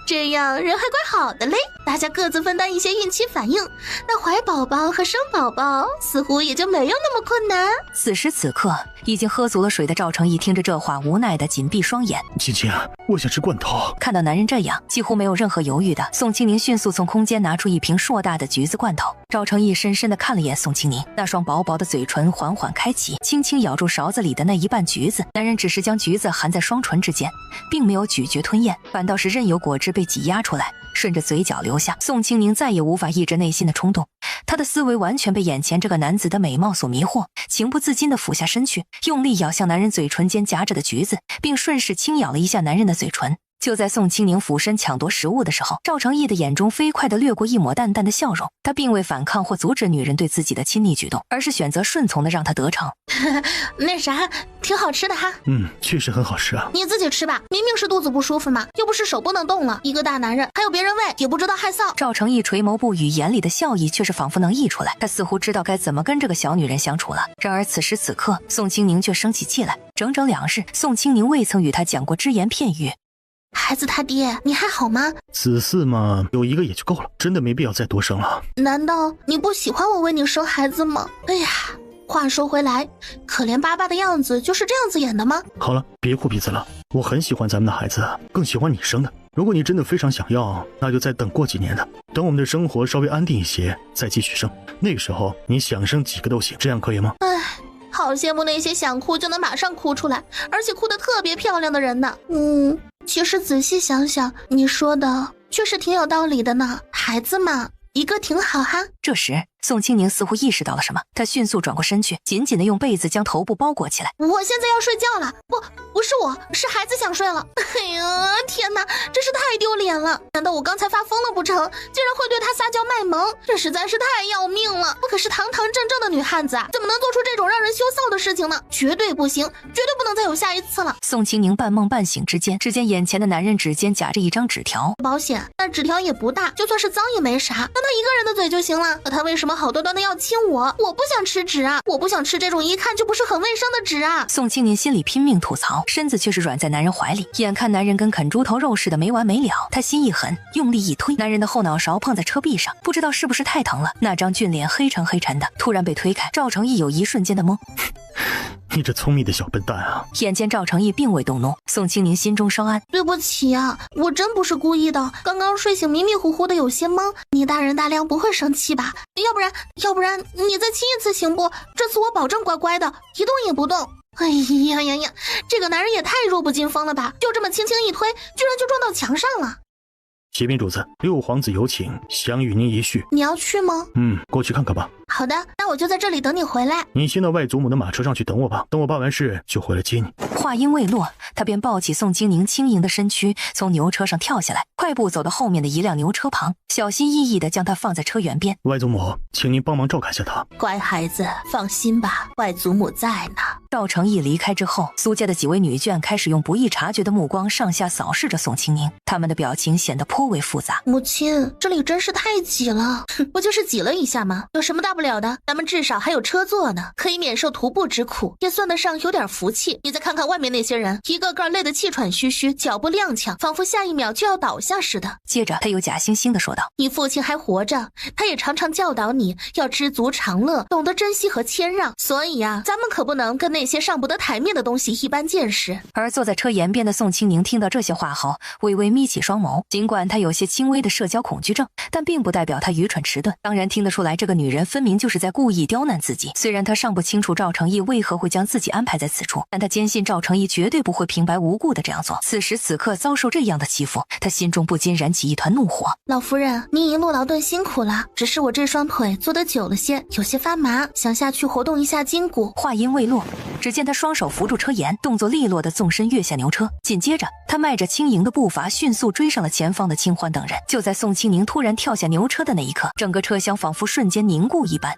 这样人还怪好的嘞。大家各自分担一些孕期反应，那怀宝宝和生宝宝似乎也就没有那么困难。此时此刻，已经喝足了水的赵成义听着这话，无奈的紧闭双眼。青青，我想吃罐头。看到男人这样，几乎没有任何犹豫的宋清宁迅速从空间拿出一瓶硕大的橘子罐头。赵成义深深的看了一眼宋清宁，那双薄薄的嘴唇缓缓开启，轻轻咬住勺子里的那一半橘子。男人只是将橘子含在双唇之间，并没有咀嚼吞咽，反倒是任由果汁被挤压出来，顺着嘴角流下。宋清宁再也无法抑制内心的冲动，他的思维完全被眼前这个男子的美貌所迷惑，情不自禁地俯下身去，用力咬向男人嘴唇间夹着的橘子，并顺势轻咬了一下男人的嘴唇。就在宋清宁俯身抢夺食物的时候，赵成义的眼中飞快地掠过一抹淡淡的笑容，他并未反抗或阻止女人对自己的亲昵举动，而是选择顺从地让她得逞。那啥，挺好吃的哈。确实很好吃啊。你自己吃吧，明明是肚子不舒服嘛，又不是手不能动了，一个大男人还有别人喂，也不知道害臊。赵成义垂眸不语，眼里的笑意却是仿佛能溢出来，他似乎知道该怎么跟这个小女人相处了。然而此时此刻，宋清宁却生起气来，整整2日，宋清宁未曾与他讲过只言片语。孩子他爹，你还好吗？子嗣嘛，有一个也就够了，真的没必要再多生了。难道你不喜欢我为你生孩子吗？哎呀，话说回来，可怜巴巴的样子就是这样子演的吗？好了，别哭鼻子了，我很喜欢咱们的孩子，更喜欢你生的。如果你真的非常想要，那就再等过几年的，等我们的生活稍微安定一些，再继续生。那个时候你想生几个都行，这样可以吗？哎，好羡慕那些想哭就能马上哭出来，而且哭得特别漂亮的人呢。其实仔细想想，你说的确实挺有道理的呢。孩子嘛，一个挺好哈。这时宋清宁似乎意识到了什么，他迅速转过身去，紧紧地用被子将头部包裹起来。我现在要睡觉了，不是我，是孩子想睡了。哎呀，天哪，真是太丢脸了！难道我刚才发疯了不成？竟然会对他撒娇卖萌，这实在是太要命了！我可是堂堂正正的女汉子啊，怎么能做出这种让人羞臊的事情呢？绝对不行，绝对不能再有下一次了。宋清宁半梦半醒之间，只见眼前的男人指尖夹着一张纸条。保险，那纸条也不大，就算是脏也没啥，让他一个人的嘴就行了。可他为什么好端端的要亲我？我不想吃纸啊，我不想吃这种一看就不是很卫生的纸啊！宋清宁心里拼命吐槽，身子却是软在男人怀里，眼看男人跟啃猪头肉似的没完没了，他心一狠，用力一推，男人的后脑勺碰在车壁上，不知道是不是太疼了，那张俊脸黑沉黑沉的，突然被推开。赵成义有一瞬间的懵。你这聪明的小笨蛋啊！眼见赵成义并未动怒，宋清宁心中稍安。对不起啊，我真不是故意的，刚刚睡醒迷迷糊糊的有些懵，你大人大量不会生气吧？要不然你再亲一次行不？这次我保证乖乖的，一动也不动。哎呀，这个男人也太弱不禁风了吧，就这么轻轻一推，居然就撞到墙上了。启禀主子，六皇子有请，想与您一叙。你要去吗？过去看看吧。好的，那我就在这里等你回来。你先到外祖母的马车上去等我吧，等我办完事就回来接你。话音未落，他便抱起宋清宁轻盈的身躯，从牛车上跳下来，快步走到后面的一辆牛车旁，小心翼翼地将他放在车辕边。外祖母，请您帮忙照看下他。乖孩子，放心吧，外祖母在呢。赵成义离开之后，苏家的几位女眷开始用不易察觉的目光上下扫视着宋清宁，他们的表情显得颇为复杂。母亲，这里真是太挤了。不就是挤了一下吗？有什么大不了的？咱们至少还有车坐呢，可以免受徒步之苦，也算得上有点福气。你再看看外面那些人，一个个累得气喘吁吁，脚步踉跄，仿佛下一秒就要倒下似的。接着他又假惺惺地说道，你父亲还活着，他也常常教导你要知足常乐，懂得珍惜和谦让，所以啊，咱们可不能跟那些上不得台面的东西一般见识。而坐在车沿边的宋清宁听到这些话后，微微眯起双眸，尽管他有些轻微的社交恐惧症，但并不代表他愚蠢迟钝。当然听得出来，这个女人分明就是在故意刁难自己。虽然他尚不清楚赵成义为何会将自己安排在此处，但他坚信赵成义绝对不会平白无故的这样做。此时此刻遭受这样的欺负，他心中不禁燃起一团怒火。老夫人，您一路劳顿辛苦了，只是我这双腿坐得久了些，有些发麻，想下去活动一下筋骨。话音未落，只见他双手扶住车沿，动作利落的纵身跃下牛车，紧接着他迈着轻盈的步伐迅速追上了前方的清欢等人。就在宋清宁突然跳下牛车的那一刻，整个车厢仿佛瞬间凝固一般。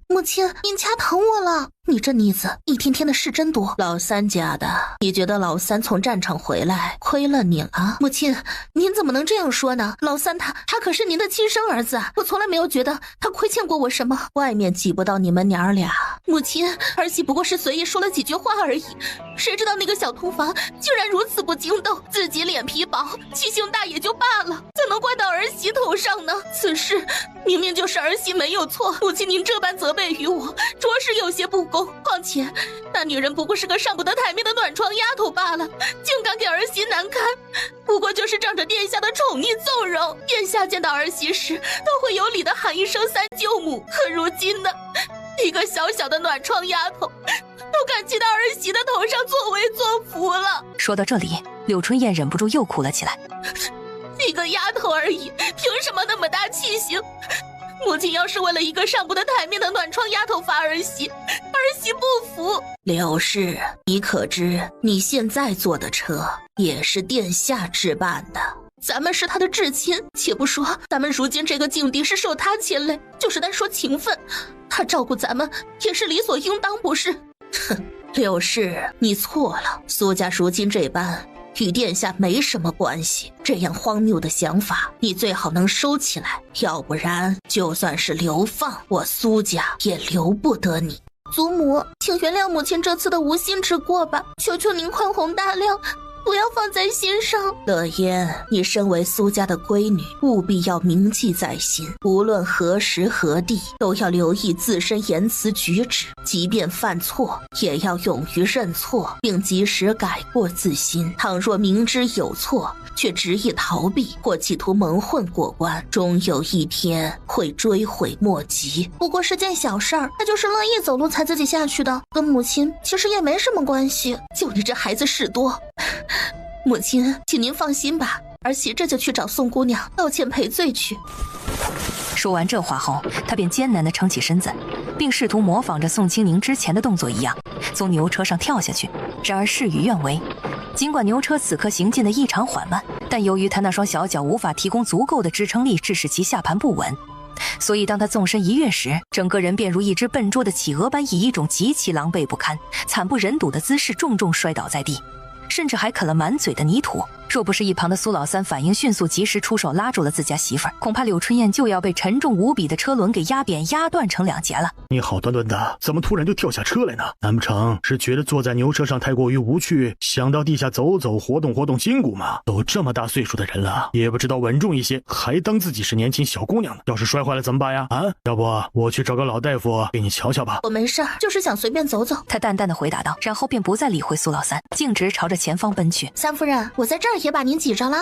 母亲，您掐疼我了。你这妮子一天天的事真多。老三家的，你觉得老三从战场回来亏了你了？母亲，您怎么能这样说呢？老三他可是您的亲生儿子，我从来没有觉得他亏欠过我什么。外面挤不到你们娘儿俩。母亲，儿媳不过是随意说了几句话而已，谁知道那个小通房竟然如此不经斗，自己脸皮薄，气性大也就罢了，在怎能怪到儿媳头上呢？此事明明就是儿媳没有错，母亲您这般责备于我，着实有些不公。况且那女人不过是个上不得台面的暖床丫头罢了，竟敢给儿媳难堪，不过就是仗着殿下的宠溺纵容，殿下见到儿媳时都会有礼的喊一声三舅母。可如今呢，一个小小的暖床丫头都敢骑到儿媳的头上作威作福了。说到这里，柳春燕忍不住又哭了起来。一个丫头而已，凭什么那么大气性？母亲要是为了一个上不得台面的暖床丫头罚儿媳，儿媳不服。柳氏，你可知你现在坐的车也是殿下置办的，咱们是他的至亲。且不说咱们如今这个境地是受他牵累，就是单说情分，他照顾咱们也是理所应当，不是？哼，柳氏，你错了。苏家如今这般与殿下没什么关系，这样荒谬的想法你最好能收起来，要不然就算是流放，我苏家也留不得你。祖母，请原谅母亲这次的无心之过吧，求求您宽宏大量，不要放在心上。乐嫣，你身为苏家的闺女，务必要铭记在心，无论何时何地都要留意自身言辞举止，即便犯错也要勇于认错，并及时改过自新。倘若明知有错却执意逃避或企图蒙混过关，终有一天会追悔莫及。不过是件小事儿，他就是乐意走路才自己下去的，跟母亲其实也没什么关系。就你这孩子事多。母亲，请您放心吧，儿媳这就去找宋姑娘道歉赔罪去。说完这话后，他便艰难地撑起身子，并试图模仿着宋清宁之前的动作一样，从牛车上跳下去。然而事与愿违，尽管牛车此刻行进的异常缓慢，但由于他那双小脚无法提供足够的支撑力，致使其下盘不稳。所以当他纵身一跃时，整个人便如一只笨拙的企鹅般，以一种极其狼狈不堪、惨不忍睹的姿势重重摔倒在地，甚至还啃了满嘴的泥土。若不是一旁的苏老三反应迅速，及时出手拉住了自家媳妇儿，恐怕柳春燕就要被沉重无比的车轮给压扁、压断成两截了。你好端端的，怎么突然就跳下车来呢？难不成是觉得坐在牛车上太过于无趣，想到地下走走，活动活动筋骨吗？都这么大岁数的人了，也不知道稳重一些，还当自己是年轻小姑娘呢。要是摔坏了怎么办呀？啊，要不我去找个老大夫给你瞧瞧吧。我没事，就是想随便走走。他淡淡的回答道，然后便不再理会苏老三，径直朝着前方奔去。三夫人，我在这儿也把您挤着了。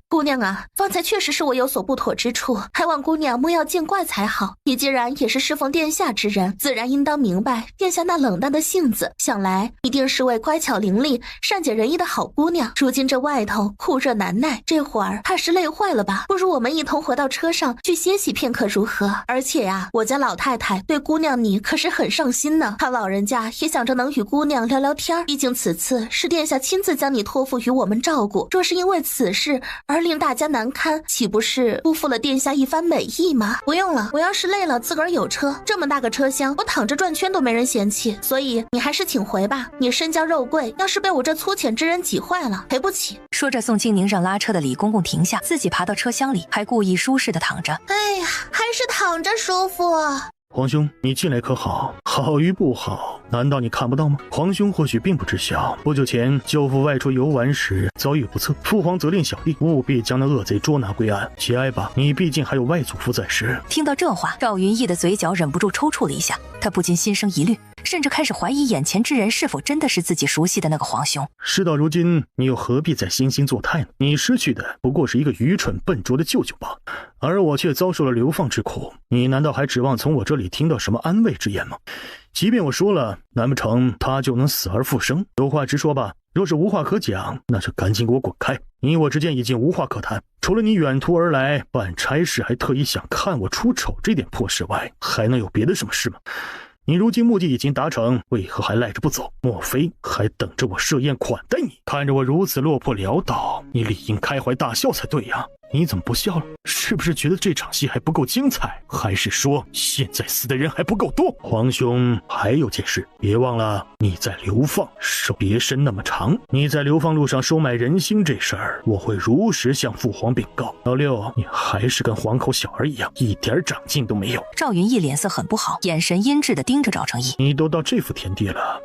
姑娘啊，方才确实是我有所不妥之处，还望姑娘莫要见怪才好。你既然也是侍奉殿下之人，自然应当明白殿下那冷淡的性子，想来一定是位乖巧伶俐、善解人意的好姑娘。如今这外头酷热难耐，这会儿怕是累坏了吧？不如我们一同回到车上去歇息片刻如何？而且呀，我家老太太对姑娘你可是很上心呢，她老人家也想着能与姑娘聊聊天，毕竟此次是殿下亲自将你托付于我们照顾，若是因为此事而令大家难堪，岂不是辜负了殿下一番美意吗？不用了，我要是累了自个儿有车，这么大个车厢我躺着转圈都没人嫌弃，所以你还是请回吧。你身娇肉贵，要是被我这粗浅之人挤坏了赔不起。说着，宋清宁让拉车的李公公停下，自己爬到车厢里，还故意舒适的躺着。哎呀，还是躺着舒服。皇兄，你进来可好？好与不好，难道你看不到吗？皇兄或许并不知晓，不久前舅父外出游玩时遭遇不测，父皇责令小弟务必将那恶贼捉拿归案。节哀吧，你毕竟还有外祖父在世。听到这话，赵云逸的嘴角忍不住抽搐了一下，他不禁心生疑虑，甚至开始怀疑眼前之人是否真的是自己熟悉的那个皇兄。事到如今，你又何必再惺惺作态呢？你失去的不过是一个愚蠢笨拙的舅舅吧，而我却遭受了流放之苦，你难道还指望从我这里听到什么安慰之言吗？即便我说了，难不成他就能死而复生？有话直说吧，若是无话可讲，那就赶紧给我滚开。你我之间已经无话可谈，除了你远途而来办差事，还特意想看我出丑这点破事外，还能有别的什么事吗？你如今目的已经达成，为何还赖着不走？莫非还等着我设宴款待你？看着我如此落魄潦倒，你理应开怀大笑才对呀。你怎么不笑了？是不是觉得这场戏还不够精彩？还是说现在死的人还不够多？皇兄，还有件事，别忘了你在流放，手别伸那么长。你在流放路上收买人心这事儿，我会如实向父皇禀告。老六，你还是跟黄口小儿一样，一点长进都没有。赵云逸脸色很不好，眼神阴鸷地盯着赵成义。你都到这副田地了，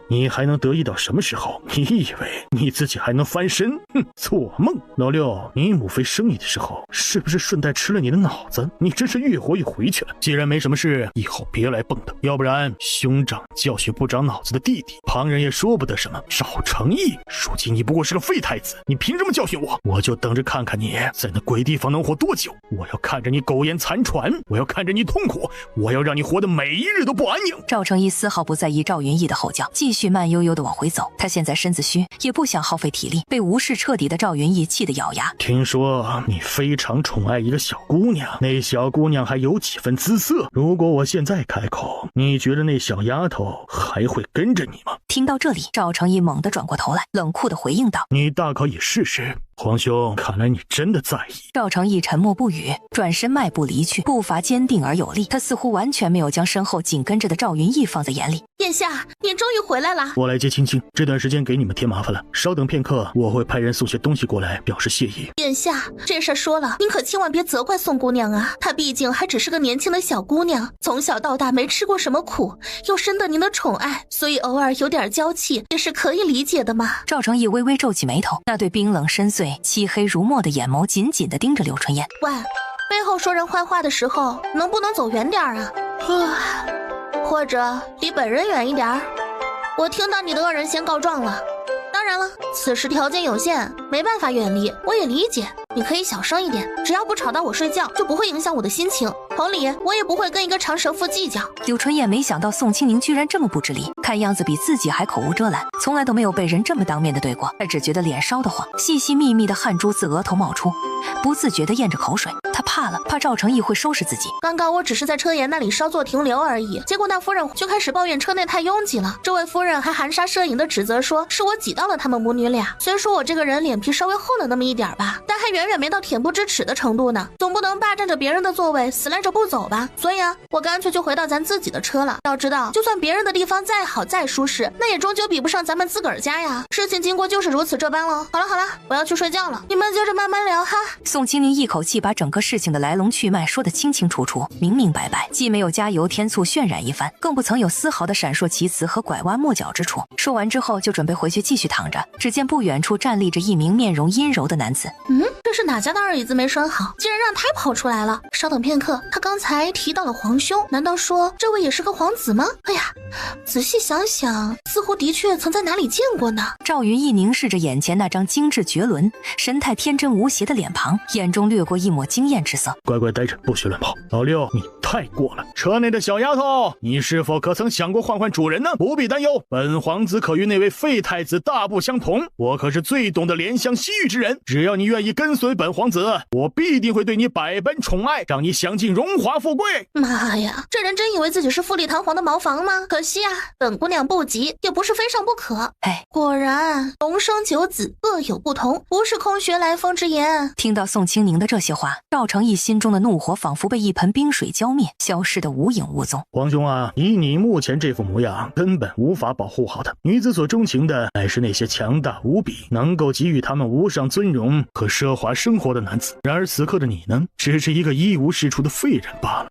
你还能得意到什么时候？你以为你自己还能翻身？错梦！老六，你母妃生你的时候，是不是顺带吃了你的脑子？你真是越活越回去了。既然没什么事，以后别来蹦跶，要不然兄长教训不长脑子的弟弟，旁人也说不得什么。赵成义，如今你不过是个废太子，你凭什么教训我？我就等着看看你在那鬼地方能活多久！我要看着你苟延残喘，我要看着你痛苦，我要让你活得每一日都不安宁。赵成义丝毫不在意赵云逸的吼叫，继续慢悠悠地往回走。他现在身子虚，也不想耗费体力。被无视彻底的赵云逸气得咬牙。听说你非常宠爱一个小姑娘，那小姑娘还有几分姿色。如果我现在开口，你觉得那小丫头还会跟着你吗？听到这里，赵成义猛地转过头来，冷酷地回应道：你大可以试试。皇兄，看来你真的在意。赵成义沉默不语，转身迈步离去，步伐坚定而有力。他似乎完全没有将身后紧跟着的赵云逸放在眼里。殿下，您终于回来了。我来接青青，这段时间给你们添麻烦了，稍等片刻，我会派人送些东西过来表示谢意。殿下，这事说了，您可千万别责怪宋姑娘啊，她毕竟还只是个年轻的小姑娘，从小到大没吃过什么苦，又深得您的宠爱，所以偶尔有点娇气也是可以理解的嘛。赵成义微微皱起眉头，那对冰冷深邃、漆黑如墨的眼眸紧紧地盯着刘春燕。喂，背后说人坏话的时候，能不能走远点啊？或者离本人远一点。我听到你的恶人先告状了。当然了，此时条件有限，没办法远离，我也理解。你可以小声一点，只要不吵到我睡觉，就不会影响我的心情。同理，我也不会跟一个长舌妇计较。柳春燕没想到宋清宁居然这么不知礼，看样子比自己还口无遮拦，从来都没有被人这么当面的对过。她只觉得脸烧得慌，细细密密的汗珠自额头冒出，不自觉地咽着口水。她怕了，怕赵成义会收拾自己。刚刚我只是在车沿那里稍作停留而已，结果那夫人就开始抱怨车内太拥挤了。这位夫人还含沙射影的指责说是我挤到了他们母女俩。虽说我这个人脸皮稍微厚了那么一点吧，但还远远没到恬不知耻的程度呢。总不能霸占着别人的座位死赖着不走吧。所以啊，我干脆就回到咱自己的车了。要知道，就算别人的地方再好再舒适，那也终究比不上咱们自个儿家呀。事情经过就是如此这般了。好了好了，我要去睡觉了，你们接着慢慢聊哈。宋清宁一口气把整个事情的来龙去脉说得清清楚楚、明明白白，既没有加油添醋渲染一番，更不曾有丝毫的闪烁其词和拐弯抹角之处。说完之后，就准备回去继续躺着。只见不远处站立着一名面容阴柔的男子。这是哪家的二椅子没拴好，竟然让他跑出来了。稍等片刻，他刚才提到了皇兄，难道说这位也是个皇子吗？哎呀，仔细想想，似乎的确曾在哪里见过呢。赵云逸凝视着眼前那张精致绝伦、神态天真无邪的脸庞，眼中掠过一抹惊艳之色。乖乖待着，不许乱跑。老六，你太过了。车内的小丫头，你是否可曾想过换换主人呢？不必担忧，本皇子可与那位废太子大不相同，我可是最懂得怜香惜玉之人。只要你愿意跟随本皇子，我必定会对你百般宠爱，让你享尽荣华富贵。妈呀，这人真以为自己是富丽堂皇的茅房吗？可惜啊，本姑娘不急，也不是非上不可。果然龙生九子，各有不同，不是空穴来风之言。听到宋清宁的这些话，赵成义心中的怒火仿佛被一盆冰水浇灭，消失得无影无踪。皇兄啊，以你目前这副模样，根本无法保护好他。女子所钟情的乃是那些强大无比，能够给予他们无上尊荣和奢华生活的男子。然而此刻的你呢，只是一个一无是处的废人罢了。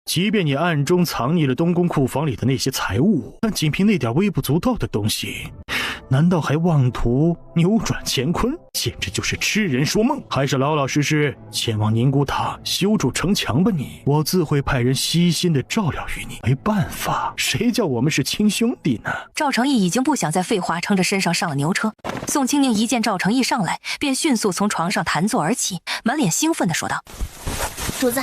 即便你暗中藏匿了东宫库房里的那些财物，但仅凭那点微不足道的东西，难道还妄图扭转乾坤？简直就是痴人说梦。还是老老实实前往宁古塔修筑城墙吧你，我自会派人悉心的照料于你。没办法，谁叫我们是亲兄弟呢？赵成义已经不想再废话，撑着身上上了牛车。宋清宁一见赵成义上来，便迅速从床上弹坐而起，满脸兴奋地说道：主子，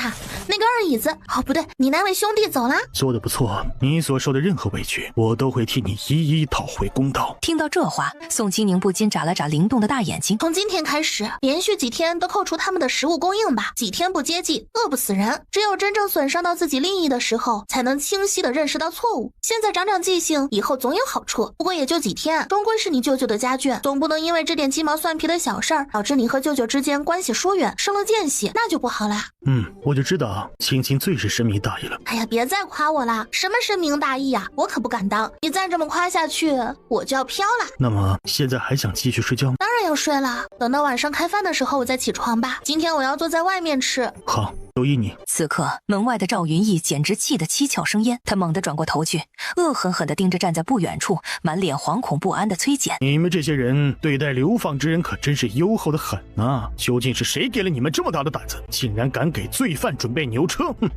那个二椅子，哦不对，你那位兄弟走啦。做得不错，你所受的任何委屈，我都会替你一一讨回公道。听到这话，宋清宁不禁眨了眨灵动的大眼睛。从今天开始，连续几天都扣除他们的食物供应吧，几天不接济，饿不死人。只有真正损伤到自己利益的时候，才能清晰地认识到错误。现在长长记性，以后总有好处。不过也就几天，终归是你舅舅的家眷，总不能因为这点鸡毛蒜皮的小事儿，导致你和舅舅之间关系疏远，生了间隙，那就不好啦。我就知道青青最是深明大义了。哎呀，别再夸我啦，什么深明大义呀，我可不敢当。你再这么夸下去，我就要飘了。那么现在还想继续睡觉吗？当然要睡了，等到晚上开饭的时候我再起床吧。今天我要坐在外面吃。好，都依你。此刻，门外的赵云逸简直气得七窍生烟，他猛地转过头去，恶狠狠地盯着站在不远处、满脸惶恐不安的崔简。你们这些人对待流放之人可真是优厚的很啊！究竟是谁给了你们这么大的胆子，竟然敢给罪犯准备牛车？哼！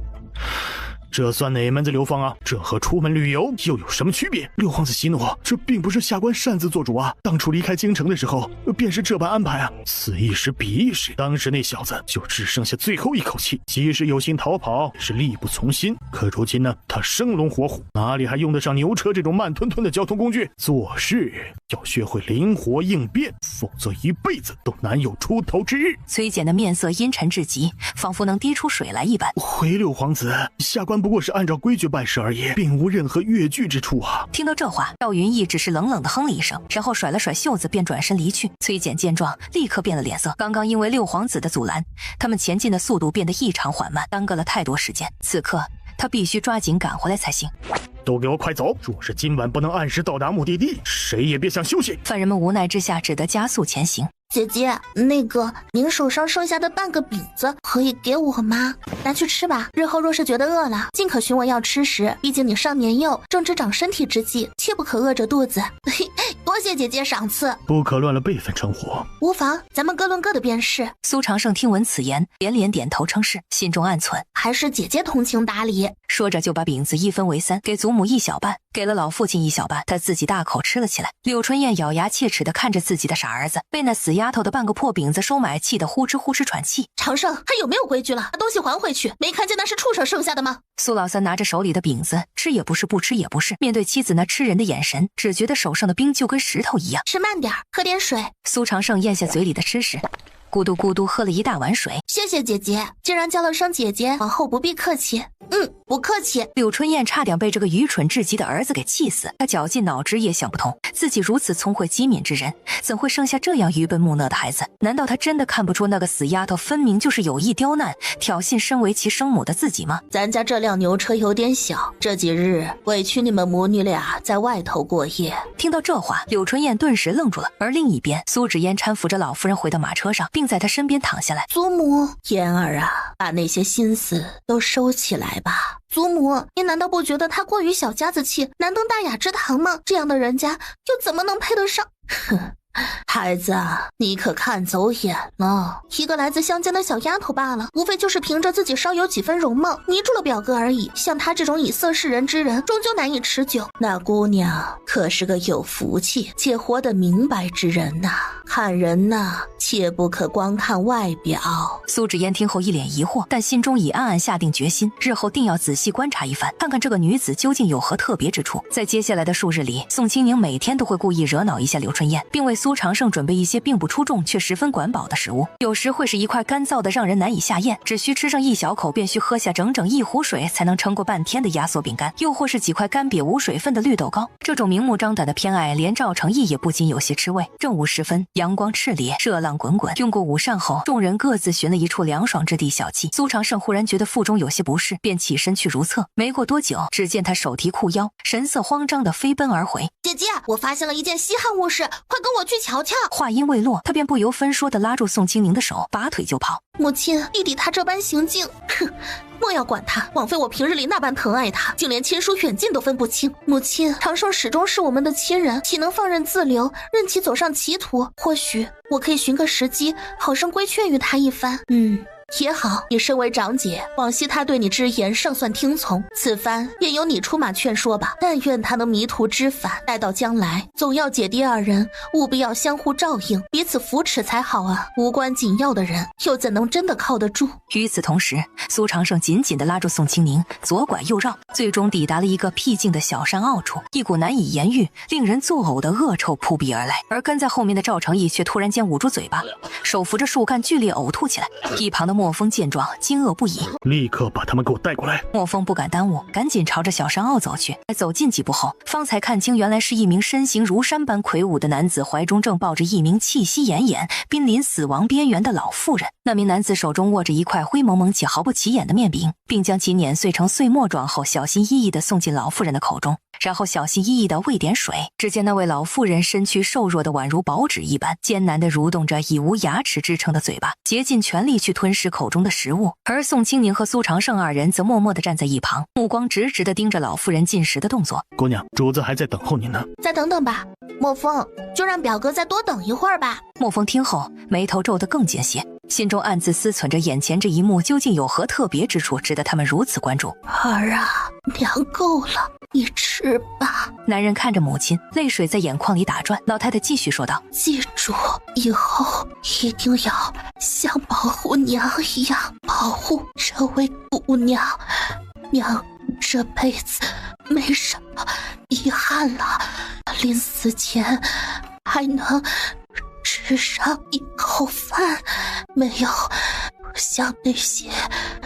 这算哪门子流放啊？这和出门旅游又有什么区别？六皇子息怒，这并不是下官擅自做主啊！当初离开京城的时候，便是这般安排啊。此一时彼一时，当时那小子就只剩下最后一口气，即使有心逃跑，也是力不从心。可如今呢，他生龙活虎，哪里还用得上牛车这种慢吞吞的交通工具？做事要学会灵活应变，否则一辈子都难有出头之日。崔简的面色阴沉至极，仿佛能滴出水来一般。回六皇子，下官不过是按照规矩办事而已，并无任何越矩之处啊！听到这话，赵云逸只是冷冷地哼了一声，然后甩了甩袖子，便转身离去。崔简见状，立刻变了脸色。刚刚因为六皇子的阻拦，他们前进的速度变得异常缓慢，耽搁了太多时间。此刻，他必须抓紧赶回来才行。都给我快走！若是今晚不能按时到达目的地，谁也别想休息。犯人们无奈之下，只得加速前行。姐姐，那个您手上剩下的半个饼子可以给我吗？拿去吃吧，日后若是觉得饿了，尽可询我要吃食。毕竟你尚年幼，正值长身体之际，切不可饿着肚子。多谢姐姐赏赐，不可乱了辈分称呼。无妨，咱们各论各的便是。苏长胜听闻此言，连连点头称是，心中暗忖：还是姐姐通情达理。说着就把饼子一分为三，给祖母一小半，给了老父亲一小半，他自己大口吃了起来。柳春燕咬牙切齿地看着自己的傻儿子，被那死丫头的半个破饼子收买，气得呼哧呼哧喘气。长胜，还有没有规矩了？把东西还回去！没看见那是畜生剩下的吗？苏老三拿着手里的饼子，吃也不是，不吃也不是。面对妻子那吃人的眼神，只觉得手上的冰就跟石头一样。吃慢点，喝点水。苏长胜咽下嘴里的吃食，咕嘟咕嘟喝了一大碗水。谢谢姐姐，既然叫了声姐姐，往后不必客气。不客气。柳春燕差点被这个愚蠢至极的儿子给气死，她绞尽脑汁也想不通，自己如此聪慧机敏之人，怎会生下这样愚笨木讷的孩子？难道她真的看不出那个死丫头分明就是有意刁难、挑衅身为其生母的自己吗？咱家这辆牛车有点小，这几日委屈你们母女俩在外头过夜。听到这话，柳春燕顿时愣住了，而另一边，苏芷嫣搀扶着老夫人回到马车上，并在她身边躺下来。祖母，嫣儿啊，把那些心思都收起来吧。祖母，您难道不觉得他过于小家子气，难登大雅之堂吗？这样的人家又怎么能配得上？哼，孩子啊，你可看走眼了，一个来自乡间的小丫头罢了，无非就是凭着自己稍有几分容貌迷住了表哥而已。像她这种以色示人之人，终究难以持久。那姑娘可是个有福气且活得明白之人呐，看人呐，切不可光看外表。苏芷嫣听后一脸疑惑，但心中已暗暗下定决心，日后定要仔细观察一番，看看这个女子究竟有何特别之处。在接下来的数日里，宋清宁每天都会故意惹恼一下柳春燕，并为苏长胜准备一些并不出众却十分管饱的食物，有时会是一块干燥的让人难以下咽，只需吃上一小口便需喝下整整一壶水才能撑过半天的压缩饼干，又或是几块干瘪无水分的绿豆糕。这种明目张胆的偏爱，连赵成义也不禁有些吃味。正午时分，阳光炽烈，热浪滚滚。用过午膳后，众人各自寻了一处凉爽之地小憩。苏长胜忽然觉得腹中有些不适，便起身去如厕。没过多久，只见他手提裤腰，神色慌张地飞奔而回。姐姐，我发现了一件稀罕物事，快跟我去瞧瞧。话音未落，他便不由分说地拉住宋清宁的手，拔腿就跑。母亲，弟弟他这般行径，哼，莫要管他，枉费我平日里那般疼爱他，竟连亲疏远近都分不清。母亲，长胜始终是我们的亲人，岂能放任自流，任其走上歧途？或许我可以寻个时机，好生规劝于他一番。也好，你身为长姐，往昔他对你之言尚算听从，此番也由你出马劝说吧。但愿他能迷途知返，待到将来，总要姐弟二人务必要相互照应，彼此扶持才好啊。无关紧要的人，又怎能真的靠得住？与此同时，苏长胜紧紧地拉住宋清宁，左拐右绕，最终抵达了一个僻静的小山坳处。一股难以言喻、令人作呕的恶臭扑鼻而来，而跟在后面的赵成义却突然间捂住嘴巴，手扶着树干剧烈呕吐起来。一旁的莫风见状，惊愕不已，立刻把他们给我带过来。莫风不敢耽误，赶紧朝着小山坳走去。走近几步后，方才看清，原来是一名身形如山般魁梧的男子，怀中正抱着一名气息奄奄、濒临死亡边缘的老妇人。那名男子手中握着一块灰蒙蒙且毫不起眼的面饼，并将其碾碎成碎末状后，小心翼翼地送进老妇人的口中。然后小心翼翼地喂点水。只见那位老妇人身躯瘦弱的宛如薄纸一般，艰难地蠕动着以无牙齿支撑的嘴巴，竭尽全力去吞噬口中的食物。而宋清宁和苏长胜二人则默默地站在一旁，目光直直地盯着老妇人进食的动作。姑娘，主子还在等候您呢。再等等吧，莫风，就让表哥再多等一会儿吧。莫风听后，眉头皱得更尖些，心中暗自思忖着眼前这一幕究竟有何特别之处，值得他们如此关注。儿啊，娘够了，你吃吧。男人看着母亲，泪水在眼眶里打转。老太太继续说道：记住，以后一定要像保护娘一样保护这位姑娘。娘这辈子没什么遗憾了，临死前还能吃上一口饭，没有像那些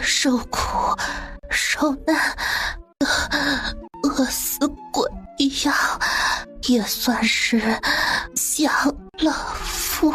受苦受难的饿死鬼一样，也算是享了福。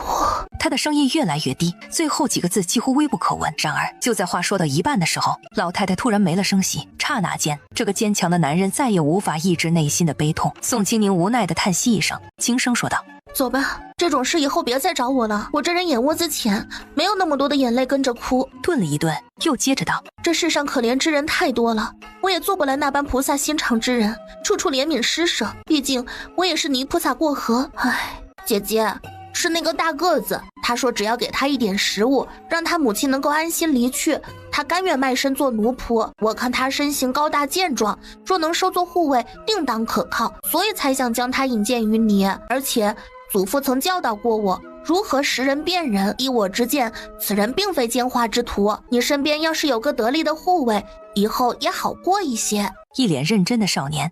他的声音越来越低，最后几个字几乎微不可闻。然而就在话说到一半的时候，老太太突然没了声息，刹那间这个坚强的男人再也无法抑制内心的悲痛。宋清宁无奈地叹息一声，轻声说道：走吧，这种事以后别再找我了，我这人眼窝子浅，没有那么多的眼泪跟着哭。顿了一顿，又接着道：这世上可怜之人太多了，我也做不来那般菩萨心肠之人，处处怜悯施舍，毕竟我也是泥菩萨过河。唉，姐姐，是那个大个子，他说只要给他一点食物，让他母亲能够安心离去，他甘愿卖身做奴仆。我看他身形高大健壮，若能收做护卫，定当可靠，所以才想将他引荐于你。而且祖父曾教导过我如何识人辨人，依我之见，此人并非奸猾之徒。你身边要是有个得力的护卫，以后也好过一些。一脸认真的少年：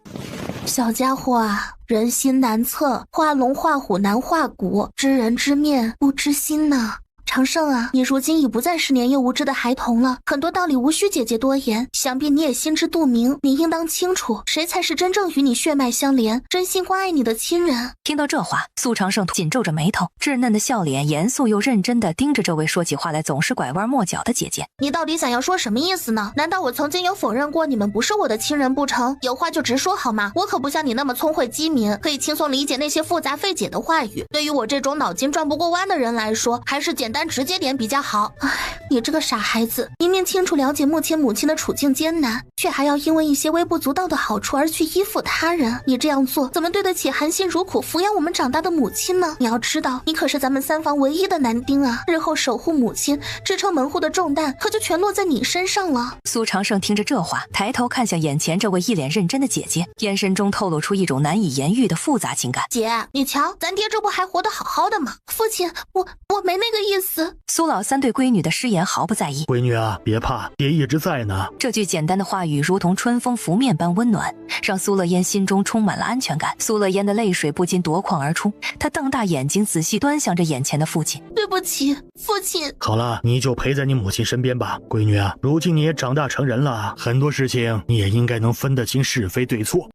小家伙啊，人心难测，画龙画虎难画骨，知人知面不知心呢。长胜啊，你如今已不再是年幼无知的孩童了，很多道理无需姐姐多言，想必你也心知肚明。你应当清楚，谁才是真正与你血脉相连、真心关爱你的亲人。听到这话，苏长胜紧皱着眉头，稚嫩的笑脸严肃又认真地盯着这位说起话来总是拐弯抹角的姐姐。你到底想要说什么意思呢？难道我曾经有否认过你们不是我的亲人不成？有话就直说好吗？我可不像你那么聪慧机敏，可以轻松理解那些复杂费解的话语。对于我这种脑筋转不过弯的人来说，还是简单直接点比较好。唉，你这个傻孩子，明明清楚了解目前母亲的处境艰难，却还要因为一些微不足道的好处而去依附他人。你这样做，怎么对得起含辛茹苦抚养我们长大的母亲呢？你要知道，你可是咱们三房唯一的男丁啊，日后守护母亲、支撑门户的重担，可就全落在你身上了。苏长胜听着这话，抬头看向眼前这位一脸认真的姐姐，眼神中透露出一种难以言喻的复杂情感。姐，你瞧，咱爹这不还活得好好的吗？父亲，我没那个意思。苏老三对闺女的失言毫不在意。闺女啊，别怕，爹一直在呢。这句简单的话语如同春风拂面般温暖，让苏乐嫣心中充满了安全感。苏乐嫣的泪水不禁夺眶而出，她瞪大眼睛仔细端详着眼前的父亲。对不起，父亲。好了，你就陪在你母亲身边吧。闺女啊，如今你也长大成人了，很多事情你也应该能分得清是非对错。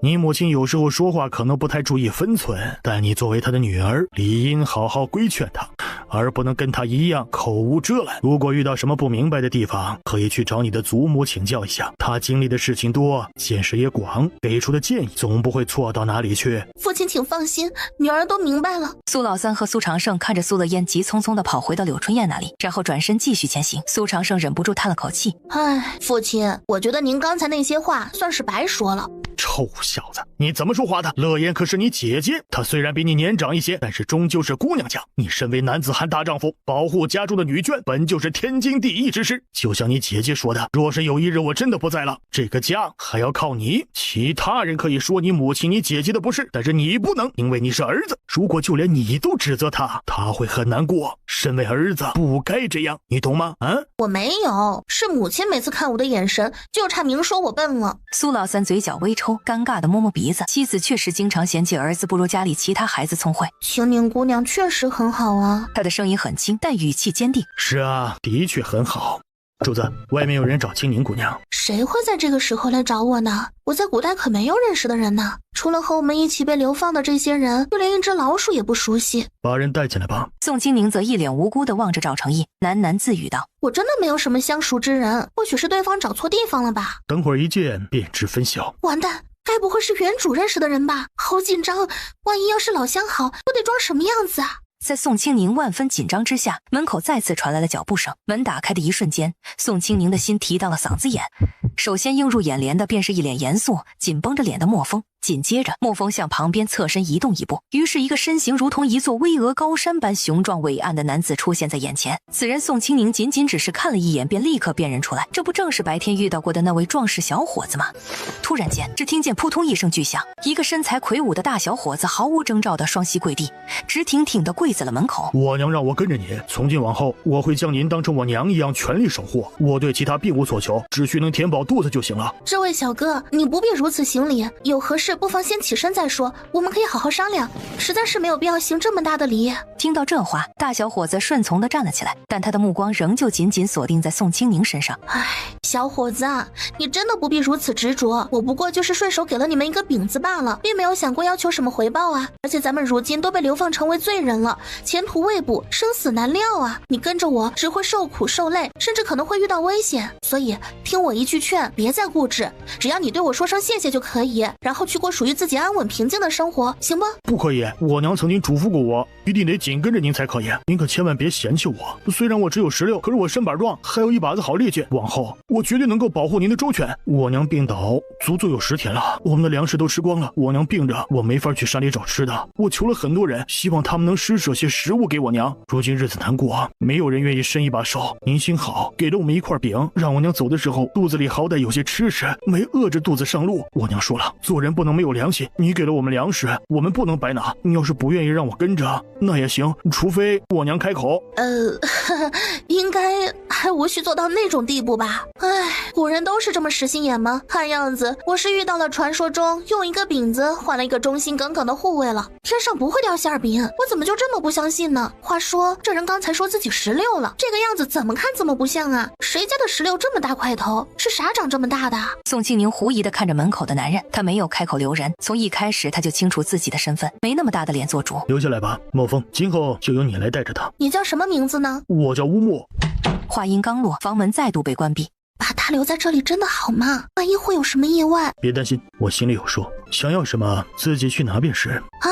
你母亲有时候说话可能不太注意分寸，但你作为她的女儿，理应好好规劝她，而不能跟她一样口无遮拦。如果遇到什么不明白的地方，可以去找你的祖母请教一下，她经历的事情多，见识也广，给出的建议总不会错到哪里去。父亲请放心，女儿都明白了。苏老三和苏长胜看着苏乐嫣急匆匆地跑回到柳春燕那里，然后转身继续前行。苏长胜忍不住叹了口气：唉，父亲，我觉得您刚才那些话算是白说了。臭小子，你怎么说话的？乐言可是你姐姐，她虽然比你年长一些，但是终究是姑娘家。你身为男子汉大丈夫，保护家中的女眷本就是天经地义之事。就像你姐姐说的，若是有一日我真的不在了，这个家还要靠你。其他人可以说你母亲、你姐姐的不是，但是你不能，因为你是儿子。如果就连你都指责他，他会很难过。身为儿子，不该这样，你懂吗？我没有，是母亲每次看我的眼神，就差明说我笨了。苏老三嘴角微抽，尴尬地摸摸鼻子。妻子确实经常嫌弃儿子不如家里其他孩子聪慧。青宁姑娘确实很好啊。她的声音很轻，但语气坚定。是啊，的确很好。主子，外面有人找青宁姑娘。谁会在这个时候来找我呢？我在古代可没有认识的人呢，除了和我们一起被流放的这些人，就连一只老鼠也不熟悉。把人带进来吧。宋清宁则一脸无辜地望着赵成义，喃喃自语道：我真的没有什么相熟之人，或许是对方找错地方了吧。等会儿一见便知分晓。完蛋，该不会是原主认识的人吧？好紧张，万一要是老相好，我得装什么样子啊？在宋清宁万分紧张之下，门口再次传来了脚步声。门打开的一瞬间，宋清宁的心提到了嗓子眼。首先映入眼帘的便是一脸严肃、紧绷着脸的莫风。紧接着，莫风向旁边侧身移动一步，于是一个身形如同一座巍峨高山般雄壮伟岸的男子出现在眼前。此人宋清宁仅只是看了一眼，便立刻辨认出来，这不正是白天遇到过的那位壮实小伙子吗？突然间，只听见扑通一声巨响，一个身材魁梧的大小伙子毫无征兆的双膝跪地，直挺挺的跪在了门口。我娘让我跟着你，从今往后，我会将您当成我娘一样全力守护。我对其他并无所求，只需能填饱肚子就行了。这位小哥，你不必如此行礼，有何事不妨先起身再说，我们可以好好商量，实在是没有必要行这么大的礼。听到这话，大小伙子顺从地站了起来，但他的目光仍旧紧紧锁定在宋清宁身上。唉，小伙子啊，你真的不必如此执着，我不过就是顺手给了你们一个饼子罢了，并没有想过要求什么回报啊。而且咱们如今都被流放成为罪人了，前途未卜，生死难料啊！你跟着我只会受苦受累，甚至可能会遇到危险。所以听我一句劝，别再固执，只要你对我说声谢谢就可以，然后去过属于自己安稳平静的生活，行不？不可以，我娘曾经嘱咐过我，一定得紧跟着您才可以。您可千万别嫌弃我，虽然我只有16，可是我身板壮，还有一把子好力气，往后我绝对能够保护您的周全。我娘病倒足足有10天了，我们的粮食都吃光了，我娘病着，我没法去山里找吃的，我求了很多人，希望他们能施舍些食物给我娘。如今日子难过，没有人愿意伸一把手。您心好，给了我们一块饼，让我娘走的时候肚子里好歹有些吃食，没饿着肚子上路。我娘说了，做人不能没有良心，你给了我们粮食，我们不能白拿。你要是不愿意让我跟着，那也行，除非我娘开口。应该还无需做到那种地步吧。唉，古人都是这么实心眼吗？看样子我是遇到了传说中用一个饼子换了一个忠心耿耿的护卫了。天上不会掉馅饼，我怎么就这么不相信呢？话说这人刚才说自己16了，这个样子怎么看怎么不像啊？谁家的16这么大块头？是啥长这么大的？宋清宁狐疑地看着门口的男人，他没有开口留人，从一开始他就清楚自己的身份，没那么大的脸做主。留下来吧，莫风，今后就由你来带着他。你叫什么名字呢？我叫乌木。话音刚落，房门再度被关闭。把他留在这里真的好吗？万一会有什么意外？别担心，我心里有数，想要什么自己去拿便是。啊，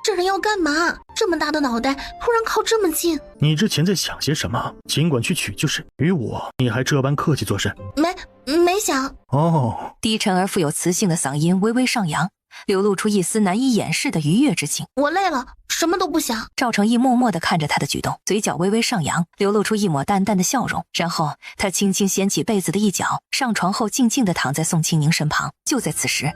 这人要干嘛？这么大的脑袋，突然靠这么近。你之前在想些什么？尽管去取就是。与我，你还这般客气作甚？没想。哦。低沉而富有磁性的嗓音微微上扬，流露出一丝难以掩饰的愉悦之情。我累了，什么都不想。赵成义默默地看着他的举动，嘴角微微上扬，流露出一抹淡淡的笑容。然后他轻轻掀起被子的一角，上床后静静地躺在宋清宁身旁。就在此时，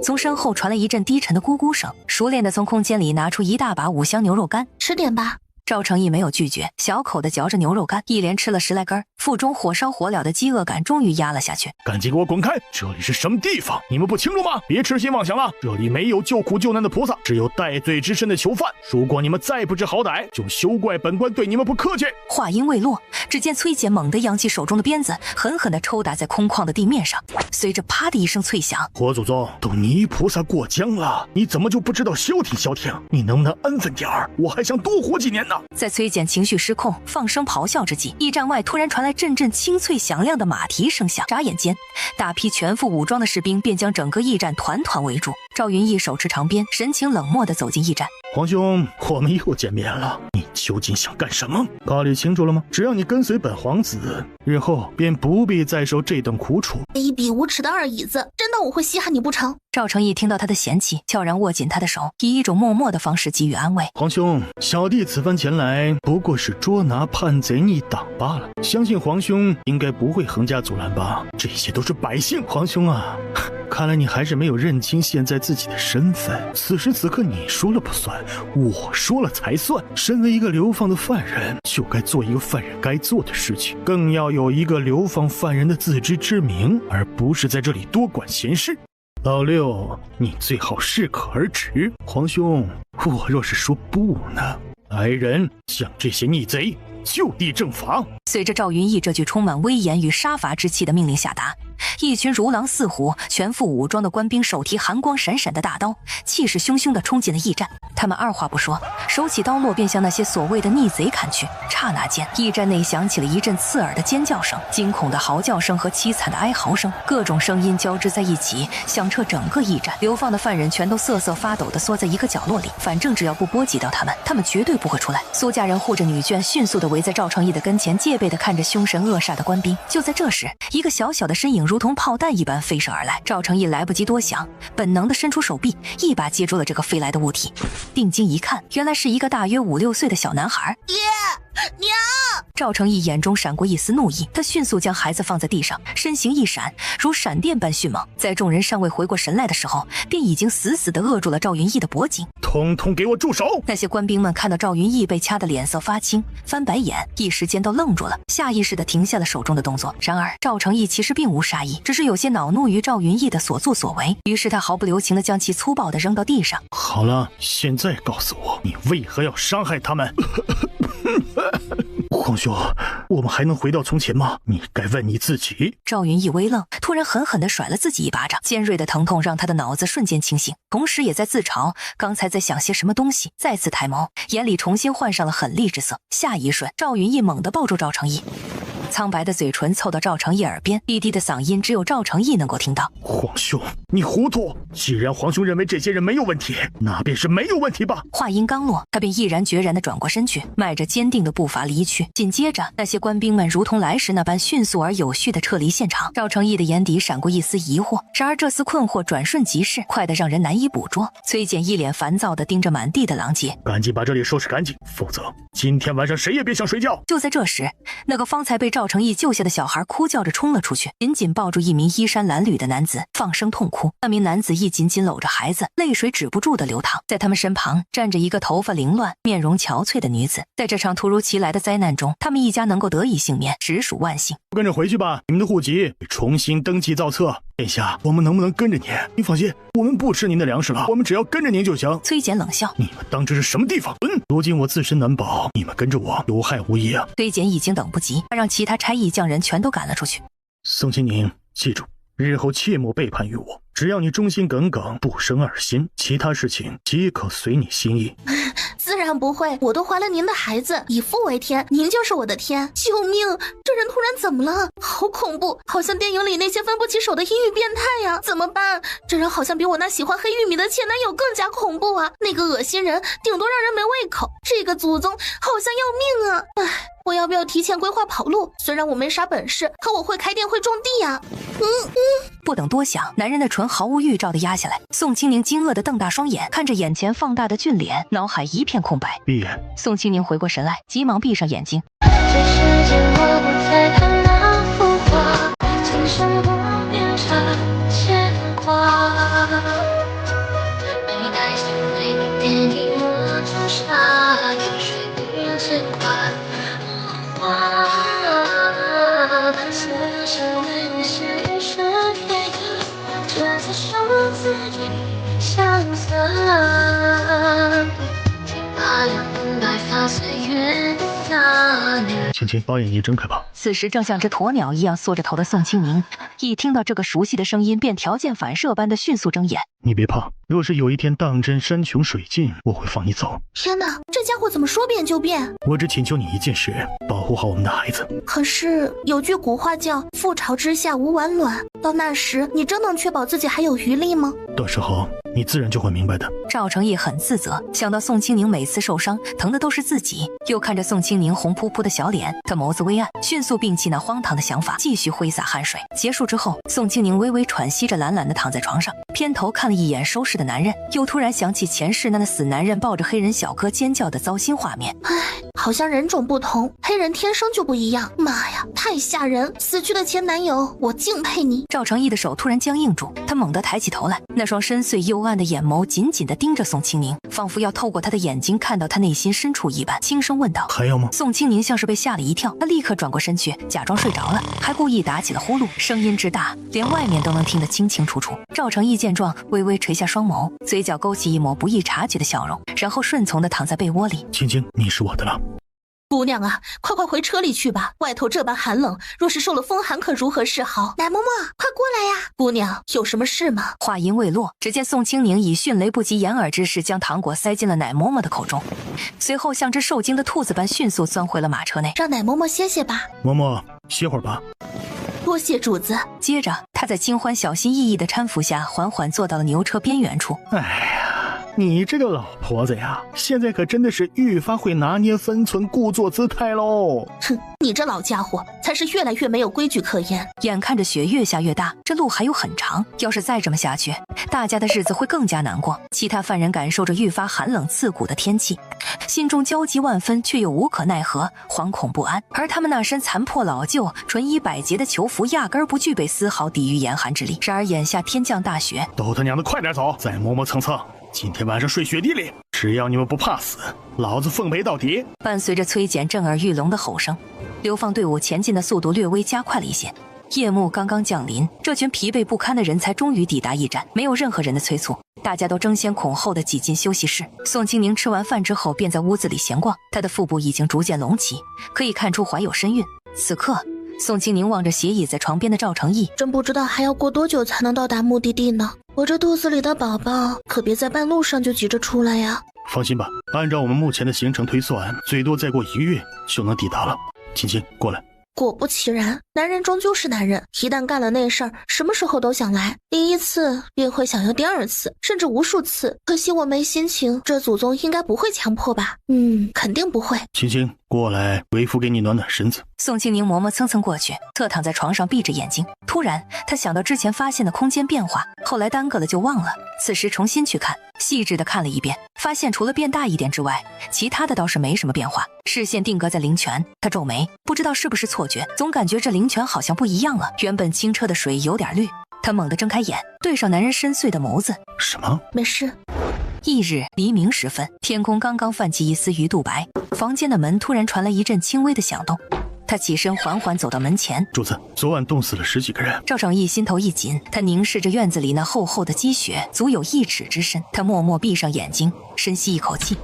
从身后传来一阵低沉的咕咕声，熟练地从空间里拿出一大把5香牛肉干。吃点吧。赵成义没有拒绝，小口地嚼着牛肉干，一连吃了10来根，腹中火烧火燎的饥饿感终于压了下去。赶紧给我滚开！这里是什么地方？你们不清楚吗？别痴心妄想了，这里没有救苦救难的菩萨，只有戴罪之身的囚犯。如果你们再不知好歹，就休怪本官对你们不客气。话音未落，只见崔姐猛地扬起手中的鞭子，狠狠地抽打在空旷的地面上，随着啪的一声脆响。火祖宗，都泥菩萨过江了，你怎么就不知道消停消停？你能不能安分点儿？我还想多活几年呢。在崔简情绪失控、放声咆哮之际，驿站外突然传来阵阵清脆响亮的马蹄声响。眨眼间，大批全副武装的士兵便将整个驿站团团围住。赵云逸手持长鞭，神情冷漠地走进驿站。皇兄，我们又见面了，你究竟想干什么？考虑清楚了吗？只要你跟随本皇子，日后便不必再受这等苦楚。卑鄙无耻的二椅子，真当我会稀罕你不成？赵成义听到他的嫌弃，悄然握紧他的手，以一种默默的方式给予安慰。皇兄，小弟此番前来不过是捉拿叛贼逆党罢了，相信皇兄应该不会横加阻拦吧？这些都是百姓。皇兄啊，看来你还是没有认清现在自己的身份。此时此刻你说了不算，我说了才算。身为一个流放的犯人，就该做一个犯人该做的事情，更要有一个流放犯人的自知之明，而不是在这里多管闲事。老六，你最好适可而止。皇兄，我若是说不呢？来人，将这些逆贼就地正法。随着赵云逸这句充满威严与杀伐之气的命令下达，一群如狼似虎、全副武装的官兵手提寒光闪闪的大刀，气势汹汹地冲进了驿站。他们二话不说，手起刀落便向那些所谓的逆贼砍去。刹那间，驿站内响起了一阵刺耳的尖叫声、惊恐的嚎叫声和凄惨的哀嚎声，各种声音交织在一起，响彻整个驿站。流放的犯人全都瑟瑟发抖地缩在一个角落里，反正只要不波及到他们绝对不会出来。苏家人护着女眷，迅速地围在赵成义的跟前，戒备地看着凶神恶煞的官兵。就在这时，一个小小的身影如同炮弹一般飞射而来，赵成义来不及多想，本能地伸出手臂，一把接住了这个飞来的物体。定睛一看，原来是一个大约5、6岁的小男孩。爹，娘！赵成义眼中闪过一丝怒意，他迅速将孩子放在地上，身形一闪，如闪电般迅猛，在众人尚未回过神来的时候，便已经死死地扼住了赵云逸的脖颈。统统给我住手！那些官兵们看到赵云逸被掐得脸色发青，翻白眼，一时间都愣住了，下意识地停下了手中的动作。然而赵成义其实并无杀意，只是有些恼怒于赵云逸的所作所为，于是他毫不留情地将其粗暴地扔到地上。好了，现在告诉我，你为何要伤害他们？皇兄，我们还能回到从前吗？你该问你自己。赵云逸微愣，突然狠狠地甩了自己一巴掌，尖锐的疼痛让他的脑子瞬间清醒，同时也在自嘲刚才在想些什么东西。再次抬眸，眼里重新换上了狠厉之色。下一瞬，赵云逸猛地抱住赵成义，苍白的嘴唇凑到赵成义耳边，低低的嗓音只有赵成义能够听到。皇兄，你糊涂！既然皇兄认为这些人没有问题，那便是没有问题吧。话音刚落，他便毅然决然地转过身去，迈着坚定的步伐离去。紧接着，那些官兵们如同来时那般迅速而有序地撤离现场。赵成义的眼底闪过一丝疑惑，然而这丝困惑转瞬即逝，快得让人难以捕捉。崔简一脸烦躁地盯着满地的狼藉，赶紧把这里收拾干净，否则今天晚上谁也别想睡觉。就在这时，那个方才被赵成义救下的小孩哭叫着冲了出去，紧紧抱住一名衣衫褴褛的男子，放声痛哭。那名男子亦紧紧搂着孩子，泪水止不住地流淌。在他们身旁站着一个头发凌乱、面容憔悴的女子。在这场突如其来的灾难中，他们一家能够得以幸免，实属万幸。跟着回去吧，你们的户籍重新登记造册。殿下，我们能不能跟着您？您放心，我们不吃您的粮食了，我们只要跟着您就行。崔简冷笑：你们当这是什么地方？如今我自身难保，你们跟着我有害无益啊。崔简已经等不及，他让其他差役将人全都赶了出去。宋清宁，记住，日后切莫背叛于我，只要你忠心耿耿，不生二心，其他事情皆可随你心意。自然不会，我都怀了您的孩子，以父为天，您就是我的天。救命！这人突然怎么了？好恐怖，好像电影里那些分不起手的阴郁变态呀！怎么办？这人好像比我那喜欢黑玉米的前男友更加恐怖啊！那个恶心人，顶多让人没胃口。这个祖宗好像要命啊！唉，我要不要提前规划跑路？虽然我没啥本事，可我会开店会种地呀。不等多想，男人的唇毫无预兆地压下来。宋清宁惊愕地瞪大双眼，看着眼前放大的俊脸，脑海一片空白。闭眼。宋清宁回过神来，急忙闭上眼睛。这世间我不再看那浮华，今生不变成牵挂。没带心泪的电影我朱砂，雨水冰结花花。此生为谁是天意，这次生自己相思。把两白发岁月那年。轻轻把眼一睁开吧。此时正像只鸵鸟一样缩着头的宋清宁，一听到这个熟悉的声音，便条件反射般的迅速睁眼。你别怕，若是有一天当真山穷水尽，我会放你走。天哪，这家伙怎么说变就变？我只请求你一件事，保护好我们的孩子。可是有句古话叫覆巢之下无完卵，到那时你真能确保自己还有余力吗？到时候你自然就会明白的。赵成义很自责，想到宋清宁每次受伤疼的都是自己，又看着宋清宁红扑扑的小脸，他眸子微暗，迅速摒弃那荒唐的想法，继续挥洒汗水。结束之后，宋清宁微微喘息着，懒懒地躺在床上，偏头看了一眼收拾的男人，又突然想起前世那死男人抱着黑人小哥尖叫的糟心画面。唉，好像人种不同，黑人天生就不一样。妈呀，太吓人！死去的前男友，我敬佩你。赵成义的手突然僵硬住，他猛地抬起头来，那双深邃幽暗的眼眸紧紧地盯着宋清宁，仿佛要透过他的眼睛看到他内心深处一般，轻声问道：还要吗？宋清宁像是被吓了一跳，他立刻转过身去，假装睡着了，还故意打起了呼噜，声音之大，连外面都能听得清清楚楚。赵成义见状，微微垂下双眸，嘴角勾起一抹不易察觉的笑容，然后顺从地躺在被窝里。青青，你是我的了。姑娘啊，快回车里去吧，外头这般寒冷，若是受了风寒，可如何是好？奶嬷嬷，快过来呀！姑娘，有什么事吗？话音未落，只见宋清宁以迅雷不及掩耳之势将糖果塞进了奶嬷嬷的口中，随后像只受惊的兔子般迅速钻回了马车内。让奶嬷嬷歇歇吧。嬷嬷，歇会儿吧。多谢主子。接着，他在清欢小心翼翼的搀扶下，缓缓坐到了牛车边缘处。哎呀，你这个老婆子呀，现在可真的是愈发会拿捏分寸，故作姿态喽。哼，你这老家伙才是越来越没有规矩可言。眼看着雪越下越大，这路还有很长，要是再这么下去，大家的日子会更加难过。其他犯人感受着愈发寒冷刺骨的天气，心中焦急万分，却又无可奈何，惶恐不安。而他们那身残破老旧、纯衣百结的囚服，压根儿不具备丝毫抵御严寒之力。然而眼下天降大雪，都他娘的快点走，再磨磨蹭蹭，今天晚上睡雪地里。只要你们不怕死，老子奉陪到底。伴随着崔简震耳欲聋的吼声，流放队伍前进的速度略微加快了一些。夜幕刚刚降临，这群疲惫不堪的人才终于抵达驿站。没有任何人的催促，大家都争先恐后地挤进休息室。宋清宁吃完饭之后便在屋子里闲逛，他的腹部已经逐渐隆起，可以看出怀有身孕。此刻宋清宁望着斜倚在床边的赵成义，真不知道还要过多久才能到达目的地呢。我这肚子里的宝宝可别在半路上就急着出来呀。放心吧，按照我们目前的行程推算，最多再过1个月就能抵达了。青青，过来。果不其然，男人终究是男人，一旦干了那事儿，什么时候都想来。第一次便会想要第二次，甚至无数次。可惜我没心情，这祖宗应该不会强迫吧？肯定不会。青青，过来，为父给你暖暖身子。宋清宁磨磨蹭蹭过去，侧躺在床上闭着眼睛。突然他想到之前发现的空间变化，后来耽搁了就忘了。此时重新去看，细致的看了一遍，发现除了变大一点之外，其他的倒是没什么变化。视线定格在灵泉，他皱眉，不知道是不是错觉，总感觉这灵泉好像不一样了。原本清澈的水有点绿。他猛地睁开眼，对上男人深邃的眸子。什么？没事。翌日黎明时分，天空刚刚泛起一丝鱼肚白，房间的门突然传来一阵轻微的响动。他起身缓缓走到门前。主子，昨晚冻死了10几个人。赵成义心头一紧，他凝视着院子里那厚厚的积雪，足有1尺之深。他默默闭上眼睛，深吸一口气，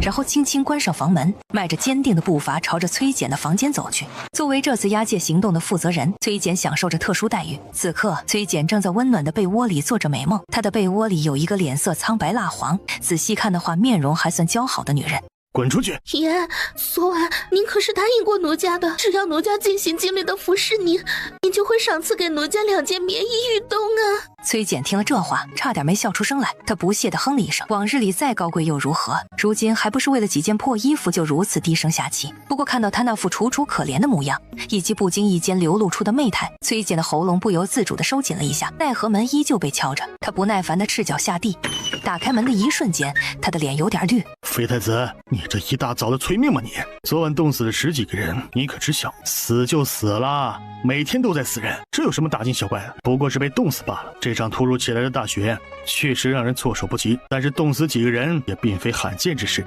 然后轻轻关上房门，迈着坚定的步伐朝着崔简的房间走去。作为这次押解行动的负责人，崔简享受着特殊待遇。此刻崔简正在温暖的被窝里做着美梦，他的被窝里有一个脸色苍白蜡黄，仔细看的话面容还算姣好的女人。滚出去！爷，昨晚您可是答应过奴家的，只要奴家尽心尽力的服侍您，您就会赏赐给奴家2件棉衣玉冬啊。崔简听了这话，差点没笑出声来。他不屑地哼了一声，往日里再高贵又如何，如今还不是为了几件破衣服就如此低声下气。不过看到他那副楚楚可怜的模样，以及不经意间流露出的媚态，崔简的喉咙不由自主地收紧了一下。奈何门依旧被敲着，他不耐烦地赤脚下地。打开门的一瞬间，他的脸有点绿。废太子，你这一大早的催命吗你？昨晚冻死了10几个人，你可知晓？死就死了，每天都在死人，这有什么大惊小怪的？不过是被冻死罢了。这场突如其来的大雪确实让人措手不及，但是冻死几个人也并非罕见之事。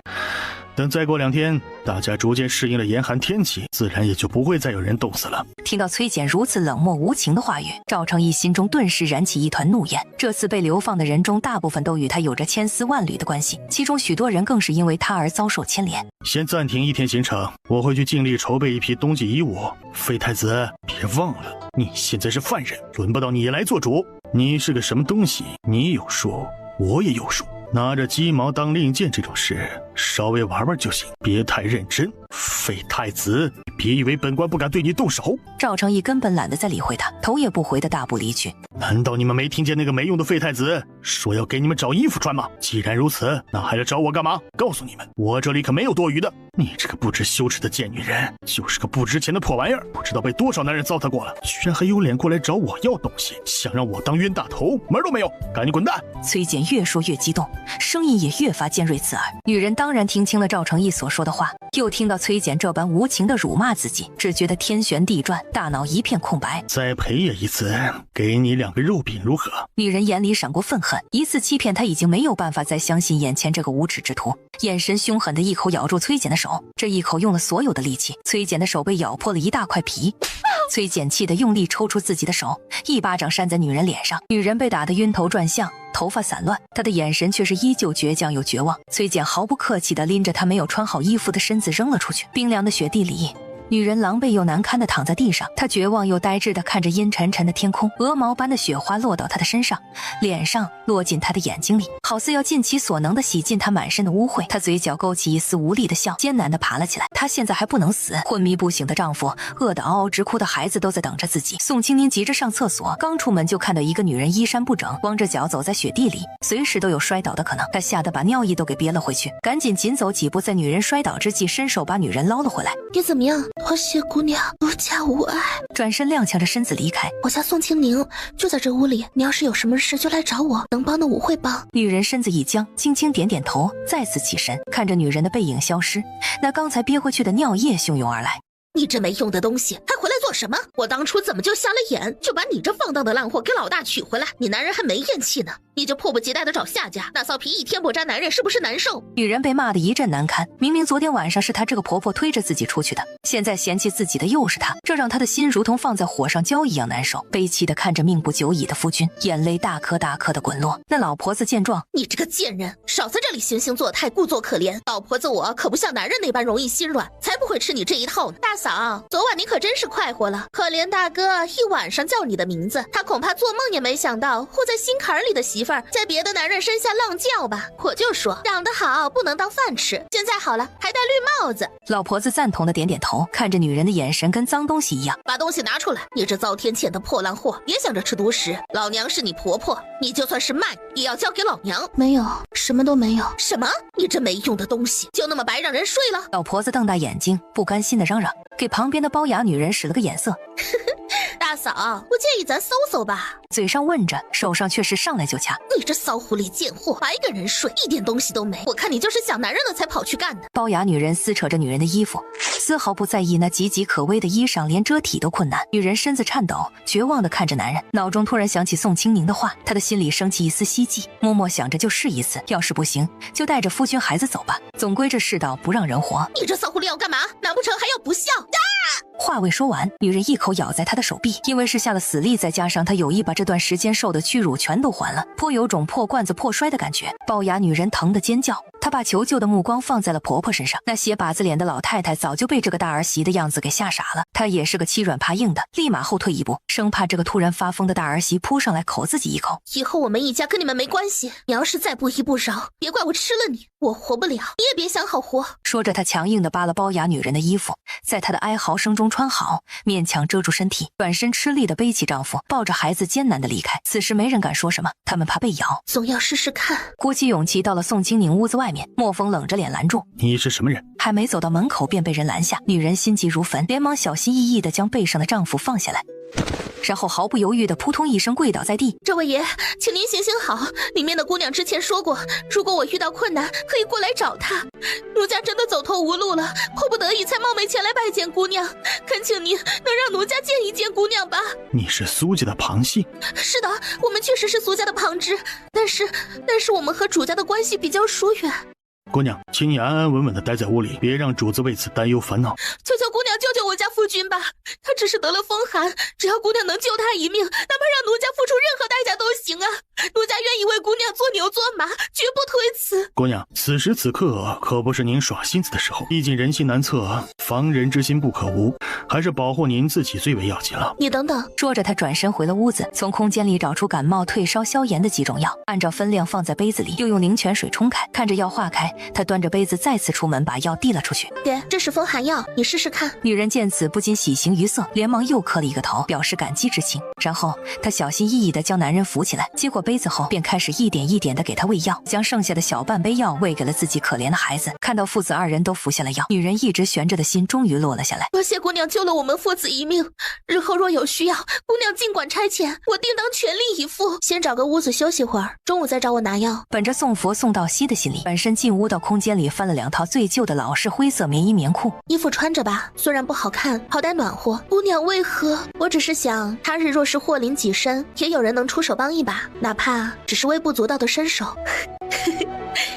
等再过2天，大家逐渐适应了严寒天气，自然也就不会再有人冻死了。听到崔简如此冷漠无情的话语，赵成义心中顿时燃起一团怒焰。这次被流放的人中，大部分都与他有着千丝万缕的关系，其中许多人更是因为他而遭受牵连。先暂停1天行程，我会去尽力筹备一批冬季衣物。废太子，别忘了，你现在是犯人，轮不到你来做主。你是个什么东西？你有数，我也有数。拿着鸡毛当令箭这种事，稍微玩玩就行，别太认真。废太子，别以为本官不敢对你动手。赵成义根本懒得再理会他，头也不回的大步离去。难道你们没听见那个没用的废太子说要给你们找衣服穿吗？既然如此，那还来找我干嘛？告诉你们，我这里可没有多余的。你这个不知羞耻的贱女人，就是个不值钱的破玩意儿，不知道被多少男人糟蹋过了，居然还有脸过来找我要东西，想让我当冤大头，门都没有，赶紧滚蛋！崔简越说越激动，声音也越发尖锐刺耳。女人当然听清了赵成义所说的话，又听到崔简这般无情的辱骂自己，只觉得天旋地转，大脑一片空白。再陪也一次，给你2个肉饼如何？女人眼里闪过愤恨，一次欺骗她已经没有办法再相信眼前这个无耻之徒，眼神凶狠的一口咬住崔简的手，这一口用了所有的力气，崔简的手被咬破了一大块皮。崔简气得用力抽出自己的手，一巴掌扇在女人脸上。女人被打得晕头转向，头发散乱，她的眼神却是依旧倔强又绝望。崔简毫不客气地拎着她没有穿好衣服的身子扔了出去。冰凉的雪地里，女人狼狈又难堪地躺在地上，她绝望又呆滞地看着阴沉沉的天空，鹅毛般的雪花落到她的身上，脸上落进她的眼睛里，好似要尽其所能地洗尽她满身的污秽。她嘴角勾起一丝无力的笑，艰难地爬了起来。她现在还不能死，昏迷不醒的丈夫，饿得嗷嗷直哭的孩子都在等着自己。宋清宁急着上厕所，刚出门就看到一个女人衣衫不整，光着脚走在雪地里，随时都有摔倒的可能。她吓得把尿意都给憋了回去，赶紧紧走几步，在女人摔倒之际伸手把女人捞了回来。你怎么样？多谢姑娘，奴家无碍。转身踉跄着身子离开。我家宋清宁就在这屋里，你要是有什么事就来找我，能帮的我会帮。女人身子一僵，轻轻点点头，再次起身，看着女人的背影消失，那刚才憋回去的尿液汹涌而来。你这没用的东西，还回来做什么？我当初怎么就瞎了眼，就把你这放荡的烂货给老大娶回来？你男人还没咽气呢，你就迫不及待的找下家，那骚皮一天不沾男人，是不是难受？女人被骂得一阵难堪，明明昨天晚上是她这个婆婆推着自己出去的，现在嫌弃自己的又是她，这让她的心如同放在火上浇一样难受。悲戚的看着命不久矣的夫君，眼泪大颗大颗的滚落。那老婆子见状，你这个贱人，少在这里惺惺作态，故作可怜。老婆子我可不像男人那般容易心软，才不会吃你这一套呢。大嫂，昨晚你可真是快活了，可怜大哥一晚上叫你的名字，他恐怕做梦也没想到护在心坎里的媳妇儿在别的男人身下浪叫吧。我就说长得好不能当饭吃，现在好了还戴绿帽子。老婆子赞同的点点头，看着女人的眼神跟脏东西一样。把东西拿出来，你这遭天谴的破烂货，别想着吃独食，老娘是你婆婆，你就算是卖也要交给老娘。没有，什么都没有。什么？你这没用的东西，就那么白让人睡了？老婆子瞪大眼睛，不甘心的嚷嚷，给旁边的包雅女人使了个眼色。大嫂，不介意咱搜搜吧？嘴上问着，手上却是上来就掐。你这骚狐狸贱货，白跟人睡，一点东西都没。我看你就是想男人了才跑去干的。包雅女人撕扯着女人的衣服，丝毫不在意那岌岌可危的衣裳连遮体都困难。女人身子颤抖，绝望地看着男人，脑中突然想起宋清宁的话，她的心里升起一丝希冀，默默想着就试一次，要是不行就带着夫君孩子走吧，总归这世道不让人活。你这骚狐狸要干嘛？难不成还要不孝？话未说完，女人一口咬在他的手臂，因为是下了死力，再加上她有意把这段时间受的屈辱全都还了，颇有种破罐子破摔的感觉。龅牙女人疼得尖叫，她把求救的目光放在了婆婆身上。那斜把子脸的老太太早就被这个大儿媳的样子给吓傻了，她也是个欺软怕硬的，立马后退一步，生怕这个突然发疯的大儿媳扑上来口自己一口。以后我们一家跟你们没关系，你要是再不依不饶，别怪我吃了你，我活不了，你也别想好活。说着，她强硬地扒了龅牙女人的衣服，在她的哀嚎声中穿好，勉强遮住身体，转身吃力地背起丈夫，抱着孩子艰难地离开。此时没人敢说什么，他们怕被咬，总要试试看。鼓起勇气到了宋清宁屋子外面，莫风冷着脸拦住。你是什么人？还没走到门口便被人拦下，女人心急如焚，连忙小心翼翼地将背上的丈夫放下来，然后毫不犹豫地扑通一声跪倒在地。这位爷，请您行行好，里面的姑娘之前说过，如果我遇到困难可以过来找她，奴家真的走投无路了，迫不得已才冒昧前来拜见姑娘，恳请您能让奴家见一见姑娘吧。你是苏家的旁系？是的，我们确实是苏家的旁支，但是我们和主家的关系比较疏远。姑娘，请你安安稳稳地待在屋里，别让主子为此担忧烦恼。求求姑娘救救我家夫君吧，他只是得了风寒，只要姑娘能救他一命，哪怕让奴家付出任何代价都行啊！奴家愿意为姑娘做牛做马，绝不推辞。姑娘，此时此刻可不是您耍心思的时候，毕竟人心难测，防人之心不可无，还是保护您自己最为要紧了。你等等。说着，他转身回了屋子，从空间里找出感冒、退烧、消炎的几种药，按照分量放在杯子里，又用灵泉水冲开。看着药化开，他端着杯子再次出门，把药递了出去。爹，这是风寒药，你试试看。女人见此不禁喜形于色，连忙又磕了一个头，表示感激之情。然后她小心翼翼地将男人扶起来，接过杯子后便开始一点一点地给他喂药，将剩下的小半杯药喂给了自己可怜的孩子。看到父子二人都服下了药，女人一直悬着的心终于落了下来。多谢姑娘救了我们父子一命，日后若有需要，姑娘尽管差遣，我定当全力以赴。先找个屋子休息会儿，中午再找我拿药。本着送佛送到西的心理，转身进屋到空间里翻了2套最旧的老式灰色棉衣棉裤。衣服穿着吧，虽然不好看，好歹暖和。姑娘为何？我只是想，他日若是祸临己身，也有人能出手帮一把，哪怕只是微不足道的伸手。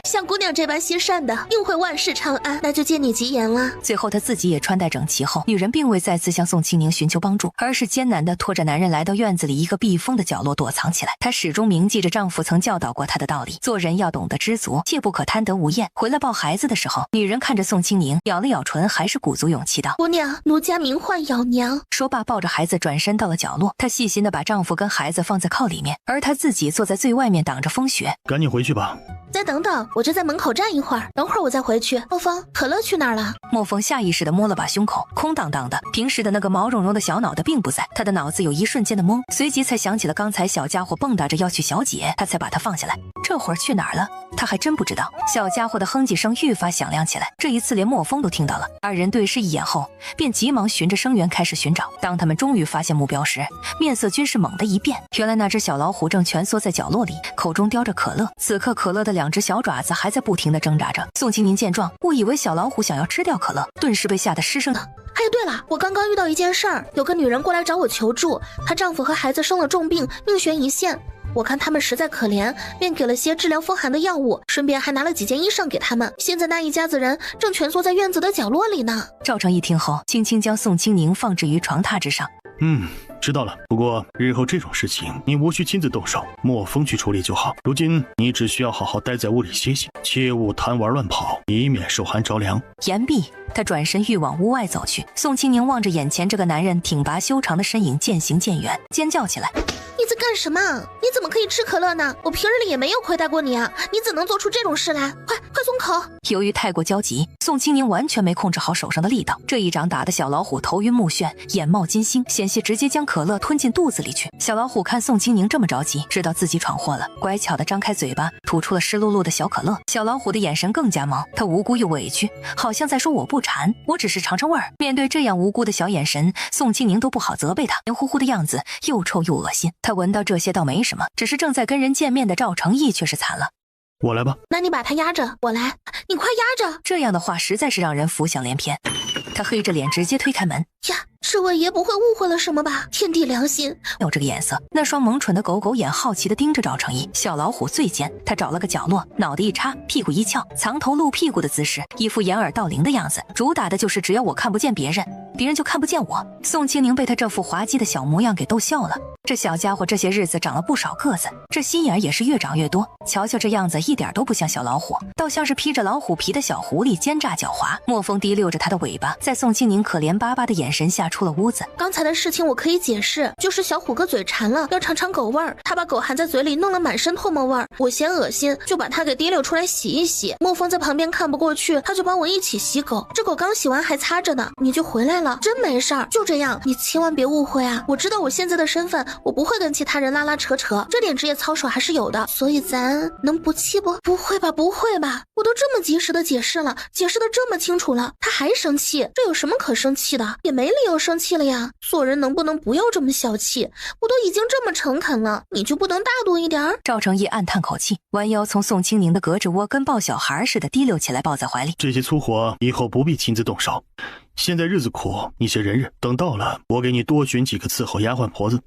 像姑娘这般心善的，定会万事长安。那就借你吉言了。最后，她自己也穿戴整齐后，女人并未再次向宋清宁寻求帮助，而是艰难地拖着男人来到院子里一个避风的角落躲藏起来。她始终铭记着丈夫曾教导过她的道理：做人要懂得知足，切不可贪得无厌。回来抱孩子的时候，女人看着宋清宁，咬了咬唇，还是鼓足勇气道：“姑娘，奴家名唤咬娘。”说罢，抱着孩子转身到了角落。她细心地把丈夫跟孩子放在靠里面，而她自己坐在最外面挡着风雪。赶紧回去吧。再等等，我就在门口站一会儿，等会儿我再回去。莫风，可乐去哪儿了？莫风下意识地摸了把胸口，空荡荡的，平时的那个毛茸茸的小脑袋并不在，他的脑子有一瞬间的懵，随即才想起了刚才小家伙蹦跶着要去小姐，他才把他放下来。这会儿去哪儿了？他还真不知道。小家伙的哼唧声愈发响亮起来，这一次连莫风都听到了。二人对视一眼后，便急忙循着声源开始寻找。当他们终于发现目标时，面色均是猛地一变。原来那只小老虎正蜷缩在角落里，口中叼着可乐。此刻可乐的两只小爪子还在不停地挣扎着。宋清宁见状，误以为小老虎想要吃掉可乐，顿时被吓得失声。哎，对了，我刚刚遇到一件事儿，有个女人过来找我求助，她丈夫和孩子生了重病，命悬一线。我看他们实在可怜，便给了些治疗风寒的药物，顺便还拿了几件衣裳给他们。现在那一家子人正蜷缩在院子的角落里呢。赵成一听后，轻轻将宋清宁放置于床榻之上。知道了。不过日后这种事情你无需亲自动手，莫风去处理就好。如今你只需要好好待在屋里歇息，切勿贪玩乱跑，以免受寒着凉。言毕，他转身欲往屋外走去。宋清宁望着眼前这个男人挺拔修长的身影渐行渐远，尖叫起来：“你在干什么？你怎么可以吃可乐呢？我平日里也没有亏待过你啊！你怎能做出这种事来？快松口！”由于太过焦急，宋清宁完全没控制好手上的力道，这一掌打得小老虎头晕目眩，眼冒金星，险些直接将可乐吞进肚子里去。小老虎看宋清宁这么着急，知道自己闯祸了，乖巧地张开嘴巴，吐出了湿漉漉的小可乐。小老虎的眼神更加毛，他无辜又委屈，好像在说我不馋，我只是尝尝味儿。面对这样无辜的小眼神，宋清宁都不好责备他，黏糊糊的样子又臭又恶心。他闻到这些倒没什么，只是正在跟人见面的赵成义却是惨了。我来吧。那你把他压着，我来。你快压着！这样的话实在是让人浮想联翩。他黑着脸直接推开门。呀，这位爷不会误会了什么吧？天地良心！有这个眼色，那双萌蠢的狗狗眼好奇地盯着赵成义。小老虎最尖，他找了个角落，脑袋一插，屁股一翘，藏头露屁股的姿势，一副掩耳盗铃的样子，主打的就是只要我看不见别人，别人就看不见我。宋清宁被他这副滑稽的小模样给逗笑了。这小家伙这些日子长了不少个子，这心眼也是越长越多。瞧瞧这样子，一点都不像小老虎，倒像是披着老虎皮的小狐狸，奸诈狡猾。莫风滴溜着他的尾巴，在宋清宁可怜巴巴的眼神下出了屋子。刚才的事情我可以解释，就是小虎哥嘴馋了，要尝尝狗味儿，他把狗含在嘴里，弄了满身唾沫味儿，我嫌恶心，就把它给滴溜出来洗一洗。莫风在旁边看不过去，他就帮我一起洗狗。这狗刚洗完还擦着呢，你就回来了，真没事儿。就这样，你千万别误会啊！我知道我现在的身份，我不会跟其他人拉拉扯扯，这点职业操守还是有的，所以咱能不气不？不会吧，不会吧？我都这么及时的解释了，解释的这么清楚了，他还生气，这有什么可生气的？也没理由生气了呀。做人能不能不要这么小气？我都已经这么诚恳了，你就不能大度一点？赵成义暗叹口气，弯腰从宋清宁的胳肢窝跟抱小孩似的滴溜起来，抱在怀里。这些粗活以后不必亲自动手，现在日子苦，你先忍忍，等到了我给你多选几个伺候丫鬟婆子。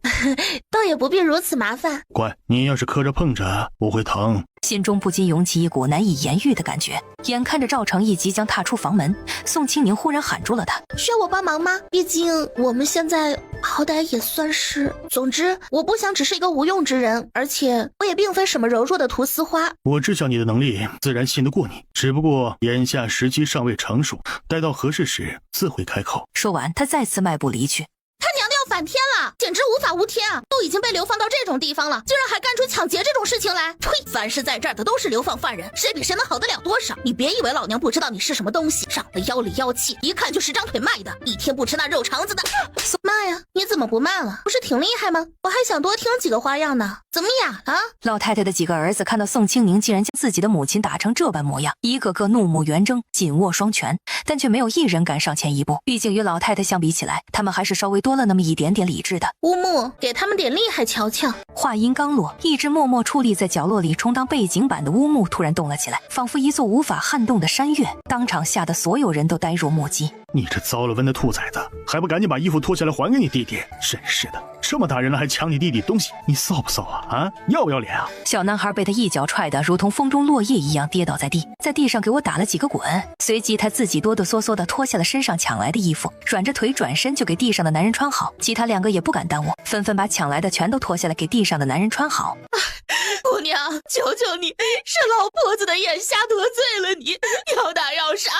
倒也不必如此麻烦。乖，你要是磕着碰着不会疼。心中不禁涌起一股难以言喻的感觉。眼看着赵成义即将踏出房门，宋清宁忽然喊住了他：“需要我帮忙吗？毕竟我们现在好歹也算是……总之，我不想只是一个无用之人，而且我也并非什么柔弱的菟丝花。我知晓你的能力，自然信得过你。只不过眼下时机尚未成熟，待到合适时自会开口。”说完，他再次迈步离去。他娘的要反天了，简直无法无天啊！都已经被流放到这种地方了，竟然还干出抢劫这种事情来！呸！凡是在这儿的都是流放犯人，谁比谁能好得了多少？你别以为老娘不知道你是什么东西，长得妖里妖气，一看就是张腿卖的，一天不吃那肉肠子的。妈呀，你怎么不卖了？不是挺厉害吗？我还想多听几个花样呢。怎么哑了？老太太的几个儿子看到宋清宁竟然将自己的母亲打成这般模样，一个个怒目圆睁，紧握双拳，但却没有一人敢上前一步。毕竟与老太太相比起来，他们还是稍微多了那么一点点理智的。乌木，给他们点厉害瞧瞧。话音刚落，一只默默矗立在角落里充当背景板的乌木突然动了起来，仿佛一座无法撼动的山岳，当场吓得所有人都呆若木鸡。你这糟了温的兔崽子，还不赶紧把衣服脱下来还给你弟弟！真是的，这么大人了还抢你弟弟东西，你臊不臊啊？啊，要不要脸啊？小男孩被他一脚踹得如同风中落叶一样跌倒在地，在地上给我打了几个滚，随即他自己哆哆嗦嗦地脱下了身上抢来的衣服，软着腿转身就给地上的男人穿好，其他2个也不敢耽误，纷纷把抢来的全都脱下来给地上的男人穿好。姑娘，求求你，是老婆子的眼瞎得罪了你，要打要杀，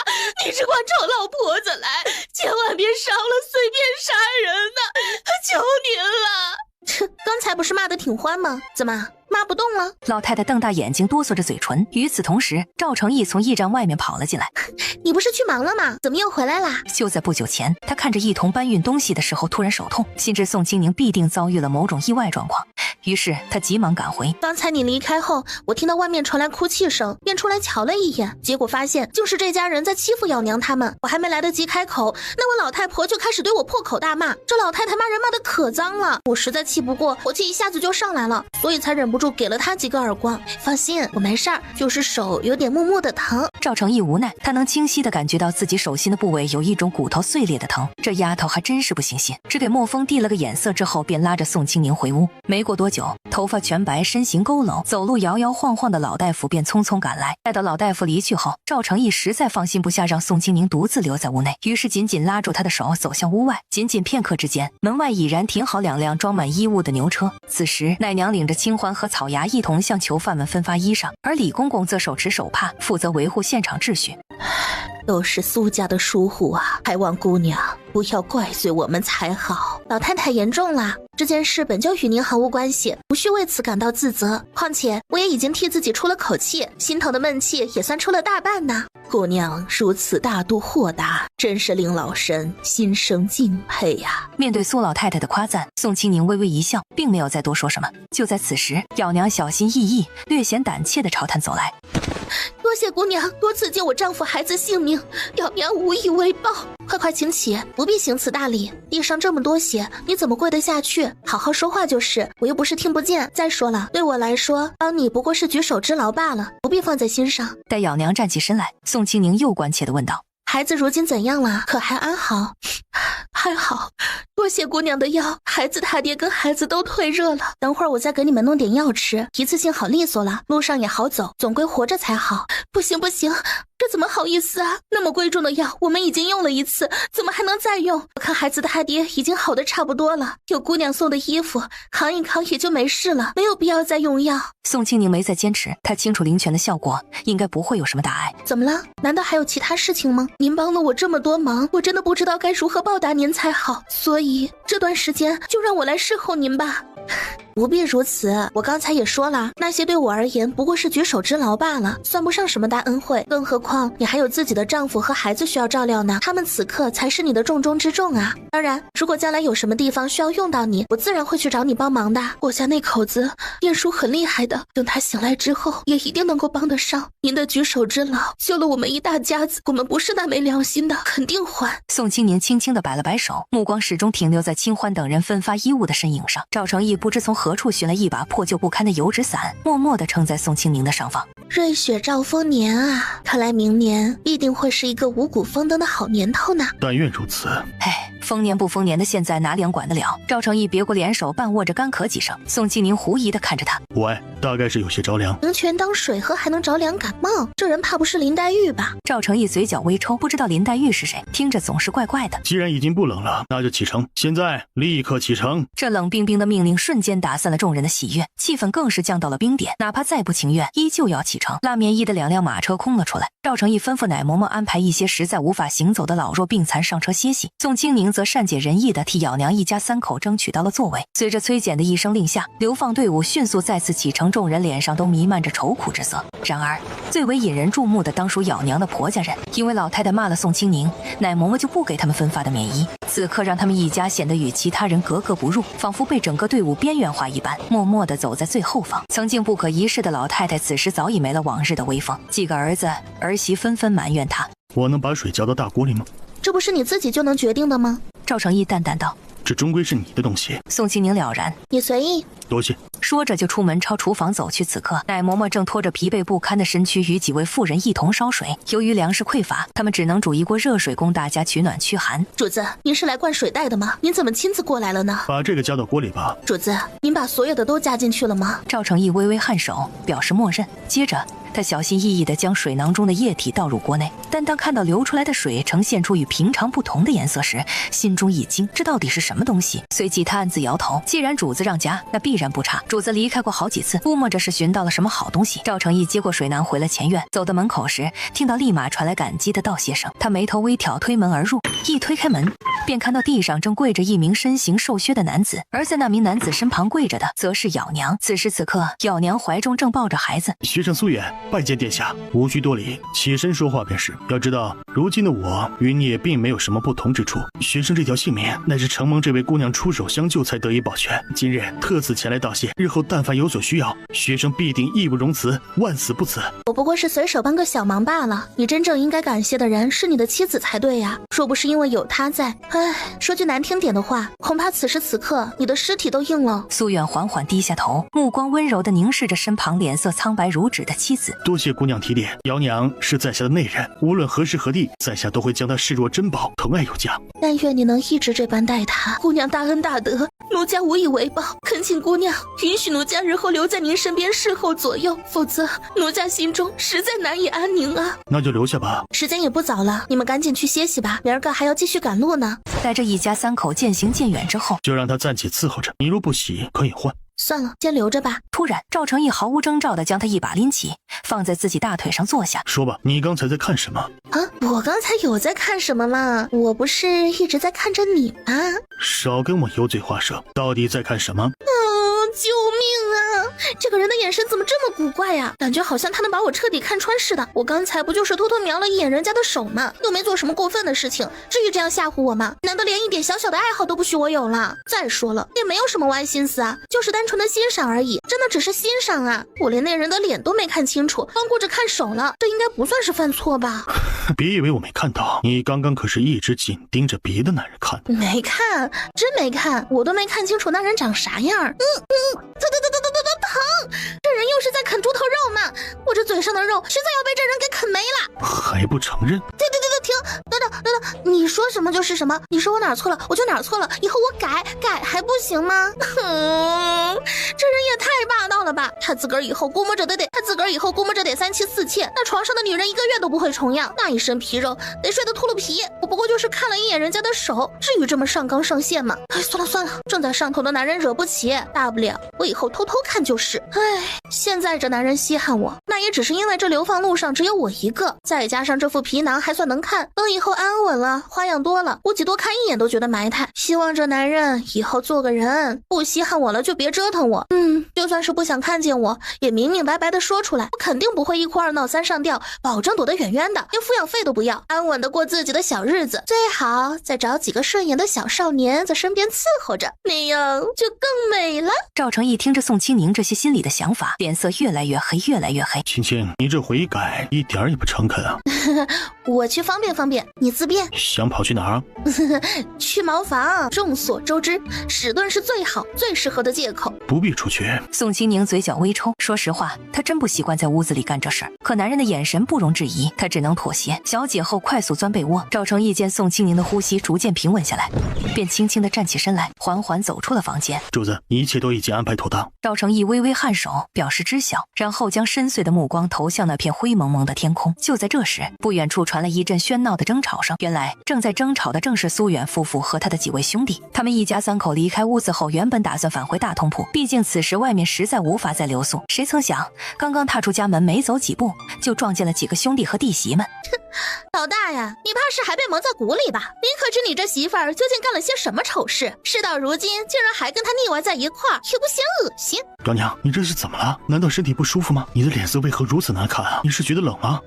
你只管找老婆子来，千万别伤了随便杀人呐！求您了。切，刚才不是骂得挺欢吗？怎么骂不动了？老太太瞪大眼睛，哆嗦着嘴唇。与此同时，赵成义从驿站外面跑了进来。你不是去忙了吗？怎么又回来啦？就在不久前，他看着一同搬运东西的时候突然手痛，心知宋清宁必定遭遇了某种意外状况，于是他急忙赶回。刚才你离开后，我听到外面传来哭泣声，便出来瞧了一眼，结果发现就是这家人在欺负咬娘他们。我还没来得及开口，那位老太婆就开始对我破口大骂。这老太太骂人骂得可脏了，我实在气不过，火气一下子就上来了，所以才忍不住给了她几个耳光。放心，我没事儿，就是手有点木木的疼。赵成义无奈，他能清晰地感觉到自己手心的部位有一种骨头碎裂的疼。这丫头还真是不行心，只给莫风递了个眼色之后，便拉着宋清宁回屋。没过多久，头发全白、身形佝偻、走路摇摇晃晃的老大夫便匆匆赶来。待到老大夫离去后，赵成义实在放心不下让宋清宁独自留在屋内，于是紧紧拉住他的手走向屋外。仅仅片刻之间，门外已然停好2辆装满衣物的牛车。此时奶娘领着清欢和草芽一同向囚犯们分发衣裳，而李公公则手持手帕，负责维护现场秩序。都是苏家的疏忽啊，还望姑娘不要怪罪我们才好。老太太言重了，这件事本就与您毫无关系，无需为此感到自责。况且我也已经替自己出了口气，心头的闷气也算出了大半呢。姑娘如此大度豁达，真是令老身心生敬佩呀。面对苏老太太的夸赞，宋清宁微微一笑，并没有再多说什么。就在此时，咬娘小心翼翼、略显胆怯地朝他走来。多谢姑娘多次救我丈夫孩子性命，咬娘无以为报。快快请起，不必行此大礼。地上这么多血，你怎么跪得下去？好好说话就是，我又不是听不见。再说了，对我来说，帮你不过是举手之劳罢了，不必放在心上。待咬娘站起身来，宋清宁又关切地问道：孩子如今怎样了？可还安好？还好，多谢姑娘的药，孩子他爹跟孩子都退热了。等会儿我再给你们弄点药吃，一次性好利索了，路上也好走，总归活着才好。不行不行，这怎么好意思啊？那么贵重的药，我们已经用了一次，怎么还能再用？我看孩子他爹已经好的差不多了，有姑娘送的衣服，扛一扛也就没事了，没有必要再用药。宋清宁没再坚持，他清楚灵泉的效果，应该不会有什么大碍。怎么了？难道还有其他事情吗？您帮了我这么多忙，我真的不知道该如何报答您才好，所以这段时间就让我来侍候您吧。不必如此，我刚才也说了，那些对我而言不过是举手之劳罢了，算不上什么大恩惠。更何况你还有自己的丈夫和孩子需要照料呢，他们此刻才是你的重中之重啊。当然，如果将来有什么地方需要用到你，我自然会去找你帮忙的。我家那口子念书很厉害的，等他醒来之后，也一定能够帮得上。您的举手之劳救了我们一大家子，我们不是那没良心的，肯定还。宋清宁轻轻地摆了摆手，目光始终停留在清欢等人分发衣物的身影上。赵成义不知从何处寻来一把破旧不堪的油纸伞，默默地撑在宋清宁的上方。瑞雪兆丰年啊，看来明年必定会是一个五谷丰登的好年头呢。但愿如此。唉，丰年不丰年的，现在哪里管得了？赵成义别过脸手，半握着干咳几声。宋清宁狐疑地看着他，喂，大概是有些着凉。灵泉当水喝还能着凉感冒？这人怕不是林黛玉吧？赵成义嘴角微抽，不知道林黛玉是谁，听着总是怪怪的。既然已经不冷了，那就启程，现在立刻启程。这冷冰冰的命令瞬间打散了众人的喜悦，气氛更是降到了冰点。哪怕再不情愿，依旧要启程。拉棉衣的2辆马车空了出来，赵成义吩咐奶嬷嬷安排一些实在无法行走的老弱病残上车歇息，宋清宁则善解人意地替咬娘一家3口争取到了座位。随着崔简的一声令下，流放队伍迅速再次启程，众人脸上都弥漫着愁苦之色。然而最为引人注目的当属咬娘的婆家人，因为老太太骂了宋清宁，奶嬷嬷就不给他们分发的棉衣，此刻让他们一家显得与其他人格格不入，仿佛被整个队伍边缘化一般，默默地走在最后方。曾经不可一世的老太太此时早已没了往日的威风，几个儿子儿媳纷纷埋怨她。我能把水浇到大锅里吗？这不是你自己就能决定的吗？赵成义淡淡道。这终归是你的东西。宋清宁了然，你随意。多谢。说着就出门朝厨房走去。此刻奶嬷嬷正拖着疲惫不堪的身躯与几位妇人一同烧水。由于粮食匮乏，他们只能煮一锅热水供大家取暖驱寒。主子，您是来灌水袋的吗？您怎么亲自过来了呢？把这个加到锅里吧。主子，您把所有的都加进去了吗？赵成义微微颔首，表示默认。接着他小心翼翼地将水囊中的液体倒入锅内，但当看到流出来的水呈现出与平常不同的颜色时，心中一惊，这到底是什么东西？随即他暗自摇头，既然主子让加，那必然不差。主子离开过好几次，估摸着是寻到了什么好东西。赵成义接过水囊回了前院，走到门口时，听到立马传来感激的道谢声。他眉头微挑，推门而入，一推开门，便看到地上正跪着一名身形瘦削的男子，而在那名男子身旁跪着的，则是咬娘。此时此刻，咬娘怀中正抱着孩子。学生苏远拜见殿下，无需多礼，起身说话便是。要知道，如今的我与你也并没有什么不同之处。学生这条性命，乃是承蒙这位姑娘出手相救才得以保全。今日特此前来道谢，日后但凡有所需要，学生必定义不容辞，万死不辞。我不过是随手帮个小忙罢了，你真正应该感谢的人是你的妻子才对呀。若不是因为有她在，说句难听点的话，恐怕此时此刻你的尸体都硬了。苏远缓缓低下头，目光温柔地凝视着身旁脸色苍白如纸的妻子。多谢姑娘提点，姚娘是在下的内人，无论何时何地，在下都会将她视若珍宝，疼爱有加。但愿你能一直这般待她，姑娘大恩大德，奴家无以为报，恳请姑娘允许奴家日后留在您身边侍候左右，否则奴家心中实在难以安宁啊。那就留下吧。时间也不早了，你们赶紧去歇息吧，明儿个还要继续赶路呢。带着一家三口渐行渐远之后，就让他暂且伺候着，你若不喜可以换。算了，先留着吧。突然，赵成义毫无征兆地将他一把拎起，放在自己大腿上坐下。说吧，你刚才在看什么？啊，我刚才有在看什么吗？我不是一直在看着你吗？少跟我油嘴滑舌，到底在看什么？救命啊！这个人的眼神怎么这么古怪呀？感觉好像他能把我彻底看穿似的。我刚才不就是偷偷瞄了一眼人家的手吗？又没做什么过分的事情，至于这样吓唬我吗？难道连一点小小的爱好都不许我有了？再说了，也没有什么歪心思啊，就是单纯的欣赏而已，真的只是欣赏啊！我连那人的脸都没看清楚，光顾着看手了，这应该不算是犯错吧？别以为我没看到，你刚刚可是一直紧盯着别的男人看。没看，真没看，我都没看清楚那人长啥样。疼！这人又是在啃猪头肉吗？我这嘴上的肉实在要被这人给啃没了，还不承认？停！等等，你说什么就是什么，你说我哪儿错了我就哪儿错了，以后我改还不行吗？这人也太霸道了吧！他自个儿以后估摸着得三妻四妾，那床上的女人一个月都不会重样，那一身皮肉得睡得秃噜皮。我不过就是看了一眼人家的手，至于这么上纲上线吗？算了，正在上头的男人惹不起，大不了我以后偷偷看就是。现在这男人稀罕我，那也只是因为这流放路上只有我一个，再加上这副皮囊还算能看，等以后安稳了，花样多了，估计多看一眼都觉得埋汰。希望这男人以后做个人，不稀罕我了就别折腾我。就算是不想看见我，也明明白白的说出来，我肯定不会一哭二闹三上吊，保证躲得远远的，连抚养费都不要，安稳的过自己的小日子，最好再找几个顺眼的小少年在身边伺候着，那样就更美了。赵成义听着宋清宁这些心里的想法，脸色越来越黑。青青，你这悔改一点也不诚恳啊！我去方便，你自便。想跑去哪儿啊？去茅房。众所周知，史顿是最好最适合的借口。不必出去。宋清宁嘴角微抽，说实话，他真不习惯在屋子里干这事儿。可男人的眼神不容置疑，他只能妥协。小姐后快速钻被窝。赵成义见宋清宁的呼吸逐渐平稳下来，便轻轻地站起身来，缓缓走出了房间。主子，一切都已经安排妥当。赵成义微微颔首，表示知晓，然后将深邃的目光投向那片灰蒙蒙的天空。就在这时，不远处传来一阵喧闹的争吵声。原来正在争吵的正是苏远夫妇和他的几位兄弟。他们一家三口离开屋子后，原本打算返回大通铺，毕竟此时外面实在无法再留宿。谁曾想，刚刚踏出家门，没走几步，就撞见了几个兄弟和弟媳们。老大呀，你怕是还被蒙在鼓里吧？你可知你这媳妇儿究竟干了些什么丑事？事到如今，竟然还跟他腻歪在一块儿，也不嫌恶心。表娘，你这是怎么了？难道身体不舒服吗？你的脸色为何如此难看啊？你是觉得冷吗？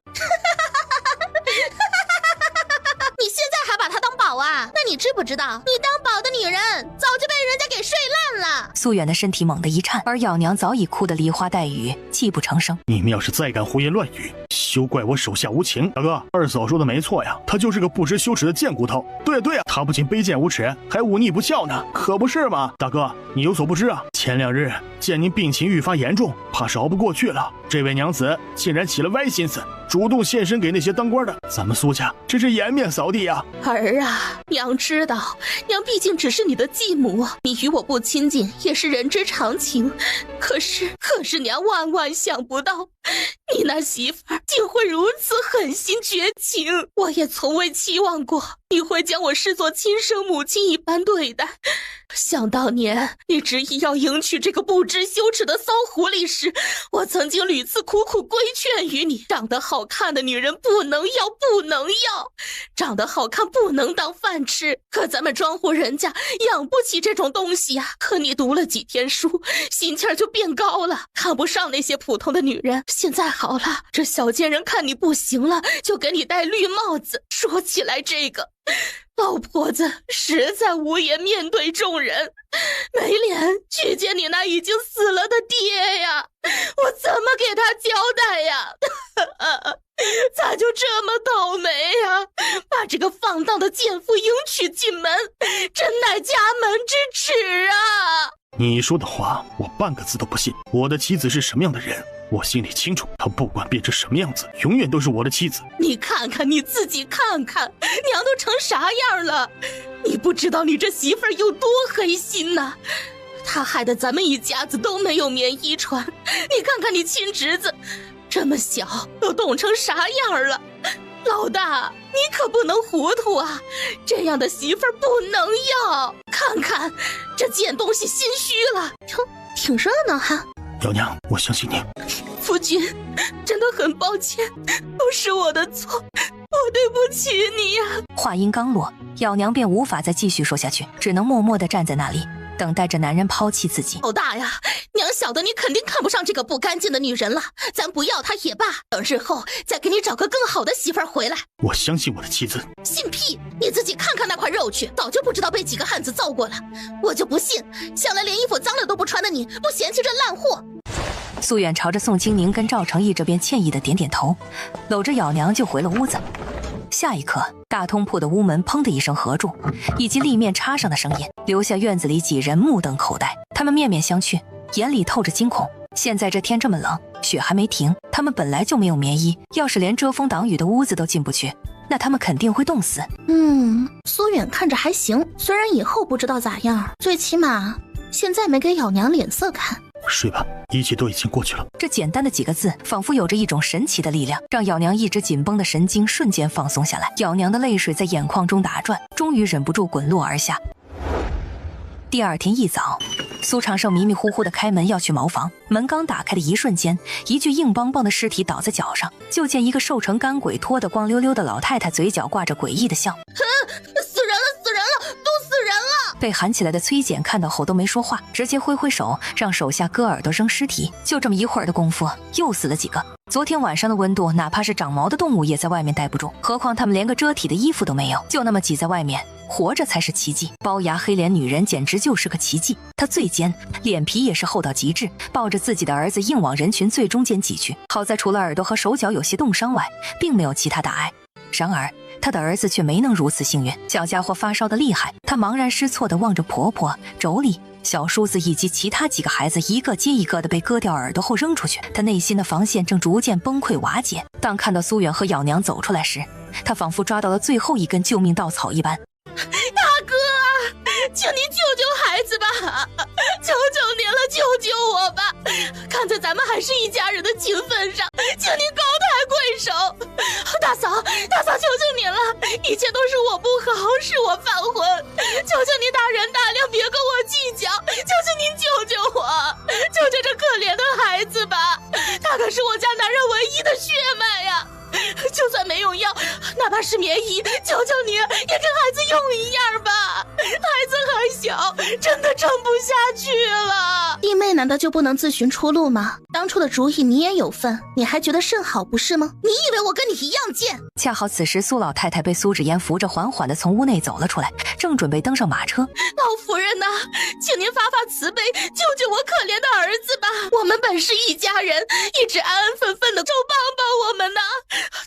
你现在还把他当宝啊？那你知不知道，你当宝的女人早就被人家给睡烂了？苏远的身体猛地一颤，而咬娘早已哭得梨花带雨，泣不成声。你们要是再敢胡言乱语，休怪我手下无情。大哥，二嫂说的没错呀，他就是个不知羞耻的贱骨头。对呀，他不仅卑贱无耻，还忤逆不孝呢，可不是吗？大哥，你有所不知啊，前2日见您病情愈发严重，怕是熬不过去了，这位娘子竟然起了歪心思，主动献身给那些当官的，咱们苏家真是颜面扫地呀！儿啊，娘知道，娘毕竟只是你的继母，你与我不亲近也是人之常情。可是娘万万想不到，你那媳妇儿竟会如此狠心绝情。我也从未期望过你会将我视作亲生母亲一般对待。想当年你执意要迎娶这个不知羞耻的骚狐狸时，我曾经屡次苦苦规劝于你，长得好看的女人不能要，不能要，长得好看不能当饭吃。可咱们庄户人家养不起这种东西啊。可你读了几天书，心气儿就变高了，看不上那些普通的女人。现在好了，这小贱人看你不行了，就给你戴绿帽子。说起来这个，老婆子实在无颜面对众人，没脸去见你那已经死了的爹呀，我怎么给他交代呀？咋就这么倒霉呀？把这个放荡的贱妇迎娶进门，真乃家门之耻啊！你说的话我半个字都不信，我的妻子是什么样的人我心里清楚，她不管变成什么样子，永远都是我的妻子。你看看你自己看看，娘都成啥样了？你不知道你这媳妇儿有多黑心呐！她害得咱们一家子都没有棉衣穿。你看看你亲侄子，这么小都冻成啥样了？老大，你可不能糊涂啊！这样的媳妇儿不能要。看看这贱东西心虚了，挺热闹哈。姚娘，我相信你。夫君，真的很抱歉，都是我的错，我对不起你呀。话音刚落，姚娘便无法再继续说下去，只能默默地站在那里，等待着男人抛弃自己。老大呀，娘晓得你肯定看不上这个不干净的女人了，咱不要她也罢，等日后再给你找个更好的媳妇儿回来。我相信我的妻子。信屁！你自己看看那块肉去，早就不知道被几个汉子揍过了。我就不信，向来连衣服脏了都不穿的你，不嫌弃这烂货。苏远朝着宋清宁跟赵成义这边歉意的点点头，搂着咬娘就回了屋子。下一刻，大通铺的屋门砰的一声合住，以及立面插上的声音，留下院子里几人目瞪口呆。他们面面相觑，眼里透着惊恐。现在这天这么冷，雪还没停，他们本来就没有棉衣，要是连遮风挡雨的屋子都进不去，那他们肯定会冻死。苏远看着还行，虽然以后不知道咋样，最起码现在没给咬娘脸色看。睡吧，一切都已经过去了。这简单的几个字，仿佛有着一种神奇的力量，让咬娘一直紧绷的神经瞬间放松下来。咬娘的泪水在眼眶中打转，终于忍不住滚落而下。第二天一早，苏长胜迷迷糊糊地开门要去茅房，门刚打开的一瞬间，一具硬邦邦的尸体倒在脚上，就见一个瘦成干鬼拖得光溜溜的老太太，嘴角挂着诡异的笑。死人了，死人了，都死人了！被喊起来的崔简看到后都没说话，直接挥挥手让手下割耳朵扔尸体。就这么一会儿的功夫，又死了几个。昨天晚上的温度，哪怕是长毛的动物也在外面待不住，何况他们连个遮体的衣服都没有，就那么挤在外面，活着才是奇迹。龅牙黑脸女人简直就是个奇迹，她最尖，脸皮也是厚到极致，抱着自己的儿子硬往人群最中间挤去。好在除了耳朵和手脚有些冻伤外，并没有其他大碍。然而他的儿子却没能如此幸运，小家伙发烧的厉害，他茫然失措地望着婆婆、妯娌、小叔子以及其他几个孩子一个接一个的被割掉耳朵后扔出去，他内心的防线正逐渐崩溃瓦解。当看到苏远和咬娘走出来时，他仿佛抓到了最后一根救命稻草一般。大哥，请您救救孩子吧，求求您了，救救我吧！看在咱们还是一家人的情分上，请您高抬贵手。大嫂，求求您了，一切都是我不好，是我犯浑，求求您大人大量，别跟我计较，求求您救救我，救救这可怜的孩子吧，他可是我家男人唯一的血脉呀！就算没用药，哪怕是棉衣，求求你也给孩子用一样吧，孩子还小，真的撑不下去了。弟妹难道就不能自寻出路吗？当初的主意你也有份，你还觉得甚好不是吗？你以为我跟你一样贱？恰好此时苏老太太被苏芷言扶着缓缓地从屋内走了出来，正准备登上马车。老夫人呐，请您发发慈悲，救救我可怜的儿子吧，我们本是一家人，一直安安分分的，就帮帮我们呐。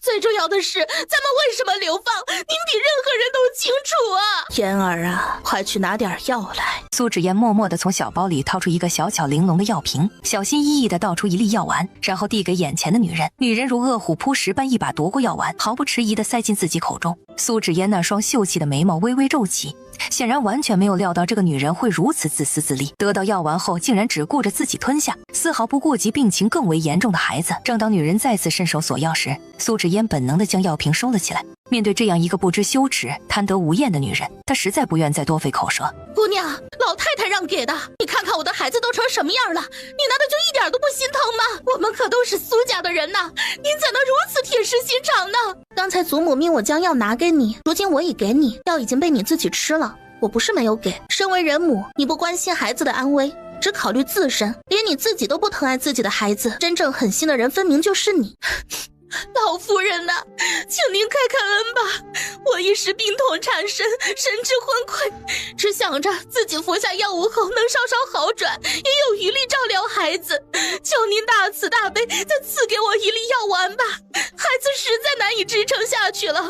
最重要要的是，咱们为什么流放，您比任何人都清楚啊！嫣儿啊，快去拿点药来。苏芷嫣默默地从小包里掏出一个小巧玲珑的药瓶，小心翼翼地倒出一粒药丸，然后递给眼前的女人。女人如饿虎扑食般一把夺过药丸，毫不迟疑地塞进自己口中。苏芷嫣那双秀气的眉毛微微皱起，显然完全没有料到这个女人会如此自私自利，得到药丸后竟然只顾着自己吞下，丝毫不顾及病情更为严重的孩子。正当女人再次伸手索药时，苏芷嫣本能地将药瓶收了起来。面对这样一个不知羞耻、贪得无厌的女人，她实在不愿再多费口舌。姑娘，老太太让给的，你看看我的孩子都成什么样了，你难道就一点都不心疼吗？我们可都是苏家的人呐，您怎能如此铁石心肠呢？刚才祖母命我将药拿给你，如今我已给你，药已经被你自己吃了，我不是没有给。身为人母，你不关心孩子的安危，只考虑自身，连你自己都不疼爱自己的孩子，真正狠心的人分明就是你。老夫人呐，请您开开恩吧！我一时病痛缠身，神志昏聩，只想着自己服下药物后能稍稍好转，也有余力照料孩子。求您大慈大悲，再赐给我一粒药丸吧！孩子实在难以支撑下去了。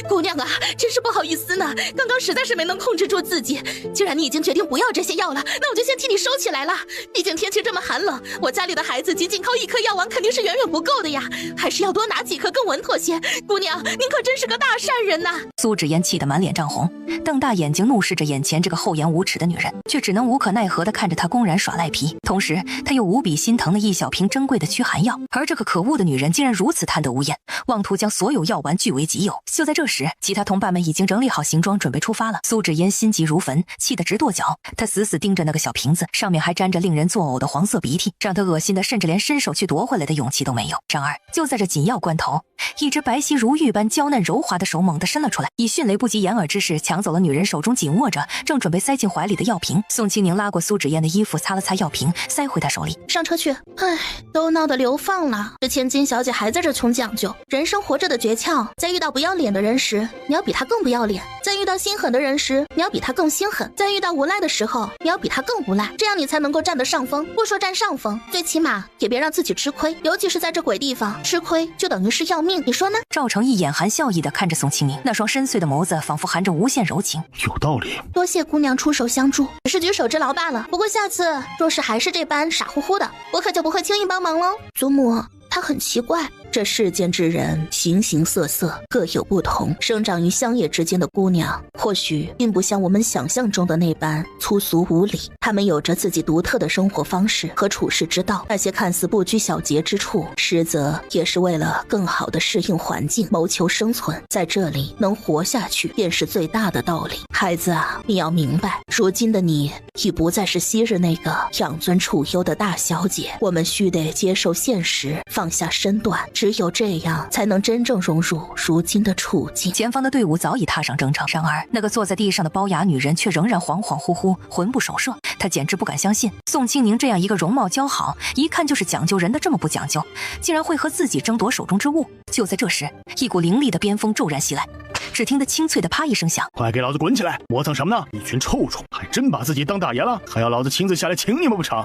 姑娘啊，真是不好意思呢，刚刚实在是没能控制住自己。既然你已经决定不要这些药了，那我就先替你收起来了。毕竟天气这么寒冷，我家里的孩子仅仅靠一颗药丸肯定是远远不够的呀，还是要多拿几颗更稳妥些。姑娘，您可真是个大善人呐！苏芷嫣气得满脸涨红，瞪大眼睛怒视着眼前这个厚颜无耻的女人，却只能无可奈何地看着她公然耍赖皮。同时，她又无比心疼了一小瓶珍贵的驱寒药，而这个可恶的女人竟然如此贪得无厌，妄图将所有药丸据为己有。就在这时，其他同伴们已经整理好行装准备出发了。苏芷嫣心急如焚，气得直跺脚，她死死盯着那个小瓶子，上面还沾着令人作呕的黄色鼻涕，让她恶心的甚至连伸手去夺回来的勇气都没有。然而就在这紧要关头，一只白皙如玉般娇嫩柔滑的手猛地伸了出来，以迅雷不及掩耳之势抢走了女人手中紧握着正准备塞进怀里的药瓶。宋清宁拉过苏芷嫣的衣服，擦了擦药瓶，塞回她手里。上车去。唉，都闹得流放了，这千金小姐还在这穷讲究。人生活着的诀窍，在遇到不要脸的人时，你要比他更不要脸；在遇到心狠的人时，你要比他更心狠；在遇到无赖的时候，你要比他更无赖。这样你才能够占得上风。不说占上风，最起码也别让自己吃亏，尤其是在这鬼地方，吃亏就等于是要命，你说呢？赵成义眼含笑意地看着宋清宁，那双深邃的眸子仿佛含着无限柔情。有道理，多谢姑娘出手相助，只是举手之劳罢了。不过下次若是还是这般傻乎乎的，我可就不会轻易帮忙喽。祖母，她很奇怪，这世间之人形形色色，各有不同。生长于乡野之间的姑娘，或许并不像我们想象中的那般粗俗无礼，她们有着自己独特的生活方式和处世之道。那些看似不拘小节之处，实则也是为了更好的适应环境，谋求生存。在这里能活下去，便是最大的道理。孩子啊，你要明白，如今的你已不再是昔日那个养尊处优的大小姐，我们须得接受现实，放下身段，只有这样才能真正融入如今的处境。前方的队伍早已踏上征程，然而那个坐在地上的包雅女人却仍然恍恍惚惚，魂不守舍。她简直不敢相信，宋清宁这样一个容貌姣好，一看就是讲究人的这么不讲究，竟然会和自己争夺手中之物。就在这时，一股凌厉的边风骤然袭来，只听得清脆的啪一声响，快给老子滚起来！磨蹭什么呢？一群臭虫，还真把自己当大爷了，还要老子亲自下来请你们不成？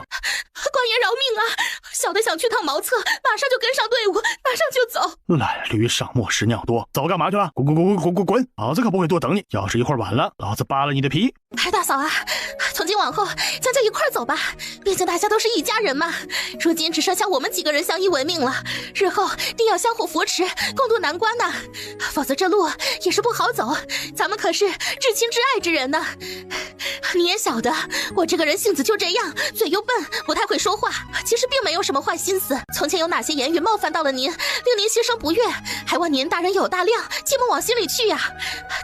官爷饶命啊！小的想去趟茅厕，马上就跟上队伍，马上就走。懒驴上磨屎尿多，早干嘛去了？滚！老子可不会多等你，要是一会儿晚了，老子扒了你的皮！大嫂啊，从今往后将就一块走吧，毕竟大家都是一家人嘛。如今只剩下我们几个人相依为命了，日后定要相互扶持，共度难关呐，否则这路也是不好走。咱们可是至亲至爱之人呢。你也晓得，我这个人性子就这样，嘴又笨，不太会说话，其实并没有什么坏心思。从前有哪些言语冒犯到了您，令您心生不悦，还望您大人有大量，切莫往心里去呀。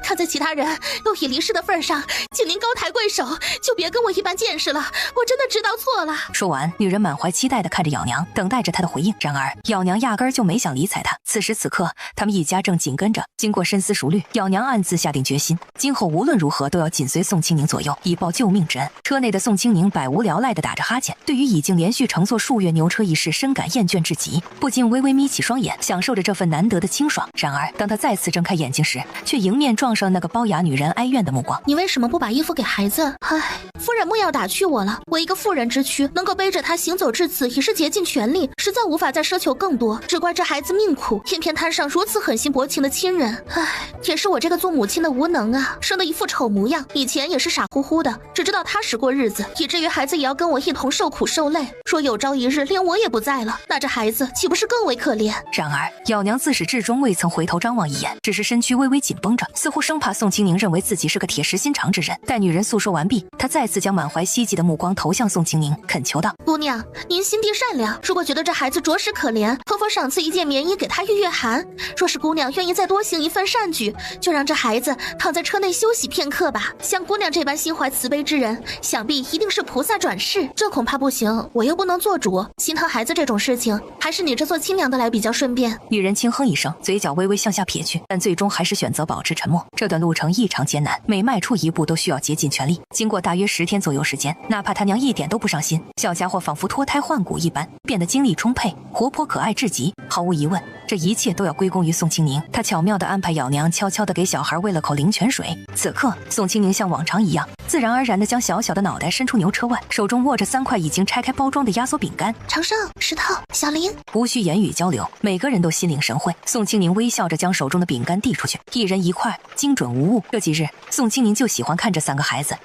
看在其他人都已离世的份上，请您高抬贵手，就别跟我一般见识了，我真的知道错了。说完，女人满怀期待地看着咬娘，等待着她的回应。然而咬娘压根儿就没想理睬她。此时此刻，他们一家正紧跟着。经过深思熟虑，咬娘暗自下定决心，今后无论如何都要紧随宋清宁左右，以报救命之恩。车内的宋清宁百无聊赖地打着哈欠，对于已经连续乘坐数月牛车车一事深感厌倦至极，不禁微微眯起双眼，享受着这份难得的清爽。然而，当他再次睁开眼睛时，却迎面撞上那个龅牙女人哀怨的目光。你为什么不把衣服给孩子？唉，夫人莫要打趣我了，我一个妇人之躯，能够背着他行走至此，已是竭尽全力，实在无法再奢求更多。只怪这孩子命苦，偏偏摊上如此狠心薄情的亲人。唉，也是我这个做母亲的无能啊，生得一副丑模样。以前也是傻乎乎的，只知道踏实过日子，以至于孩子也要跟我一同受苦受累。若有朝一日连我也不在了，那这孩子岂不是更为可怜？然而，咬娘自始至终未曾回头张望一眼，只是身躯微微紧绷着，似乎生怕宋清宁认为自己是个铁石心肠之人。待女人诉说完毕，她再次将满怀希冀的目光投向宋清宁，恳求道：“姑娘，您心地善良，如果觉得这孩子着实可怜，可否赏赐一件棉衣给他御御寒？若是姑娘愿意再多行一份善举，就让这孩子躺在车内休息片刻吧。像姑娘这般心怀慈悲之人，想必一定是菩萨转世。这恐怕不行，我又不能做主，心疼孩子这种事情，还是你这做亲娘的来比较顺便。”女人轻哼一声，嘴角微微向下撇去，但最终还是选择保持沉默。这段路程异常艰难，每迈出一步都需要竭尽全力。经过大约10天左右时间，哪怕他娘一点都不伤心，小家伙仿佛脱胎换骨一般，变得精力充沛，活泼可爱至极。毫无疑问，这一切都要归功于宋清宁。他巧妙地安排咬娘悄悄地给小孩喂了口灵泉水。此刻，宋清宁像往常一样，自然而然地将小小的脑袋伸出牛车外，手中握着3块已经拆开包装的压缩饼干。长胜、石头、小林，无需言语交流，每个人都心领神会。宋清宁微笑着将手中的饼干递出去，一人1块，精准无误。这几日，宋清宁就喜欢看这3个孩子。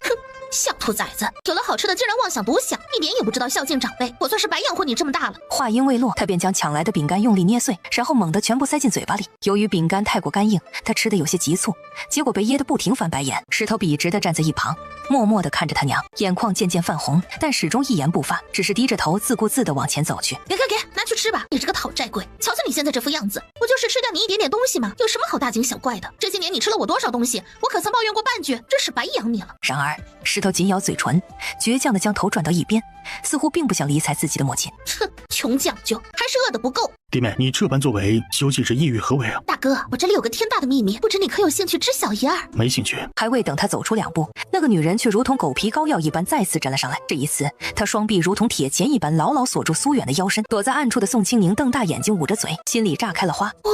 小兔崽子，有了好吃的竟然妄想独享，一点也不知道孝敬长辈，我算是白养活你这么大了。话音未落，他便将抢来的饼干用力捏碎，然后猛地全部塞进嘴巴里。由于饼干太过干硬，他吃得有些急促，结果被噎得不停翻白眼。石头笔直地站在一旁，默默地看着他娘，眼眶渐渐泛红，但始终一言不发，只是低着头自顾自地往前走去。给，拿去吃吧，你这个讨债鬼！瞧瞧你现在这副样子，不就是吃掉你一点点东西吗？有什么好大惊小怪的？这些年你吃了我多少东西，我可曾抱怨过半句？真是白养你了。然而，石头紧咬嘴唇，倔强地将头转到一边，似乎并不想理睬自己的母亲。哼，穷讲究，还是饿得不够。弟妹，你这般作为，究竟是意欲何为啊？大哥，我这里有个天大的秘密，不知你可有兴趣知晓一二？没兴趣。还未等他走出2步，那个女人却如同狗皮膏药一般再次站了上来。这一次，她双臂如同铁钳一般牢牢锁住苏远的腰身。躲在暗处的宋清宁瞪大眼睛，捂着嘴，心里炸开了花。哇，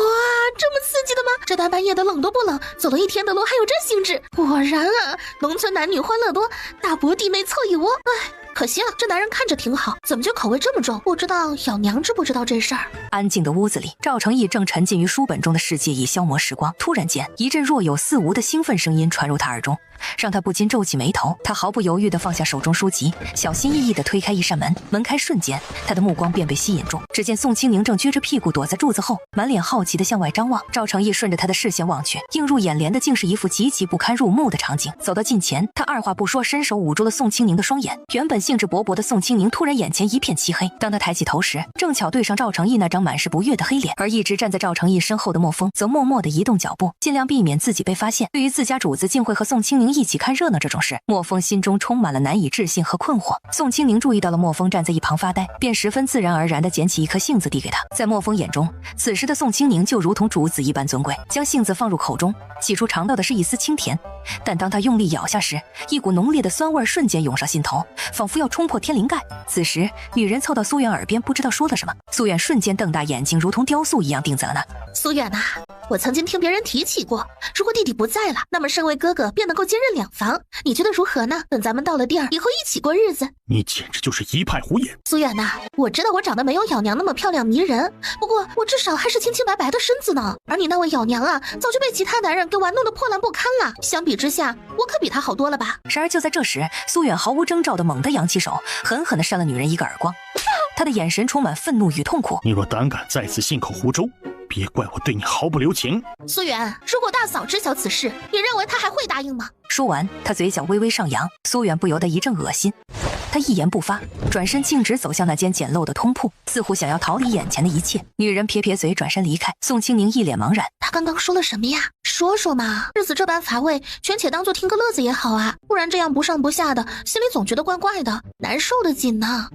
这么刺激的吗？这大半夜的冷都不冷，走了1天的路还有这兴致。果然啊，农村男女欢乐多，大伯弟妹凑一窝。唉，可惜了，这男人看着挺好，怎么就口味这么重？不知道咬娘知不知道这事儿？安静的屋子里，赵成义正沉浸于书本中的世界，以消磨时光。突然间，一阵若有似无的兴奋声音传入他耳中，让他不禁皱起眉头。他毫不犹豫地放下手中书籍，小心翼翼地推开一扇门。门开瞬间，他的目光便被吸引住。只见宋清宁正撅着屁股躲在柱子后，满脸好奇地向外张望。赵成义顺着他的视线望去，映入眼帘的竟是一副极其不堪入目的场景。走到近前，他二话不说，伸手捂住了宋清宁的双眼。原本兴致勃勃的宋清宁突然眼前一片漆黑，当他抬起头时，正巧对上赵成义那张满是不悦的黑脸。而一直站在赵成义身后的莫风则默默地移动脚步，尽量避免自己被发现。对于自家主子竟会和宋清宁一起看热闹这种事，莫风心中充满了难以置信和困惑。宋清宁注意到了莫风站在一旁发呆，便十分自然而然地捡起一颗杏子递给他。在莫风眼中，此时的宋清宁就如同主子一般尊贵。将杏子放入口中，起初尝到的是一丝清甜，但当他用力咬下时，一股浓烈的酸味瞬间涌上心头，仿佛要冲破天灵盖。此时，女人凑到苏远耳边，不知道说了什么。苏远瞬间瞪大眼睛，如同雕塑一样定在了那。苏远啊，我曾经听别人提起过，如果弟弟不在了，那么身为哥哥便能够兼任2房，你觉得如何呢？等咱们到了地儿，以后一起过日子。你简直就是一派胡言。苏远呐，我知道我长得没有咬娘那么漂亮迷人，不过我至少还是清清白白的身子呢。而你那位咬娘啊，早就被其他男人给玩弄得破烂不堪了。相比之下，我可比他好多了吧？然而就在这时，苏远毫无征兆的猛地扬起手，狠狠地扇了女人一个耳光。他的眼神充满愤怒与痛苦。你若胆敢再次信口胡诌，别怪我对你毫不留情。苏远，如果大嫂知晓此事，你认为她还会答应吗？说完，他嘴角微微上扬，苏远不由得一阵恶心。他一言不发，转身径直走向那间简陋的通铺，似乎想要逃离眼前的一切。女人撇撇嘴，转身离开。宋清宁一脸茫然，他刚刚说了什么呀？说说嘛，日子这般乏味，权且当做听个乐子也好啊，不然这样不上不下的，心里总觉得怪怪的，难受的紧呢。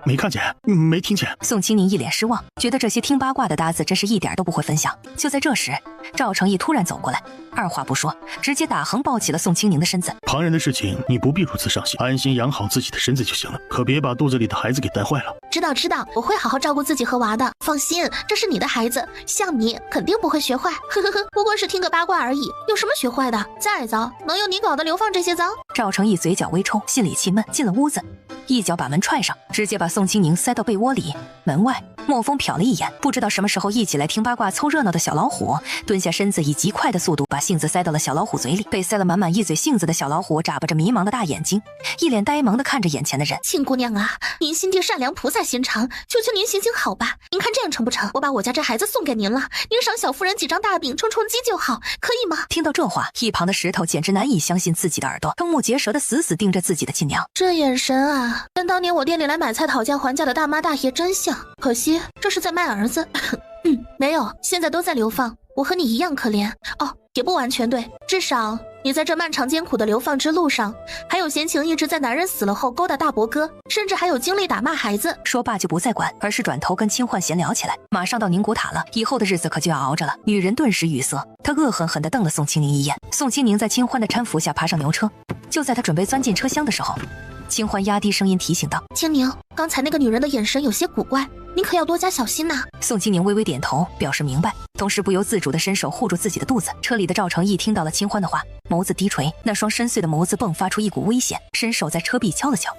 没看见，没听见。宋清宁一脸失望，觉得这些听八卦的搭子真是一点都不会分享。就在这时，赵成义突然走过来，二话不说，直接打横抱起了宋清宁的身子。旁人的事情你不必如此上心，安心养好自己的身子就行了，可别把肚子里的孩子给带坏了。知道，我会好好照顾自己和娃的，放心，这是你的孩子，像你肯定不会学坏。呵呵呵，不过是听个八卦而已，有什么学坏的？再糟，能有你搞的流放这些糟？赵成义嘴角微抽，心里气闷，进了屋子，一脚把门踹上，直接把宋清宁塞到被窝里。门外，莫风瞟了一眼，不知道什么时候一起来听八卦凑热闹的小老虎，蹲下身子以极快的速度把杏子塞到了小老虎嘴里。被塞了满满一嘴杏子的小老虎眨巴着迷茫的大眼睛，一脸呆萌的看着眼前的人。亲姑娘啊，您心地善良，菩萨心肠，求求您行行好吧，您看这样成不成？我把我家这孩子送给您了，您赏小夫人几张大饼充充饥就好，可以吗？听到这话，一旁的石头简直难以相信自己的耳朵，瞠目结舌的死死盯着自己的亲娘。这眼神啊，跟当年我店里来买菜讨价还价的大妈大爷真像，可惜这是在卖儿子。没有，现在都在流放，我和你一样可怜哦，也不完全对，至少你在这漫长艰苦的流放之路上，还有闲情一直在男人死了后勾搭大伯哥，甚至还有精力打骂孩子。说罢就不再管，而是转头跟清焕闲聊起来。马上到宁古塔了，以后的日子可就要熬着了。女人顿时语塞，她恶狠狠地瞪了宋清宁一眼。宋清宁在清欢的搀扶下爬上牛车，就在她准备钻进车厢的时候，清欢压低声音提醒道：清宁，刚才那个女人的眼神有些古怪，您可要多加小心呐。宋清宁微微点头表示明白，同时不由自主地伸手护住自己的肚子。车里的赵成义听到了清欢的话，眸子低垂，那双深邃的眸子迸发出一股危险，伸手在车壁敲了敲。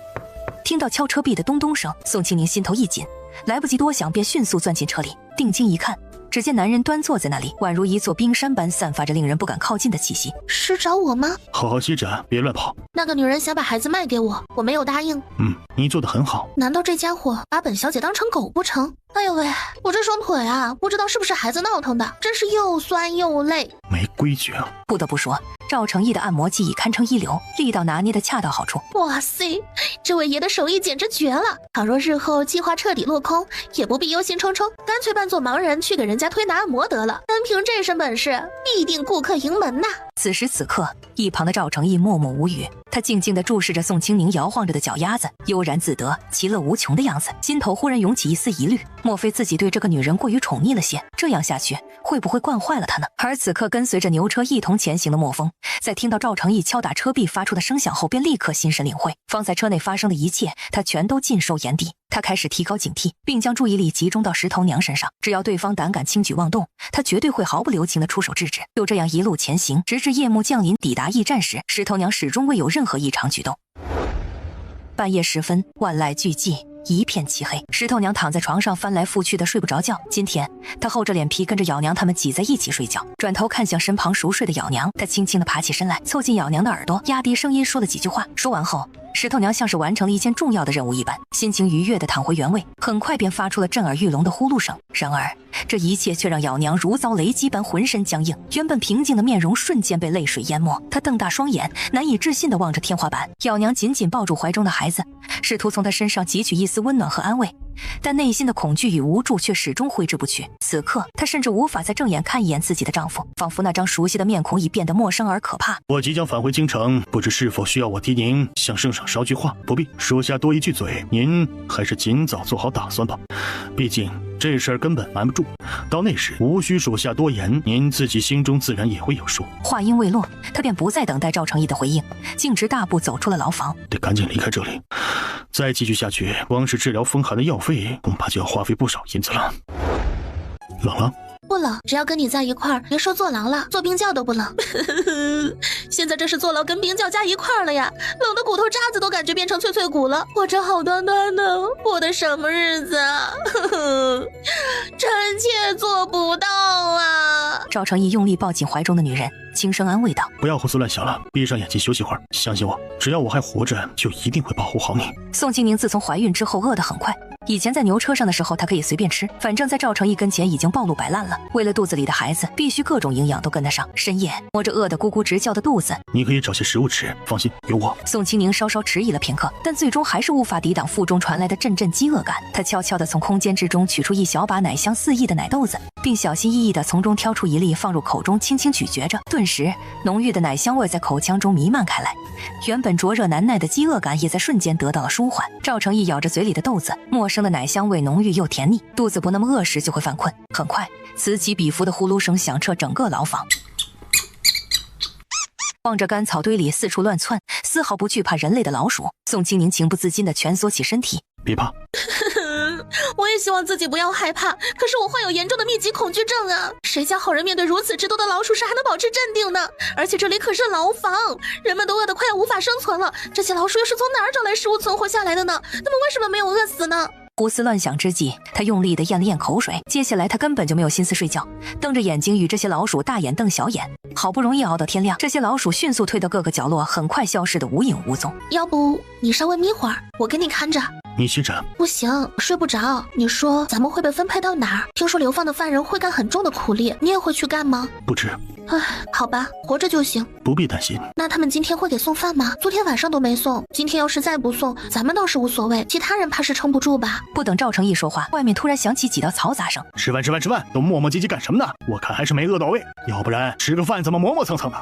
听到敲车壁的咚咚声，宋清宁心头一紧，来不及多想，便迅速钻进车里。定睛一看，只见男人端坐在那里，宛如一座冰山般散发着令人不敢靠近的气息。是找我吗？好好歇着，别乱跑。那个女人想把孩子卖给我，我没有答应。你做得很好。难道这家伙把本小姐当成狗不成？哎呦喂，我这双腿啊，不知道是不是孩子闹腾的，真是又酸又累。没规矩啊！不得不说，赵成义的按摩技艺堪称一流，力道拿捏的恰到好处。哇塞，这位爷的手艺简直绝了！倘若日后计划彻底落空，也不必忧心忡忡，干脆扮作盲人去给人家推拿按摩得了。单凭这身本事，必定顾客盈门呐！此时此刻，一旁的赵成义默默无语，他静静地注视着宋清宁摇晃着的脚丫子，悠然自得，其乐无穷的样子，心头忽然涌起一丝疑虑，莫非自己对这个女人过于宠溺了些？这样下去会不会惯坏了她呢？而此刻跟随着牛车一同前行的莫风，在听到赵成义敲打车壁发出的声响后，便立刻心神领会，方才车内发生的一切，他全都尽收眼底。他开始提高警惕，并将注意力集中到石头娘身上，只要对方胆敢轻举妄动，他绝对会毫不留情地出手制止。就这样一路前行，直至夜幕降临，抵达驿站时，石头娘始终未有任何异常举动。半夜时分，万籁俱寂，一片漆黑，石头娘躺在床上翻来覆去的睡不着觉。今天她厚着脸皮跟着咬娘他们挤在一起睡觉。转头看向身旁熟睡的咬娘，她轻轻地爬起身来，凑近咬娘的耳朵，压低声音说了几句话。说完后，石头娘像是完成了一件重要的任务一般，心情愉悦地躺回原位，很快便发出了震耳欲聋的呼噜声。然而这一切却让咬娘如遭雷击般浑身僵硬，原本平静的面容瞬间被泪水淹没。她瞪大双眼，难以置信地望着天花板。咬娘紧紧抱住怀中的孩子，试图从他身上汲取一丝温暖和安慰，但内心的恐惧与无助却始终挥之不去。此刻她甚至无法再正眼看一眼自己的丈夫，仿佛那张熟悉的面孔已变得陌生而可怕。我即将返回京城，不知是否需要我替您向圣上捎句话？不必，属下多一句嘴，您还是尽早做好打算吧。毕竟这事儿根本瞒不住，到那时无需属下多言，您自己心中自然也会有数。话音未落，他便不再等待赵成义的回应，径直大步走出了牢房。得赶紧离开这里，再继续下去，光是治疗风寒的药费恐怕就要花费不少银子了。冷了？不冷，只要跟你在一块儿，别说坐牢了，坐冰窖都不冷。现在这是坐牢跟冰窖加一块儿了呀，冷的骨头渣子都感觉变成脆脆骨了。我这好端端的过的什么日子啊？臣妾做不到啊！赵成义用力抱紧怀中的女人，轻声安慰道：“不要胡思乱想了，闭上眼睛休息会儿。相信我，只要我还活着，就一定会保护好你。”宋清宁自从怀孕之后饿得很快。以前在牛车上的时候，她可以随便吃，反正在赵成义跟前已经暴露摆烂了。为了肚子里的孩子，必须各种营养都跟得上。深夜摸着饿得咕咕直叫的肚子，你可以找些食物吃，放心，有我。宋清宁稍稍迟疑了片刻，但最终还是无法抵挡腹中传来的阵阵饥饿感。她悄悄地从空间之中取出一小把奶香四溢的奶豆子，并小心翼翼地从中挑出一粒放入口中，轻轻咀嚼着。顿时，浓郁的奶香味在口腔中弥漫开来，原本灼热难耐的饥饿感也在瞬间得到了舒缓。赵成义咬着嘴里的豆子，陌生的奶香味浓郁又甜腻，肚子不那么饿时就会犯困。很快，此起彼伏的呼噜声响彻整个牢房。望着干草堆里四处乱窜、丝毫不惧怕人类的老鼠，宋清宁情不自禁地蜷缩起身体。别怕，我也希望自己不要害怕，可是我患有严重的密集恐惧症啊！谁家好人面对如此之多的老鼠时还能保持镇定呢？而且这里可是牢房，人们都饿得快要无法生存了，这些老鼠又是从哪儿找来食物存活下来的呢？它们为什么没有饿死呢？胡思乱想之际，他用力地咽了咽口水。接下来他根本就没有心思睡觉，瞪着眼睛与这些老鼠大眼瞪小眼。好不容易熬到天亮，这些老鼠迅速退到各个角落，很快消失得无影无踪。要不你稍微眯会儿，我给你看着。你歇着。不行，睡不着。你说咱们会被分配到哪儿？听说流放的犯人会干很重的苦力，你也会去干吗？不知。唉，好吧，活着就行。不必担心。那他们今天会给送饭吗？昨天晚上都没送，今天要是再不送，咱们倒是无所谓，其他人怕是撑不住吧。不等赵成义说话，外面突然响起几道嘈杂声。吃饭吃饭吃饭，都磨磨唧唧干什么呢？我看还是没饿到位，要不然吃个饭怎么磨磨蹭蹭的？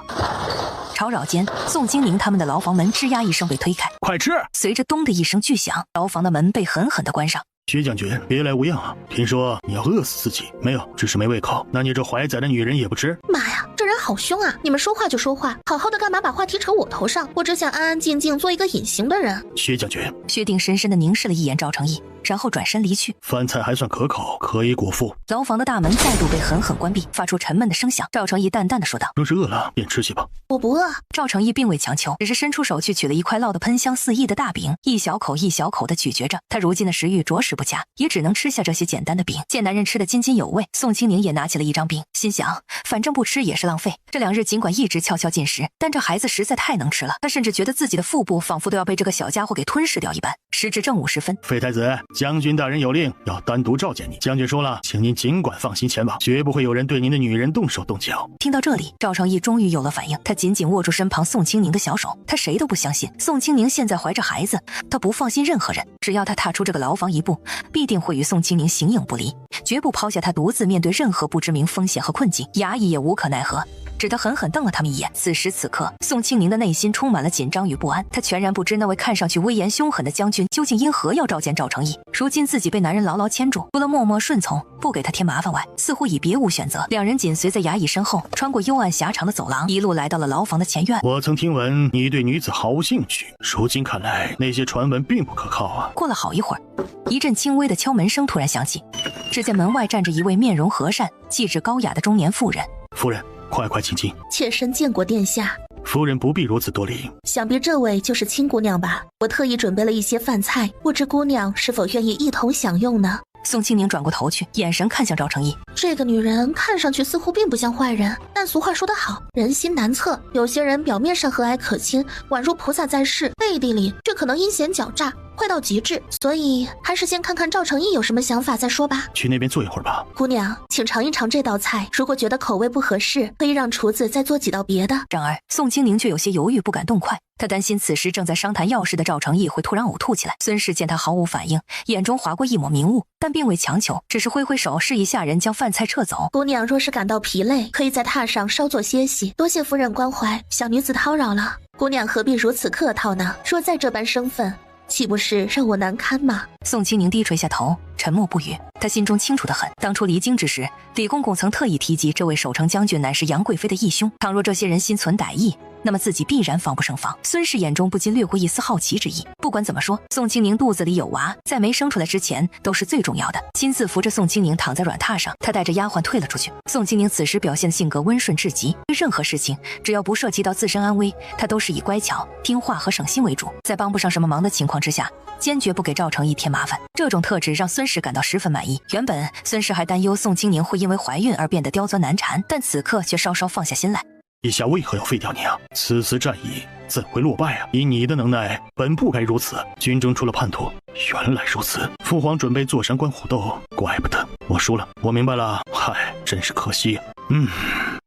吵扰间，宋清宁他们的牢房门吱呀一声被推开，快吃！随着咚的一声巨响，牢房的门被狠狠地关上。薛将军，别来无恙啊！听说你要饿死自己？没有，只是没胃口。那你这怀崽的女人也不吃？妈呀，这人好凶啊！你们说话就说话，好好的干嘛把话题扯我头上？我只想安安静静做一个隐形的人。薛将军，薛定深深地凝视了一眼赵成义，然后转身离去。饭菜还算可口，可以果腹。牢房的大门再度被狠狠关闭，发出沉闷的声响。赵成义淡淡地说道：“若是饿了，便吃些吧。”我不饿。赵成义并未强求，只是伸出手去取了一块烙得喷香四溢的大饼，一小口一小口地咀嚼着。他如今的食欲着实不佳，也只能吃下这些简单的饼。见男人吃得津津有味，宋清宁也拿起了一张饼，心想反正不吃也是浪费。这2日尽管一直悄悄进食，但这孩子实在太能吃了，他甚至觉得自己的腹部仿佛都要被这个小家伙给吞噬掉一般。时至正午时分，废太子，将军大人有令，要单独召见你。将军说了，请您尽管放心前往，绝不会有人对您的女人动手动脚。听到这里，赵成义终于有了反应，他紧紧握住身旁宋清宁的小手。他谁都不相信宋清宁现在怀着孩子，他不放心任何人。只要他踏出这个牢房一步，必定会与宋清宁形影不离，绝不抛下他独自面对任何不知名风险和困境。衙役也无可奈何，只得狠狠瞪了他们一眼。此时此刻，宋清宁的内心充满了紧张与不安，他全然不知那位看上去威严凶狠的将军究竟因何要召见赵成义。如今自己被男人牢牢牵住，除了默默顺从，不给他添麻烦外，似乎已别无选择。2人紧随在衙役身后，穿过幽暗狭长的走廊，一路来到了牢房的前院。我曾听闻你对女子毫无兴趣，如今看来那些传闻并不可靠啊。过了好一会儿，一阵轻微的敲门声突然响起，只见门外站着一位面容和善、气质高雅的中年妇人。夫人，快快请进。妾身见过殿下。夫人不必如此多礼。想必这位就是亲姑娘吧？我特意准备了一些饭菜，不知姑娘是否愿意一同享用呢？宋清宁转过头去，眼神看向赵成义。这个女人看上去似乎并不像坏人，但俗话说得好，人心难测。有些人表面上和蔼可亲，宛如菩萨在世，背地里却可能阴险狡诈，坏到极致。所以还是先看看赵成义有什么想法再说吧。去那边坐一会儿吧。姑娘，请尝一尝这道菜，如果觉得口味不合适，可以让厨子再做几道别的。然而宋清宁却有些犹豫，不敢动筷。他担心此时正在商谈要事的赵成义会突然呕吐起来。孙氏见他毫无反应，眼中划过一抹明雾，但并未强求，只是挥挥手示意下人将饭菜撤走。姑娘若是感到疲累，可以在榻上稍作歇息，多谢夫人关怀，小女子叨扰了。姑娘何必如此客套呢？若再这般生分，岂不是让我难堪吗？宋清宁低垂下头，沉默不语。他心中清楚得很，当初离京之时，李公公曾特意提及这位守城将军乃是杨贵妃的义兄。倘若这些人心存歹意，那么自己必然防不胜防。孙氏眼中不禁掠过一丝好奇之意。不管怎么说，宋清宁肚子里有娃，在没生出来之前都是最重要的。亲自扶着宋清宁躺在软榻上，他带着丫鬟退了出去。宋清宁此时表现的性格温顺至极，对任何事情只要不涉及到自身安危，他都是以乖巧、听话和省心为主。在帮不上什么忙的情况之下，坚决不给赵成义添麻烦。这种特质让孙氏感到十分满意。原本孙氏还担忧宋清宁会因为怀孕而变得刁钻难缠，但此刻却稍稍放下心来。陛下为何要废掉你啊？此次战役怎会落败啊？以你的能耐，本不该如此。军中出了叛徒，原来如此。父皇准备坐山观虎斗，怪不得我输了。我明白了，嗨，真是可惜啊。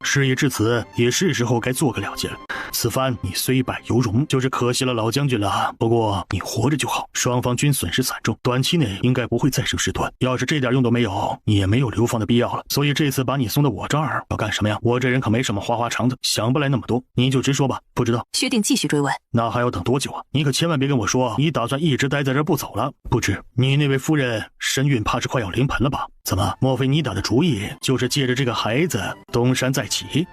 事已至此，也是时候该做个了结了。此番你虽败犹荣，就是可惜了老将军了。不过你活着就好。双方均损失惨重，短期内应该不会再生事端。要是这点用都没有，你也没有流放的必要了。所以这次把你送到我这儿，要干什么呀？我这人可没什么花花肠子，想不来那么多。你就直说吧。不知道。薛定继续追问。那还要等多久啊？你可千万别跟我说你打算一直待在这儿不走了。不知你那位夫人身孕怕是快要临盆了吧？怎么，莫非你打的主意就是借着这个孩子东山再起？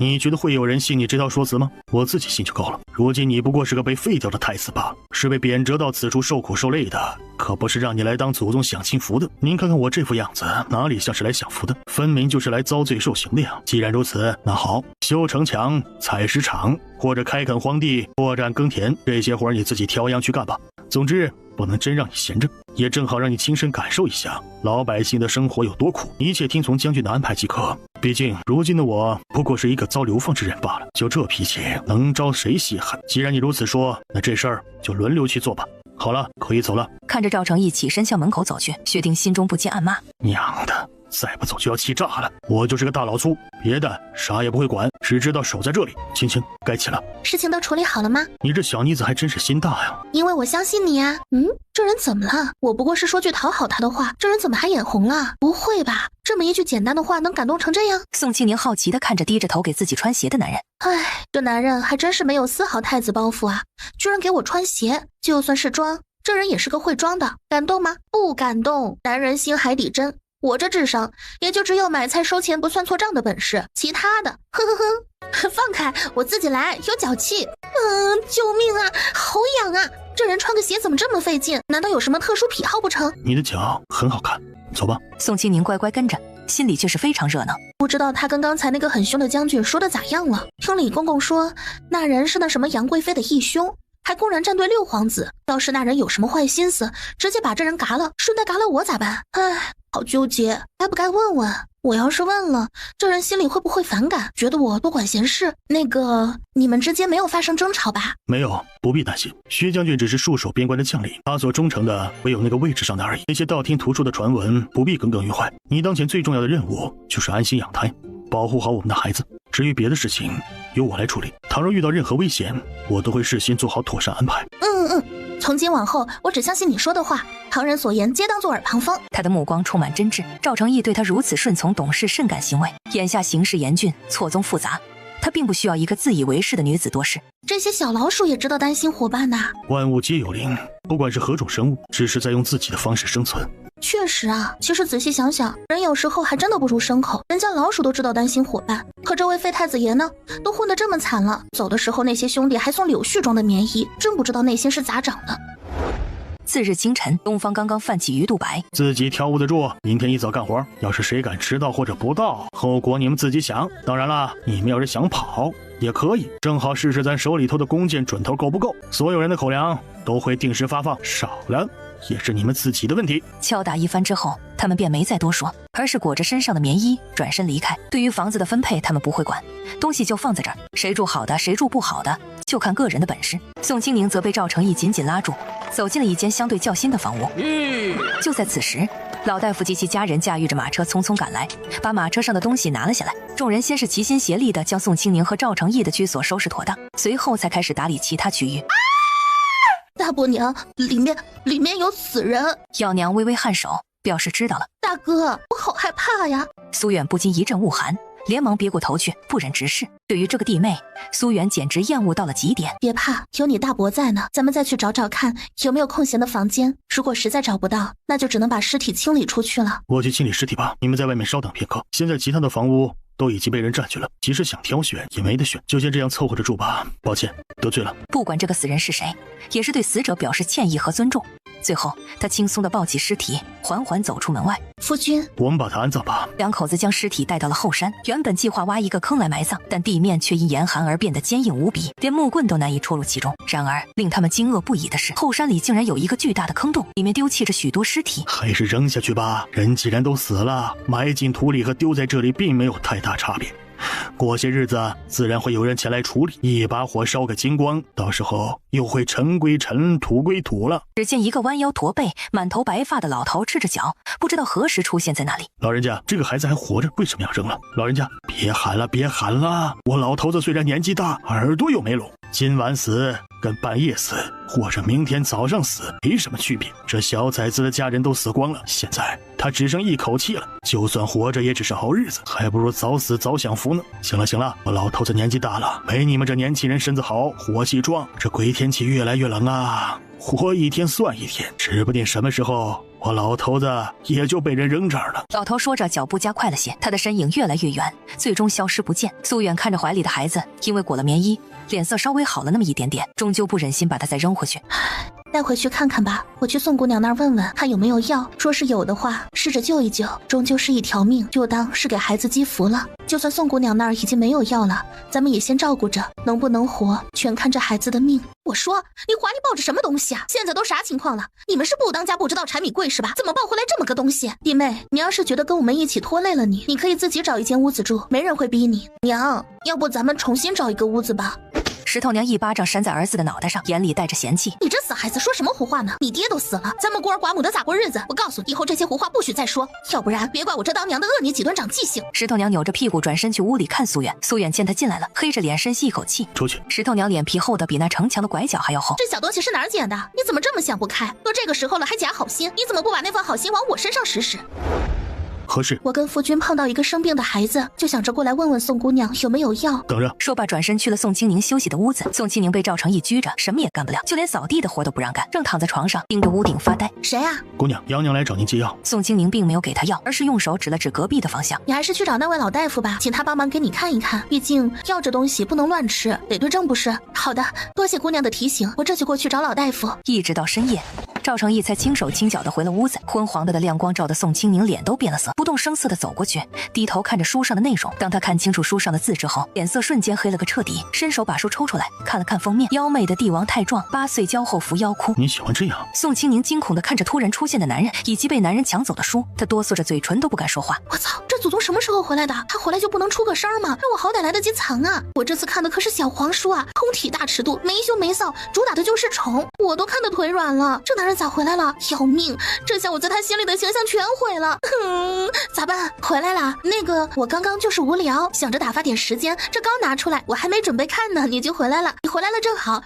你觉得会有人信你这套说辞吗？我自己信就够了。如今你不过是个被废掉的太子罢了，是被贬谪到此处受苦受累的，可不是让你来当祖宗享清福的。您看看我这副样子，哪里像是来享福的，分明就是来遭罪受刑的呀。既然如此，那好，修城墙、采石场，或者开垦荒地、拓展耕田，这些活你自己挑样去干吧。总之不能真让你闲着，也正好让你亲身感受一下老百姓的生活有多苦，一切听从将军的安排即可。毕竟如今的我不过是一个遭流放之人罢了，就这脾气能招谁稀罕？既然你如此说，那这事儿就轮流去做吧。好了，可以走了。看着赵成义起身向门口走去，薛定心中不禁暗骂：娘的，再不走就要气炸了。我就是个大老粗，别的啥也不会管，只知道守在这里。青青，该起了。事情都处理好了吗？你这小妮子还真是心大呀。因为我相信你啊。这人怎么了？我不过是说句讨好他的话，这人怎么还眼红了？不会吧，这么一句简单的话能感动成这样？宋庆龄好奇地看着低着头给自己穿鞋的男人。哎，这男人还真是没有丝毫太子包袱啊，居然给我穿鞋。就算是装，这人也是个会装的。感动吗？不感动。男人心海底针，我这智商也就只有买菜收钱不算错账的本事，其他的放开，我自己来，有脚气。救命啊，好痒啊。这人穿个鞋怎么这么费劲？难道有什么特殊癖好不成？你的脚很好看，走吧。宋庆龄乖乖跟着，心里却是非常热闹。不知道他跟刚才那个很凶的将军说的咋样了？听李公公说，那人是那什么杨贵妃的义兄，还公然站队六皇子。要是那人有什么坏心思，直接把这人嘎了，顺带嘎了我咋办？哎，好纠结，该不该问问？我要是问了，这人心里会不会反感，觉得我多管闲事？那个，你们之间没有发生争吵吧？没有，不必担心。薛将军只是戍守边关的将领，他所忠诚的唯有那个位置上的而已。那些道听途说的传闻不必耿耿于怀。你当前最重要的任务就是安心养胎，保护好我们的孩子。至于别的事情，由我来处理。倘若遇到任何危险，我都会事先做好妥善安排。从今往后，我只相信你说的话，旁人所言皆当作耳旁风。他的目光充满真挚，赵成义对他如此顺从懂事甚感欣慰。眼下形势严峻，错综复杂，他并不需要一个自以为是的女子多事。这些小老鼠也知道担心伙伴呐。万物皆有灵，不管是何种生物，只是在用自己的方式生存。确实啊，其实仔细想想，人有时候还真的不如牲口。人家老鼠都知道担心伙伴，可这位废太子爷呢，都混得这么惨了，走的时候那些兄弟还送柳絮装的棉衣，真不知道内心是咋长的。次日清晨，东方刚刚泛起鱼肚白，自己挑屋子住，明天一早干活。要是谁敢迟到或者不到，后果你们自己想。当然了，你们要是想跑也可以，正好试试咱手里头的弓箭准头够不够。所有人的口粮都会定时发放，少了也是你们自己的问题。敲打一番之后，他们便没再多说，而是裹着身上的棉衣转身离开。对于房子的分配，他们不会管，东西就放在这儿，谁住好的谁住不好的就看个人的本事。宋清宁则被赵成义紧紧拉住，走进了一间相对较新的房屋。就在此时，老大夫及其家人驾驭着马车匆匆赶来，把马车上的东西拿了下来。众人先是齐心协力地将宋清宁和赵成义的居所收拾妥当，随后才开始打理其他区域。大伯娘，里面有死人。药娘微微颔首，表示知道了。大哥，我好害怕呀。苏远不禁一阵恶寒，连忙别过头去，不忍直视。对于这个弟妹，苏远简直厌恶到了极点。别怕，有你大伯在呢，咱们再去找找看有没有空闲的房间。如果实在找不到，那就只能把尸体清理出去了。我去清理尸体吧，你们在外面稍等片刻。现在其他的房屋都已经被人占据了，即使想挑选也没得选，就先这样凑合着住吧。抱歉，得罪了。不管这个死人是谁，也是对死者表示歉意和尊重。最后，他轻松地抱起尸体，缓缓走出门外。夫君，我们把他安葬吧。两口子将尸体带到了后山，原本计划挖一个坑来埋葬，但地面却因严寒而变得坚硬无比，连木棍都难以戳入其中。然而，令他们惊愕不已的是，后山里竟然有一个巨大的坑洞，里面丢弃着许多尸体。还是扔下去吧，人既然都死了，埋进土里和丢在这里并没有太大差别。过些日子自然会有人前来处理，一把火烧个精光，到时候又会尘归尘，土归土了。只见一个弯腰驼背、满头白发的老头赤着脚，不知道何时出现在那里。老人家，这个孩子还活着，为什么要扔了？老人家，别喊了，别喊了！我老头子虽然年纪大，耳朵又没聋，今晚死跟半夜死，或者明天早上死没什么区别。这小崽子的家人都死光了，现在他只剩一口气了，就算活着也只是好日子，还不如早死早享福呢。行了行了，我老头子年纪大了，没你们这年轻人身子好，火气壮。这鬼天气越来越冷啊，活一天算一天，指不定什么时候我老头子也就被人扔这儿了。老头说着，脚步加快了些，他的身影越来越远，最终消失不见。苏远看着怀里的孩子，因为裹了棉衣，脸色稍微好了那么一点点，终究不忍心把他再扔回去。带回去看看吧，我去宋姑娘那儿问问，看有没有药。说是有的话，试着救一救，终究是一条命，就当是给孩子积福了。就算宋姑娘那儿已经没有药了，咱们也先照顾着，能不能活，全看这孩子的命。我说，你怀里抱着什么东西啊？现在都啥情况了？你们是不当家不知道柴米贵是吧？怎么抱回来这么个东西？弟妹，你要是觉得跟我们一起拖累了你，你可以自己找一间屋子住，没人会逼你。娘，要不咱们重新找一个屋子吧。石头娘一巴掌扇在儿子的脑袋上，眼里带着嫌弃：“你这死孩子，说什么胡话呢？你爹都死了，咱们孤儿寡母的咋过日子？我告诉你，以后这些胡话不许再说，要不然别怪我这当娘的饿你几顿长记性。”石头娘扭着屁股转身去屋里看苏远，苏远见他进来了，黑着脸深吸一口气：“出去。”石头娘脸皮厚的比那城墙的拐角还要厚。这小东西是哪儿捡的？你怎么这么想不开？都这个时候了还假好心，你怎么不把那份好心往我身上使使？何事？我跟夫君碰到一个生病的孩子，就想着过来问问宋姑娘有没有药。等着。说罢转身去了宋清宁休息的屋子。宋清宁被赵成义拘着，什么也干不了，就连扫地的活都不让干，正躺在床上盯着屋顶发呆。谁啊？姑娘，杨娘来找您借药。宋清宁并没有给他药，而是用手指了指隔壁的方向。你还是去找那位老大夫吧，请他帮忙给你看一看，毕竟药这东西不能乱吃，得对症不是。好的，多谢姑娘的提醒，我这就过去找老大夫。一直到深夜，赵成义才轻手轻脚的回了屋子，昏黄的亮光照得宋清宁脸都变了色，不动声色的走过去，低头看着书上的内容。当他看清楚书上的字之后，脸色瞬间黑了个彻底，伸手把书抽出来看了看封面，妖媚的帝王太壮，8岁交后扶妖窟。你喜欢这样？宋清宁惊恐地看着突然出现的男人以及被男人抢走的书，他哆嗦着嘴唇都不敢说话。我操，这祖宗什么时候回来的？他回来就不能出个声吗？让我好歹来得及藏啊！我这次看的可是小黄书啊，通体大尺度，没羞没臊，主打的就是宠，我都看得腿软了。这男人咋回来了？要命！这下我在他心里的形象全毁了。咋办？回来啦？那个，我刚刚就是无聊，想着打发点时间，这刚拿出来，我还没准备看呢，你就回来了。你回来了正好，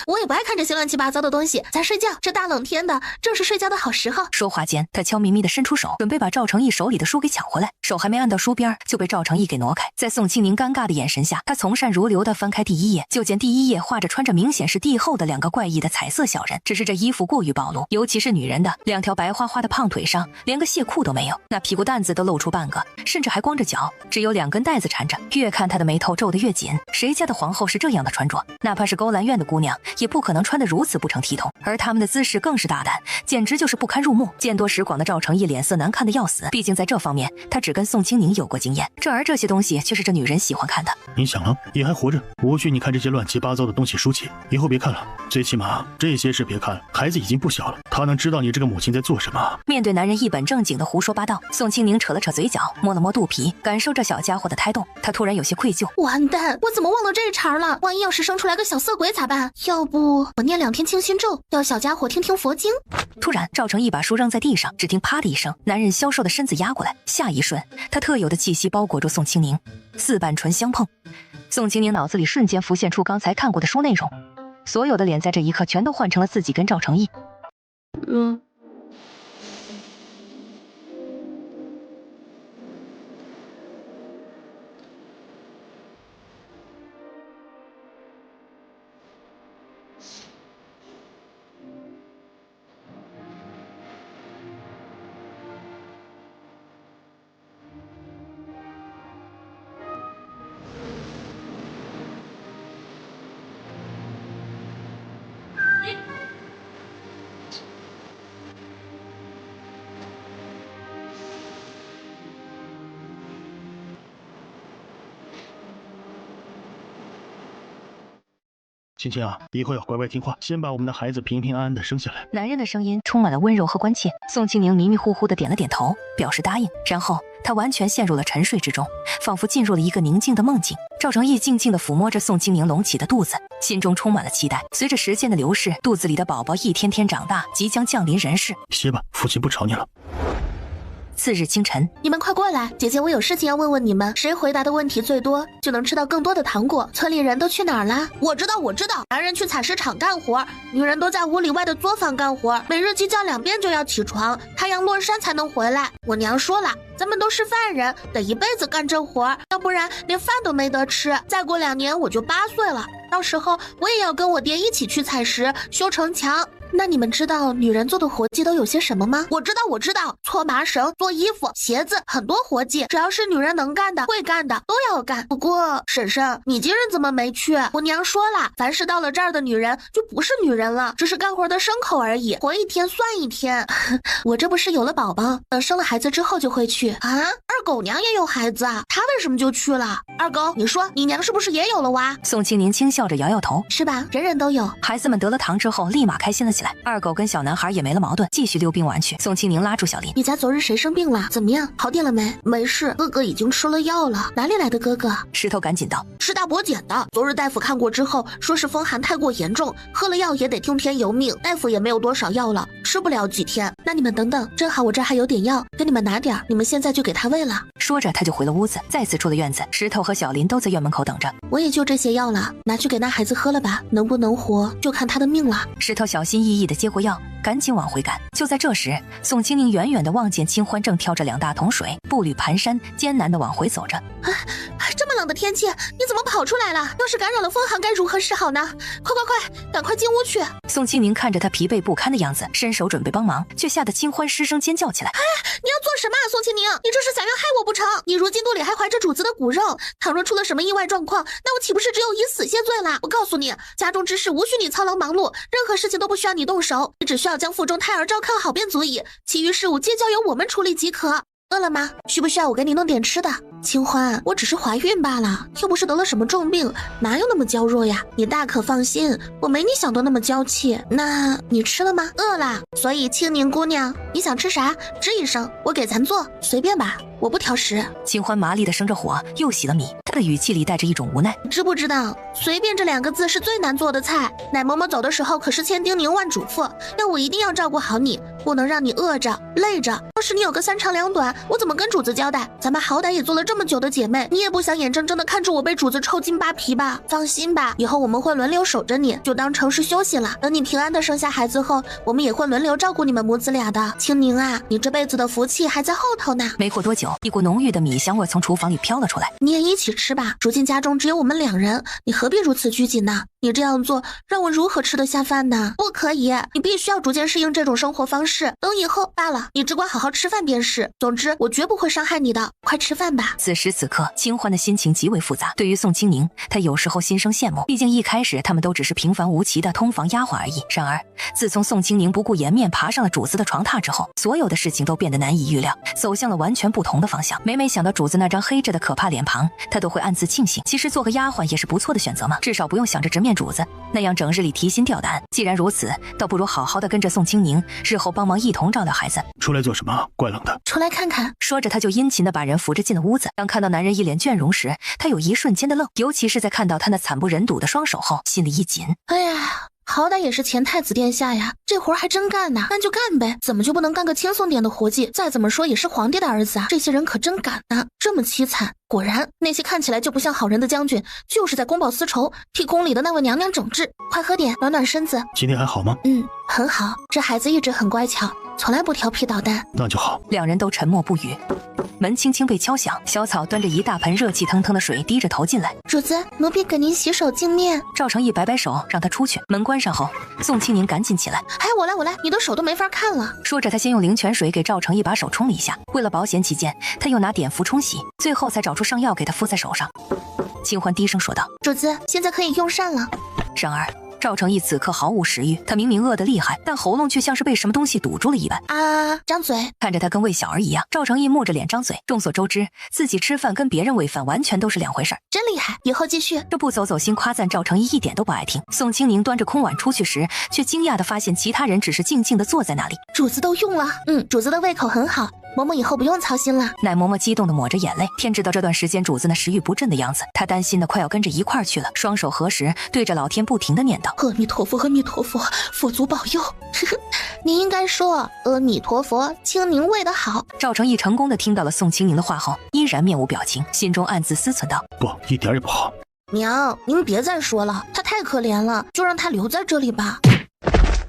我也不爱看这些乱七八糟的东西，咱睡觉。这大冷天的，正是睡觉的好时候。说话间，他悄咪咪地伸出手，准备把赵成义手里的书给抢回来，手还没按到书边，就被赵成义给挪开。在宋清宁尴尬的眼神下，他从善如流地翻开第1页，就见第1页画着穿着明显是帝后的2个怪异的彩色小人，只是这衣服过于暴露，尤其是女人的2条白花花的胖腿上，连个蟹裤都没有，那屁股蛋子都露出半个，甚至还光着脚，只有2根带子缠着。越看他的眉头皱得越紧，谁家的皇后是这样的穿着？哪怕是勾栏院的姑娘，也不可能穿得如此不成体统。而他们的姿势更是大胆，简直就是不堪入目。见多识广的赵成义脸色难看的要死，毕竟在这方面他只跟宋清宁有过经验，这些东西却是这女人喜欢看的。你想了，也还活着，无需你看这些乱七八糟的东西书籍，以后别看了，最起码这些事别看了，孩子已经不小了，他能知道你这个母亲在做什么。面对男人一本正经的胡说八道，宋清宁扯了扯嘴角，摸了摸肚皮，感受这小家伙的胎动，他突然有些愧疚。完蛋，我怎么忘了这茬了？万一要是生出来个小色鬼咋办？要不我念2天清心咒，要小家伙听听佛经。突然赵成义把书扔在地上，只听啪的一声，男人消瘦的身子压过来，下一瞬他特有的气息包裹住宋清宁，4瓣唇相碰，宋清宁脑子里瞬间浮现出刚才看过的书内容，所有的脸在这一刻全都换成了自己跟赵成义。青青啊，以后要乖乖听话，先把我们的孩子平平安安的生下来。男人的声音充满了温柔和关切。宋清宁迷迷糊糊的点了点头，表示答应。然后他完全陷入了沉睡之中，仿佛进入了一个宁静的梦境。赵成义静静地抚摸着宋清宁隆起的肚子，心中充满了期待。随着时间的流逝，肚子里的宝宝一天天长大，即将降临人世。歇吧，父亲不吵你了。次日清晨，你们快过来，姐姐我有事情要问问你们，谁回答的问题最多，就能吃到更多的糖果。村里人都去哪儿了？我知道，男人去采石场干活，女人都在屋里外的作坊干活，每日鸡叫2遍就要起床，太阳落山才能回来。我娘说了，咱们都是犯人，得一辈子干这活，要不然连饭都没得吃。再过2年我就8岁了，到时候我也要跟我爹一起去采石、修城墙。那你们知道女人做的活计都有些什么吗？我知道，搓麻绳、做衣服、鞋子，很多活计，只要是女人能干的、会干的都要干。不过婶婶，你今日怎么没去？我娘说了，凡是到了这儿的女人就不是女人了，只是干活的牲口而已，活一天算一天。我这不是有了宝宝，等生了孩子之后就会去啊。二狗娘也有孩子啊，她为什么就去了？二狗，你说你娘是不是也有了娃？宋清宁轻笑着摇摇头，是吧？人人都有。孩子们得了糖之后，立马开心了起来。二狗跟小男孩也没了矛盾，继续溜冰玩去。宋清宁拉住小林，你家昨日谁生病了？怎么样？好点了没？没事，哥哥已经吃了药了。哪里来的哥哥？石头赶紧道，是大伯捡的。昨日大夫看过之后，说是风寒太过严重，喝了药也得听天由命。大夫也没有多少药了，吃不了几天。那你们等等，正好我这还有点药，给你们拿点，你们现在就给他喂了。说着他就回了屋子，再次出了院子。石头和小林都在院门口等着。我也就这些药了，拿去给那孩子喝了吧，能不能活就看他的命了。石头小心翼翼地接过药，赶紧往回赶。就在这时，宋清宁远远地望见清欢正挑着2大桶水，步履蹒跚，艰难地往回走着。这么冷的天气，你怎么跑出来了？要是感染了风寒，该如何是好呢？快，赶快进屋去！宋清宁看着他疲惫不堪的样子，伸手准备帮忙，却吓得清欢失声尖叫起来。你要做什么啊，宋清宁？你这是想要害我不成？你如今肚里还怀着主子的骨肉，倘若出了什么意外状况，那我岂不是只有以死谢罪了？我告诉你，家中之事无需你操劳忙碌，任何事情都不需要你动手，你只需要将腹中胎儿照看好便足矣，其余事务皆交由我们处理即可。饿了吗？需不需要我给你弄点吃的？清欢，我只是怀孕罢了，又不是得了什么重病，哪有那么娇弱呀？你大可放心，我没你想的那么娇气。那你吃了吗？饿了。所以清宁姑娘，你想吃啥？吱一声，我给咱做，随便吧，我不挑食。清欢麻利地生着火，又洗了米，他的语气里带着一种无奈。知不知道，随便这2个字是最难做的菜。奶嬷嬷走的时候可是千叮咛万嘱咐，要我一定要照顾好你，不能让你饿着累着。要是你有个3长2短，我怎么跟主子交代？咱们好歹也做了这么久的姐妹，你也不想眼睁睁的看着我被主子抽筋扒皮吧？放心吧，以后我们会轮流守着你，就当成是休息了。等你平安的生下孩子后，我们也会轮流照顾你们母子俩的。清宁啊，你这辈子的福气还在后头呢。没过多久，一股浓郁的米香味从厨房里飘了出来。你也一起吃吧，如今家中只有我们2人，你何必如此拘谨呢？你这样做让我如何吃得下饭呢？不可以，你必须要逐渐适应这种生活方式。等以后罢了，你只管好好吃饭便是。总之，我绝不会伤害你的。快吃饭吧。此时此刻，清欢的心情极为复杂。对于宋清宁，他有时候心生羡慕，毕竟一开始他们都只是平凡无奇的通房丫鬟而已。然而，自从宋清宁不顾颜面爬上了主子的床榻之后，所有的事情都变得难以预料，走向了完全不同的方向。每想到主子那张黑着的可怕脸庞，他都会暗自庆幸，其实做个丫鬟也是不错的选择嘛，至少不用想着直面主子，那样整日里提心吊胆。既然如此，倒不如好好的跟着宋清宁，日后帮忙一同照料孩子。出来做什么？怪冷的。出来看看。说着，他就殷勤的把人扶着进了屋子。当看到男人一脸倦容时，他有一瞬间的愣，尤其是在看到他那惨不忍睹的双手后，心里一紧。哎呀，好歹也是前太子殿下呀，这活还真干呐，干就干呗，怎么就不能干个轻松点的活计？再怎么说也是皇帝的儿子啊，这些人可真敢呐，这么凄惨。果然，那些看起来就不像好人的将军，就是在公报私仇，替宫里的那位娘娘整治。快喝点，暖暖身子。今天还好吗？很好，这孩子一直很乖巧，从来不调皮捣蛋。那就好。两人都沉默不语。门轻轻被敲响，小草端着一大盆热气腾腾的水，低着头进来。主子，奴婢给您洗手净面。赵成义摆摆手，让他出去。门关上后，宋清宁赶紧起来。哎，我来，你的手都没法看了。说着，他先用灵泉水给赵成义把手冲了一下，为了保险起见，他又拿碘伏冲洗，最后才找出上药给他敷在手上。清欢低声说道：“主子，现在可以用膳了。”然而赵成义此刻毫无食欲，他明明饿得厉害，但喉咙却像是被什么东西堵住了一般。啊，张嘴！看着他跟喂小儿一样，赵成义木着脸张嘴。众所周知，自己吃饭跟别人喂饭完全都是两回事儿。真厉害，以后继续。这不走走心夸赞赵成义一点都不爱听。宋清宁端着空碗出去时，却惊讶地发现其他人只是静静地坐在那里。主子都用了，主子的胃口很好。嬷嬷以后不用操心了。奶嬷嬷激动地抹着眼泪，天知道这段时间主子那食欲不振的样子，她担心的快要跟着一块儿去了，双手合十，对着老天不停地念叨：阿弥陀佛，阿弥陀佛，佛祖保佑。你应该说阿弥陀佛，清宁喂得好。赵成义成功地听到了宋清宁的话后，依然面无表情，心中暗自思忖道：不，一点也不好。娘，您别再说了，他太可怜了，就让他留在这里吧。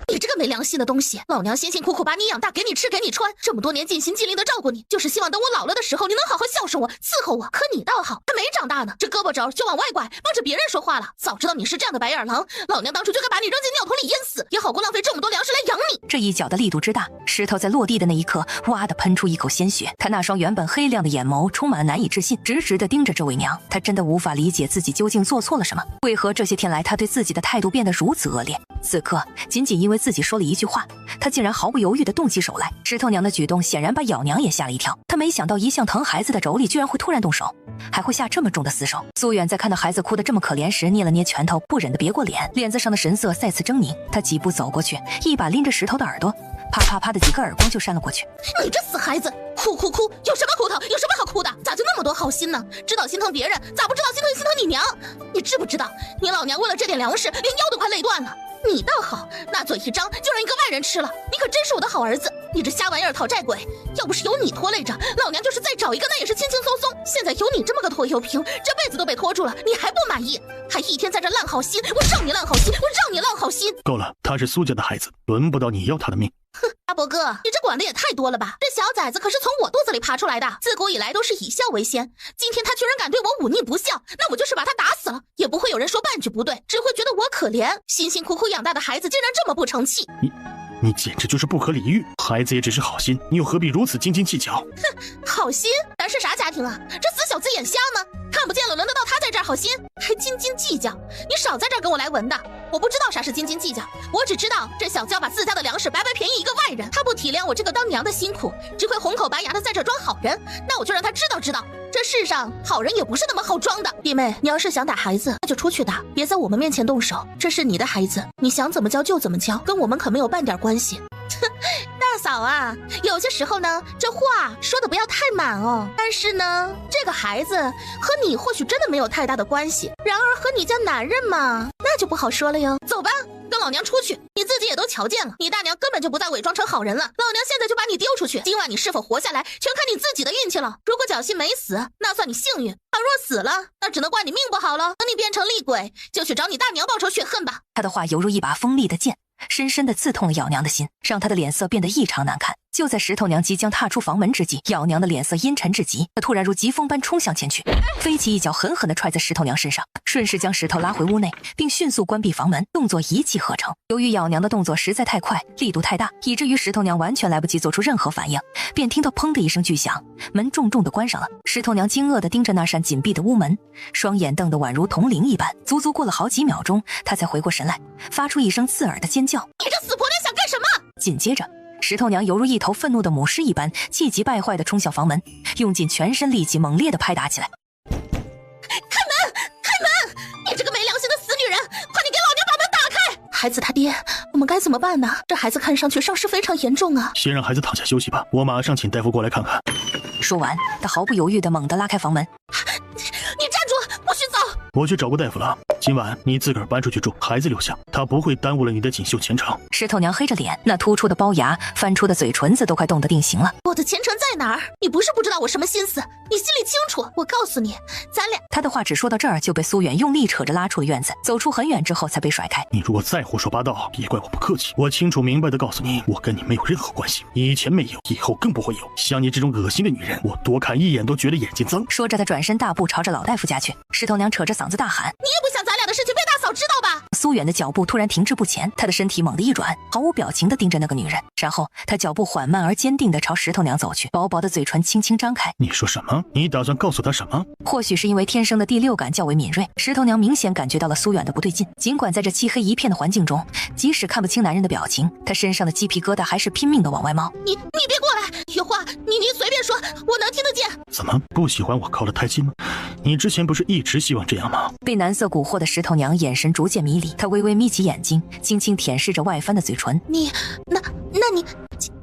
你这个没良心的东西，老娘辛辛苦苦把你养大，给你吃给你穿，这么多年尽心尽力的照顾你，就是希望等我老了的时候，你能好好孝顺我，伺候我。可你倒好，还没长大呢，这胳膊肘就往外拐，帮着别人说话了。早知道你是这样的白眼狼，老娘当初就该把你扔进尿桶里淹死，也好过浪费这么多粮食来养你。这一脚的力度之大，石头在落地的那一刻，哇的喷出一口鲜血。他那双原本黑亮的眼眸充满了难以置信，直直地盯着这位娘。他真的无法理解自己究竟做错了什么，为何这些天来他对自己的态度变得如此恶劣。此刻仅仅因为自己说了一句话，他竟然毫不犹豫地动起手来。石头娘的举动显然把咬娘也吓了一跳，她没想到一向疼孩子的妯娌居然会突然动手，还会下这么重的死手。苏远在看到孩子哭得这么可怜时，捏了捏拳头，不忍地别过脸，脸子上的神色再次狰狞。他几步走过去，一把拎着石头的耳朵，啪啪啪的几个耳光就扇了过去。你这死孩子，哭哭哭，有什么哭头？有什么好哭的？咋就那么多好心呢？知道心疼别人，咋不知道心疼你娘？你知不知道，你老娘为了这点粮食，连腰都快累断了。你倒好，那嘴一张就让一个外人吃了，你可真是我的好儿子。你这瞎玩意儿讨债鬼，要不是有你拖累着，老娘就是再找一个那也是轻轻松松。现在有你这么个拖油瓶，这辈子都被拖住了，你还不满意？还一天在这烂好心，我让你烂好心，我让你烂好心。够了，他是苏家的孩子，轮不到你要他的命。哼，阿伯哥，你这管的也太多了吧？这小崽子可是从我肚子里爬出来的，自古以来都是以孝为先。今天他居然敢对我忤逆不孝，那我就是把他打死了，也不会有人说半句不对，只会觉得我可怜。辛辛苦苦养大的孩子竟然这么不成器，你简直就是不可理喻。孩子也只是好心，你又何必如此斤斤计较？哼，好心？咱是啥家庭啊？这死小子眼瞎吗？看不见了，轮得到他在这儿好心？还斤斤计较？你少在这儿跟我来文的！我不知道啥是斤斤计较，我只知道这小娇把自家的粮食白白便宜一个外人，他不体谅我这个当娘的辛苦，只会红口白牙的在这装好人。那我就让他知道，这世上好人也不是那么好装的。弟妹，你要是想打孩子，那就出去打，别在我们面前动手。这是你的孩子，你想怎么教就怎么教，跟我们可没有半点关系。大嫂啊，有些时候呢，这话说的不要太满哦。但是呢，这个孩子和你或许真的没有太大的关系，然而和你家男人嘛，那就不好说了哟。走吧，跟老娘出去，你自己也都瞧见了，你大娘根本就不再伪装成好人了。老娘现在就把你丢出去，今晚你是否活下来，全看你自己的运气了。如果侥幸没死，那算你幸运；倘若死了，那只能怪你命不好了。等你变成厉鬼，就去找你大娘报仇雪恨吧。他的话犹如一把锋利的剑，深深地刺痛了咬娘的心，让她的脸色变得异常难看。就在石头娘即将踏出房门之际，咬娘的脸色阴沉至极，她突然如疾风般冲向前去，飞起一脚狠狠地踹在石头娘身上，顺势将石头拉回屋内，并迅速关闭房门，动作一气呵成。由于咬娘的动作实在太快，力度太大，以至于石头娘完全来不及做出任何反应，便听到砰的一声巨响，门重重地关上了。石头娘惊愕地盯着那扇紧闭的屋门，双眼瞪得宛如铜铃一般。足足过了好几秒钟，她才回过神来，发出一声刺耳的尖叫：你这死婆娘想干什么？紧接着石头娘犹如一头愤怒的母狮一般，气急败坏地冲向房门，用尽全身力气猛烈地拍打起来。开门！开门！你这个没良心的死女人，快点给老娘把门打开！孩子他爹，我们该怎么办呢？这孩子看上去伤势非常严重啊。先让孩子躺下休息吧，我马上请大夫过来看看。说完，他毫不犹豫地猛地拉开房门。你站住，不许走！我去找过大夫了，今晚你自个儿搬出去住，孩子留下，他不会耽误了你的锦绣前程。石头娘黑着脸，那突出的龅牙翻出的嘴唇子都快冻得定型了。我的前程在哪儿？你不是不知道我什么心思，你心里清楚。我告诉你，咱俩……他的话只说到这儿，就被苏远用力扯着拉出了院子，走出很远之后才被甩开。你如果再胡说八道，别怪我不客气。我清楚明白地告诉你，我跟你没有任何关系，以前没有，以后更不会有。像你这种恶心的女人，我多看一眼都觉得眼睛脏。说着，他转身大步朝着老大夫家去。石头娘扯着嗓子大喊：你也不想咱俩的事情被大嫂知道吧？苏远的脚步突然停滞不前，他的身体猛地一转，毫无表情地盯着那个女人，然后他脚步缓慢而坚定地朝石头娘走去，薄薄的嘴唇轻轻张开。你说什么？你打算告诉他什么？或许是因为天生的第六感较为敏锐，石头娘明显感觉到了苏远的不对劲。尽管在这漆黑一片的环境中，即使看不清男人的表情，他身上的鸡皮疙瘩还是拼命地往外冒。你别过来，有话你随便说，我能听得见。怎么不喜欢我靠得太近吗？你之前不是一直希望这样吗？被男色蛊惑的石头娘眼神逐渐迷离，她微微眯起眼睛，轻轻舔舐着外翻的嘴唇。那你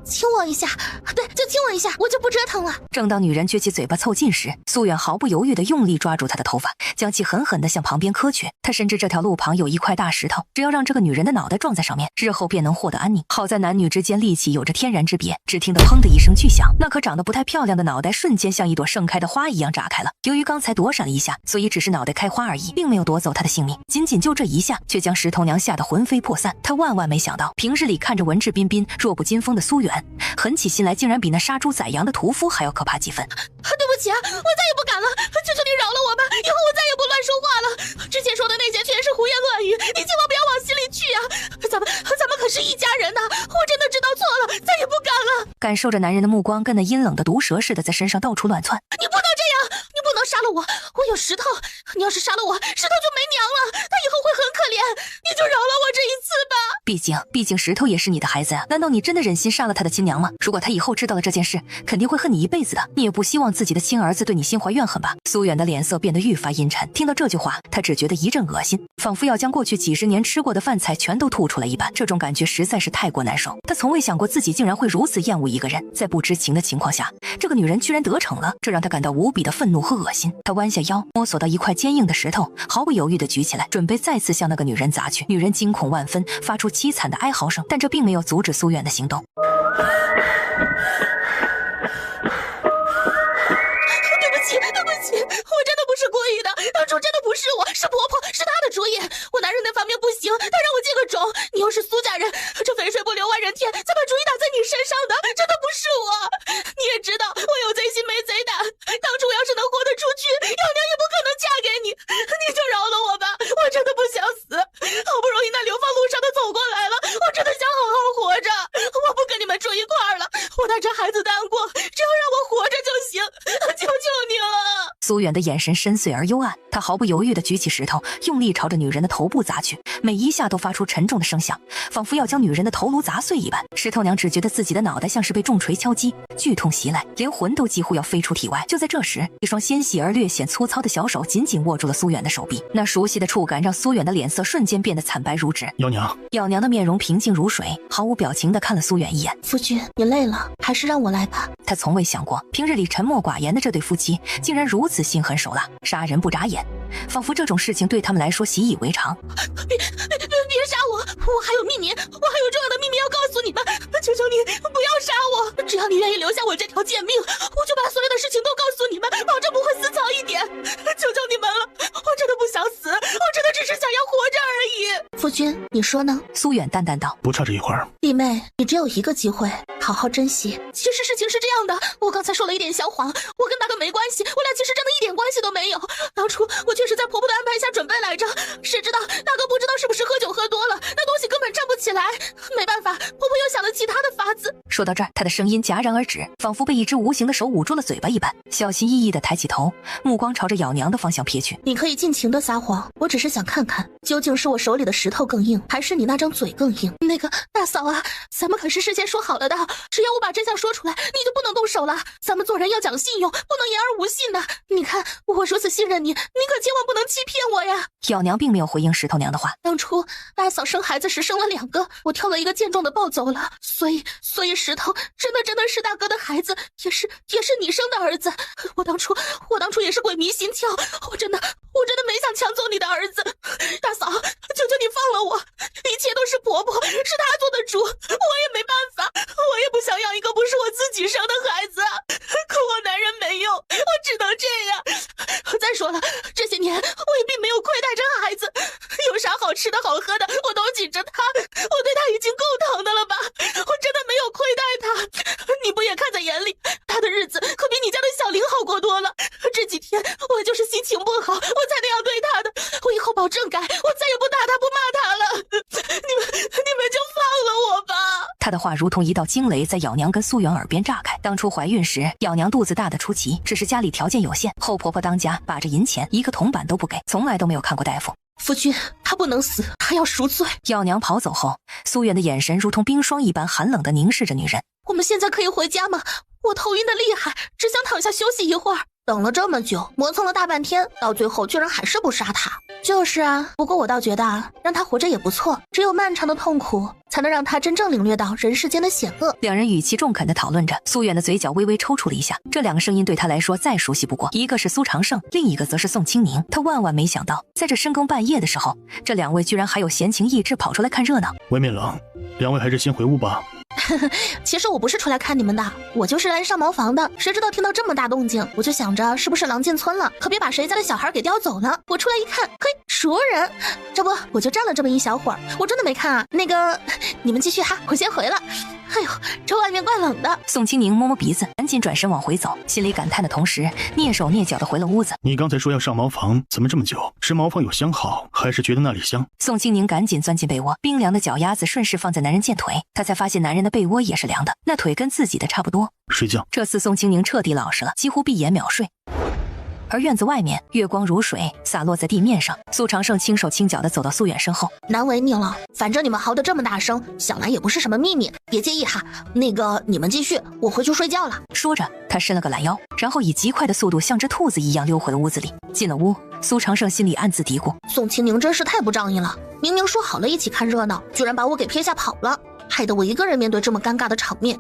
亲我一下，对，就亲我一下，我就不折腾了。正当女人撅起嘴巴凑近时，苏远毫不犹豫地用力抓住她的头发，将其狠狠地向旁边磕去。他深知这条路旁有一块大石头，只要让这个女人的脑袋撞在上面，日后便能获得安宁。好在男女之间力气有着天然之别，只听得砰的一声巨响，那颗长得不太漂亮的脑袋瞬间像一朵盛开的花一样炸开了。由于刚才躲闪了一下，所以只是脑袋开花而已，并没有夺走她的性命。仅仅就这一下，却将石头娘吓得魂飞魄散。她万万没想到，平日里看着文质彬彬、弱不禁风的苏远，狠起心来竟然比那杀猪宰羊的屠夫还要可怕几分。对不起啊，我再也不敢了，求求你饶了我吧，以后我再也不乱说话了。之前说的那些全是胡言乱语，你千万不要往心里去啊！咱们可是一家人呐，我真的知道错了，再也不敢了。感受着男人的目光跟那阴冷的毒蛇似的在身上到处乱窜。你不能这样，你不能杀了我，我有石头，你要是杀了我，石头就没娘了，他以后会很可怜，你就饶了我这一次吧。毕竟石头也是你的孩子啊，难道你真的忍心杀了他的亲娘吗？如果他以后知道了这件事，肯定会恨你一辈子的。你也不希望自己的亲儿子对你心怀怨恨吧？苏远的脸色变得愈发阴沉，听到这句话，他只觉得一阵恶心，仿佛要将过去几十年吃过的饭菜全都吐出来一般。这种感觉实在是太过难受，他从未想过自己竟然会如此厌恶一个人。在不知情的情况下，这个女人居然得逞了，这让他感到无比的愤怒和恶心。他弯下腰，摸索到一块坚硬的石头，毫不犹豫地举起来，准备再次向那个女人砸去。女人惊恐万分，发出凄惨的哀嚎声，但这并没有阻止苏远的行动。对不起，我真的不是故意的，当初真的不是我，是婆婆，是她的主意。我男人那方面不行，她让我借个种，你又是苏家人，这肥水不流外人田，才把主意打在你身上的，真的不是我。你也知道我有贼心没贼胆，当初我要是能活得出去，养娘也不可能嫁给你，你就饶了我吧，我真的不想死，好不容易那流放路上的走过来了，我真的想好好活着，我不跟你们住一块儿了，我带着孩子难过，只要让我活着就行，求求你了。苏远的眼神深邃而幽暗，他毫不犹豫地举起石头，用力朝着女人的头部砸去，每一下都发出沉重的声响，仿佛要将女人的头颅砸碎一般。石头娘只觉得自己的脑袋像是被重锤敲击，剧痛袭来，连魂都几乎要飞出体外。就在这时，一双纤细而略显粗糙的小手紧紧握住了苏远的手臂，那熟悉的触感让苏远的脸色瞬间变得惨白如纸。幺娘的面容平静如水，毫无表情地看了苏远一眼。夫君，你累了，还是让我来吧。他从未想过，平日里沉默寡言的这对夫妻，竟然如此心狠手辣，杀人不眨眼，仿佛这种事情对他们来说习以为常。别杀我，我还有秘密，我还有重要的秘密要告诉你们，求求你不要杀我，只要你愿意留下我这条贱命，我就把所有的事情都告诉你们，保证不会丝毫一点，求求你们了，我真的不想死，我真的只是想要活着而已。夫君，你说呢？苏远淡淡道。不差这一会儿。弟妹，你只有一个机会，好好珍惜。其实事情是这样的，我刚才说了一点小谎，我跟大哥没关系，我俩其实真的一点关系都没有。当初我确实在婆婆的安排下准备来着，谁知道大哥不知道是不是喝酒喝多了，那东西根本站不起来。没办法，婆婆又想了其他的法子。说到这儿，她的声音戛然而止，仿佛被一只无形的手捂住了嘴巴一般，小心翼翼地抬起头，目光朝着咬娘的方向瞥去。你可以尽情地撒谎，我只是想看看，究竟是我手里的石头更硬，还是你那张嘴更硬。那个大嫂啊，咱们可是事先说好了的，只要我把真相说出来，你就不能动手了。咱们做人要讲信用，不能言而无信的。你看我如此信任你，你可千万不能欺骗我呀。咬娘并没有回应石头娘的话。当初大嫂生孩子时生了2个，我挑了一个健壮的抱走了，所以石头真的是大哥的孩子，也是你生的儿子。我当初也是鬼迷心窍，我真的没想抢走你的儿子。大嫂，求求你放了我，一切都是婆婆，是她做的主，我也没办法，我也不想养一个不是我自己生的孩子，可我男人没有，我只能这样。再说了，这些年我也并没有亏待这孩子，有啥好吃的好喝的我都紧着他，我对他已经够疼的了吧，我真的没有亏待他，你不也看在眼里，他的日子可比你家的小玲好过多了。这几天我就是心情不好，我才那样对他的，我以后保证改，我再也不打他不骂他了。话如同一道惊雷在咬娘跟苏远耳边炸开。当初怀孕时，咬娘肚子大的出奇，只是家里条件有限，后婆婆当家，把着银钱，一个铜板都不给，从来都没有看过大夫。夫君，他不能死，他要赎罪。咬娘跑走后，苏远的眼神如同冰霜一般寒冷地凝视着女人。我们现在可以回家吗？我头晕的厉害，只想躺下休息一会儿。等了这么久，磨蹭了大半天，到最后居然还是不杀他。就是啊，不过我倒觉得啊，让他活着也不错，只有漫长的痛苦才能让他真正领略到人世间的险恶。两人语气中肯地讨论着，苏远的嘴角微微抽搐了一下。这两个声音对他来说再熟悉不过，一个是苏长胜，另一个则是宋清宁。他万万没想到，在这深更半夜的时候，这两位居然还有闲情逸致跑出来看热闹。外面冷，两位还是先回屋吧。其实我不是出来看你们的，我就是来上茅房的。谁知道听到这么大动静，我就想着是不是狼进村了，可别把谁家的小孩给叼走了。我出来一看，嘿，熟人，这不我就站了这么一小会儿，我真的没看啊。那个，你们继续哈，我先回了。哎呦，这外面怪冷的。宋清宁摸摸鼻子，赶紧转身往回走，心里感叹的同时，蹑手蹑脚的回了屋子。你刚才说要上茅房，怎么这么久？是茅房有香好，还是觉得那里香？宋清宁赶紧钻进被窝，冰凉的脚丫子顺势放在男人剑腿，他才发现男人的被窝也是凉的，那腿跟自己的差不多。睡觉。这次宋清宁彻底老实了，几乎闭眼秒睡。而院子外面，月光如水洒落在地面上。苏长胜轻手轻脚地走到苏远身后，难为你了，反正你们嚎得这么大声，想来也不是什么秘密，别介意哈。那个，你们继续，我回去睡觉了。说着，他伸了个懒腰，然后以极快的速度像只兔子一样溜回了屋子里。进了屋，苏长胜心里暗自嘀咕：宋清宁真是太不仗义了，明明说好了一起看热闹，居然把我给撇下跑了，害得我一个人面对这么尴尬的场面。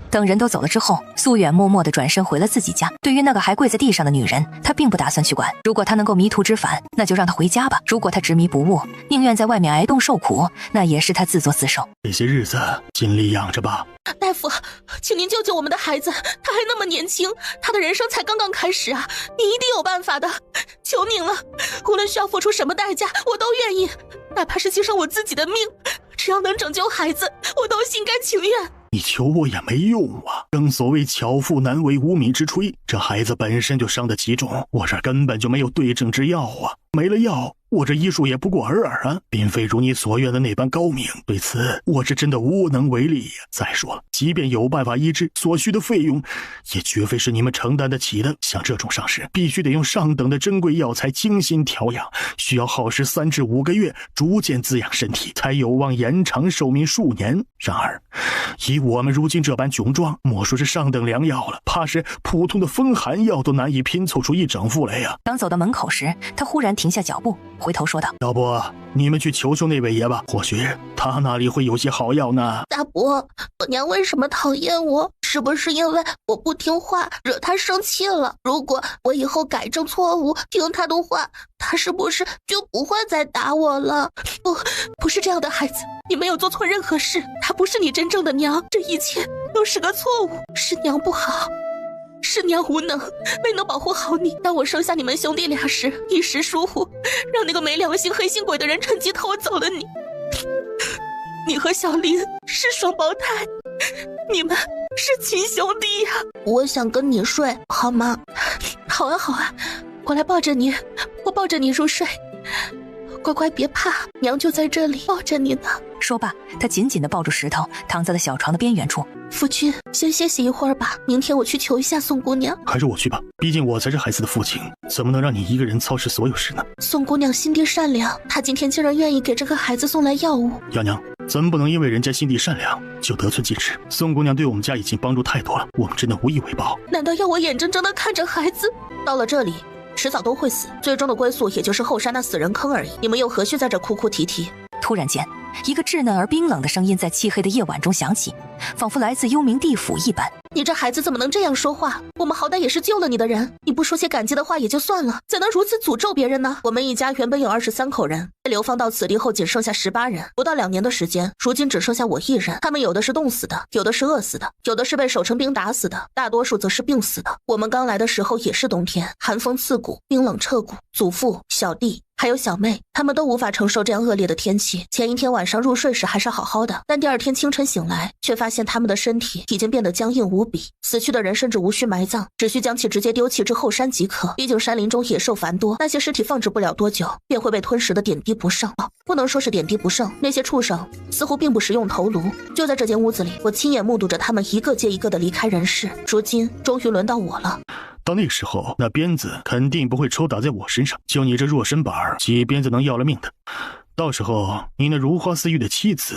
等人都走了之后，苏远默默地转身回了自己家。对于那个还跪在地上的女人，他并不打算去管。如果他能够迷途知返，那就让他回家吧；如果他执迷不悟，宁愿在外面挨冻受苦，那也是他自作自受。这些日子尽力养着吧。大夫，请您救救我们的孩子，他还那么年轻，他的人生才刚刚开始啊！你一定有办法的，求您了，无论需要付出什么代价，我都愿意，哪怕是牺牲我自己的命，只要能拯救孩子，我都心甘情愿。你求我也没用啊！正所谓巧妇难为无米之炊，这孩子本身就伤得极重，我这根本就没有对症之药啊！没了药，我这医术也不过尔尔啊，并非如你所愿的那般高明。对此，我是真的无能为力呀。再说了，即便有办法医治，所需的费用也绝非是你们承担得起的。像这种伤势，必须得用上等的珍贵药材精心调养，需要耗时3至5个月，逐渐滋养身体，才有望延长寿命数年。然而，以我们如今这般窘状，莫说是上等良药了，怕是普通的风寒药都难以拼凑出一整副来呀。刚走到门口时，他忽然停下脚步，回头说道：要不你们去求求那位爷吧，或许他那里会有些好药呢。大伯，我娘为什么讨厌我？是不是因为我不听话，惹她生气了？如果我以后改正错误，听她的话，她是不是就不会再打我了？不是这样的，孩子，你没有做错任何事，她不是你真正的娘，这一切都是个错误，是娘不好，是娘无能，没能保护好你。当我生下你们兄弟俩时，一时疏忽，让那个没良心黑心鬼的人趁机偷走了你。你和小林是双胞胎，你们是亲兄弟呀。我想跟你睡，好吗？好啊好啊，我来抱着你，我抱着你入睡，乖乖别怕，娘就在这里抱着你呢。说罢，他紧紧地抱住石头，躺在了小床的边缘处。夫君，先歇息一会儿吧，明天我去求一下宋姑娘。还是我去吧，毕竟我才是孩子的父亲，怎么能让你一个人操持所有事呢？宋姑娘心地善良，她今天竟然愿意给这个孩子送来药物。幺娘，咱不能因为人家心地善良就得寸进尺。宋姑娘对我们家已经帮助太多了，我们真的无以为报。难道要我眼睁睁地看着孩子到了这里，迟早都会死，最终的归宿也就是后山那死人坑而已。你们又何须在这哭哭啼啼？突然间，一个稚嫩而冰冷的声音在漆黑的夜晚中响起，仿佛来自幽冥地府一般。你这孩子怎么能这样说话？我们好歹也是救了你的人，你不说些感激的话也就算了，怎能如此诅咒别人呢？我们一家原本有23口人，被流放到此地后仅剩下18人，不到2年的时间，如今只剩下我一人。他们有的是冻死的，有的是饿死的，有的是被守城兵打死的，大多数则是病死的。我们刚来的时候也是冬天，寒风刺骨，冰冷彻骨。祖父、小弟、还有小妹，他们都无法承受这样恶劣的天气。前一天晚上入睡时还是好好的，但第二天清晨醒来，却发现他们的身体已经变得僵硬无比。死去的人甚至无需埋葬，只需将其直接丢弃至后山即可。毕竟山林中野兽繁多，那些尸体放置不了多久，便会被吞食的点滴不剩。不能说是点滴不剩，那些畜生似乎并不食用头颅。就在这间屋子里，我亲眼目睹着他们一个接一个的离开人世。如今终于轮到我了。到那时候，那鞭子肯定不会抽打在我身上，就你这弱身板儿，几鞭子能要了命的。到时候你那如花似玉的妻子，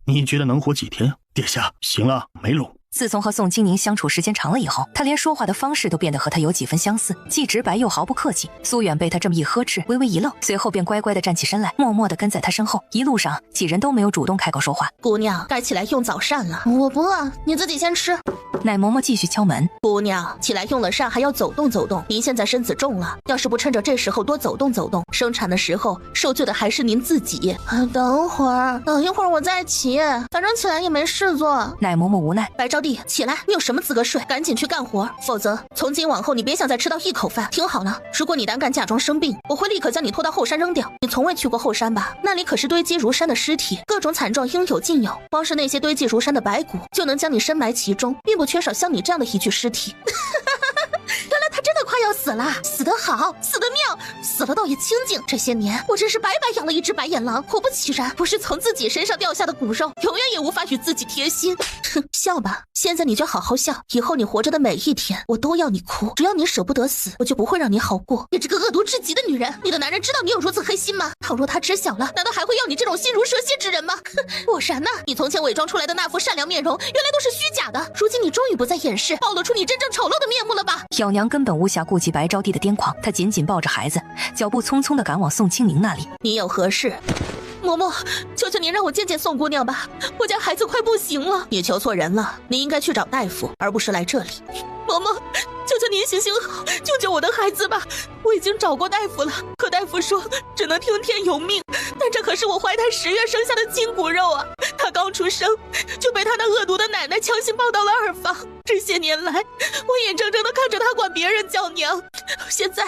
你觉得能活几天？殿下，行了，没拢。自从和宋清宁相处时间长了以后，他连说话的方式都变得和他有几分相似，既直白又毫不客气。苏远被他这么一呵斥，微微一愣，随后便乖乖地站起身来，默默地跟在他身后。一路上，几人都没有主动开口说话。姑娘，该起来用早膳了。我不饿，你自己先吃。奶嬷嬷继续敲门。姑娘，起来用了膳还要走动走动。您现在身子重了，要是不趁着这时候多走动走动，生产的时候受罪的还是您自己。等一会儿我再起，反正起来也没事做。奶嬷嬷无奈。白招娣，起来，你有什么资格睡？赶紧去干活，否则从今往后你别想再吃到一口饭。听好了，如果你胆敢假装生病，我会立刻将你拖到后山扔掉。你从未去过后山吧？那里可是堆积如山的尸体，各种惨状应有尽有。光是那些堆积如山的白骨，就能将你深埋其中，并不缺少像你这样的一具尸体。原来他真的快要死了，死得好，死得妙，死了倒也清静。这些年我真是白白养了一只白眼狼，果不其然，不是从自己身上掉下的骨肉，永远也无法与自己贴心。哼，笑吧，现在你就好好笑，以后你活着的每一天，我都要你哭。只要你舍不得死，我就不会让你好过。你这个恶毒至极的女人，你的男人知道你有如此黑心吗？倘若他知晓了，难道还会要你这种心如蛇蝎之人吗？哼，果然呢，你从前伪装出来的那副善良面容，原来都是虚假的。如今你终于不再掩饰，暴露出你真正丑陋的面目了吧？小娘根本无暇顾及白招娣的癫狂，她紧紧抱着孩子，脚步匆匆地赶往宋清宁那里。你有何事？嬷嬷，求求您让我见见宋姑娘吧，我家孩子快不行了。你求错人了，你应该去找大夫，而不是来这里。嬷嬷，求求您行行好，救救我的孩子吧！我已经找过大夫了，可大夫说只能听天由命。但这可是我怀胎10月生下的亲骨肉啊！他刚出生就被他那恶毒的奶奶强行抱到了二房。这些年来，我眼睁睁地看着他管别人叫娘，现在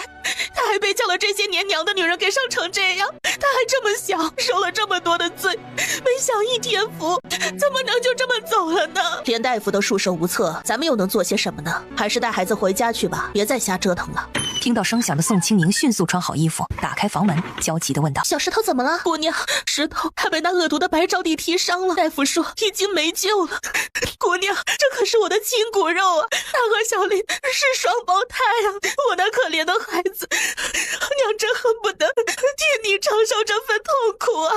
他还被叫了这些年娘的女人给伤成这样。他还这么小，受了这么多的罪，没享一天福，怎么能就这么走了呢？连大夫都束手无策，咱们又能做些什么呢？还是带孩子回家去吧，别再瞎折腾了。听到声响的宋清宁迅速穿好衣服，打开房门，焦急地问道：小石头怎么了？姑娘，石头他被那恶毒的白招娣踢伤了，大夫说已经没救了。姑娘，这可是我的亲骨肉啊，他和小林是双胞胎啊，我那可怜的孩子，娘真恨不得替你承受这份痛苦啊。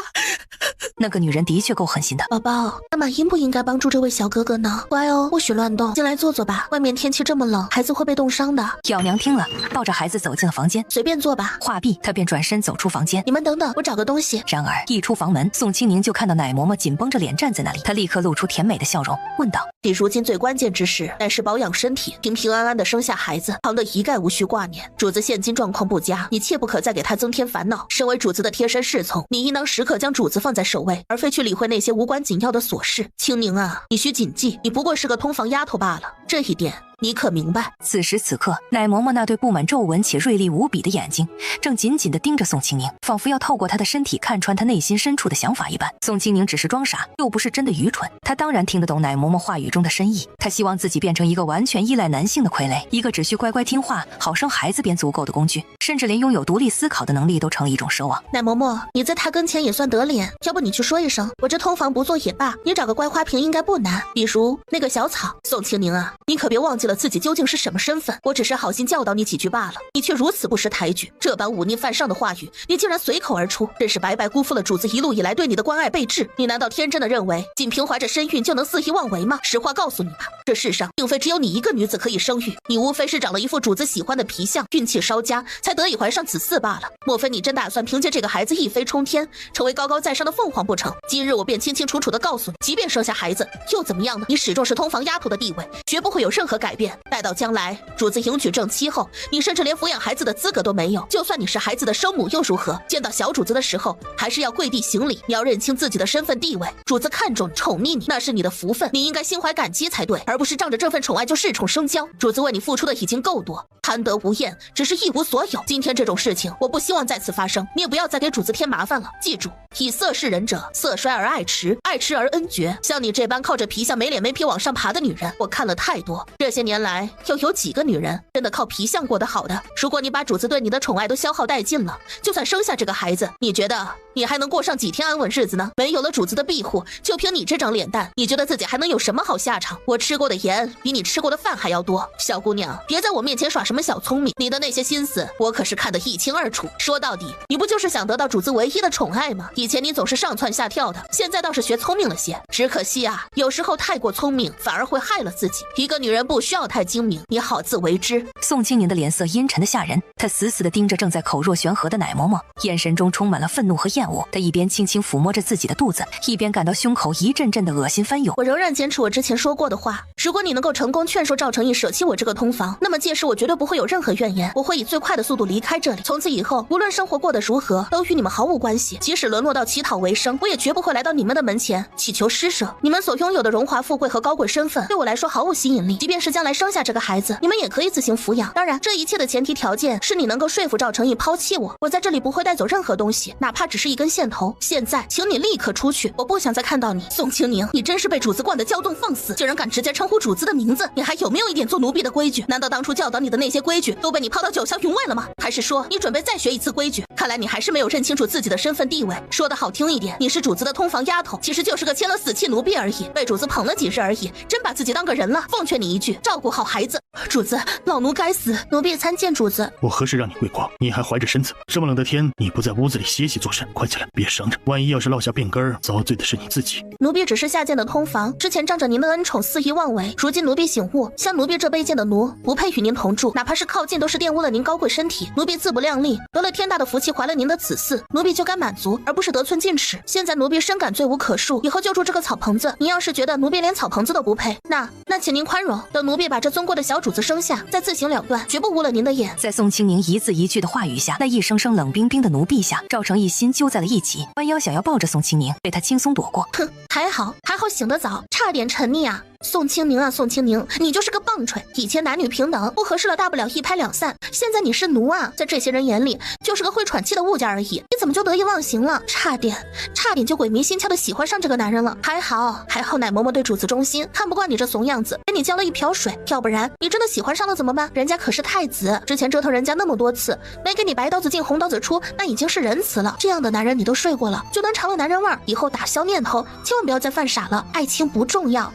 那个女人的确够狠心的。宝宝，妈妈应不应该帮助这位小哥哥呢？乖哦，不许乱动，进来坐坐吧，外面天气这么冷，孩子会被冻伤的。小娘听了，抱着孩子走进了房间，随便坐吧。话毕，她便转身走出房间。你们等等，我找个东西。然而一出房门，宋清宁就看到奶嬷嬷紧绷着脸站在那里，她立刻露出甜美的笑容，问道：你如今最关键之事，乃是保养身体，平平安安的生下孩子，旁的一概无需挂念。主子现今状况不佳，你切不可再给他增添烦恼。身为主子的贴身侍从，你应当时刻将主子放在首位，而非去理会那些无关紧要的琐事。清宁啊，你需谨记，你不过是个通房丫头罢了，这一点你可明白？此时此刻，奶嬷嬷那对布满皱纹且锐利无比的眼睛，正紧紧地盯着宋清宁，仿佛要透过她的身体看穿她内心深处的想法一般。宋清宁只是装傻，又不是真的愚蠢，她当然听得懂奶嬷嬷话语中的深意。她希望自己变成一个完全依赖男性的傀儡，一个只需乖乖听话、好生孩子便足够的工具，甚至连拥有独立思考的能力都成了一种奢望。奶嬷嬷，你在他跟前也算得脸，要不你去说一声，我这通房不做也罢，你找个乖花瓶应该不难，比如那个小草。宋清宁啊，你可别忘记了自己究竟是什么身份，我只是好心教导你几句罢了，你却如此不识抬举，这般忤逆犯上的话语，你竟然随口而出，真是白白辜负了主子一路以来对你的关爱备至。你难道天真的认为仅凭怀着身孕就能肆意妄为吗？实话告诉你吧，这世上并非只有你一个女子可以生育，你无非是长了一副主子喜欢的皮相，运气稍佳，才得以怀上此嗣罢了。莫非你真打算凭借这个孩子一飞冲天，成为高高在上的凤凰不成？今日我便清清楚楚地告诉你，即便生下孩子又怎么样呢？你始终是通房丫头的地位，绝不会有任何改改变。待到将来主子迎娶正妻后，你甚至连抚养孩子的资格都没有。就算你是孩子的生母又如何？见到小主子的时候，还是要跪地行礼。你要认清自己的身份地位。主子看重宠溺你，那是你的福分，你应该心怀感激才对，而不是仗着这份宠爱就恃宠生骄。主子为你付出的已经够多，贪得无厌，只是一无所有。今天这种事情，我不希望再次发生，你也不要再给主子添麻烦了。记住，以色示人者，色衰而爱弛，爱弛而恩绝。像你这般靠着皮相没脸没皮往上爬的女人，我看了太多。这些年来，又有几个女人真的靠皮相过得好的？如果你把主子对你的宠爱都消耗殆尽了，就算生下这个孩子，你觉得你还能过上几天安稳日子呢？没有了主子的庇护，就凭你这张脸蛋，你觉得自己还能有什么好下场？我吃过的盐比你吃过的饭还要多。小姑娘，别在我面前耍什么小聪明，你的那些心思我可是看得一清二楚。说到底，你不就是想得到主子唯一的宠爱吗？以前你总是上蹿下跳的，现在倒是学聪明了些。只可惜啊，有时候太过聪明反而会害了自己。一个女人不需要太精明，你好自为之。宋清宁的脸色阴沉的吓人，她死死地盯着正在口若悬河的奶嬷嬷，眼神中充满了愤怒和厌恶。她一边轻轻抚摸着自己的肚子，一边感到胸口一阵阵的恶心翻涌。我仍然坚持我之前说过的话，如果你能够成功劝说赵成义舍弃我这个通房，那么届时我绝对不会有任何怨言，我会以最快的速度离开这里。从此以后，无论生活过得如何，都与你们毫无关系。即使沦落到乞讨为生，我也绝不会来到你们的门前祈求施舍。你们所拥有的荣华富贵和高贵身份，对我来说毫无吸引力。即便是将来生下这个孩子，你们也可以自行抚养。当然，这一切的前提条件是你能够说服赵成义抛弃我。我在这里不会带走任何东西，哪怕只是一根线头。现在，请你立刻出去，我不想再看到你。宋清宁，你真是被主子惯得骄纵放肆，竟然敢直接称呼主子的名字，你还有没有一点做奴婢的规矩？难道当初教导你的那些规矩都被你抛到九霄云外了吗？还是说你准备再学一次规矩？看来你还是没有认清楚自己的身份地位。说得好听一点，你是主子的通房丫头，其实就是个签了死契奴婢而已，被主子捧了几日而已，真把自己当个人了。奉劝你一句，照顾好孩子。主子，老奴该死，奴婢参见主子。我何时让你跪过？你还怀着身子，这么冷的天，你不在屋子里歇息做甚？快起来，别生着，万一要是落下病根儿，遭罪的是你自己。奴婢只是下贱的通房，之前仗着您的恩宠肆意妄为，如今奴婢醒悟，像奴婢这卑贱的奴，不配与您同住，哪怕是靠近都是玷污了您高贵身体。奴婢自不量力，得了天大的福气，怀了您的子嗣，奴婢就该满足，而不是得寸进尺。现在奴婢深感罪无可恕，以后就住这个草棚子。您要是觉得奴婢连草棚子都不配，那请您宽容，等奴婢把这尊贵的小主子生下，再自行了断，绝不污了您的眼。在宋清宁一字一句的话语下，那一声声冷冰冰的奴婢下，赵成义心揪在了一起，弯腰想要抱着宋清宁，被他轻松躲过。哼，还好醒得早，差点沉溺啊。宋清宁啊，宋清宁，你就是个棒槌！以前男女平等，不合适了大不了一拍两散，现在你是奴啊，在这些人眼里就是个会喘气的物件而已。你怎么就得意忘形了？差点就鬼迷心窍的喜欢上这个男人了。还好奶嬷嬷对主子忠心，看不惯你这怂样子，给你浇了一瓢水，要不然你真的喜欢上了怎么办？人家可是太子，之前折腾人家那么多次，没给你白刀子进红刀子出，那已经是仁慈了。这样的男人你都睡过了，就能尝了男人味儿，以后打消念头，千万不要再犯傻了。爱情不重要，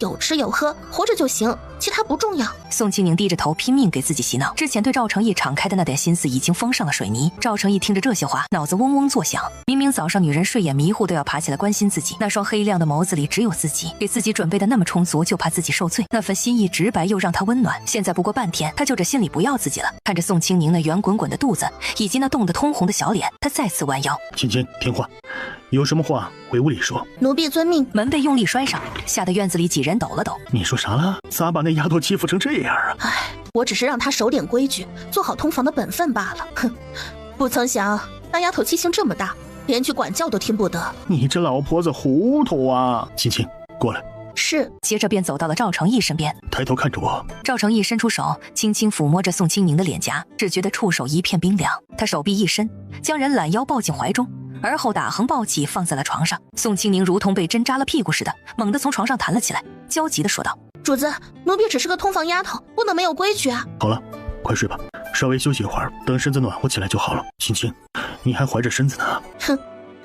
有吃有喝，活着就行，其他不重要。宋清宁低着头拼命给自己洗脑，之前对赵成义敞开的那点心思已经封上了水泥。赵成义听着这些话，脑子嗡嗡作响。明明早上女人睡眼迷糊都要爬起来关心自己，那双黑亮的眸子里只有自己，给自己准备的那么充足，就怕自己受罪。那份心意直白又让他温暖。现在不过半天，他就这心里不要自己了。看着宋清宁那圆滚滚的肚子以及那冻得通红的小脸，他再次弯腰。芊芊，听话，有什么话回屋里说。奴婢遵命。门被用力摔上，吓得院子里几人抖了抖。你说啥了？咋把那丫头欺负成这样啊？我只是让她守点规矩，做好通房的本分罢了。哼，不曾想那丫头气性这么大，连句管教都听不得。你这老婆子糊涂啊！芊芊，过来。是。接着便走到了赵成义身边，抬头看着我。赵成义伸出手，轻轻抚摸着宋清宁的脸颊，只觉得触手一片冰凉。他手臂一伸，将人揽腰抱进怀中，而后打横抱起放在了床上。宋清宁如同被针扎了屁股似的，猛地从床上弹了起来，焦急地说道：主子，奴婢只是个通房丫头，不能没有规矩啊。好了，快睡吧，稍微休息一会儿，等身子暖和起来就好了。芊芊，你还怀着身子呢。哼，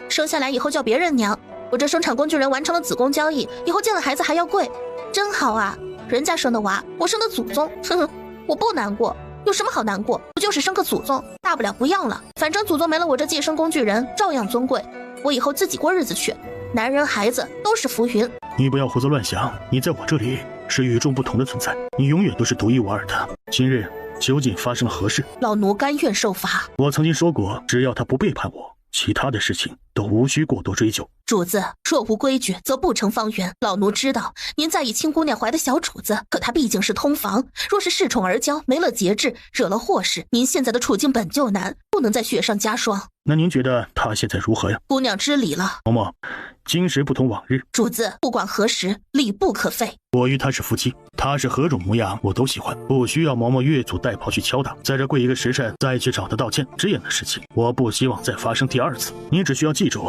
生下来以后叫别人娘，我这生产工具人完成了子宫交易，以后见了孩子还要跪，真好啊！人家生的娃，我生的祖宗，哼哼，我不难过，有什么好难过？不就是生个祖宗，大不了不要了，反正祖宗没了我这寄生工具人照样尊贵，我以后自己过日子去，男人孩子都是浮云。你不要胡思乱想，你在我这里是与众不同的存在，你永远都是独一无二的。今日究竟发生了何事？老奴甘愿受罚。我曾经说过，只要他不背叛我，其他的事情都无需过多追究。主子，若无规矩，则不成方圆。老奴知道您在意亲姑娘怀的小主子，可她毕竟是通房，若是恃宠而骄，没了节制，惹了祸事，您现在的处境本就难，不能再雪上加霜。那您觉得她现在如何呀？姑娘知礼了。嬷嬷，今时不同往日。主子，不管何时，礼不可废。我与她是夫妻，她是何种模样我都喜欢，不需要嬷嬷越俎代庖去敲打，在这跪一个时辰再去找她道歉，这样的事情我不希望再发生第二次。你只需要记住，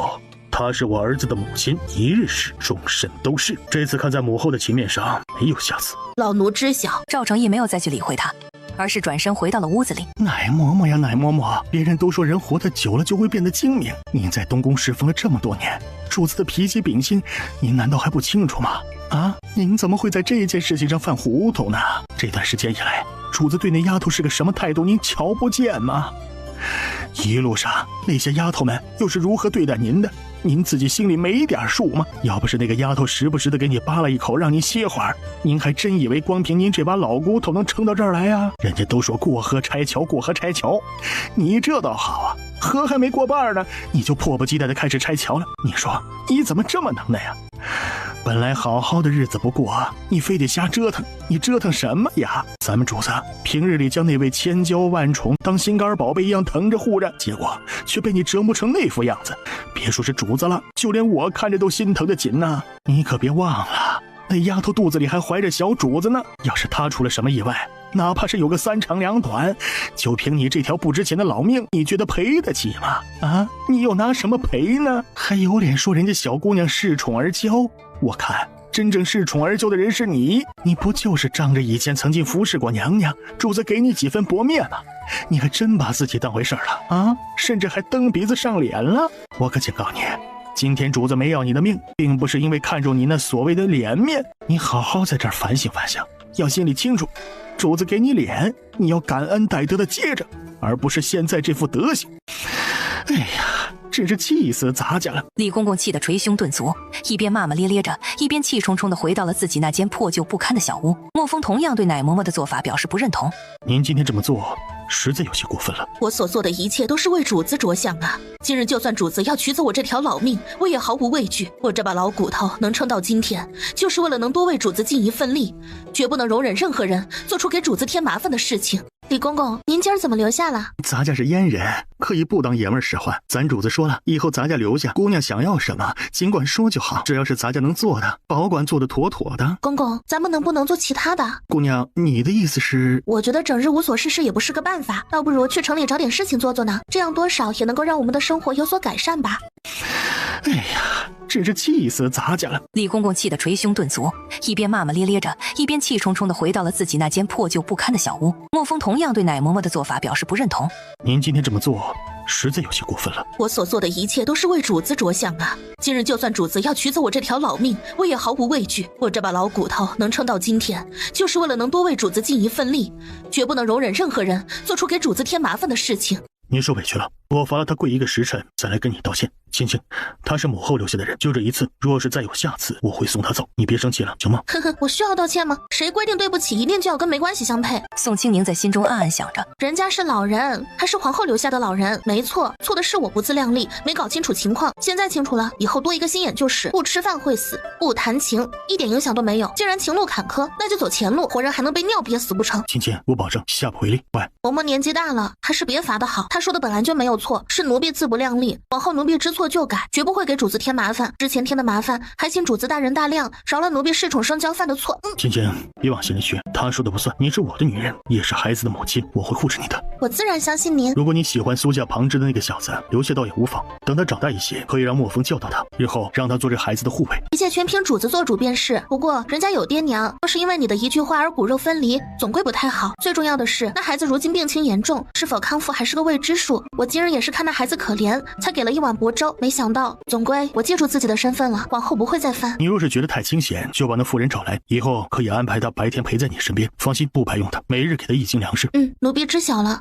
她是我儿子的母亲，一日是，终身都是。这次看在母后的情面上，没有下次。老奴知晓。赵成义没有再去理会他，而是转身回到了屋子里。奶嬷嬷呀，奶嬷嬷，别人都说人活得久了就会变得精明，您在东宫侍奉了这么多年，主子的脾气秉性，您难道还不清楚吗？啊，您怎么会在这件事情上犯糊涂呢？这段时间以来，主子对那丫头是个什么态度，您瞧不见吗？一路上那些丫头们又是如何对待您的，您自己心里没点数吗？要不是那个丫头时不时的给你扒了一口让您歇会儿，您还真以为光凭您这把老骨头能撑到这儿来呀？人家都说过河拆桥，过河拆桥，你这倒好啊，河还没过半呢，你就迫不及待的开始拆桥了。你说你怎么这么能耐呀？本来好好的日子不过，你非得瞎折腾，你折腾什么呀？咱们主子平日里将那位千娇万宠当心肝宝贝一样疼着护着，结果却被你折磨成那副样子，别说是主子了，就连我看着都心疼的紧呐。你可别忘了，那丫头肚子里还怀着小主子呢，要是她出了什么意外，哪怕是有个3长2短，就凭你这条不值钱的老命，你觉得赔得起吗？啊，你又拿什么赔呢？还有脸说人家小姑娘恃宠而骄？我看真正恃宠而骄的人是你，你不就是仗着以前曾经服侍过娘娘，主子给你几分薄面吗？你还真把自己当回事了啊？甚至还蹬鼻子上脸了。我可警告你，今天主子没要你的命，并不是因为看中你那所谓的脸面，你好好在这儿反省反省，要心里清楚，主子给你脸，你要感恩戴德的接着，而不是现在这副德行。哎呀，真是气死咱家了！李公公气得捶胸顿足，一边骂骂咧咧着，一边气冲冲地回到了自己那间破旧不堪的小屋。莫风同样对奶嬷嬷的做法表示不认同。您今天这么做实在有些过分了。我所做的一切都是为主子着想啊！今日就算主子要取走我这条老命，我也毫无畏惧。我这把老骨头能撑到今天，就是为了能多为主子尽一份力，绝不能容忍任何人做出给主子添麻烦的事情。李公公，您今儿怎么留下了？咱家是阉人，可以不当爷们儿使唤。咱主子说了，以后咱家留下，姑娘想要什么尽管说就好，只要是咱家能做的，保管做得妥妥的。公公，咱们能不能做其他的？姑娘，你的意思是？我觉得整日无所事事也不是个办法，倒不如去城里找点事情做做呢，这样多少也能够让我们的生活有所改善吧。哎呀，真是气死咱家了！李公公气得捶胸顿足，一边骂骂咧咧着，一边气冲冲地回到了自己那间破旧不堪的小屋。莫风同样对奶嬷嬷的做法表示不认同。您今天这么做实在有些过分了。我所做的一切都是为主子着想啊！今日就算主子要取走我这条老命，我也毫无畏惧。我这把老骨头能撑到今天，就是为了能多为主子尽一份力，绝不能容忍任何人做出给主子添麻烦的事情。您受委屈了，我罚了他跪一个时辰，再来跟你道歉。青青，他是母后留下的人，就这一次，若是再有下次，我会送他走。你别生气了，行吗？呵呵，我需要道歉吗？谁规定对不起一定就要跟没关系相配？宋清宁在心中暗暗想着，人家是老人，还是皇后留下的老人，没错，错的是我不自量力，没搞清楚情况。现在清楚了，以后多一个心眼就是，不吃饭会死，不谈情一点影响都没有。既然情路坎坷，那就走前路，活人还能被尿憋死不成？青青，我保证下不为例。喂，嬷嬷年纪大了，还是别罚的好。她说的本来就没有错，是奴婢自不量力，往后奴婢知错就改，绝不会给主子添麻烦。之前添的麻烦，还请主子大人大量，饶了奴婢恃宠生骄犯的错。青青，别往心里去，他说的不算，你是我的女人，也是孩子的母亲，我会护着你的。我自然相信您。如果你喜欢苏家旁支的那个小子，留下倒也无妨。等他长大一些，可以让莫风教导他，日后让他做这孩子的护卫。一切全凭主子做主便是。不过人家有爹娘，要是因为你的一句话而骨肉分离，总归不太好。最重要的是，那孩子如今病情严重，是否康复还是个未知数。我今日也是看那孩子可怜，才给了一碗薄粥，没想到总归我记住自己的身份了，往后不会再犯。你若是觉得太清闲，就把那妇人找来，以后可以安排他白天陪在你身边。放心，不白用他，每日给他1斤粮食。奴婢知晓了。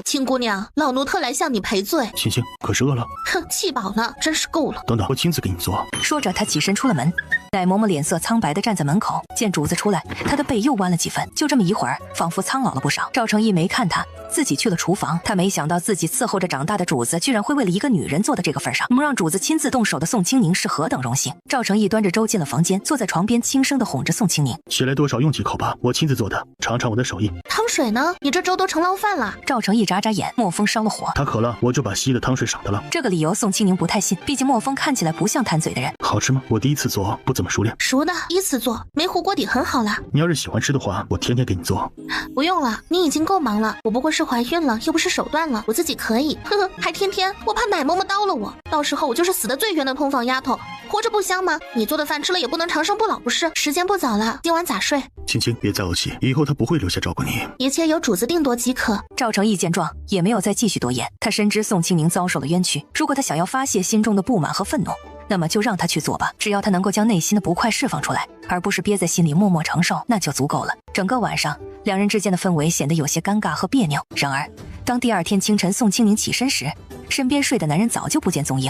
青姑娘，老奴特来向你赔罪。青青，可是饿了？哼，气饱了，真是够了。等等，我亲自给你做。说着，他起身出了门。奶嬷嬷脸色苍白地站在门口，见主子出来，她的背又弯了几分，就这么一会儿，仿佛苍老了不少。赵成义没看他，自己去了厨房。他没想到自己伺候着长大的主子，居然会为了一个女人做到这个份上。能让主子亲自动手的宋清宁是何等荣幸。赵成义端着粥进了房间，坐在床边轻声地哄着宋清宁：“起来多少用几口吧，我亲自做的，尝尝我的手艺。”汤水呢？你这粥都成捞饭了。赵成义眨眨眼，莫风烧了火：“他渴了，我就把稀的汤水赏他了。”这个理由宋清宁不太信，毕竟莫风看起来不像贪嘴的人。好吃吗？我第一次做，不怎么熟练。熟的，第一次做，没糊锅底很好啦。你要是喜欢吃的话，我天天给你做。不用了，你已经够忙了。我不过是怀孕了，又不是手断了，我自己可以。呵呵，还天天，我怕奶嬷嬷叨了我，到时候我就是死得最冤的通房丫头。活着不香吗？你做的饭吃了也不能长生不老不是？时间不早了，今晚咋睡？青青，别再怄气，以后他不会留下照顾你。一切由主子定夺即可。赵成义见状，也没有再继续多言。他深知宋清宁遭受了冤屈，如果他想要发泄心中的不满和愤怒，那么就让他去做吧。只要他能够将内心的不快释放出来，而不是憋在心里默默承受，那就足够了。整个晚上，两人之间的氛围显得有些尴尬和别扭。然而，当第二天清晨宋清宁起身时，身边睡的男人早就不见踪影。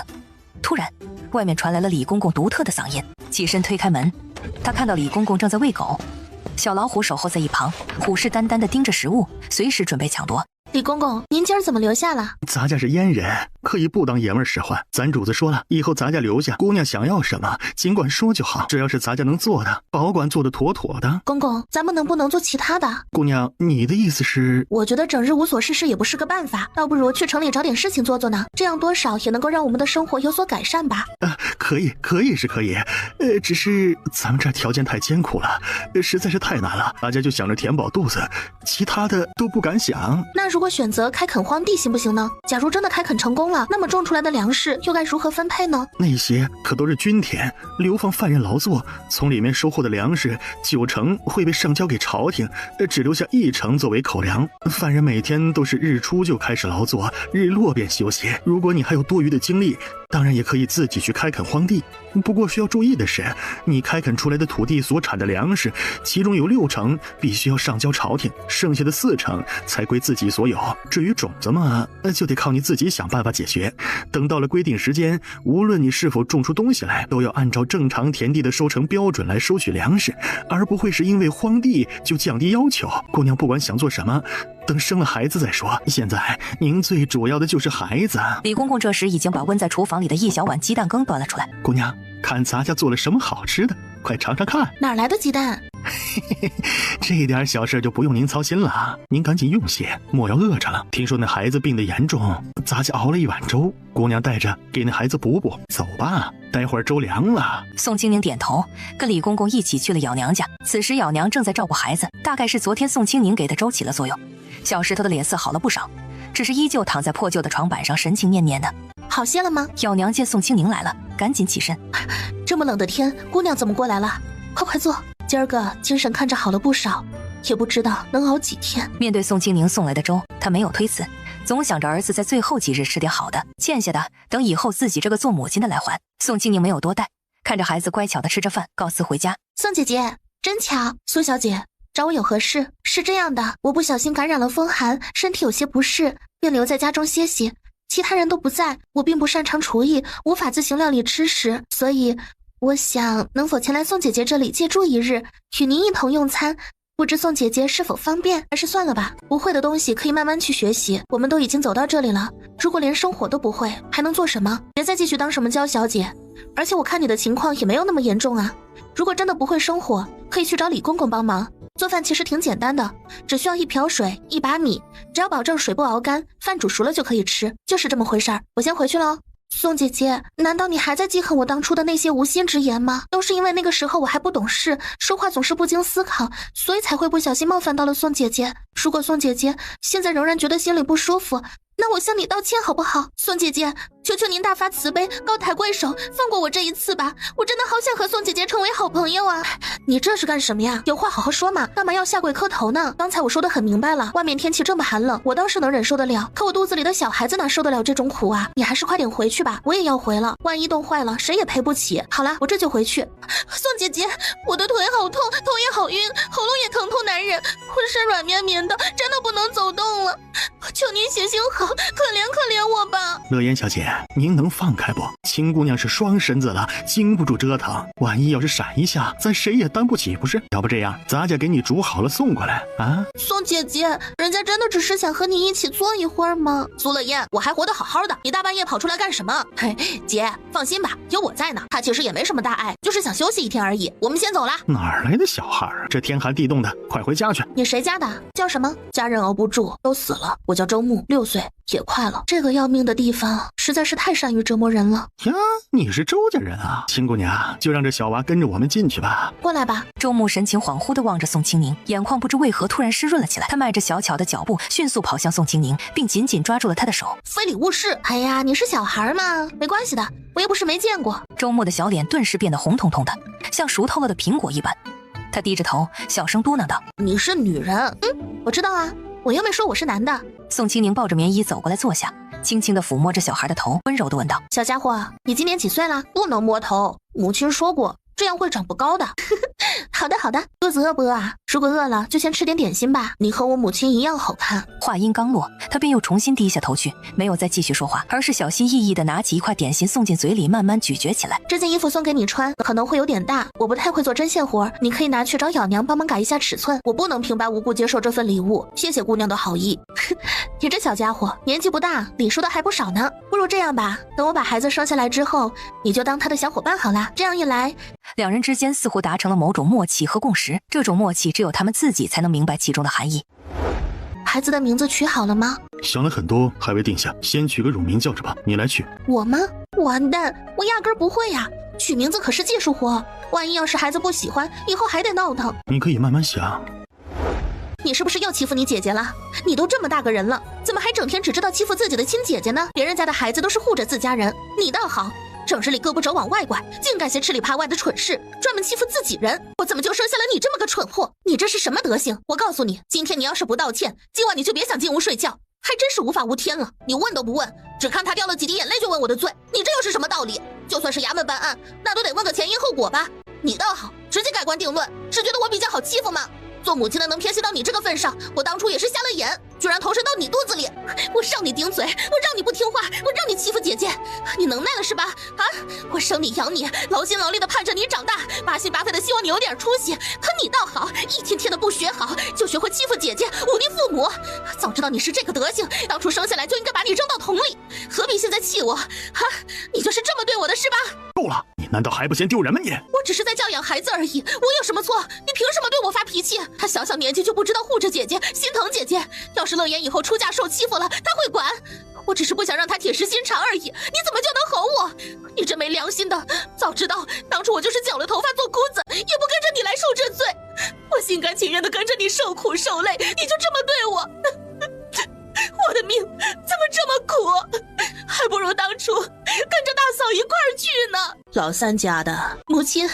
突然，外面传来了李公公独特的嗓音。起身推开门，他看到李公公正在喂狗，小老虎守候在一旁，虎视眈眈地盯着食物，随时准备抢夺。李公公，您今儿怎么留下了？咱家是阉人，可以不当爷们使唤。咱主子说了，以后咱家留下，姑娘想要什么尽管说就好，只要是咱家能做的，保管做得妥妥的。公公，咱们能不能做其他的？姑娘，你的意思是？我觉得整日无所事事也不是个办法，倒不如去城里找点事情做做呢，这样多少也能够让我们的生活有所改善吧。可以是可以，只是咱们这儿条件太艰苦了，实在是太难了，大家就想着填饱肚子，其他的都不敢想。那如果选择开垦荒地行不行呢？假如真的开垦成功了，那么种出来的粮食又该如何分配呢？那些可都是军田，流放犯人劳作，从里面收获的粮食9成会被上交给朝廷，只留下1成作为口粮。犯人每天都是日出就开始劳作，日落便休息。如果你还有多余的精力，当然也可以自己去开垦荒地，不过需要注意的是，你开垦出来的土地所产的粮食，其中有6成必须要上交朝廷，剩下的4成才归自己所有。至于种子嘛，就得靠你自己想办法解决。等到了规定时间，无论你是否种出东西来，都要按照正常田地的收成标准来收取粮食，而不会是因为荒地就降低要求。姑娘不管想做什么，等生了孩子再说，现在您最主要的就是孩子。李公公这时已经把温在厨房里的1小碗鸡蛋羹端了出来。姑娘，看咱家做了什么好吃的，快尝尝看。哪来的鸡蛋？这点小事就不用您操心了，您赶紧用些，莫要饿着了。听说那孩子病得严重，咱家熬了1碗粥，姑娘带着给那孩子补补。走吧，待会儿粥凉了。宋清宁点头，跟李公公一起去了咬娘家。此时咬娘正在照顾孩子，大概是昨天宋清宁给的粥起了作用，小石头的脸色好了不少，只是依旧躺在破旧的床板上，神情念念的。好些了吗？咬娘见宋清宁来了，赶紧起身。这么冷的天，姑娘怎么过来了？快坐，今儿个精神看着好了不少，也不知道能熬几天。面对宋清宁送来的粥，他没有推辞，总想着儿子在最后几日吃点好的，欠下的等以后自己这个做母亲的来还。宋清宁没有多待，看着孩子乖巧的吃着饭，告辞回家。宋姐姐，真巧。苏小姐，找我有何事？是这样的，我不小心感染了风寒，身体有些不适，便留在家中歇息。其他人都不在，我并不擅长厨艺，无法自行料理吃食，所以我想能否前来宋姐姐这里借住1日，与您一同用餐，不知宋姐姐是否方便？还是算了吧，不会的东西可以慢慢去学习，我们都已经走到这里了，如果连生火都不会，还能做什么？别再继续当什么娇小姐，而且我看你的情况也没有那么严重啊，如果真的不会生火，可以去找李公公帮忙。做饭其实挺简单的，只需要1瓢水1把米，只要保证水不熬干，饭煮熟了就可以吃，就是这么回事儿。我先回去了。宋姐姐，难道你还在记恨我当初的那些无心之言吗？都是因为那个时候我还不懂事，说话总是不经思考，所以才会不小心冒犯到了宋姐姐。如果宋姐姐现在仍然觉得心里不舒服，那我向你道歉好不好？宋姐姐，求求您大发慈悲，高抬贵手，放过我这一次吧，我真的好想和宋姐姐成为好朋友啊。你这是干什么呀？有话好好说嘛，干嘛要下跪磕头呢？刚才我说的很明白了，外面天气这么寒冷，我倒是能忍受得了，可我肚子里的小孩子哪受得了这种苦啊？你还是快点回去吧，我也要回了，万一冻坏了谁也赔不起。好了，我这就回去。宋姐姐，我的腿好痛，头也好晕，喉咙也疼痛难忍，浑身软绵绵的，真的不能走动了。求您行行好，可怜可怜我吧。乐言小姐，您能放开不？秦姑娘是双身子了，经不住折腾，万一要是闪一下，咱谁也担不起，不是？要不这样，咱家给你煮好了送过来啊？宋姐姐，人家真的只是想和你一起坐一会儿吗？苏乐言，我还活得好好的，你大半夜跑出来干什么？嘿，姐，放心吧，有我在呢。他其实也没什么大碍，就是想休息一天而已。我们先走啦。哪儿来的小孩儿？这天寒地冻的，快回家去。你谁家的？叫什么？家人熬不住，都死了。我叫周木，6岁，也快了。这个要命的地方实在是太善于折磨人了呀！你是周家人啊，秦姑娘，就让这小娃跟着我们进去吧。过来吧。周木神情恍惚地望着宋清宁，眼眶不知为何突然湿润了起来。他迈着小巧的脚步，迅速跑向宋清宁，并紧紧抓住了她的手。非礼勿视。哎呀，你是小孩嘛，没关系的，我也不是没见过。周木的小脸顿时变得红彤彤的，像熟透了的苹果一般。他低着头，小声嘟囔道：“你是女人。”我知道啊，我又没说我是男的。宋清宁抱着棉衣走过来坐下，轻轻地抚摸着小孩的头，温柔地问道：“小家伙，你今年几岁了？不能摸头，母亲说过，这样会长不高的。”好的好的，肚子饿不饿啊？如果饿了就先吃点点心吧，你和我母亲一样好看。话音刚落，他便又重新低下头去，没有再继续说话，而是小心翼翼地拿起一块点心送进嘴里，慢慢咀嚼起来。这件衣服送给你穿，可能会有点大，我不太会做针线活，你可以拿去找咬娘帮忙改一下尺寸，我不能平白无故接受这份礼物，谢谢姑娘的好意。你这小家伙年纪不大，礼数的还不少呢。不如这样吧，等我把孩子生下来之后，你就当他的小伙伴好啦，这样一来，两人之间似乎达成了某种默契和共识，这种默契只有他们自己才能明白其中的含义。孩子的名字取好了吗？想了很多，还未定下，先取个乳名叫着吧，你来取。我吗？完蛋，我压根儿不会呀，取名字可是技术活，万一要是孩子不喜欢，以后还得闹腾。你可以慢慢想。你是不是又欺负你姐姐了？你都这么大个人了，怎么还整天只知道欺负自己的亲姐姐呢？别人家的孩子都是护着自家人，你倒好，整日里胳膊肘往外拐，净干些吃里扒外的蠢事，专门欺负自己人。我怎么就生下了你这么个蠢货？你这是什么德行？我告诉你，今天你要是不道歉，今晚你就别想进屋睡觉。还真是无法无天了，你问都不问，只看他掉了几滴眼泪就问我的罪，你这又是什么道理？就算是衙门办案，那都得问个前因后果吧。你倒好，直接改观定论，是觉得我比较好欺负吗？做母亲的能偏心到你这个份上，我当初也是瞎了眼，居然投身到你肚子里。我让你顶嘴，我让你不听话，我让你欺负姐姐，你能耐了是吧？啊，我生你养你，劳心劳力的盼着你长大，八心八肺的希望你有点出息，可你倒好，一天天的不学好，就学会欺负姐姐，忤逆父母。早知道你是这个德行，当初生下来就应该把你扔到桶里，何必现在气我？啊，你就是这么对我的是吧？够了，你难道还不嫌丢人吗你？我只是在教养孩子而已，我有什么错？你凭什么对我发脾气？他小小年纪就不知道护着姐姐，心疼姐姐。要是乐言以后出嫁受欺负了，他会管。我只是不想让他铁石心肠而已。你怎么就能吼我？你真没良心的！早知道当初我就是绞了头发做姑子，也不跟着你来受这罪。我心甘情愿的跟着你受苦受累，你就这么对我？我的命怎么这么苦？还不如当初跟着大嫂一块儿去呢。老三家的母亲，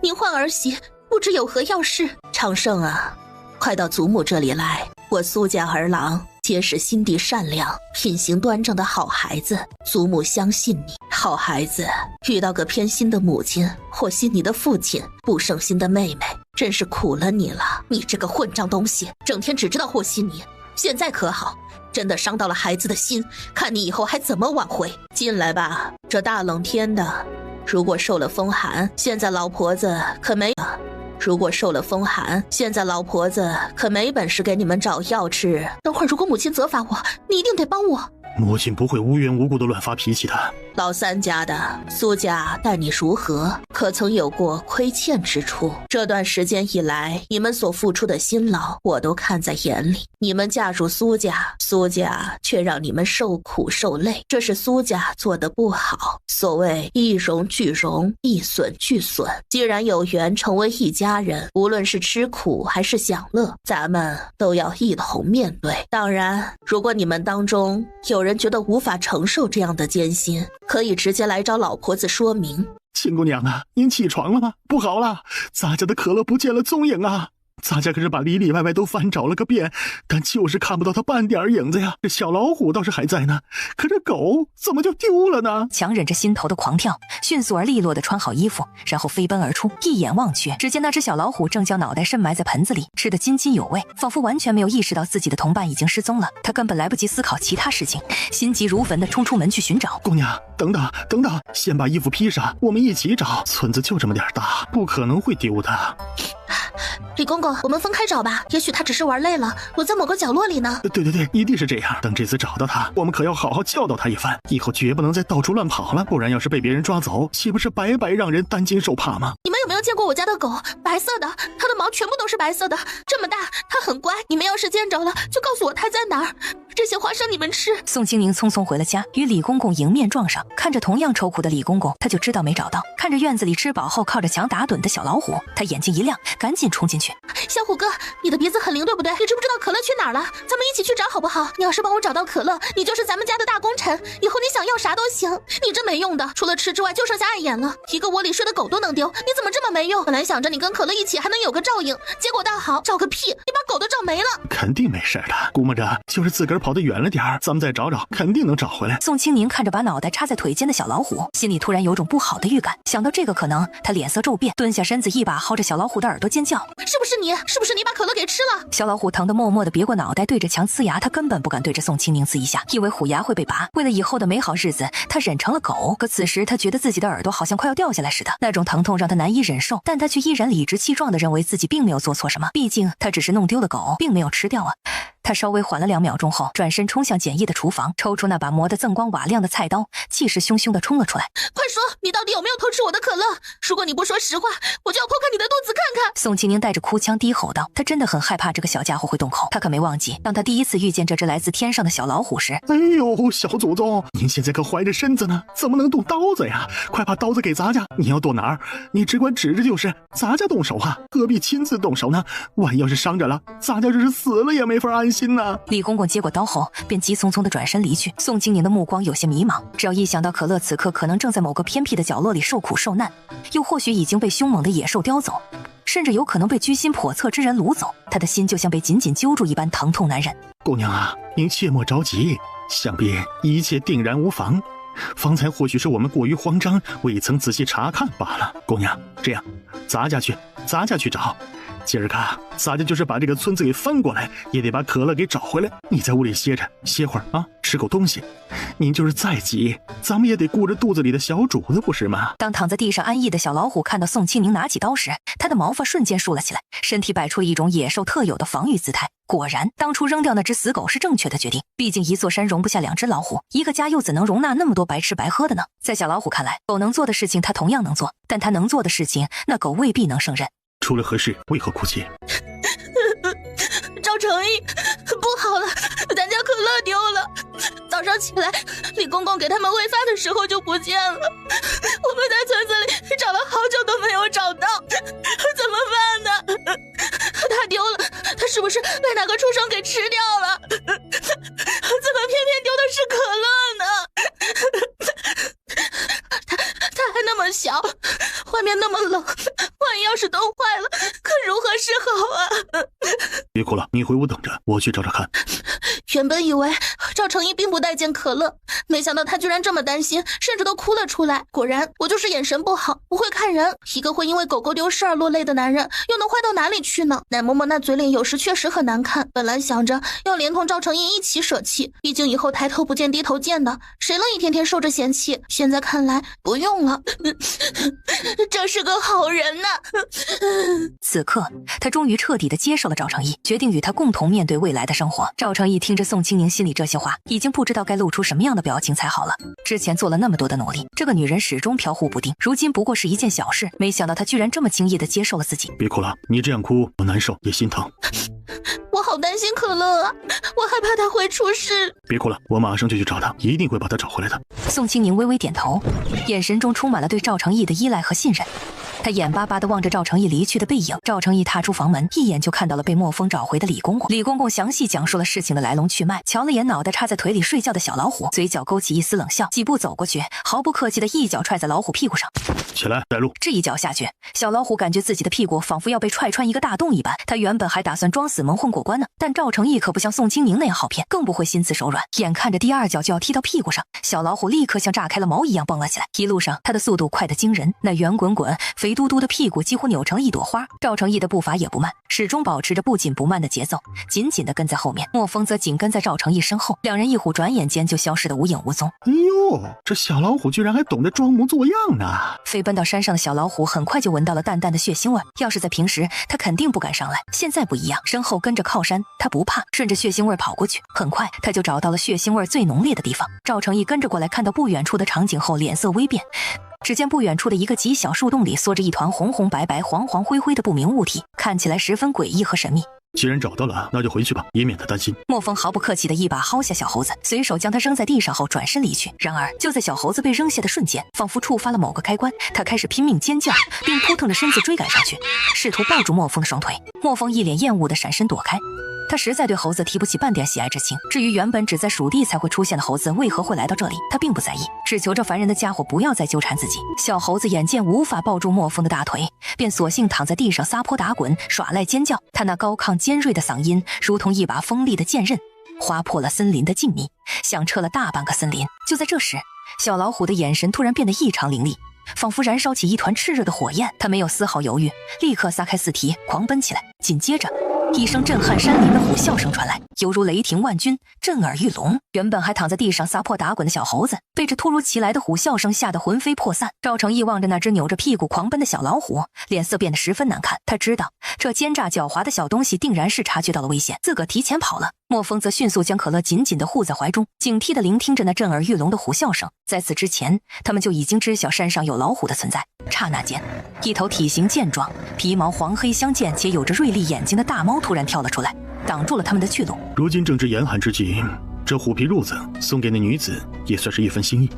您唤儿媳不知有何要事？长胜啊，快到祖母这里来。我苏家儿郎皆是心地善良、品行端正的好孩子，祖母相信你。好孩子遇到个偏心的母亲，或惜你的父亲，不省心的妹妹，真是苦了你了。你这个混账东西，整天只知道和稀泥。现在可好，真的伤到了孩子的心，看你以后还怎么挽回。进来吧，这大冷天的，如果受了风寒，现在老婆子可没本事给你们找药吃。等会儿如果母亲责罚我，你一定得帮我。母亲不会无缘无故的乱发脾气的。老三家的苏家待你如何？可曾有过亏欠之处？这段时间以来，你们所付出的辛劳，我都看在眼里。你们嫁入苏家，苏家却让你们受苦受累，这是苏家做的不好。所谓一荣俱荣，一损俱损。既然有缘成为一家人，无论是吃苦还是享乐，咱们都要一同面对。当然，如果你们当中有人觉得无法承受这样的艰辛，可以直接来找老婆子说明。秦姑娘啊，您起床了吗？不好了，咱家的可乐不见了踪影啊！咱家可是把里里外外都翻找了个遍，但就是看不到他半点影子呀。这小老虎倒是还在呢，可这狗怎么就丢了呢？强忍着心头的狂跳，迅速而利落地穿好衣服，然后飞奔而出。一眼望去，只见那只小老虎正将脑袋深埋在盆子里，吃得津津有味，仿佛完全没有意识到自己的同伴已经失踪了。他根本来不及思考其他事情，心急如焚地冲出门去寻找。姑娘，等等，先把衣服披上，我们一起找。村子就这么点大，不可能会丢的。李公公，我们分开找吧，也许他只是玩累了，躲在某个角落里呢。对，一定是这样。等这次找到他，我们可要好好教导他一番，以后绝不能再到处乱跑了，不然要是被别人抓走，岂不是白白让人担惊受怕吗？你们有没有见过我家的狗？白色的，它的毛全部都是白色的，这么大，它很乖。你们要是见着了，就告诉我它在哪儿。这些花生你们吃。宋清宁匆匆回了家，与李公公迎面撞上，看着同样愁苦的李公公，他就知道没找到。看着院子里吃饱后靠着墙打盹的小老虎，他眼睛一亮，赶紧冲进去。小虎哥，你的鼻子很灵，对不对？你知不知道可乐去哪儿了？咱们一起去找好不好？你要是帮我找到可乐，你就是咱们家的大功臣，以后你想要啥都行。你这没用的，除了吃之外就剩下碍眼了，一个窝里睡的狗都能丢，你怎么这么没用？本来想着你跟可乐一起还能有个照应，结果倒好，照个屁，你把狗都照没了。肯定没事的，估摸着就是自个儿跑得远了点儿，咱们再找找，肯定能找回来。宋清宁看着把脑袋插在腿间的小老虎，心里突然有种不好的预感，想到这个可能，他脸色骤变，蹲下身子一把薅着小老虎的耳朵尖叫：是不是你？是不是你把可乐给吃了？小老虎疼得默默地别过脑袋，对着墙呲牙，他根本不敢对着宋清宁呲一下，因为虎牙会被拔。为了以后的美好日子，他忍成了狗。可此时他觉得自己的耳朵好像快要掉下来似的，那种疼痛让他难以忍受，但他却依然理直气壮地认为自己并没有做错什么，毕竟他只是弄丢了狗，并没有吃掉啊。他稍微缓了2秒钟后，转身冲向简易的厨房，抽出那把磨得锃光瓦亮的菜刀，气势汹汹地冲了出来。快说，你到底有没有偷吃我的可乐？如果你不说实话，我就要剖开你的肚子看看。宋清宁带着哭腔低吼道，他真的很害怕这个小家伙会动口。他可没忘记，当他第一次遇见这只来自天上的小老虎时，哎呦，小祖宗，您现在可怀着身子呢，怎么能动刀子呀？快把刀子给咱家！你要剁哪儿？你只管指着就是，咱家动手啊，何必亲自动手呢？万一要是伤着了，咱家这是死了也没法安心呢。李公公接过刀后，便急匆匆地转身离去。宋清宁的目光有些迷茫，只要一想到可乐此刻可能正在某个偏僻的角落里受苦受难，又或许已经被凶猛的野兽叼走，甚至有可能被居心叵测之人掳走，他的心就像被紧紧揪住一般疼痛难忍。姑娘啊，您切莫着急，想必一切定然无妨。方才或许是我们过于慌张，未曾仔细查看罢了。姑娘，这样，咱家去找。今儿个咱家就是把这个村子给翻过来，也得把可乐给找回来。你在屋里歇着，歇会儿啊，吃口东西。您就是再急，咱们也得顾着肚子里的小主子，不是吗？当躺在地上安逸的小老虎看到宋清宁拿起刀时，他的毛发瞬间竖了起来，身体摆出了一种野兽特有的防御姿态。果然，当初扔掉那只死狗是正确的决定，毕竟一座山容不下2只老虎，一个家又怎能容纳那么多白吃白喝的呢？在小老虎看来，狗能做的事情他同样能做，但他能做的事情，那狗未必能胜任。出了何事？为何哭泣？赵成义，不好了，咱家可乐丢了。早上起来，李公公给他们喂饭的时候就不见了。我们在村子里找了好久都没有找到，怎么办呢？他丢了，他是不是被哪个畜生给吃掉了？怎么偏偏丢的是可乐呢？他还那么小，外面那么冷，万一要是都坏了，可如何是好啊？别哭了，你回屋等着，我去找找看。原本以为赵成义并不待见可乐，没想到他居然这么担心，甚至都哭了出来。果然，我就是眼神不好，不会看人。一个会因为狗狗丢失而落泪的男人，又能坏到哪里去呢？奶嬷嬷那嘴脸有时确实很难看。本来想着要连同赵成义一起舍弃，毕竟以后抬头不见低头见的，谁乐意天天受着嫌弃？现在看来不用了，这是个好人呐。此刻，他终于彻底地接受了赵成义，决定与他共同面对未来的生活。赵成义听着宋清宁心里这些话，已经不知道该露出什么样的表情才好了。之前做了那么多的努力，这个女人始终飘忽不定，如今不过是一件小事，没想到她居然这么轻易地接受了自己。别哭了，你这样哭我难受也心疼。我好担心可乐啊，我害怕他会出事。别哭了，我马上就去找他，一定会把他找回来的。宋清宁微微点头，眼神中充满了对赵成义的依赖和信任。他眼巴巴地望着赵成义离去的背影。赵成义踏出房门，一眼就看到了被莫风找回的李公公。李公公详细讲述了事情的来龙去脉，瞧了眼脑袋插在腿里睡觉的小老虎，嘴角勾起一丝冷笑，几步走过去，毫不客气地一脚踹在老虎屁股上。起来，带路。这一脚下去，小老虎感觉自己的屁股仿佛要被踹穿一个大洞一般。他原本还打算装死蒙混过关呢，但赵成义可不像宋清宁那样好骗，更不会心慈手软。眼看着第二脚就要踢到屁股上，小老虎立刻像炸开了毛一样蹦了起来。一路上，它的速度快得惊人，那圆滚滚、肥嘟嘟的屁股几乎扭成了一朵花。赵成义的步伐也不慢，始终保持着不紧不慢的节奏，紧紧地跟在后面。莫风则紧跟在赵成义身后，两人一虎转眼间就消失得无影无踪。哎呦，这小老虎居然还懂得装模作样呢！飞奔到山上的小老虎很快就闻到了淡淡的血腥味，要是在平时，它肯定不敢上来。现在不一样，身后跟着靠山，它不怕，顺着血腥味跑过去。很快，它就找到了血腥味最浓烈的地方。赵成义跟着过来，看到不远处的场景后，脸色微变。只见不远处的一个极小树洞里缩着一团红红白白、黄黄灰灰的不明物体，看起来十分诡异和神秘。既然找到了，那就回去吧，以免他担心。莫风毫不客气地一把薅下小猴子，随手将它扔在地上后转身离去。然而就在小猴子被扔下的瞬间，仿佛触发了某个开关，它开始拼命尖叫，并扑腾着身子追赶上去，试图抱住莫风的双腿。莫风一脸厌恶地闪身躲开。他实在对猴子提不起半点喜爱之情。至于原本只在蜀地才会出现的猴子为何会来到这里，他并不在意，只求这烦人的家伙不要再纠缠自己。小猴子眼见无法抱住莫风的大腿，便索性躺在地上撒泼打滚，耍赖尖叫。他那高亢尖锐的嗓音如同一把锋利的剑刃，划破了森林的静谧，响彻了大半个森林。就在这时，小老虎的眼神突然变得异常凌厉，仿佛燃烧起一团炽热的火焰。他没有丝毫犹豫，立刻撒开四蹄狂奔起来。紧接着一声震撼山林的虎啸声传来，犹如雷霆万钧，震耳欲聋。原本还躺在地上撒泼打滚的小猴子，被这突如其来的虎啸声吓得魂飞魄散。赵成义望着那只扭着屁股狂奔的小老虎，脸色变得十分难看。他知道这奸诈狡猾的小东西定然是察觉到了危险，自个提前跑了。莫风则迅速将可乐紧紧地护在怀中，警惕地聆听着那震耳欲聋的虎啸声。在此之前，他们就已经知晓山上有老虎的存在。刹那间，一头体型健壮、皮毛黄黑相间且有着锐利眼睛的大猫突然跳了出来，挡住了他们的去路。如今正值严寒之际，这虎皮褥子送给那女子也算是一份心意。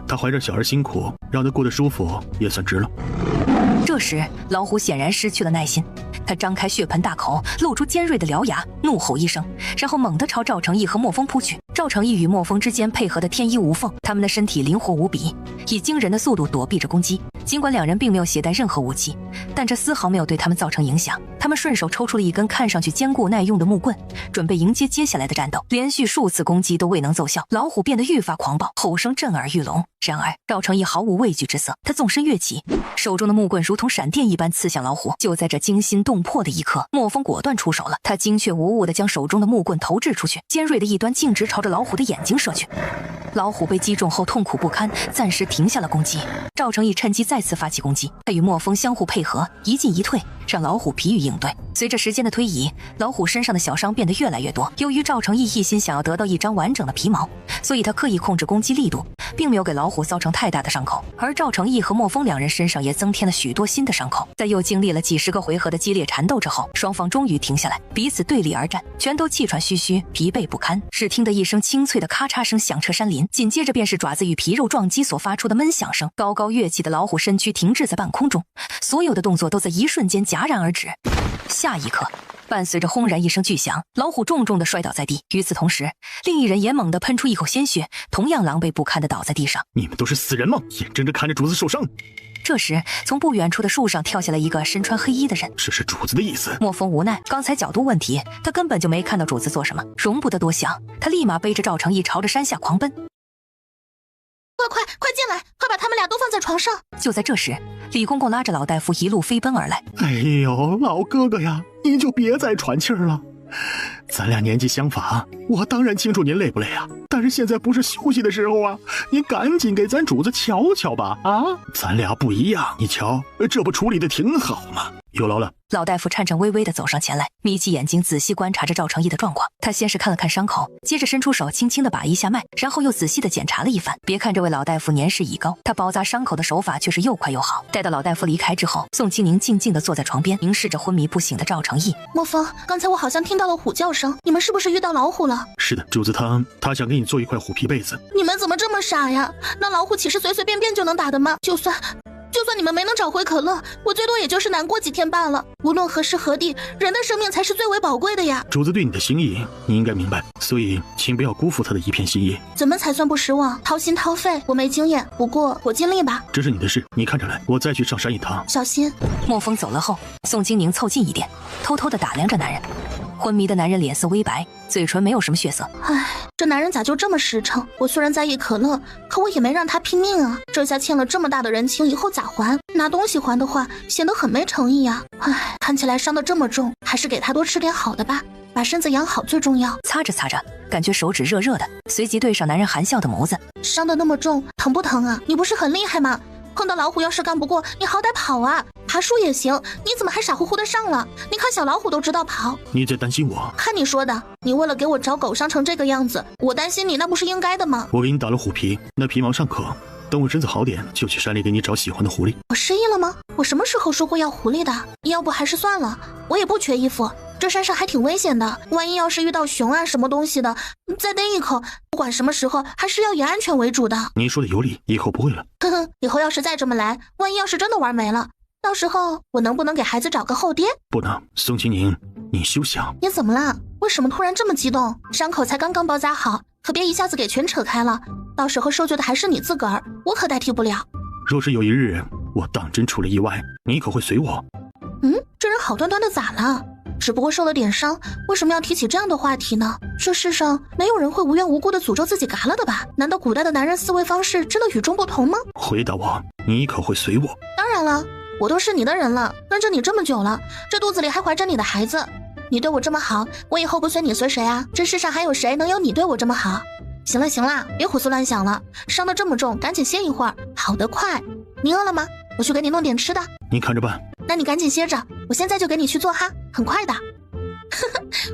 她怀着小儿辛苦，让她过得舒服也算值了。这时，老虎显然失去了耐心，他张开血盆大口，露出尖锐的獠牙，怒吼一声，然后猛地朝赵成义和莫风扑去。赵成义与莫风之间配合的天衣无缝，他们的身体灵活无比，以惊人的速度躲避着攻击。尽管两人并没有携带任何武器，但这丝毫没有对他们造成影响。他们顺手抽出了一根看上去坚固耐用的木棍，准备迎接接下来的战斗。连续数次攻击都未能奏效，老虎变得愈发狂暴，吼声震耳欲聋。然而赵成义毫无畏惧之色，他纵身跃起，手中的木棍如同闪电一般刺向老虎。就在这惊心动魄的一刻，莫风果断出手了，他精确无误地将手中的木棍投掷出去，尖锐的一端径直朝着老虎的眼睛射去。老虎被击中后痛苦不堪，暂时停下了攻击。赵成义趁机再次发起攻击，他与莫风相互配合，一进一退，让老虎疲于应对。随着时间的推移，老虎身上的小伤变得越来越多。由于赵成义一心想要得到一张完整的皮毛，所以他刻意控制攻击力度，并没有给老虎造成太大的伤口。而赵成义和莫风两人身上也增添了许多新的伤口。在又经历了几十个回合的激烈缠斗之后，双方终于停下来，彼此对立而战，全都气喘吁吁，疲惫不堪。只听得一声清脆的咔嚓声响彻山林，紧接着便是爪子与皮肉撞击所发出的闷响声。高高跃起的老虎身躯停滞在半空中，所有的动作都在一瞬间戛然而止。下一刻，伴随着轰然一声巨响，老虎重重地摔倒在地。与此同时，另一人也猛地喷出一口鲜血，同样狼狈不堪地倒在地上。你们都是死人吗？眼睁睁看着主子受伤。这时，从不远处的树上跳下来一个身穿黑衣的人。这是主子的意思。莫风无奈，刚才角度问题，他根本就没看到主子做什么，容不得多想。他立马背着赵成义朝着山下狂奔。快进来，快把他们俩都放在床上。就在这时，李公公拉着老大夫一路飞奔而来。哎呦，老哥哥呀，你就别再喘气儿了。咱俩年纪相仿，我当然清楚您累不累啊，但是现在不是休息的时候啊，您赶紧给咱主子瞧瞧吧啊！咱俩不一样，你瞧，这不处理的挺好吗？有劳了。老大夫颤颤巍巍地走上前来，眯起眼睛仔细观察着赵成义的状况。他先是看了看伤口，接着伸出手轻轻地把一下脉，然后又仔细地检查了一番。别看这位老大夫年事已高，他包扎伤口的手法却是又快又好。待到老大夫离开之后，宋清宁静静地坐在床边，凝视着昏迷不醒的赵成义。莫风，刚才我好像听到了虎叫声，你们是不是遇到老虎了？是的，主子他想给你做一块虎皮被子。你们怎么这么傻呀？那老虎岂是随随便便就能打的吗？就算你们没能找回可乐，我最多也就是难过几天罢了。无论何时何地，人的生命才是最为宝贵的呀。主子对你的心意，你应该明白，所以请不要辜负他的一片心意。怎么才算不失望？掏心掏肺，我没经验，不过我尽力吧。这是你的事，你看着来，我再去上山一趟。小心。莫风走了后，宋清宁凑近一点，偷偷地打量着男人。昏迷的男人脸色微白，嘴唇没有什么血色。唉，这男人咋就这么实诚？我虽然在意可乐，可我也没让他拼命啊。这下欠了这么大的人情，以后咋还？拿东西还的话，显得很没诚意呀。唉，看起来伤得这么重，还是给他多吃点好的吧，把身子养好最重要。擦着擦着，感觉手指热热的，随即对上男人含笑的眸子。伤得那么重，疼不疼啊？你不是很厉害吗？碰到老虎要是干不过，你好歹跑啊，爬树也行，你怎么还傻乎乎的上了？你看小老虎都知道跑。你在担心我？看你说的，你为了给我找狗伤成这个样子，我担心你那不是应该的吗？我给你打了虎皮，那皮毛尚可，等我身子好点，就去山里给你找喜欢的狐狸。我失忆了吗？我什么时候说过要狐狸的？要不还是算了，我也不缺衣服。这山上还挺危险的，万一要是遇到熊啊什么东西的，再逮一口。不管什么时候，还是要以安全为主的。你说的有理，以后不会了。呵呵，以后要是再这么来，万一要是真的玩没了，到时候我能不能给孩子找个后爹？不能，宋清宁，你休想。你怎么了？为什么突然这么激动？伤口才刚刚包扎好，可别一下子给全扯开了，到时候受罪的还是你自个儿，我可代替不了。若是有一日我当真出了意外，你可会随我？这人好端端的咋了？只不过受了点伤，为什么要提起这样的话题呢？这世上没有人会无缘无故的诅咒自己嘎了的吧？难道古代的男人思维方式真的与众不同吗？回答我，你可会随我？当然了，我都是你的人了，跟着你这么久了，这肚子里还怀着你的孩子，你对我这么好，我以后不随你随谁啊？这世上还有谁能有你对我这么好？行了行了，别胡思乱想了，伤得这么重，赶紧歇一会儿，好得快。你饿了吗？我去给你弄点吃的。你看着办。那你赶紧歇着，我现在就给你去做哈，很快的。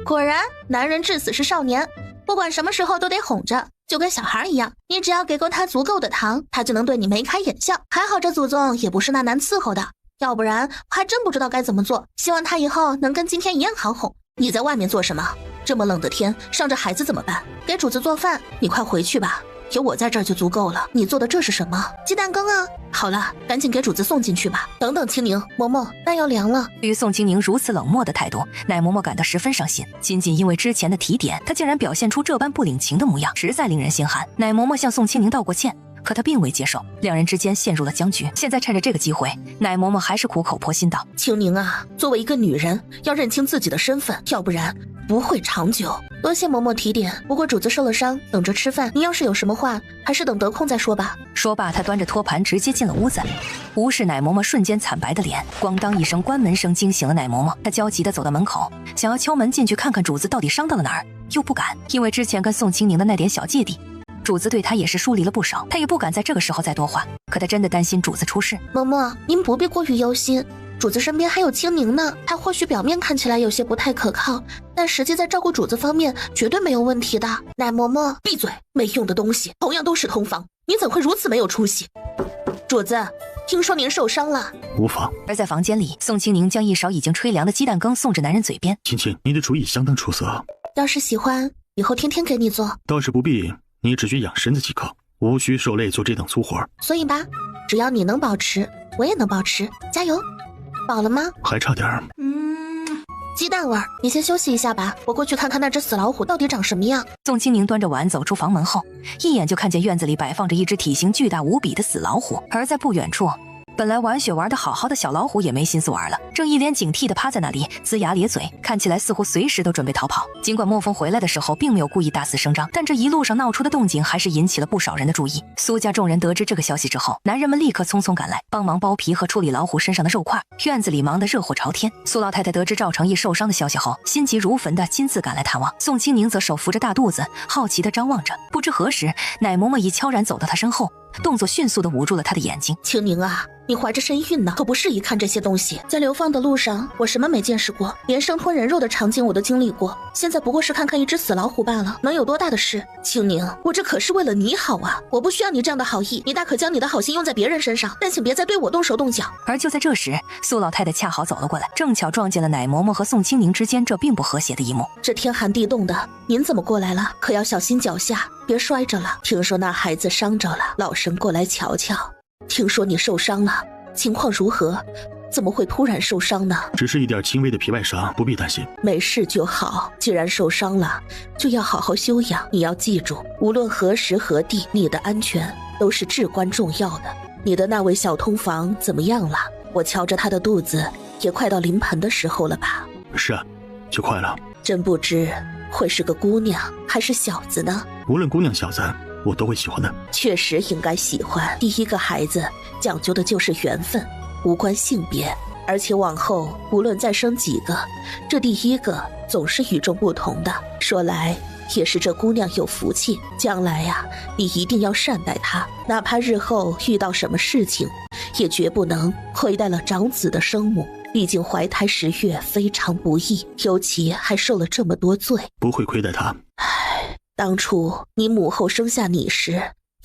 果然，男人至死是少年，不管什么时候都得哄着，就跟小孩一样，你只要给够他足够的糖，他就能对你眉开眼笑。还好这祖宗也不是那难伺候的，要不然我还真不知道该怎么做。希望他以后能跟今天一样好哄。你在外面做什么？这么冷的天，伤着孩子怎么办？给主子做饭，你快回去吧。有我在这儿就足够了。你做的这是什么？鸡蛋羹啊！好了，赶紧给主子送进去吧。等等，清宁，嬷嬷，蛋要凉了。对于宋清宁如此冷漠的态度，奶嬷嬷感到十分伤心。仅仅因为之前的提点，她竟然表现出这般不领情的模样，实在令人心寒。奶嬷嬷向宋清宁道过歉，可她并未接受，两人之间陷入了僵局。现在趁着这个机会，奶嬷嬷还是苦口婆心道：清宁啊，作为一个女人，要认清自己的身份，要不然不会长久。多谢嬷嬷提点，不过主子受了伤，等着吃饭。您要是有什么话，还是等得空再说吧。说罢，他端着托盘直接进了屋子，无视奶嬷嬷瞬间惨白的脸。咣当一声关门声惊醒了奶嬷嬷，她焦急地走到门口，想要敲门进去看看主子到底伤到了哪儿，又不敢，因为之前跟宋清宁的那点小芥蒂，主子对她也是疏离了不少，她也不敢在这个时候再多话。可她真的担心主子出事。嬷嬷，您不必过于忧心。主子身边还有清宁呢，他或许表面看起来有些不太可靠，但实际在照顾主子方面绝对没有问题的。奶嬷嬷，闭嘴，没用的东西，同样都是同房，你怎会如此没有出息？主子，听说您受伤了。无妨。而在房间里，宋清宁将一勺已经吹凉的鸡蛋羹送至男人嘴边。青青，你的厨艺相当出色，要是喜欢，以后天天给你做。倒是不必，你只需养身子即可，无需受累做这等粗活。所以吧，只要你能保持，我也能保持，加油。饱了吗？还差点儿。鸡蛋味儿，你先休息一下吧，我过去看看那只死老虎到底长什么样。宋清宁端着碗走出房门后，一眼就看见院子里摆放着一只体型巨大无比的死老虎，而在不远处，本来玩雪玩得好好的小老虎也没心思玩了，正一脸警惕地趴在那里，龇牙咧嘴，看起来似乎随时都准备逃跑。尽管莫风回来的时候并没有故意大肆声张，但这一路上闹出的动静还是引起了不少人的注意。苏家众人得知这个消息之后，男人们立刻匆匆赶来，帮忙剥皮和处理老虎身上的肉块，院子里忙得热火朝天。苏老太太得知赵成义受伤的消息后，心急如焚地亲自赶来探望。宋清宁则手扶着大肚子，好奇地张望着。不知何时，奶嬷嬷已悄然走到他身后，动作迅速地捂住了他的眼睛。清宁啊，你怀着身孕呢，可不适宜看这些东西。在流放的路上，我什么没见识过，连生吞人肉的场景我都经历过。现在不过是看看一只死老虎罢了，能有多大的事？清宁，我这可是为了你好啊，我不需要你这样的好意，你大可将你的好心用在别人身上，但请别再对我动手动脚。而就在这时，苏老太太恰好走了过来，正巧撞见了奶嬷嬷和宋清宁之间这并不和谐的一幕。这天寒地冻的，您怎么过来了？可要小心脚下，别摔着了。听说那孩子伤着了，老身过来瞧瞧。听说你受伤了，情况如何？怎么会突然受伤呢？只是一点轻微的皮外伤，不必担心。没事就好。既然受伤了，就要好好休养。你要记住，无论何时何地，你的安全都是至关重要的。你的那位小通房怎么样了？我瞧着他的肚子也快到临盆的时候了吧？是啊，就快了。真不知会是个姑娘还是小子呢？无论姑娘小子，我都会喜欢的。确实应该喜欢。第一个孩子讲究的就是缘分，无关性别，而且往后无论再生几个，这第一个总是与众不同的。说来也是这姑娘有福气，将来呀，你一定要善待她，哪怕日后遇到什么事情，也绝不能亏待了长子的生母。毕竟怀胎10月非常不易，尤其还受了这么多罪。不会亏待她。唉，当初你母后生下你时，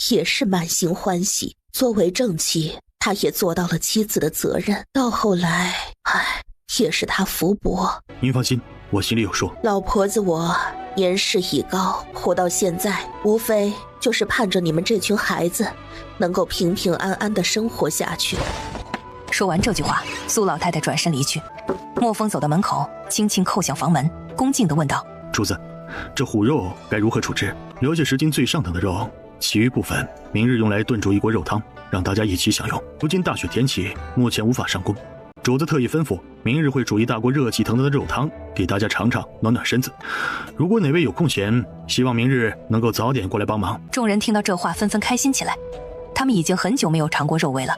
也是满心欢喜。作为正妻，他也做到了妻子的责任。到后来，唉，也是他福薄。您放心，我心里有数。老婆子我年事已高，活到现在，无非就是盼着你们这群孩子能够平平安安的生活下去。说完这句话，苏老太太转身离去。莫风走到门口，轻轻叩响房门，恭敬地问道：主子，这虎肉该如何处置？留下10斤最上等的肉，其余部分明日用来炖煮一锅肉汤，让大家一起享用。如今大雪天气，目前无法上工，主子特意吩咐，明日会煮一大锅热气腾腾的肉汤给大家尝尝，暖暖身子。如果哪位有空闲，希望明日能够早点过来帮忙。众人听到这话，纷纷开心起来。他们已经很久没有尝过肉味了。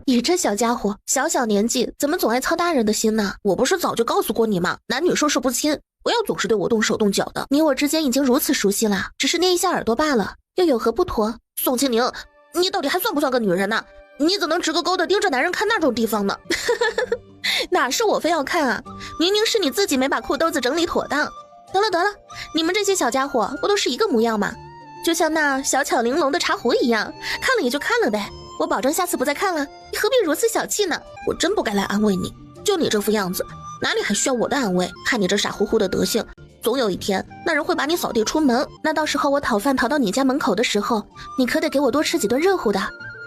你这小家伙，小小年纪怎么总爱操大人的心呢？我不是早就告诉过你吗？男女授受不亲，不要总是对我动手动脚的。你我之间已经如此熟悉了，只是捏一下耳朵罢了，又有何不妥？宋庆龄，你到底还算不算个女人呢？你怎能直勾勾的盯着男人看那种地方呢？哪是我非要看啊，明明是你自己没把裤兜子整理妥当。得了得了，你们这些小家伙不都是一个模样吗？就像那小巧玲珑的茶壶一样，看了也就看了呗。我保证下次不再看了，你何必如此小气呢？我真不该来安慰你，就你这副样子，哪里还需要我的安慰？看你这傻乎乎的德行，总有一天那人会把你扫地出门。那到时候我讨饭逃到你家门口的时候，你可得给我多吃几顿热乎的，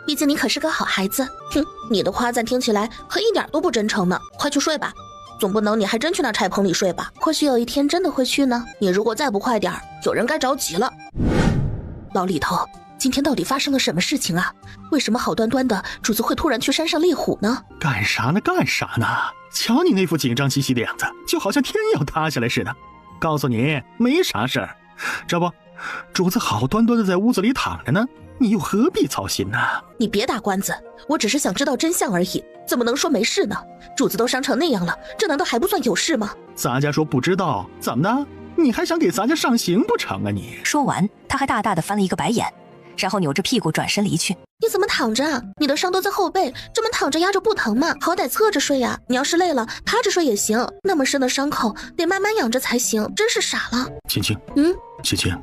毕竟你可是个好孩子。哼，你的夸赞听起来可一点都不真诚呢。快去睡吧，总不能你还真去那柴棚里睡吧？或许有一天真的会去呢。你如果再不快点，有人该着急了。老李头，今天到底发生了什么事情啊？为什么好端端的主子会突然去山上猎虎呢？干啥呢？干啥呢？瞧你那副紧张兮兮的样子，就好像天要塌下来似的。告诉你，没啥事儿。这不，主子好端端的在屋子里躺着呢，你又何必操心呢？你别打关子，我只是想知道真相而已，怎么能说没事呢？主子都伤成那样了，这难道还不算有事吗？咱家说不知道，怎么的？你还想给咱家上刑不成啊你？说完，他还大大的翻了一个白眼，然后扭着屁股转身离去。你怎么躺着啊？你的伤都在后背，这么躺着压着不疼吗？好歹侧着睡呀，你要是累了趴着睡也行，那么深的伤口得慢慢养着才行，真是傻了。青青，青青，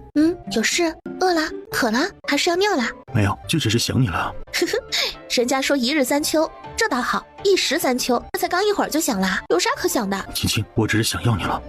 有事？饿了？渴了？还是要尿啦？没有，就只是想你了。人家说1日3秋，这倒好，1时3秋，这才刚一会儿就想啦，有啥可想的？青青，我只是想要你了。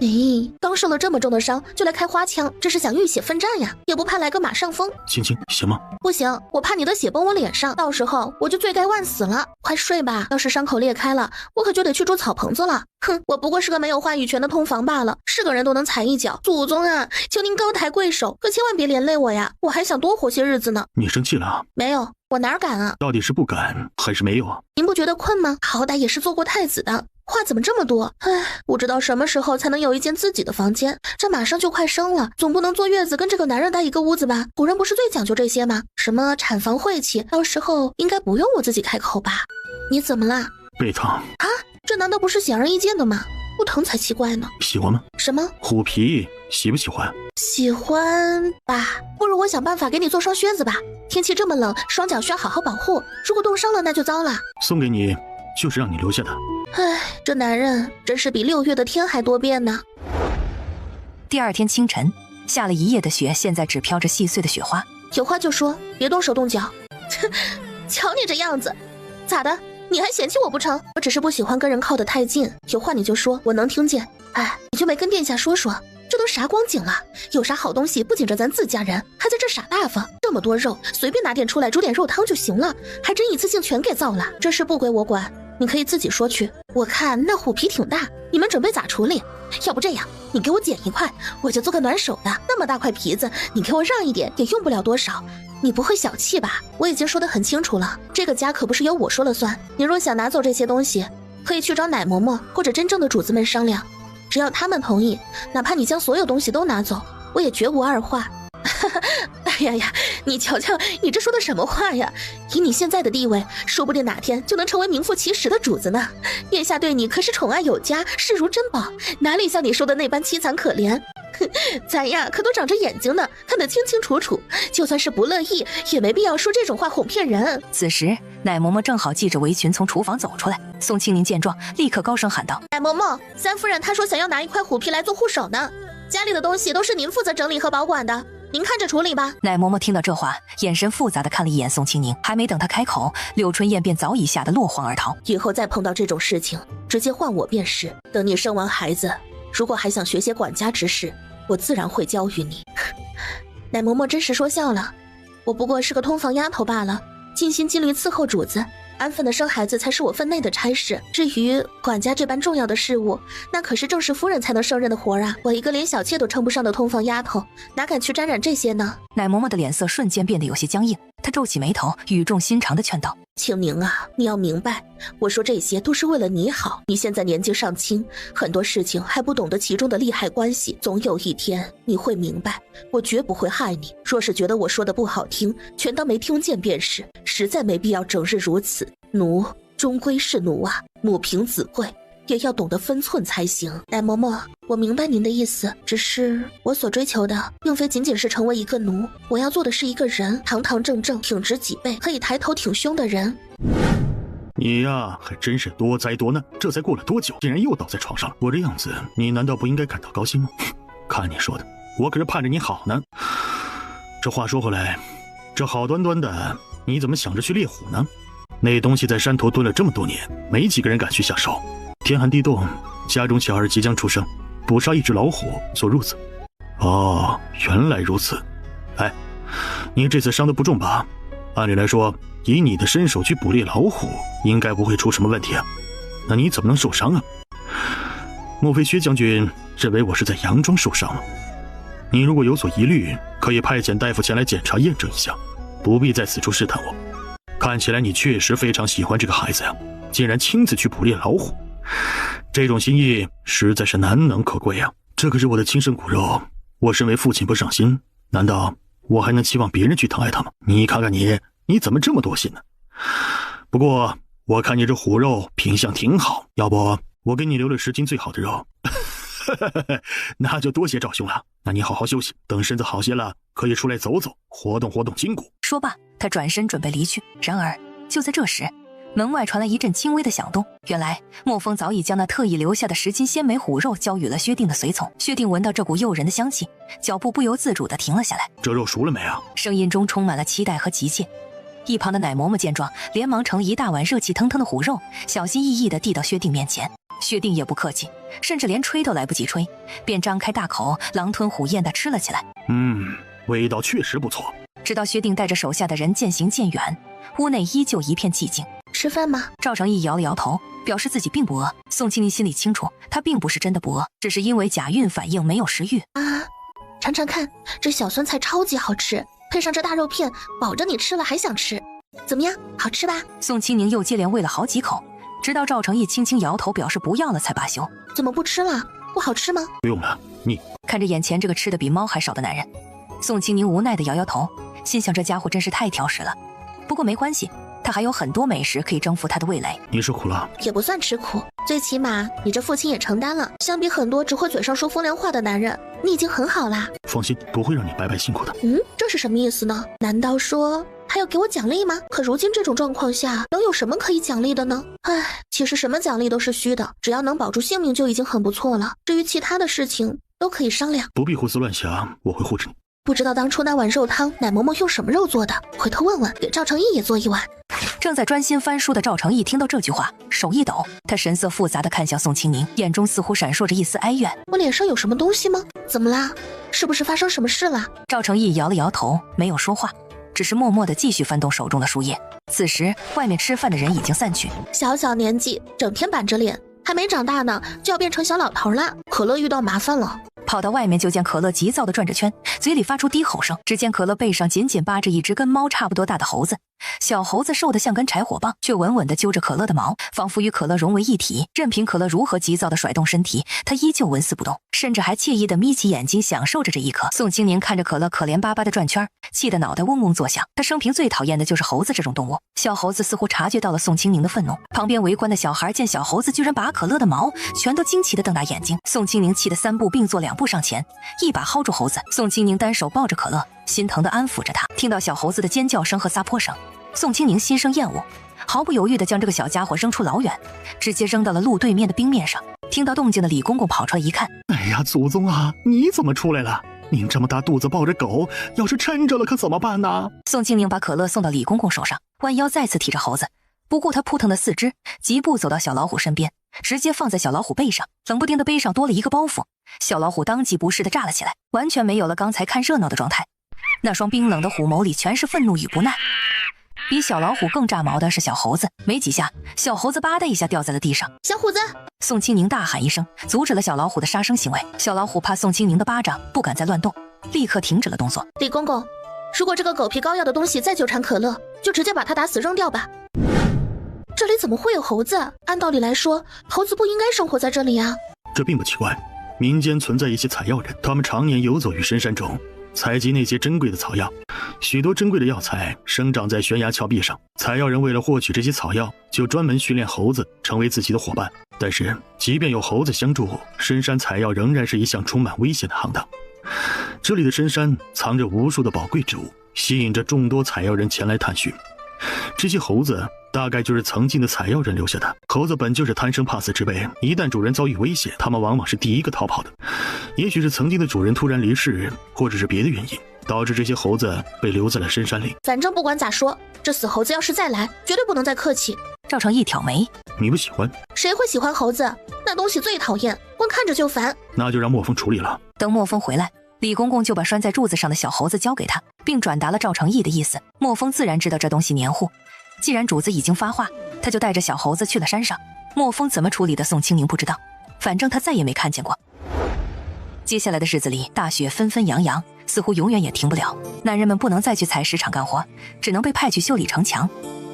刚受了这么重的伤就来开花枪，这是想浴血奋战呀？也不怕来个马上风？青青，行吗？不行，我怕你的血崩我脸上，到时候我就罪该万死了。快睡吧，要是伤口裂开了，我可就得去住草棚子了。哼，我不过是个没有话语权的通房罢了，是个人都能踩一脚。祖宗啊，求您高抬贵手，可千万别连累我呀，我还想多活些日子呢。你生气了？没有，我哪敢啊？到底是不敢还是没有啊？您不觉得困吗？好歹也是做过太子的，话怎么这么多？唉，不知道什么时候才能有一间自己的房间。这马上就快生了，总不能坐月子跟这个男人待一个屋子吧？古人不是最讲究这些吗？什么产房晦气，到时候应该不用我自己开口吧？你怎么啦？背疼啊？这难道不是显而易见的吗？不疼才奇怪呢。喜欢吗？什么？虎皮喜不喜欢？喜欢吧，不如我想办法给你做双靴子吧。天气这么冷，双脚需要好好保护，如果冻伤了那就糟了。送给你，就是让你留下的。唉，这男人真是比6月的天还多变呢。第二天清晨，下了一夜的雪，现在只飘着细碎的雪花。有话就说，别动手动脚。瞧你这样子，咋的？你还嫌弃我不成？我只是不喜欢跟人靠得太近，有话你就说，我能听见。哎，你就没跟殿下说说，这都啥光景了？有啥好东西不紧着咱自家人，还在这傻大方？这么多肉，随便拿点出来煮点肉汤就行了，还真一次性全给造了。这事不归我管，你可以自己说去。我看那虎皮挺大，你们准备咋处理？要不这样，你给我剪一块，我就做个暖手的。那么大块皮子，你给我让一点，也用不了多少。你不会小气吧？我已经说得很清楚了，这个家可不是由我说了算。你若想拿走这些东西，可以去找奶嬷嬷或者真正的主子们商量，只要他们同意，哪怕你将所有东西都拿走，我也绝无二话。哎呀呀，你瞧瞧，你这说的什么话呀？以你现在的地位，说不定哪天就能成为名副其实的主子呢。殿下对你可是宠爱有加，视如珍宝，哪里像你说的那般凄惨可怜？咱呀可都长着眼睛呢，看得清清楚楚，就算是不乐意，也没必要说这种话哄骗人。此时奶嬷嬷正好系着围裙从厨房走出来，宋庆龄见状立刻高声喊道：奶嬷嬷，三夫人她说想要拿一块虎皮来做护手呢，家里的东西都是您负责整理和保管的，您看着处理吧。奶嬷嬷听到这话，眼神复杂的看了一眼宋庆龄，还没等她开口，柳春燕便早已吓得落荒而逃。以后再碰到这种事情，直接换我便是。等你生完孩子，如果还想学些管家之事，我自然会教于你。奶嬷嬷真是说笑了，我不过是个通房丫头罢了，尽心尽力伺候主子，安分的生孩子才是我分内的差事。至于管家这般重要的事务，那可是正室夫人才能胜任的活啊！我一个连小妾都称不上的通房丫头，哪敢去沾染这些呢？奶嬷嬷的脸色瞬间变得有些僵硬，她皱起眉头，语重心长地劝道：庆宁啊，你要明白，我说这些都是为了你好。你现在年纪尚轻，很多事情还不懂得其中的利害关系，总有一天你会明白，我绝不会害你。若是觉得我说的不好听，全当没听见便是，实在没必要整日如此。奴终归是奴啊，母凭子贵，也要懂得分寸才行。奶嬷嬷，我明白您的意思，只是我所追求的并非仅仅是成为一个奴，我要做的是一个人，堂堂正正，挺直脊背，可以抬头挺胸的人。你呀，还真是多灾多难，这才过了多久，竟然又倒在床上了。我这样子，你难道不应该感到高兴吗？看你说的，我可是盼着你好呢。这话说回来，这好端端的，你怎么想着去猎虎呢？那东西在山头蹲了这么多年，没几个人敢去下手。天寒地冻，家中小儿即将出生，捕杀一只老虎做褥子。哦，原来如此。哎，你这次伤得不重吧？按理来说，以你的身手去捕猎老虎，应该不会出什么问题啊。那你怎么能受伤啊？莫非薛将军认为我是在佯装受伤吗？你如果有所疑虑，可以派遣大夫前来检查验证一下，不必在此处试探我。看起来你确实非常喜欢这个孩子呀，竟然亲自去捕猎老虎，这种心意实在是难能可贵啊！这可是我的亲生骨肉，我身为父亲不上心，难道我还能期望别人去疼爱他吗？你看看你怎么这么多心呢？不过我看你这虎肉品相挺好，要不我给你留了10斤最好的肉。那就多谢赵兄了。那你好好休息，等身子好些了，可以出来走走，活动活动筋骨。说罢，他转身准备离去。然而就在这时，门外传来一阵轻微的响动。原来莫风早已将那特意留下的10斤鲜美虎肉交予了薛定的随从。薛定闻到这股诱人的香气，脚步不由自主地停了下来。这肉熟了没啊？声音中充满了期待和急切。一旁的奶嬷嬷见状，连忙盛了一大碗热气腾腾的虎肉，小心翼翼地递到薛定面前。薛定也不客气，甚至连吹都来不及吹，便张开大口狼吞虎咽地吃了起来。味道确实不错。直到薛定带着手下的人渐行渐远，屋内依旧一片寂静。吃饭吗？赵成义摇了摇头，表示自己并不饿。宋庆龄心里清楚，他并不是真的不饿，只是因为假孕反应没有食欲啊。尝尝看，这小酸菜超级好吃，配上这大肉片，保证你吃了还想吃。怎么样，好吃吧？宋庆龄又接连喂了好几口，直到赵成义轻轻摇头表示不要了才罢休。怎么不吃了？不好吃吗？不用了，你看着眼前这个吃的比猫还少的男人，宋庆龄无奈地摇摇头，心想这家伙真是太挑食了。不过没关系，他还有很多美食可以征服他的味蕾。你吃苦了？也不算吃苦，最起码你这父亲也承担了。相比很多只会嘴上说风凉话的男人，你已经很好啦。放心，不会让你白白辛苦的。这是什么意思呢？难道说还要给我奖励吗？可如今这种状况下，能有什么可以奖励的呢？其实什么奖励都是虚的，只要能保住性命就已经很不错了。至于其他的事情，都可以商量。不必胡思乱想，我会护着你。不知道当初那碗肉汤奶嬷嬷用什么肉做的，回头问问，给赵成义也做一碗。正在专心翻书的赵成义听到这句话，手一抖，他神色复杂地看向宋清宁，眼中似乎闪烁着一丝哀怨。我脸上有什么东西吗？怎么啦？是不是发生什么事了？赵成义摇了摇头，没有说话，只是默默地继续翻动手中的书页。此时外面吃饭的人已经散去。小小年纪整天板着脸，还没长大呢就要变成小老头了。可乐遇到麻烦了，跑到外面就见可乐急躁地转着圈，嘴里发出低吼声。只见可乐背上紧紧扒着一只跟猫差不多大的猴子，小猴子瘦得像根柴火棒，却稳稳地揪着可乐的毛，仿佛与可乐融为一体。任凭可乐如何急躁地甩动身体，他依旧纹丝不动，甚至还惬意地眯起眼睛享受着这一刻。宋清宁看着可乐可怜巴巴地转圈，气得脑袋嗡嗡作响。他生平最讨厌的就是猴子这种动物。小猴子似乎察觉到了宋清宁的愤怒，旁边围观的小孩见小猴子居然拔可乐的毛，全都惊奇地瞪大眼睛。宋清宁气得3步并作2步上前，一把薅住猴子。宋清宁单手抱着可乐，心疼地安抚着他。听到小猴子的尖叫声和撒泼声，宋清宁心生厌恶，毫不犹豫地将这个小家伙扔出老远，直接扔到了路对面的冰面上。听到动静的李公公跑出来一看，哎呀，祖宗啊，你怎么出来了？您这么大肚子抱着狗，要是抻着了可怎么办呢？宋清宁把可乐送到李公公手上，弯腰再次提着猴子，不顾他扑腾的四肢，疾步走到小老虎身边，直接放在小老虎背上，冷不丁的背上多了一个包袱。小老虎当即不适地炸了起来，完全没有了刚才看热闹的状态，那双冰冷的虎眸里全是愤怒与不耐。比小老虎更炸毛的是小猴子，没几下，小猴子吧的一下掉在了地上。小虎子！宋清宁大喊一声，阻止了小老虎的杀生行为。小老虎怕宋清宁的巴掌，不敢再乱动，立刻停止了动作。李公公，如果这个狗皮膏药的东西再纠缠可乐，就直接把它打死扔掉吧。这里怎么会有猴子？按道理来说，猴子不应该生活在这里啊。这并不奇怪，民间存在一些采药人，他们常年游走于深山中，采集那些珍贵的草药。许多珍贵的药材生长在悬崖峭壁上，采药人为了获取这些草药，就专门训练猴子成为自己的伙伴。但是即便有猴子相助，深山采药仍然是一项充满危险的行当。这里的深山藏着无数的宝贵之物，吸引着众多采药人前来探寻。这些猴子大概就是曾经的采药人留下的。猴子本就是贪生怕死之辈，一旦主人遭遇危险，他们往往是第一个逃跑的。也许是曾经的主人突然离世，或者是别的原因，导致这些猴子被留在了深山里。反正不管咋说，这死猴子要是再来，绝对不能再客气。赵成义挑眉，你不喜欢？谁会喜欢猴子？那东西最讨厌，光看着就烦。那就让墨风处理了。等墨风回来，李公公就把拴在柱子上的小猴子交给他，并转达了赵成义的意思。墨风自然知道这东西黏糊，既然主子已经发话，他就带着小猴子去了山上。墨风怎么处理的，宋清宁不知道，反正他再也没看见过。接下来的日子里，大雪纷纷扬扬，似乎永远也停不了。男人们不能再去采石场干活，只能被派去修理城墙。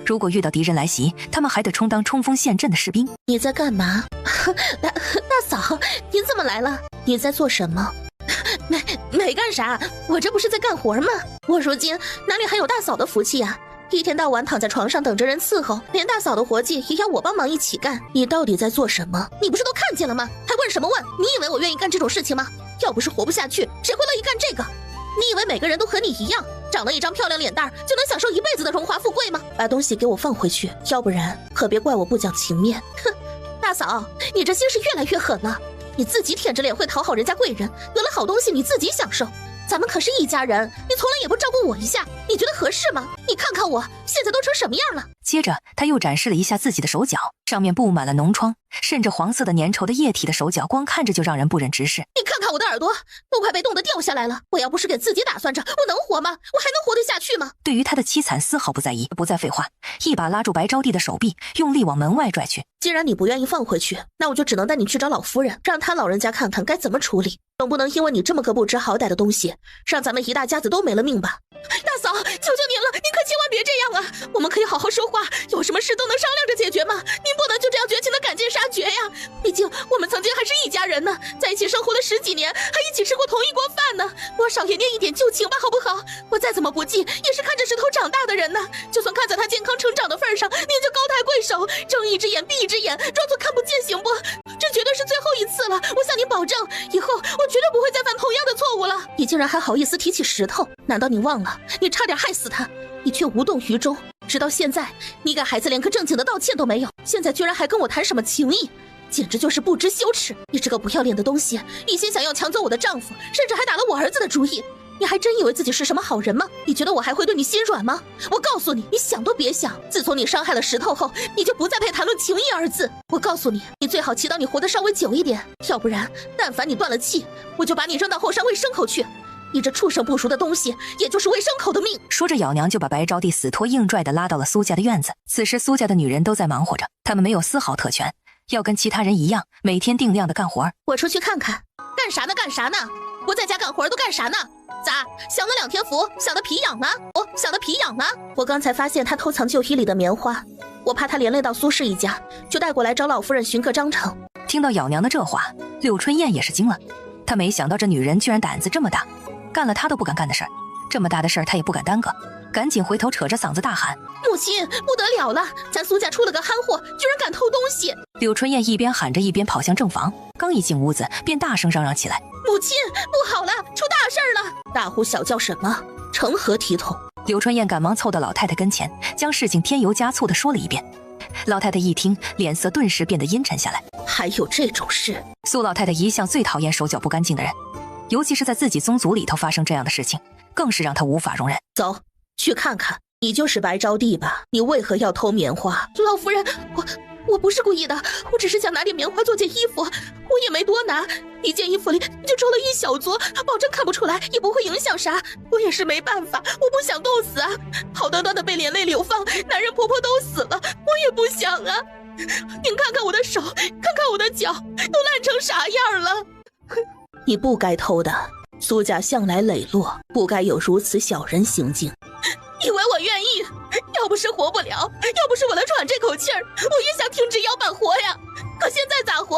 如果遇到敌人来袭，他们还得充当冲锋陷阵的士兵。你在干嘛？大嫂，你怎么来了？你在做什么？没干啥，我这不是在干活吗？我如今哪里还有大嫂的福气呀？一天到晚躺在床上等着人伺候，连大嫂的活计也要我帮忙一起干。你到底在做什么？你不是都看见了吗？还问什么问？你以为我愿意干这种事情吗？要不是活不下去，谁会乐意干这个？你以为每个人都和你一样，长了一张漂亮脸蛋就能享受一辈子的荣华富贵吗？把东西给我放回去，要不然可别怪我不讲情面。哼，大嫂，你这心是越来越狠了。你自己舔着脸会讨好人家贵人，得了好东西你自己享受。咱们可是一家人，你从来也不照顾我一下，你觉得合适吗？你看看我现在都成什么样了。接着他又展示了一下自己的手脚，上面布满了脓疮，渗着黄色的粘稠的液体的手脚，光看着就让人不忍直视。你看看我的耳朵，都快被冻得掉下来了。我要不是给自己打算着，我能活吗？我还能活得下去吗？对于他的凄惨丝毫不在意，不再废话，一把拉住白招娣的手臂，用力往门外拽去。既然你不愿意放回去，那我就只能带你去找老夫人，让她老人家看看该怎么处理。总不能因为你这么个不知好歹的东西，让咱们一大家子都没了命吧？大嫂，求求您了，您可千万别这样啊！我们可以好好说话，有什么事都能商量着解决吗？您不能就这样绝情的赶尽杀绝呀！毕竟我们曾经还是一家人呢，在一起生活了10几年，还一起吃过同一锅饭呢，多少也念一点旧情吧，好不好？我再怎么不济，也是看着石头长大的人呢。就算看在他健康成长的份上，您就高抬贵手，睁一只眼闭一只眼，装作看不见行不？这绝对是最后一次了，我向您保证，以后我绝对不会再犯同样的错误了。你竟然还好意思提起石头？难道你忘了你差点害死他，你却无动于衷？直到现在，你给孩子连个正经的道歉都没有，现在居然还跟我谈什么情义，简直就是不知羞耻！你这个不要脸的东西，一心想要抢走我的丈夫，甚至还打了我儿子的主意。你还真以为自己是什么好人吗？你觉得我还会对你心软吗？我告诉你，你想都别想。自从你伤害了石头后，你就不再配谈论情义二字。我告诉你，你最好祈祷你活得稍微久一点，要不然，但凡你断了气，我就把你扔到后山喂牲口去。你这畜生不如的东西，也就是喂牲口的命。说着，咬娘就把白招娣死拖硬拽的拉到了苏家的院子。此时苏家的女人都在忙活着，她们没有丝毫特权，要跟其他人一样，每天定量的干活。我出去看看，干啥呢？干啥呢？不在家干活都干啥呢？咋享了2天福，享得皮痒呢？享得皮痒呢？我刚才发现他偷藏旧衣里的棉花，我怕他连累到苏氏一家，就带过来找老夫人寻个章程。听到咬娘的这话，柳春燕也是惊了，她没想到这女人居然胆子这么大，干了她都不敢干的事儿，这么大的事儿她也不敢耽搁，赶紧回头扯着嗓子大喊：母亲，不得了了，咱苏家出了个憨货，居然敢偷东西！柳春燕一边喊着一边跑向正房，刚一进屋子便大声嚷嚷起来：母亲，不好了，出大事了！大呼小叫什么？成何体统！柳春燕赶忙凑到老太太跟前，将事情添油加醋地说了一遍。老太太一听，脸色顿时变得阴沉下来。还有这种事？苏老太太一向最讨厌手脚不干净的人，尤其是在自己宗族里头发生这样的事情，更是让她无法容忍。走，去看看，你就是白招娣吧？你为何要偷棉花？老夫人，我不是故意的，我只是想拿点棉花做件衣服，我也没多拿，一件衣服里就抽了一小撮，保证看不出来，也不会影响啥。我也是没办法，我不想冻死啊！好端端的被连累流放，男人婆婆都死了，我也不想啊！您看看我的手，看看我的脚，都烂成啥样了？你不该偷的，苏家向来磊落，不该有如此小人行径。以为我愿意？要不是活不了，要不是我能喘这口气儿，我也想挺直腰板活呀。可现在咋活？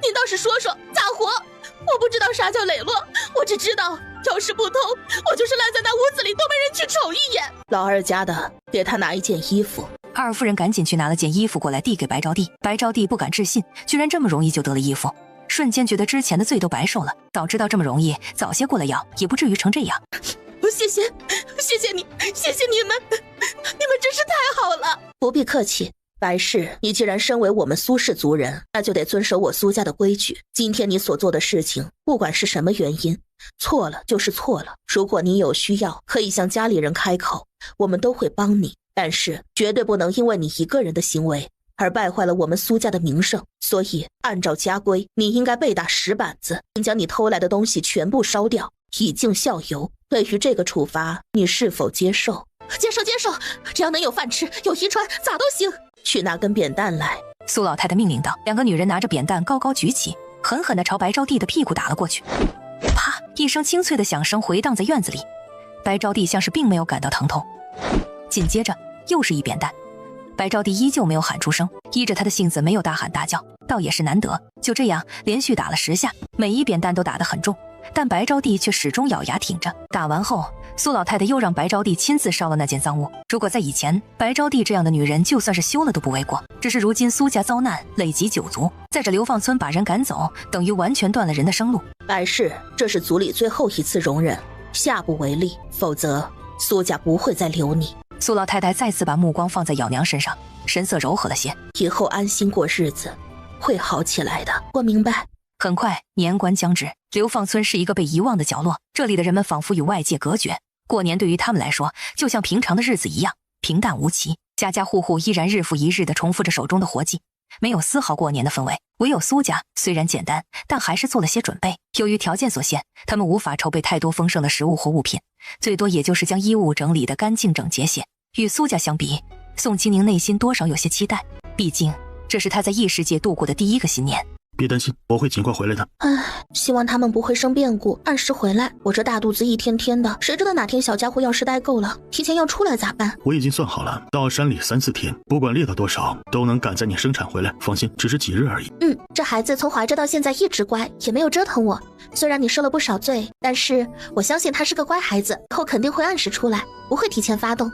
您倒是说说咋活？我不知道啥叫磊落，我只知道要是不偷，我就是烂在那屋子里都没人去瞅一眼。老二家的，给他拿一件衣服。二夫人赶紧去拿了件衣服过来递给白招娣。白招娣不敢置信，居然这么容易就得了衣服，瞬间觉得之前的罪都白受了。早知道这么容易，早些过来要，也不至于成这样。谢谢你，谢谢你们，你们真是太好了。不必客气，白氏，你既然身为我们苏氏族人，那就得遵守我苏家的规矩。今天你所做的事情，不管是什么原因，错了就是错了。如果你有需要，可以向家里人开口，我们都会帮你。但是绝对不能因为你一个人的行为而败坏了我们苏家的名声。所以按照家规，你应该被打10板子，并将你偷来的东西全部烧掉，以儆效尤。对于这个处罚，你是否接受？接受，只要能有饭吃，有衣穿，咋都行。去拿根扁担来。苏老太太命令道。两个女人拿着扁担高高举起，狠狠地朝白招娣的屁股打了过去。啪！一声清脆的响声回荡在院子里，白招娣像是并没有感到疼痛。紧接着又是一扁担，白招娣依旧没有喊出声，依着她的性子没有大喊大叫，倒也是难得。就这样连续打了10下，每一扁担都打得很重，但白招娣却始终咬牙挺着。打完后，苏老太太又让白招娣亲自烧了那间赃物。如果在以前，白招娣这样的女人就算是休了都不为过，只是如今苏家遭难，累及9族，在这流放村把人赶走，等于完全断了人的生路。白氏，这是族里最后一次容忍，下不为例，否则苏家不会再留你。苏老太太再次把目光放在咬娘身上，神色柔和了些。以后安心过日子，会好起来的，我明白。很快，年关将至，流放村是一个被遗忘的角落，这里的人们仿佛与外界隔绝。过年对于他们来说，就像平常的日子一样，平淡无奇。家家户户依然日复一日地重复着手中的活计，没有丝毫过年的氛围。唯有苏家，虽然简单，但还是做了些准备。由于条件所限，他们无法筹备太多丰盛的食物或物品，最多也就是将衣物整理得干净整洁些。与苏家相比，宋清宁内心多少有些期待，毕竟这是他在异世界度过的第一个新年。别担心，我会尽快回来的。希望他们不会生变故，按时回来。我这大肚子一天天的，谁知道哪天小家伙要是待够了，提前要出来咋办？我已经算好了，到山里3、4天，不管猎到多少，都能赶在你生产回来。放心，只是几日而已。这孩子从怀着到现在一直乖，也没有折腾我。虽然你受了不少罪，但是我相信他是个乖孩子，以后肯定会按时出来，不会提前发动。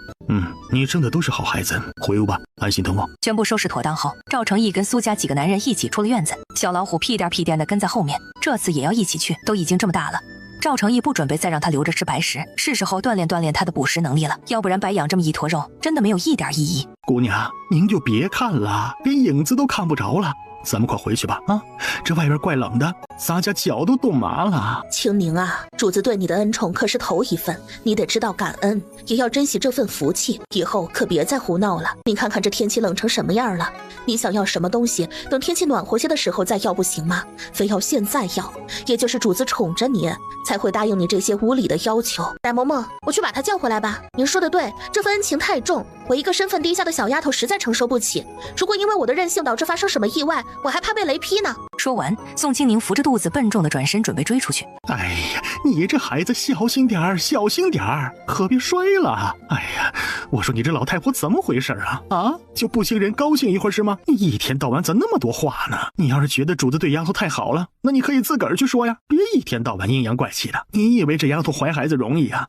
你生的都是好孩子，回屋吧，安心等我。全部收拾妥当后，赵成义跟苏家几个男人一起出了院子，小老虎屁颠屁颠的跟在后面，这次也要一起去。都已经这么大了，赵成义不准备再让他留着吃白食，是时候锻炼锻炼他的捕食能力了，要不然白养这么一坨肉，真的没有一点意义。姑娘，您就别看了，连影子都看不着了。咱们快回去吧啊！这外边怪冷的，咱家脚都冻麻了。青宁啊，主子对你的恩宠可是头一份，你得知道感恩，也要珍惜这份福气。以后可别再胡闹了。你看看这天气冷成什么样了，你想要什么东西，等天气暖和些的时候再要不行吗？非要现在要，也就是主子宠着你，才会答应你这些无理的要求。奶嬷嬷，我去把她叫回来吧。您说的对，这份恩情太重，我一个身份低下的小丫头实在承受不起。如果因为我的任性导致发生什么意外，我还怕被雷劈呢。说完，宋清宁扶着肚子笨重的转身准备追出去。哎呀，你这孩子小心点儿，小心点儿，可别摔了。哎呀，我说你这老太婆怎么回事啊？啊，就不行人高兴一会儿是吗？你一天到晚咋那么多话呢？你要是觉得主子对丫头太好了，那你可以自个儿去说呀，别一天到晚阴阳怪气的。你以为这丫头怀孩子容易啊？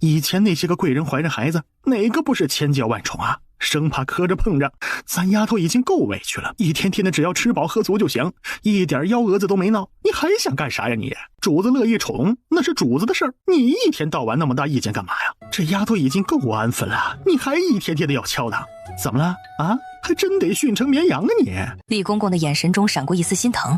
以前那些个贵人怀着孩子，哪个不是千娇万宠啊？生怕磕着碰着，咱丫头已经够委屈了，一天天的只要吃饱喝足就行，一点幺蛾子都没闹，你还想干啥呀你？主子乐意宠，那是主子的事儿，你一天到晚那么大意见干嘛呀？这丫头已经够安分了，你还一天天的要敲打，怎么了啊？还真得训成绵羊啊你！李公公的眼神中闪过一丝心疼，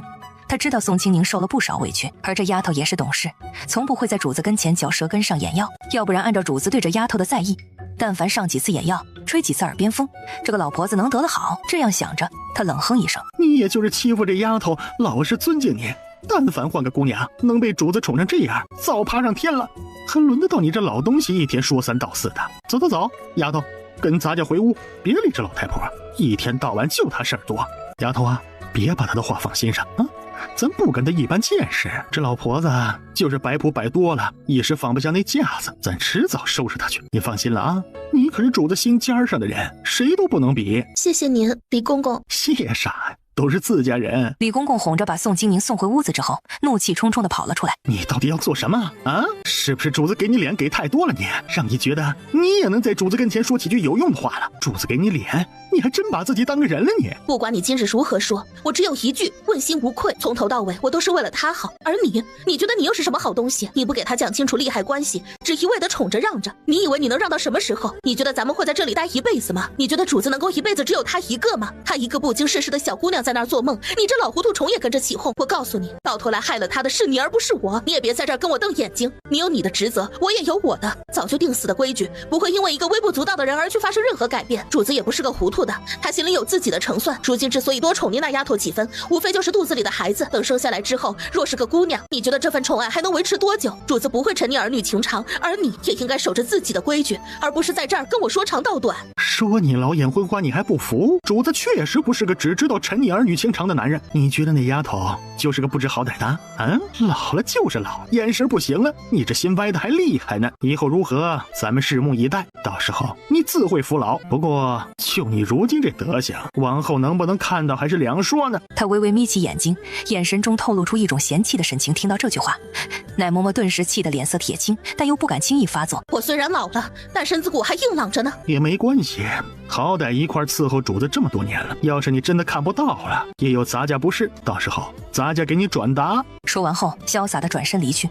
他知道宋清宁受了不少委屈，而这丫头也是懂事，从不会在主子跟前嚼舌根上眼药，要不然按照主子对这丫头的在意，但凡上几次眼药，吹几次耳边风，这个老婆子能得得好。这样想着，他冷哼一声，你也就是欺负这丫头，老是尊敬你，但凡换个姑娘能被主子宠成这样，早爬上天了，还轮得到你这老东西一天说三道四的。走走走，丫头，跟咱家回屋，别理这老太婆，一天到晚就她事儿多。丫头啊，别把她的话放心上啊，咱不跟她一般见识，这老婆子就是摆谱摆多了，一时放不下那架子，咱迟早收拾她去。你放心了啊，你可是主子心尖上的人，谁都不能比。谢谢您，李公公。谢啥呀？都是自家人。李公公哄着把宋清宁送回屋子之后，怒气冲冲地跑了出来。你到底要做什么啊？是不是主子给你脸给太多了你，让你觉得你也能在主子跟前说几句有用的话了？主子给你脸，你还真把自己当个人了你？不管你今日如何说，我只有一句，问心无愧。从头到尾我都是为了他好，而你觉得你又是什么好东西？你不给他讲清楚利害关系，只一味的宠着让着，你以为你能让到什么时候？你觉得咱们会在这里待一辈子吗？你觉得主子能够一辈子只有他一个吗？他一个不经世事的小姑娘在那儿做梦，你这老糊涂虫也跟着起哄。我告诉你，到头来害了他的是你而不是我。你也别在这儿跟我瞪眼睛，你有你的职责，我也有我的，早就定死的规矩不会因为一个微不足道的人而去发生任何改变。主子也不是个糊涂的，他心里有自己的成算。如今之所以多宠溺那丫头几分，无非就是肚子里的孩子，等生下来之后，若是个姑娘，你觉得这份宠爱还能维持多久？主子不会沉溺儿女情长，而你也应该守着自己的规矩，而不是在这儿跟我说长道短。说你老眼昏花你还不服？主子确实不是个只知道沉溺儿女情长的男人。你觉得那丫头就是个不知好歹的？老了就是老，眼神不行了，你这心歪的还厉害呢。以后如何，咱们拭目以待，到时候你自会服老。不过就你如今这德行，往后能不能看到还是两说呢。他微微眯起眼睛，眼神中透露出一种嫌弃的神情。听到这句话，奶嬷嬷顿时气得脸色铁青，但又不敢轻易发作。我虽然老了，但身子骨还硬朗着呢。也没关系，好歹一块伺候主子这么多年了，要是你真的看不到了，也有咱家不是，到时候咱家给你转达。说完后，潇洒地转身离去。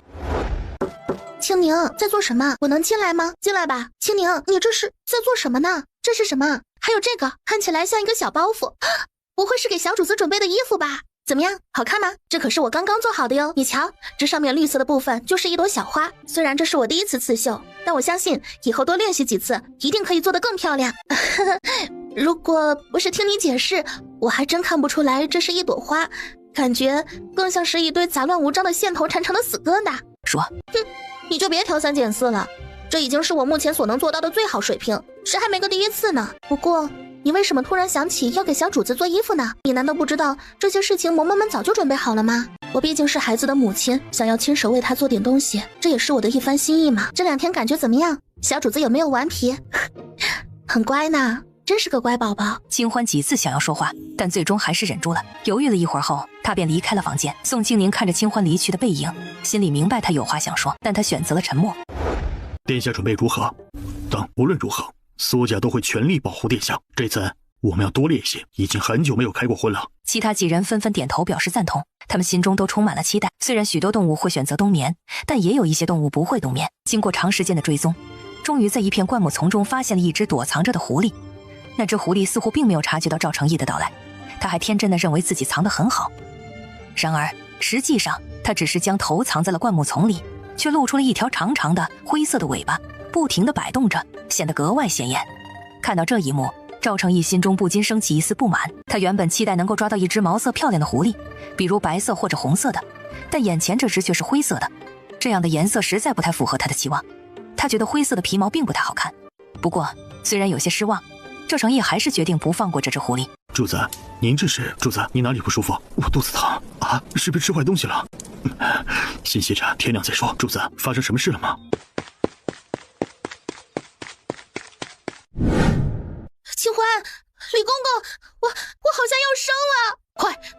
青宁在做什么？我能进来吗？进来吧。青宁，你这是在做什么呢？这是什么？还有这个，看起来像一个小包袱，不会是给小主子准备的衣服吧？怎么样，好看吗？这可是我刚刚做好的哟，你瞧，这上面绿色的部分就是一朵小花。虽然这是我第一次刺绣，但我相信以后多练习几次，一定可以做得更漂亮。如果不是听你解释，我还真看不出来这是一朵花，感觉更像是一堆杂乱无章的线头缠成的死疙瘩。说，你就别挑三拣四了，这已经是我目前所能做到的最好水平，谁还没个第一次呢？不过你为什么突然想起要给小主子做衣服呢？你难道不知道这些事情嬷嬷们早就准备好了吗？我毕竟是孩子的母亲，想要亲手为他做点东西，这也是我的一番心意嘛。这2天感觉怎么样？小主子有没有顽皮？很乖呢，真是个乖宝宝。清欢几次想要说话，但最终还是忍住了。犹豫了一会儿后，他便离开了房间。宋清宁看着清欢离去的背影，心里明白他有话想说，但他选择了沉默。殿下准备如何？等无论如何，苏家都会全力保护殿下。这次我们要多练习，已经很久没有开过荤了。其他几人纷纷点头表示赞同，他们心中都充满了期待。虽然许多动物会选择冬眠，但也有一些动物不会冬眠。经过长时间的追踪，终于在一片灌木丛中发现了一只躲藏着的狐狸。那只狐狸似乎并没有察觉到赵成义的到来，他还天真的认为自己藏得很好。然而实际上他只是将头藏在了灌木丛里，却露出了一条长长的灰色的尾巴，不停地摆动着，显得格外显眼。看到这一幕，赵成义心中不禁升起一丝不满。他原本期待能够抓到一只毛色漂亮的狐狸，比如白色或者红色的，但眼前这只却是灰色的，这样的颜色实在不太符合他的期望。他觉得灰色的皮毛并不太好看。不过虽然有些失望，赵成义还是决定不放过这只狐狸。主子，您这是？主子，你哪里不舒服？我肚子疼啊，是不是吃坏东西了？先歇着，天亮再说。主子，发生什么事了吗？清欢，李公公，我好像要生了，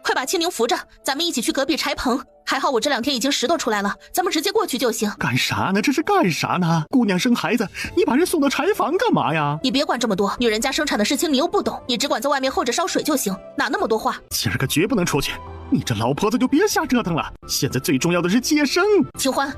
快把青宁扶着，咱们一起去隔壁柴棚。还好我这2天已经拾掇出来了，咱们直接过去就行。干啥呢？这是干啥呢？姑娘生孩子，你把人送到柴房干嘛呀？你别管这么多，女人家生产的事情你又不懂，你只管在外面候着烧水就行，哪那么多话？今儿个绝不能出去，你这老婆子就别瞎折腾了。现在最重要的是接生。清欢，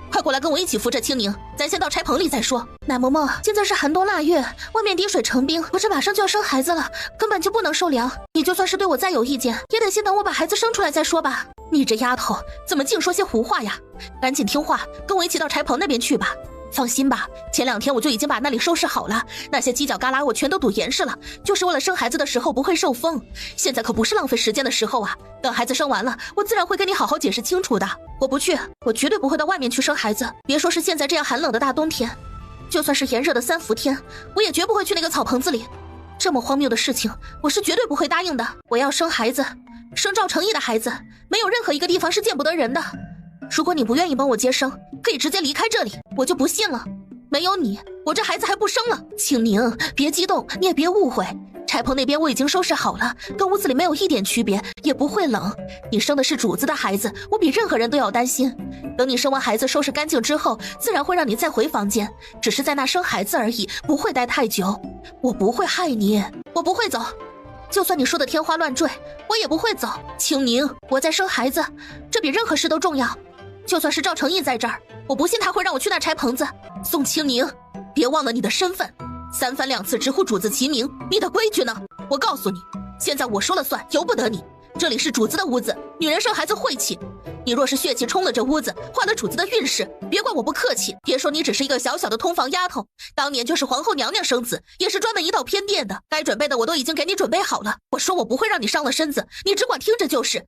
快过来跟我一起扶着青宁，咱先到柴棚里再说。奶嬷嬷，现在是寒冬腊月，外面滴水成冰，我这马上就要生孩子了，根本就不能受凉。你就算是对我再有意见，也得先等我把孩子生出来再说吧。你这丫头怎么净说些胡话呀？赶紧听话，跟我一起到柴棚那边去吧。放心吧，前2天我就已经把那里收拾好了，那些犄角旮旯我全都堵严实了，就是为了生孩子的时候不会受风。现在可不是浪费时间的时候啊，等孩子生完了，我自然会跟你好好解释清楚的。我不去，我绝对不会到外面去生孩子，别说是现在这样寒冷的大冬天，就算是炎热的3伏天，我也绝不会去那个草棚子里。这么荒谬的事情，我是绝对不会答应的。我要生孩子，生赵成义的孩子，没有任何一个地方是见不得人的。如果你不愿意帮我接生，可以直接离开这里，我就不信了。没有你，我这孩子还不生了。青宁，别激动，你也别误会，柴棚那边我已经收拾好了，跟屋子里没有一点区别，也不会冷。你生的是主子的孩子，我比任何人都要担心。等你生完孩子收拾干净之后，自然会让你再回房间，只是在那生孩子而已，不会待太久。我不会害你，我不会走。就算你说的天花乱坠，我也不会走。青宁，我在生孩子，这比任何事都重要。就算是赵成义在这儿，我不信他会让我去那柴棚子。宋青宁，别忘了你的身份，3番2次直呼主子其名，你的规矩呢？我告诉你，现在我说了算，由不得你。这里是主子的屋子，女人生孩子晦气，你若是血气冲了这屋子，坏了主子的运势，别怪我不客气。别说你只是一个小小的通房丫头，当年就是皇后娘娘生子，也是专门一道偏殿的，该准备的我都已经给你准备好了。我说我不会让你伤了身子，你只管听着就是，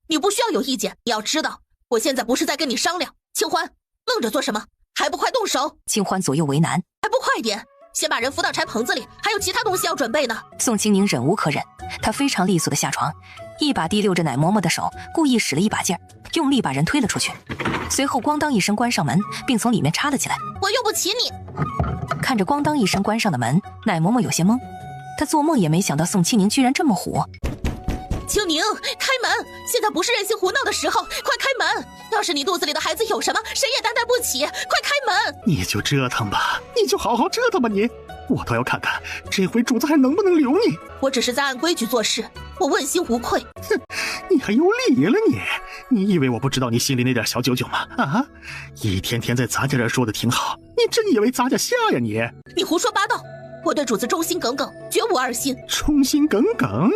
你不需要有意见。你要知道，我现在不是在跟你商量。清欢，愣着做什么？还不快动手！清欢左右为难，还不快点！先把人扶到柴棚子里，还有其他东西要准备呢。宋青宁忍无可忍，她非常利索的下床，一把提溜着奶嬷嬷的手，故意使了一把劲儿，用力把人推了出去，随后咣当一声关上门，并从里面插了起来。我用不起你！看着咣当一声关上的门，奶嬷嬷有些懵，她做梦也没想到宋青宁居然这么虎。青宁，开门！现在不是任性胡闹的时候，快开门！要是你肚子里的孩子有什么，谁也担待不起，快开门！你就折腾吧，你就好好折腾吧你，我倒要看看这回主子还能不能留你。我只是在按规矩做事，我问心无愧。哼，你还有理了你以为我不知道你心里那点小九九吗？啊，一天天在咱家这说的挺好，你真以为咱家瞎呀你？你胡说八道！我对主子忠心耿耿，绝无二心。忠心耿耿？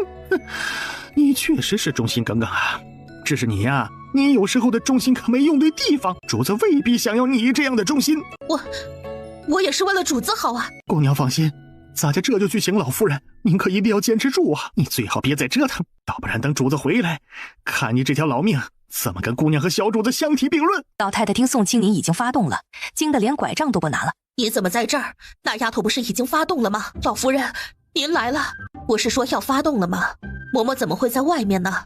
你确实是忠心耿耿啊，只是你呀，你有时候的忠心可没用对地方，主子未必想要你这样的忠心。我也是为了主子好啊。姑娘放心，咱家这就去请老夫人，您可一定要坚持住啊！你最好别再折腾，要不然等主子回来，看你这条老命怎么跟姑娘和小主子相提并论。老太太听宋青宁已经发动了，惊得连拐杖都不拿了。你怎么在这儿？那丫头不是已经发动了吗？老夫人，您来了。我是说要发动了吗？嬷嬷怎么会在外面呢？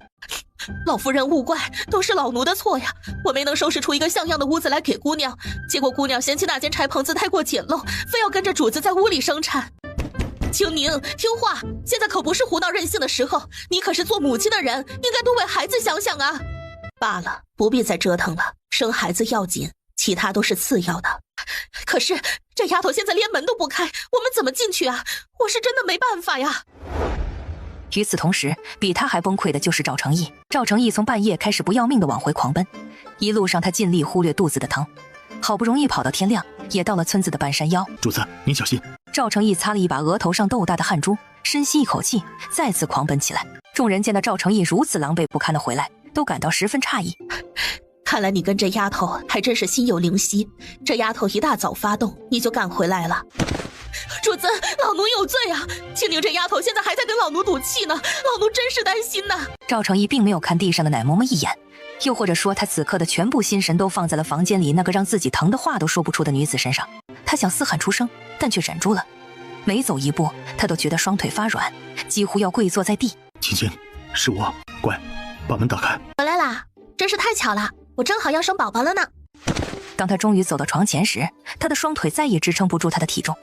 老夫人勿怪，都是老奴的错呀，我没能收拾出一个像样的屋子来给姑娘，结果姑娘嫌弃那间柴棚子太过简陋，非要跟着主子在屋里生产。青宁，听话，现在可不是胡闹任性的时候，你可是做母亲的人，应该多为孩子想想啊。罢了，不必再折腾了，生孩子要紧，其他都是次要的。可是这丫头现在连门都不开，我们怎么进去啊？我是真的没办法呀。与此同时，比他还崩溃的就是赵成义。赵成义从半夜开始不要命的往回狂奔，一路上他尽力忽略肚子的疼，好不容易跑到天亮，也到了村子的半山腰。主子，您小心，赵成义擦了一把额头上豆大的汗珠，深吸一口气，再次狂奔起来。众人见到赵成义如此狼狈不堪的回来，都感到十分诧异。看来你跟这丫头还真是心有灵犀，这丫头一大早发动，你就赶回来了。主子，老奴有罪啊！青宁这丫头现在还在跟老奴赌气呢，老奴真是担心呐。赵成义并没有看地上的奶嬷嬷一眼，又或者说他此刻的全部心神都放在了房间里那个让自己疼的话都说不出的女子身上。他想嘶喊出声，但却忍住了。每走一步，他都觉得双腿发软，几乎要跪坐在地。青青，是我，乖，把门打开。回来啦，真是太巧了，我正好要生宝宝了呢。当他终于走到床前时，他的双腿再也支撑不住他的体重，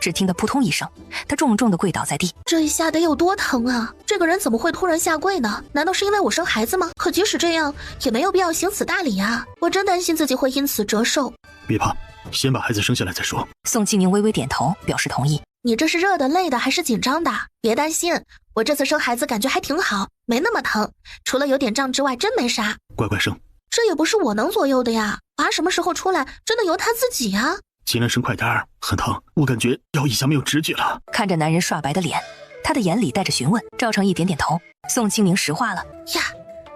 只听得扑通一声，他重重地跪倒在地。这一下得有多疼啊！这个人怎么会突然下跪呢？难道是因为我生孩子吗？可即使这样，也没有必要行此大礼啊！我真担心自己会因此折寿。别怕，先把孩子生下来再说。宋清宁微微点头，表示同意。你这是热的、累的还是紧张的？别担心，我这次生孩子感觉还挺好，没那么疼，除了有点胀之外，真没啥。乖乖生，这也不是我能左右的呀。娃什么时候出来，真的由他自己呀。尽量生快点儿，很疼，我感觉腰以下没有知觉了。看着男人刷白的脸，他的眼里带着询问。赵成义点点头，宋清宁实话了。呀，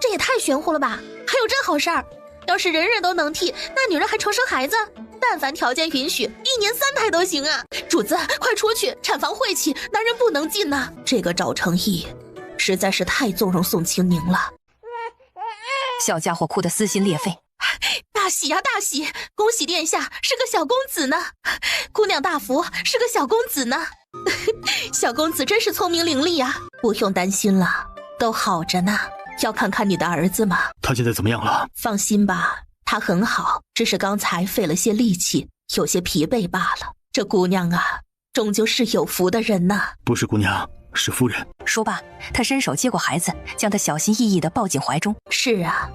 这也太玄乎了吧！还有这好事儿？要是人人都能替，那女人还愁生孩子？但凡条件允许，1年3胎都行啊！主子，快出去，产房晦气，男人不能进呐。这个赵成义实在是太纵容宋清宁了。小家伙哭得撕心裂肺。大喜呀大喜！恭喜殿下是个小公子呢！姑娘大福是个小公子呢！小公子真是聪明伶俐呀！不用担心了，都好着呢。要看看你的儿子吗？他现在怎么样了？放心吧，他很好，只是刚才费了些力气，有些疲惫罢了。这姑娘啊，终究是有福的人呐。不是姑娘，是夫人。说罢，他伸手接过孩子，将他小心翼翼地抱进怀中。是啊，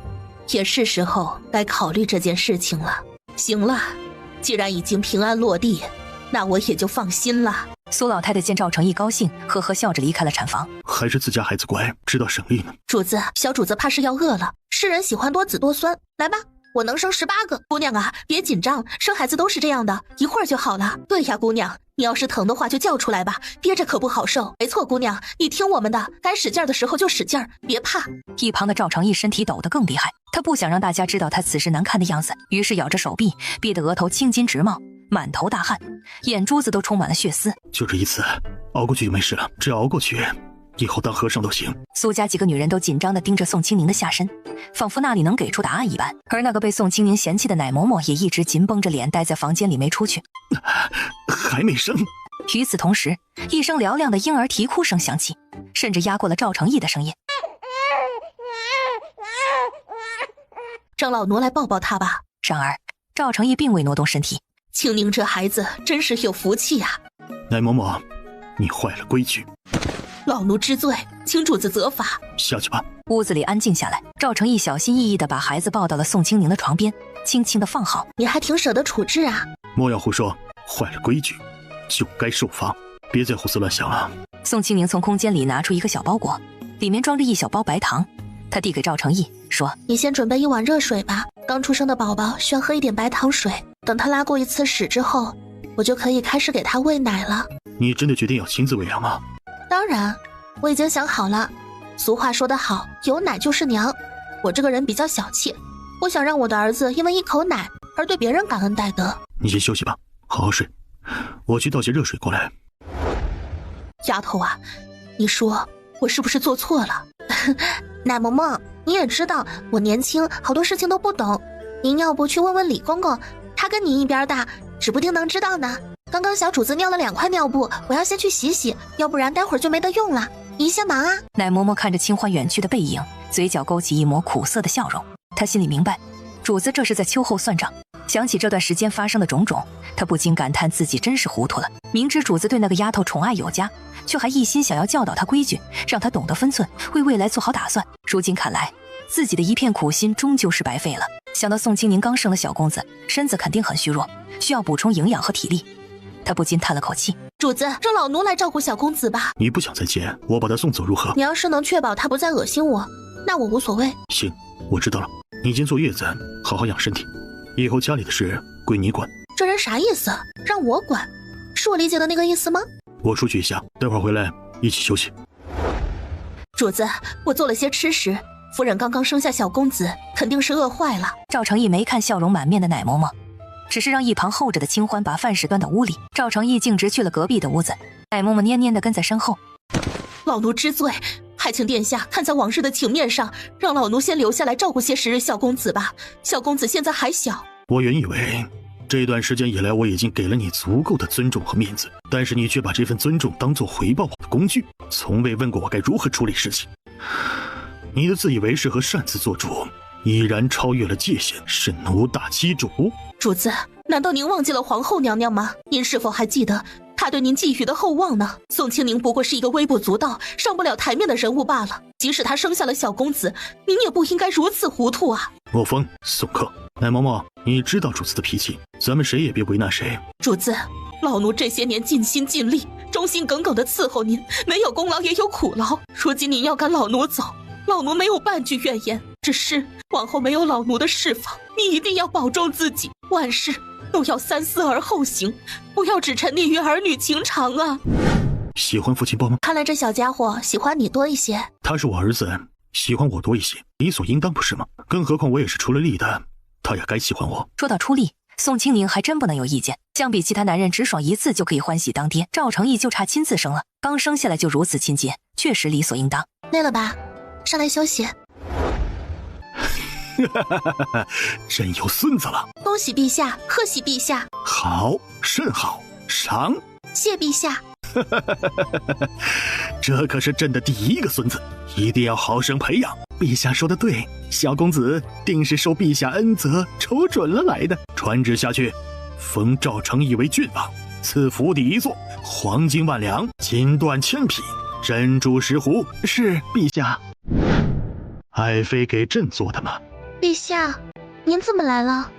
也是时候该考虑这件事情了。行了，既然已经平安落地，那我也就放心了。苏老太太见赵成义高兴，呵呵笑着离开了产房。还是自家孩子乖，知道省力呢。主子，小主子怕是要饿了。世人喜欢多子多孙，来吧，我能生18个。姑娘啊，别紧张，生孩子都是这样的，一会儿就好了。对呀，姑娘，你要是疼的话就叫出来吧，憋着可不好受。没错，姑娘，你听我们的，该使劲的时候就使劲，别怕。一旁的赵成义身体抖得更厉害，他不想让大家知道他此时难看的样子，于是咬着手臂，憋得额头青筋直冒，满头大汗，眼珠子都充满了血丝。就这一次，熬过去就没事了，只要熬过去，以后当和尚都行。苏家几个女人都紧张地盯着宋清宁的下身，仿佛那里能给出答案一般。而那个被宋清宁嫌弃的奶嬷嬷也一直紧绷着脸待在房间里没出去。还没生。与此同时，一声嘹亮的婴儿啼哭声响起，甚至压过了赵成义的声音。让老奴来抱抱他吧。然而赵成义并未挪动身体。清宁这孩子真是有福气啊。奶嬷嬷，你坏了规矩。老奴知罪，请主子责罚。下去吧。屋子里安静下来，赵成义小心翼翼地把孩子抱到了宋清宁的床边，轻轻地放好。你还挺舍得处置啊。莫要胡说，坏了规矩就该受罚，别再胡思乱想了。宋清宁从空间里拿出一个小包裹，里面装着一小包白糖，他递给赵成义说：你先准备一碗热水吧，刚出生的宝宝需要喝一点白糖水，等他拉过一次屎之后，我就可以开始给他喂奶了。你真的决定要亲自喂养吗？当然，我已经想好了。俗话说得好，有奶就是娘。我这个人比较小气，不想让我的儿子因为一口奶而对别人感恩戴德。你先休息吧，好好睡，我去倒些热水过来。丫头啊，你说我是不是做错了？奶嬷嬷，你也知道我年轻，好多事情都不懂。您要不去问问李公公，他跟你一边大，指不定能知道呢。刚刚小主子尿了2块尿布，我要先去洗洗，要不然待会儿就没得用了。你先忙啊。奶嬷嬷看着清欢远去的背影，嘴角勾起一抹苦涩的笑容。她心里明白，主子这是在秋后算账。想起这段时间发生的种种，她不禁感叹自己真是糊涂了。明知主子对那个丫头宠爱有加，却还一心想要教导她规矩，让她懂得分寸，为未来做好打算。如今看来，自己的一片苦心终究是白费了。想到宋清宁刚生了小公子，身子肯定很虚弱，需要补充营养和体力，他不禁叹了口气。主子，让老奴来照顾小公子吧。你不想再见，我把他送走如何？你要是能确保他不再恶心我，那我无所谓。行，我知道了。你先坐月子，好好养身体，以后家里的事归你管。这人啥意思？让我管？是我理解的那个意思吗？我出去一下，待会儿回来一起休息。主子，我做了些吃食。夫人刚刚生下小公子，肯定是饿坏了。赵成义没看笑容满面的奶嬷嬷，只是让一旁候着的清欢把饭食端到屋里。赵成义径直去了隔壁的屋子，奶嬷嬷蔫蔫的跟在身后。老奴知罪，还请殿下看在往日的情面上，让老奴先留下来照顾些时日小公子吧。小公子现在还小。我原以为这段时间以来我已经给了你足够的尊重和面子，但是你却把这份尊重当作回报我的工具，从未问过我该如何处理事情。你的自以为是和擅自做主已然超越了界限，是奴大欺主。主子，难道您忘记了皇后娘娘吗？您是否还记得她对您寄予的厚望呢？宋清宁不过是一个微不足道、上不了台面的人物罢了。即使她生下了小公子，您也不应该如此糊涂啊！莫风，宋客，奶嬷嬷，你知道主子的脾气，咱们谁也别为难谁。主子，老奴这些年尽心尽力、忠心耿耿地伺候您，没有功劳也有苦劳。如今您要赶老奴走，老奴没有半句怨言，只是往后没有老奴的侍奉，你一定要保重自己，万事都要三思而后行，不要只沉溺于儿女情长啊！喜欢父亲波吗？看来这小家伙喜欢你多一些。他是我儿子，喜欢我多一些，理所应当不是吗？更何况我也是出了力的，他也该喜欢我。说到出力，宋清宁还真不能有意见。相比其他男人直爽一次就可以欢喜当爹，赵成义就差亲自生了，刚生下来就如此亲切，确实理所应当。累了吧？上来休息。真有孙子了！恭喜陛下，贺喜陛下！好，甚好，赏。谢陛下。这可是朕的第一个孙子，一定要好生培养。陛下说的对，小公子定是受陛下恩泽瞅准了来的。传旨下去，封赵成义为郡王，赐府邸一座，黄金万两，金缎1000匹，珍珠10壶。是陛下。爱妃给朕做的吗？陛下，您怎么来了？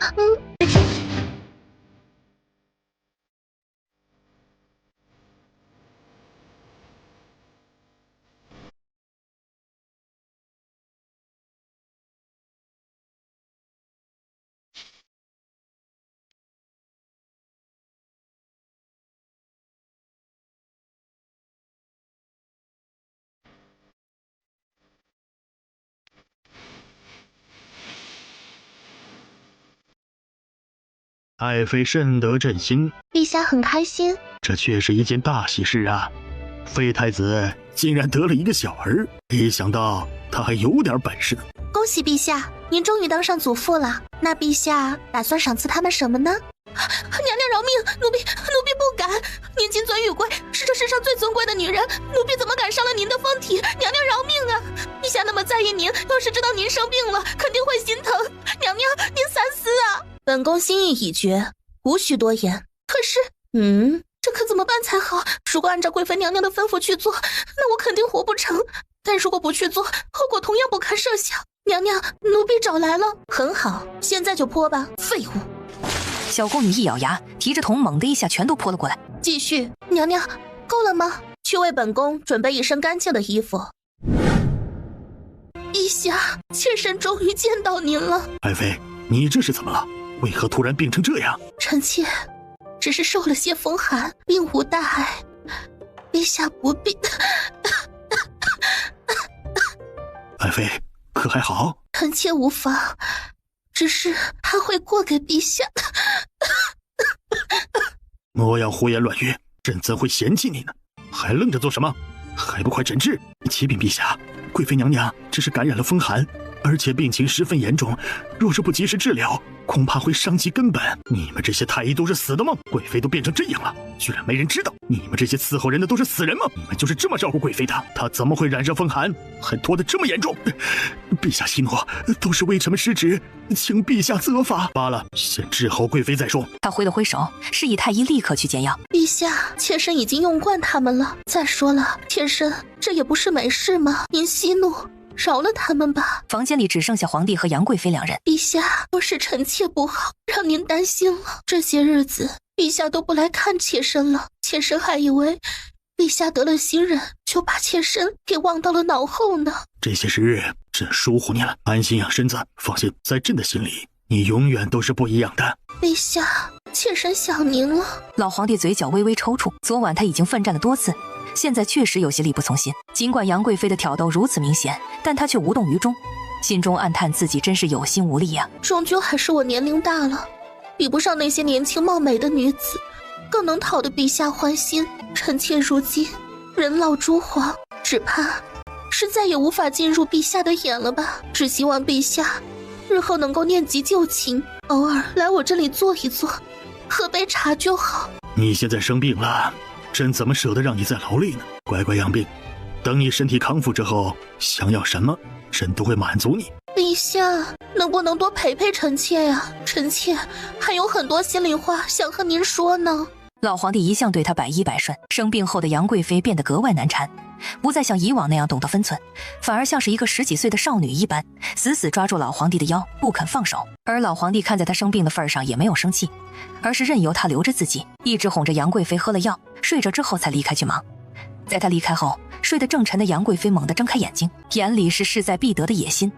爱妃甚得朕心，陛下很开心，这却是一件大喜事啊！废太子竟然得了一个小儿，没想到他还有点本事呢。恭喜陛下，您终于当上祖父了。那陛下打算赏赐他们什么呢？娘娘饶命，奴婢不敢。您金尊玉贵，是这世上最尊贵的女人，奴婢怎么敢伤了您的风体？娘娘饶命啊！陛下那么在意您，要是知道您生病了，肯定会心疼。娘娘，您三思啊！本宫心意已决，无需多言。可是，这可怎么办才好？如果按照贵妃娘娘的吩咐去做，那我肯定活不成。但如果不去做，后果同样不堪设想。娘娘，奴婢找来了。很好，现在就泼吧。废物！小宫女一咬牙，提着桶猛的一下全都泼了过来。继续，娘娘，够了吗？去为本宫准备一身干净的衣服。陛下，妾身终于见到您了。爱妃，你这是怎么了？为何突然病成这样？臣妾只是受了些风寒，并无大碍，陛下不必。爱妃，可还好？臣妾无妨，只是怕会过给陛下。莫要胡言乱语，朕怎会嫌弃你呢？还愣着做什么？还不快诊治！启禀陛下，贵妃娘娘只是感染了风寒，而且病情十分严重，若是不及时治疗，恐怕会伤及根本。你们这些太医都是死的吗？贵妃都变成这样了，居然没人知道？你们这些伺候人的都是死人吗？你们就是这么照顾贵妃的？她怎么会染上风寒，还拖得这么严重？陛下息怒，都是微臣们失职，请陛下责罚。罢了，先治好贵妃再说。他挥了挥手，示意太医立刻去煎药。陛下，妾身已经用惯他们了。再说了，妾身这也不是没事吗？您息怒，饶了他们吧。房间里只剩下皇帝和杨贵妃两人。陛下，都是臣妾不好，让您担心了。这些日子，陛下都不来看妾身了，妾身还以为陛下得了新人，就把妾身给忘到了脑后呢。这些时日，朕疏忽你了，安心养身子。放心，在朕的心里，你永远都是不一样的。陛下，妾身想您了。老皇帝嘴角微微抽搐，昨晚他已经奋战了多次，现在确实有些力不从心。尽管杨贵妃的挑逗如此明显，但他却无动于衷，心中暗叹自己真是有心无力呀。终究还是我年龄大了，比不上那些年轻貌美的女子，更能讨得陛下欢心。臣妾如今人老珠黄，只怕是再也无法进入陛下的眼了吧。只希望陛下日后能够念及旧情，偶尔来我这里坐一坐，喝杯茶就好。你现在生病了，朕怎么舍得让你再劳累呢？乖乖养病，等你身体康复之后，想要什么，朕都会满足你。陛下能不能多陪陪臣妾呀？臣妾还有很多心里话想和您说呢。老皇帝一向对他百依百顺，生病后的杨贵妃变得格外难缠，不再像以往那样懂得分寸，反而像是一个10几岁的少女一般，死死抓住老皇帝的腰不肯放手。而老皇帝看在他生病的份上也没有生气，而是任由他留着自己，一直哄着杨贵妃喝了药睡着之后才离开去忙。在他离开后，睡得正沉的杨贵妃猛地睁开眼睛，眼里是势在必得的野心。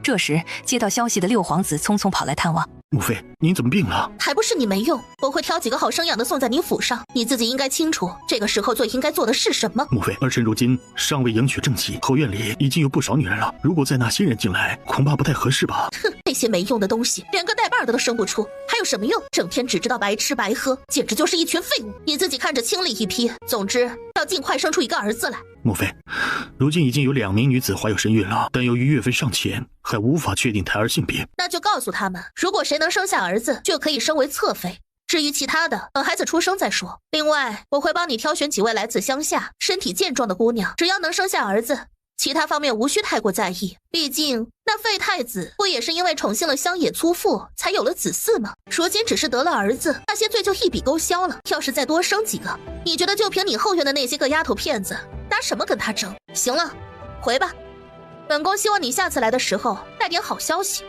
这时接到消息的六皇子匆匆跑来探望。母妃，您怎么病了？还不是你没用，我会挑几个好生养的送在你府上，你自己应该清楚这个时候最应该做的是什么。母妃，儿臣如今尚未迎娶正妻，后院里已经有不少女人了，如果再纳新人进来，恐怕不太合适吧。哼，那些没用的东西，连个带把的都生不出，还有什么用？整天只知道白吃白喝，简直就是一群废物。你自己看着清理一批，总之要尽快生出一个儿子来。母妃，如今已经有2名女子怀有身孕了，但由于月份尚浅，还无法确定胎儿性别。那就告诉他们，如果谁能生下儿子，就可以升为侧妃。至于其他的，等孩子出生再说。另外，我会帮你挑选几位来自乡下、身体健壮的姑娘，只要能生下儿子，其他方面无需太过在意。毕竟那废太子不也是因为宠幸了乡野粗妇才有了子嗣吗？如今只是得了儿子，那些罪就一笔勾销了。要是再多生几个，你觉得就凭你后院的那些个丫头片子，拿什么跟他争？行了，回吧。本宫希望你下次来的时候带点好消息。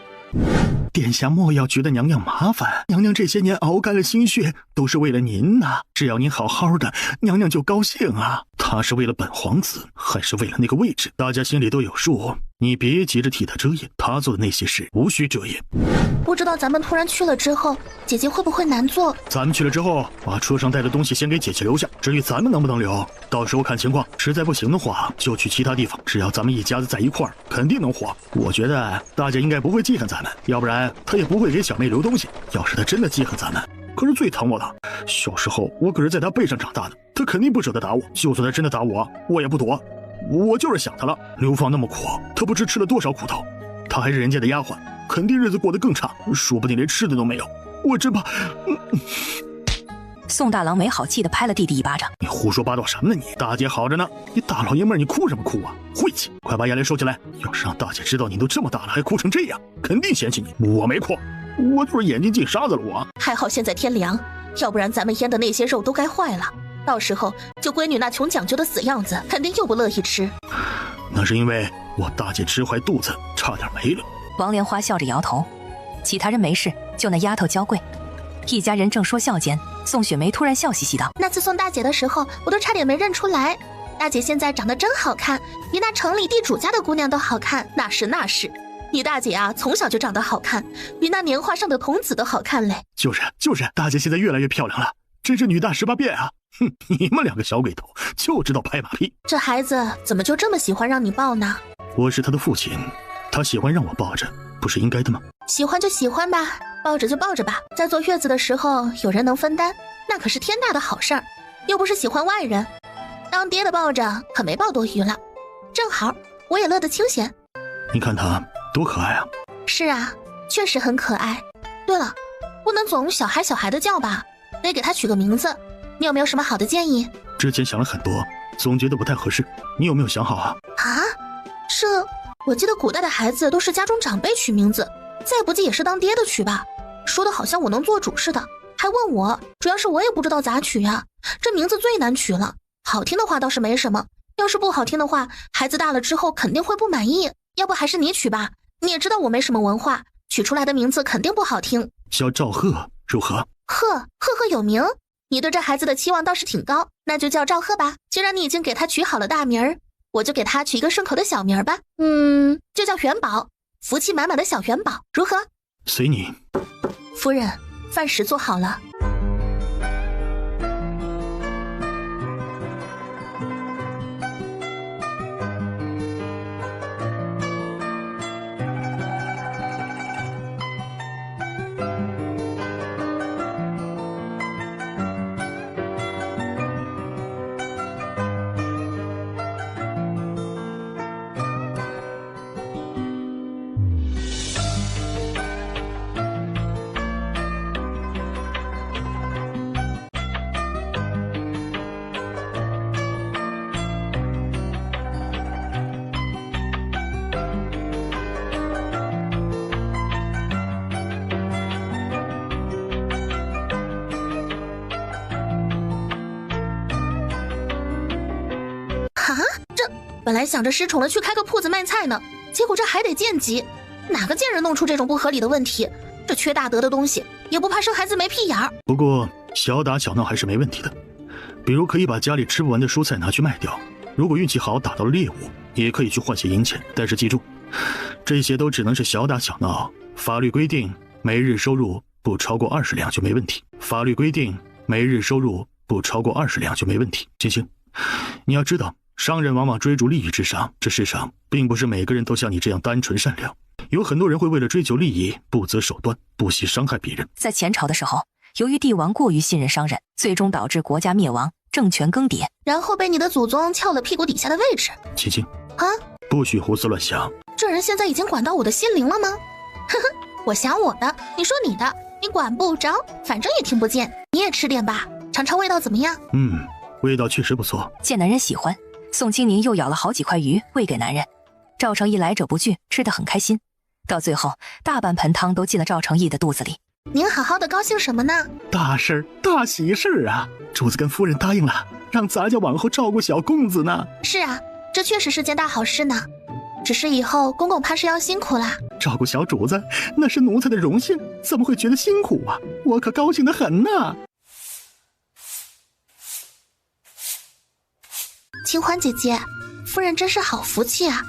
殿下莫要觉得娘娘麻烦，娘娘这些年熬干了心血，都是为了您呐。只要您好好的，娘娘就高兴啊。他是为了本皇子，还是为了那个位置，大家心里都有数。你别急着替他遮掩，他做的那些事无需遮掩。不知道咱们突然去了之后，姐姐会不会难做？咱们去了之后，把车上带的东西先给姐姐留下，至于咱们能不能留，到时候看情况，实在不行的话就去其他地方。只要咱们一家子在一块儿，肯定能活。我觉得大家应该不会记恨咱们，要不然他也不会给小妹留东西。要是他真的记恨咱们，可是最疼我了。小时候我可是在他背上长大的，他肯定不舍得打我。就算他真的打我，我也不躲，我就是想他了。流放那么苦，他不知吃了多少苦头。他还是人家的丫鬟，肯定日子过得更差，说不定连吃的都没有。我真怕。宋大郎没好气地拍了弟弟一巴掌。你胡说八道什么呢你？大姐好着呢，你大老爷们儿你哭什么哭啊？晦气！快把眼泪收起来。要是让大姐知道你都这么大了还哭成这样，肯定嫌弃你。我没哭，我就是眼睛进沙子了我。还好现在天凉，要不然咱们腌的那些肉都该坏了，到时候就闺女那穷讲究的死样子，肯定又不乐意吃。那是因为我大姐吃坏肚子，差点没了。王莲花笑着摇头，其他人没事，就那丫头娇贵。一家人正说笑间，宋雪梅突然笑嘻嘻道：“那次送大姐的时候，我都差点没认出来。大姐现在长得真好看，比那城里地主家的姑娘都好看。那是，你大姐啊，从小就长得好看，比那年画上的童子都好看嘞。就是，大姐现在越来越漂亮了，真是女大18变啊！哼，你们2个小鬼头就知道拍马屁。这孩子怎么就这么喜欢让你抱呢？我是他的父亲，他喜欢让我抱着，不是应该的吗？喜欢就喜欢吧，抱着就抱着吧。在坐月子的时候有人能分担，那可是天大的好事儿，又不是喜欢外人。当爹的抱着可没抱多余了，正好我也乐得清闲。你看他多可爱啊！是啊，确实很可爱。对了，不能总小孩的叫吧，得给他取个名字。你有没有什么好的建议？之前想了很多，总觉得不太合适。你有没有想好啊？啊？我记得古代的孩子都是家中长辈取名字，再不济也是当爹的取吧。说的好像我能做主似的，还问我，主要是我也不知道咋取呀。这名字最难取了，好听的话倒是没什么，要是不好听的话，孩子大了之后肯定会不满意。要不还是你取吧，你也知道我没什么文化，取出来的名字肯定不好听。叫赵贺如何？贺有名，你对这孩子的期望倒是挺高，那就叫赵贺吧。既然你已经给他取好了大名儿，我就给他取一个顺口的小名吧。就叫元宝，福气满满的小元宝，如何？随你。夫人，饭食做好了。本来想着失宠了去开个铺子卖菜呢，结果这还得见急，哪个贱人弄出这种不合理的问题？这缺大德的东西也不怕生孩子没屁眼儿。不过小打小闹还是没问题的，比如可以把家里吃不完的蔬菜拿去卖掉，如果运气好打到了猎物，也可以去换些银钱。但是记住，这些都只能是小打小闹，法律规定每日收入不超过20两就没问题。法律规定每日收入不超过20两就没问题。星星，你要知道，商人往往追逐利益至上，这世上并不是每个人都像你这样单纯善良，有很多人会为了追求利益不择手段，不惜伤害别人。在前朝的时候，由于帝王过于信任商人，最终导致国家灭亡，政权更迭，然后被你的祖宗撬了屁股底下的位置。青青啊，不许胡思乱想。这人现在已经管到我的心灵了吗？呵呵，我想我的，你说你的，你管不着，反正也听不见。你也吃点吧，尝尝味道怎么样？味道确实不错。见男人喜欢，宋清宁又舀了好几块鱼喂给男人。赵成义来者不拒，吃得很开心，到最后大半盆汤都进了赵成义的肚子里。您好好的高兴什么呢？大事儿，大喜事儿啊！主子跟夫人答应了，让咱家往后照顾小公子呢。是啊，这确实是件大好事呢。只是以后公公怕是要辛苦啦。照顾小主子，那是奴才的荣幸，怎么会觉得辛苦啊？我可高兴得很呢。清欢姐姐，夫人真是好福气啊！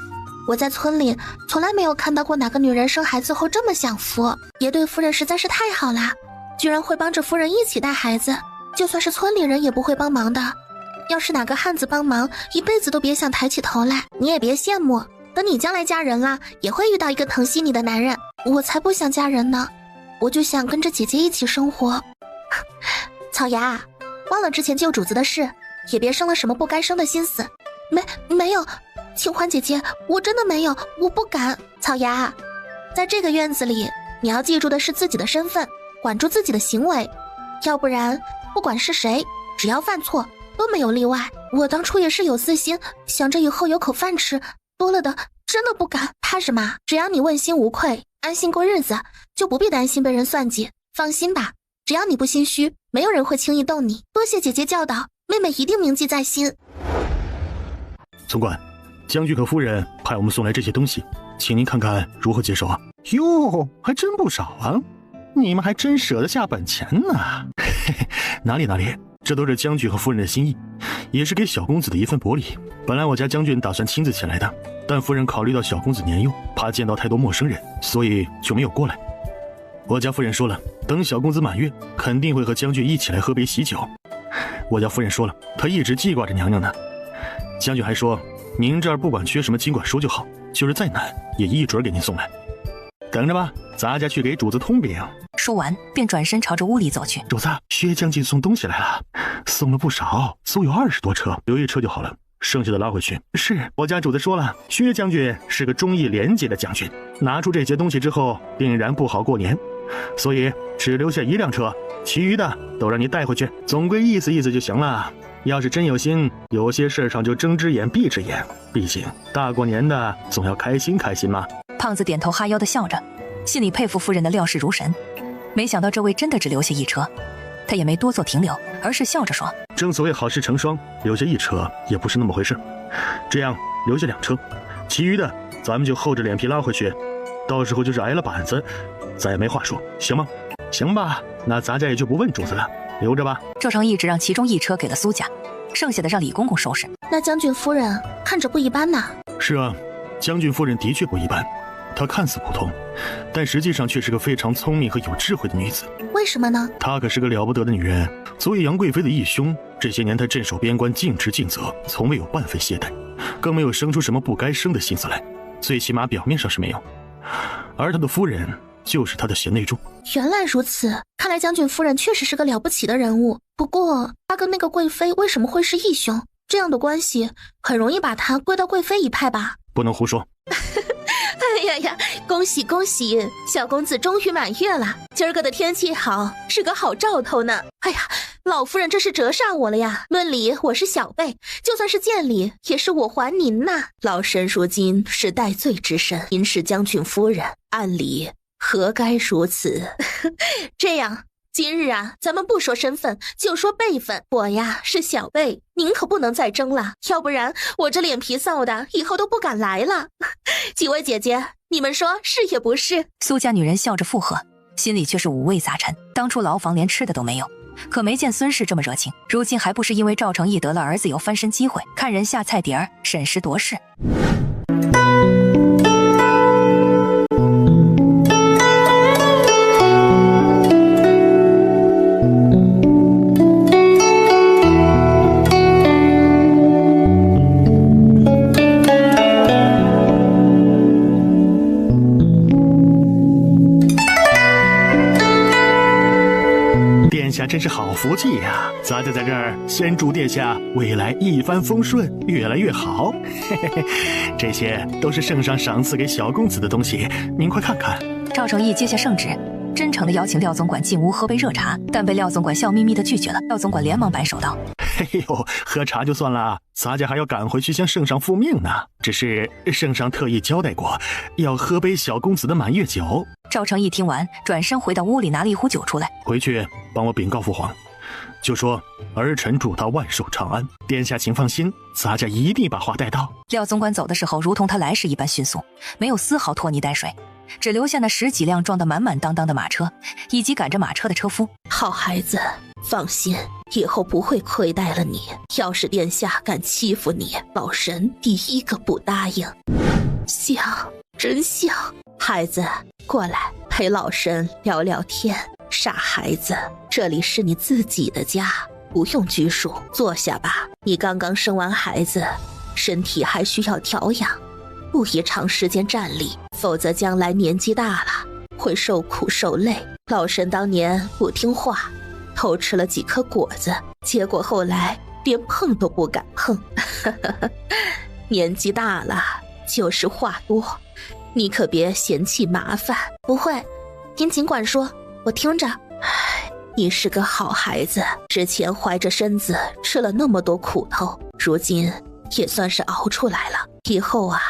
我在村里从来没有看到过哪个女人生孩子后这么享福，爷对夫人实在是太好啦，居然会帮着夫人一起带孩子，就算是村里人也不会帮忙的。要是哪个汉子帮忙，一辈子都别想抬起头来。你也别羡慕，等你将来嫁人了，也会遇到一个疼惜你的男人。我才不想嫁人呢，我就想跟着姐姐一起生活。草芽，忘了之前救主子的事，也别生了什么不该生的心思。没有，清欢姐姐，我真的没有，我不敢。草芽，在这个院子里，你要记住的是自己的身份，管住自己的行为，要不然不管是谁，只要犯错都没有例外。我当初也是有私心，想着以后有口饭吃，多了的真的不敢。怕什么？只要你问心无愧，安心过日子，就不必担心被人算计。放心吧，只要你不心虚，没有人会轻易动你。多谢姐姐教导，妹妹一定铭记在心。总管，将军和夫人派我们送来这些东西，请您看看如何接受啊？哟，还真不少啊！你们还真舍得下本钱呢。嘿嘿，哪里，这都是将军和夫人的心意，也是给小公子的一份薄礼。本来我家将军打算亲自前来的，但夫人考虑到小公子年幼，怕见到太多陌生人，所以就没有过来。我家夫人说了，等小公子满月，肯定会和将军一起来喝杯喜酒。我家夫人说了，她一直记挂着娘娘呢。将军还说，您这儿不管缺什么尽管说就好，就是再难也一准给您送来。等着吧，咱家去给主子通禀。说完便转身朝着屋里走去。主子，薛将军送东西来了，送了不少，足有20多车，留一车就好了，剩下的拉回去。是，我家主子说了，薛将军是个忠义廉洁的将军，拿出这些东西之后定然不好过年，所以只留下1辆车，其余的都让你带回去，总归意思意思就行了。要是真有心，有些事上就睁只眼闭只眼，毕竟大过年的总要开心开心嘛。胖子点头哈腰的笑着，心里佩服夫人的料事如神。没想到这位真的只留下1车，他也没多做停留，而是笑着说，正所谓好事成双，留下1车也不是那么回事。这样留下2车，其余的咱们就厚着脸皮拉回去，到时候就是挨了板子咱也没话说，行吗？行吧，那咱家也就不问主子了，留着吧。赵成义只让其中1车给了苏家，剩下的让李公公收拾。那将军夫人看着不一般呐。是啊，将军夫人的确不一般，她看似普通，但实际上却是个非常聪明和有智慧的女子。为什么呢？她可是个了不得的女人，作为杨贵妃的义兄，这些年她镇守边关，尽职尽责，从未有半分懈怠，更没有生出什么不该生的心思来，最起码表面上是没有。而她的夫人就是她的贤内助。原来如此，看来将军夫人确实是个了不起的人物。不过，她跟那个贵妃为什么会是义兄？这样的关系很容易把她归到贵妃一派吧？不能胡说。哎呀呀，恭喜恭喜，小公子终于满月了。今儿个的天气好，是个好兆头呢。哎呀，老夫人这是折煞我了呀。论理我是小辈，就算是见礼，也是我还您呐。老身如今是戴罪之身，您是将军夫人，按理何该如此？这样，今日啊，咱们不说身份，就说辈分。我呀是小辈，您可不能再争了，要不然我这脸皮臊的，以后都不敢来了。几位姐姐，你们说是也不是？苏家女人笑着附和，心里却是五味杂陈。当初牢房连吃的都没有，可没见孙氏这么热情，如今还不是因为赵成义得了儿子有翻身机会，看人下菜碟儿，审时度势。殿下真是好福气呀！咱就在这儿先祝殿下未来一帆风顺，越来越好。嘿嘿嘿，这些都是圣上赏赐给小公子的东西，您快看看。赵成义接下圣旨，真诚地邀请廖总管进屋喝杯热茶，但被廖总管笑眯眯地拒绝了。廖总管连忙摆手道：“嘿呦，喝茶就算了，咱家还要赶回去向圣上复命呢。只是圣上特意交代过，要喝杯小公子的满月酒。”赵成义听完，转身回到屋里拿了一壶酒出来，回去帮我禀告父皇，就说儿臣祝他万寿长安。殿下请放心，咱家一定把话带到。廖总管走的时候如同他来时一般迅速，没有丝毫拖泥带水，只留下那10几辆装得满满当当的马车，以及赶着马车的车夫。好孩子，放心，以后不会亏待了你。要是殿下敢欺负你，老神第一个不答应。香，真香。孩子，过来陪老神聊聊天。傻孩子，这里是你自己的家，不用拘束，坐下吧。你刚刚生完孩子，身体还需要调养，不宜长时间站立，否则将来年纪大了会受苦受累。老神当年不听话，偷吃了几颗果子，结果后来连碰都不敢碰。年纪大了就是话多，你可别嫌弃麻烦。不会，您尽管说，我听着。你是个好孩子，之前怀着身子吃了那么多苦头，如今也算是熬出来了。以后啊，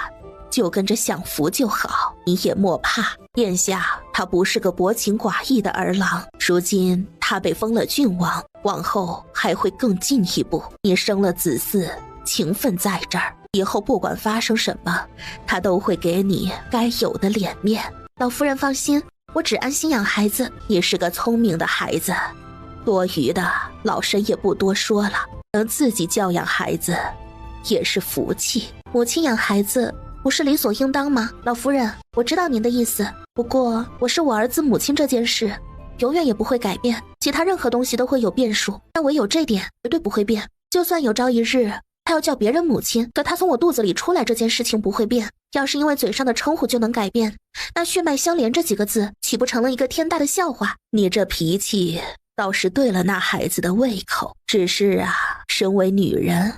就跟着享福就好，你也莫怕。殿下他不是个薄情寡义的儿郎，如今他被封了郡王，往后还会更进一步。你生了子嗣，情分在这儿，以后不管发生什么，他都会给你该有的脸面。老夫人放心，我只安心养孩子。你是个聪明的孩子，多余的老身也不多说了。能自己教养孩子也是福气。母亲养孩子不是理所应当吗？老夫人，我知道您的意思，不过我是我儿子母亲这件事永远也不会改变，其他任何东西都会有变数，但唯有这点绝对不会变。就算有朝一日他要叫别人母亲，可他从我肚子里出来这件事情不会变。要是因为嘴上的称呼就能改变，那血脉相连这几个字岂不成了一个天大的笑话？你这脾气倒是对了那孩子的胃口，只是啊，身为女人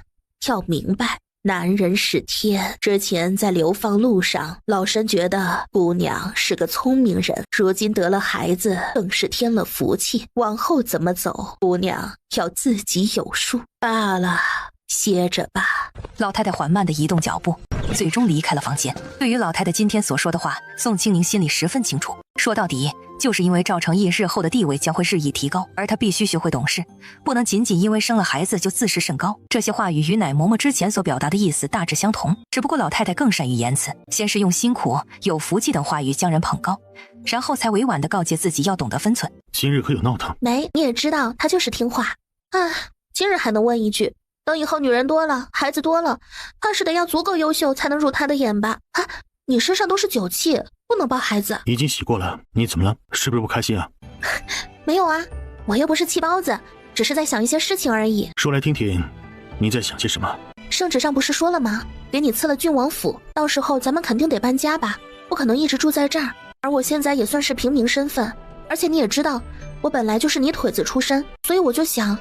要明白，男人是天。之前在流放路上，老身觉得姑娘是个聪明人，如今得了孩子，更是添了福气。往后怎么走，姑娘要自己有数。罢了，歇着吧。老太太缓慢地移动脚步，最终离开了房间。对于老太太今天所说的话，宋清宁心里十分清楚。说到底，就是因为赵成义日后的地位将会日益提高，而他必须学会懂事，不能仅仅因为生了孩子就自视甚高。这些话语与奶嬷嬷之前所表达的意思大致相同，只不过老太太更善于言辞，先是用辛苦、有福气等话语将人捧高，然后才委婉地告诫自己要懂得分寸。今日可有闹腾？没，你也知道他就是听话。今日还能问一句，等以后女人多了，孩子多了，怕是得要足够优秀才能入他的眼吧？你身上都是酒气，不能抱孩子。已经洗过了，你怎么了？是不是不开心啊？没有啊，我又不是气包子，只是在想一些事情而已。说来听听，你在想些什么？圣旨上不是说了吗？给你赐了郡王府，到时候咱们肯定得搬家吧，不可能一直住在这儿。而我现在也算是平民身份，而且你也知道，我本来就是泥腿子出身，所以我就想，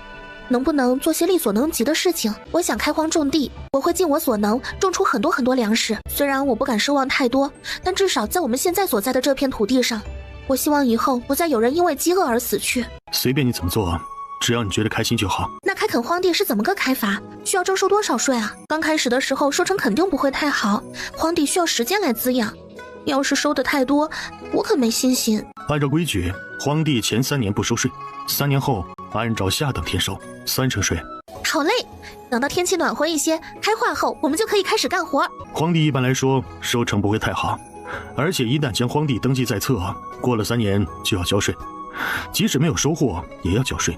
能不能做些力所能及的事情？我想开荒种地，我会尽我所能种出很多很多粮食。虽然我不敢奢望太多，但至少在我们现在所在的这片土地上，我希望以后不再有人因为饥饿而死去。随便你怎么做，只要你觉得开心就好。那开垦荒地是怎么个开法？需要征收多少税啊？刚开始的时候收成肯定不会太好，荒地需要时间来滋养。要是收的太多，我可没信心。按照规矩，荒地前3年不收税，3年后按照下等天收，3成税。好嘞，等到天气暖和一些，开化后，我们就可以开始干活。荒地一般来说收成不会太好，而且一旦将荒地登记在册，过了3年就要交税，即使没有收获也要交税，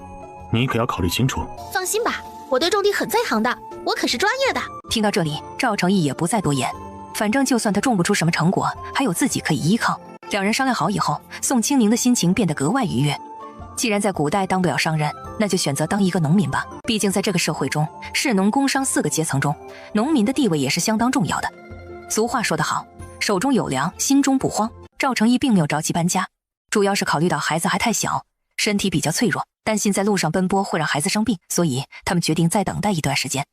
你可要考虑清楚。放心吧，我对种地很在行的，我可是专业的。听到这里，赵成义也不再多言，反正就算他种不出什么成果，还有自己可以依靠。两人商量好以后，宋清宁的心情变得格外愉悦。既然在古代当不了商人，那就选择当一个农民吧。毕竟在这个社会中，士农工商4个阶层中，农民的地位也是相当重要的。俗话说得好，手中有粮，心中不慌。赵成义并没有着急搬家，主要是考虑到孩子还太小，身体比较脆弱，担心在路上奔波会让孩子生病，所以他们决定再等待一段时间。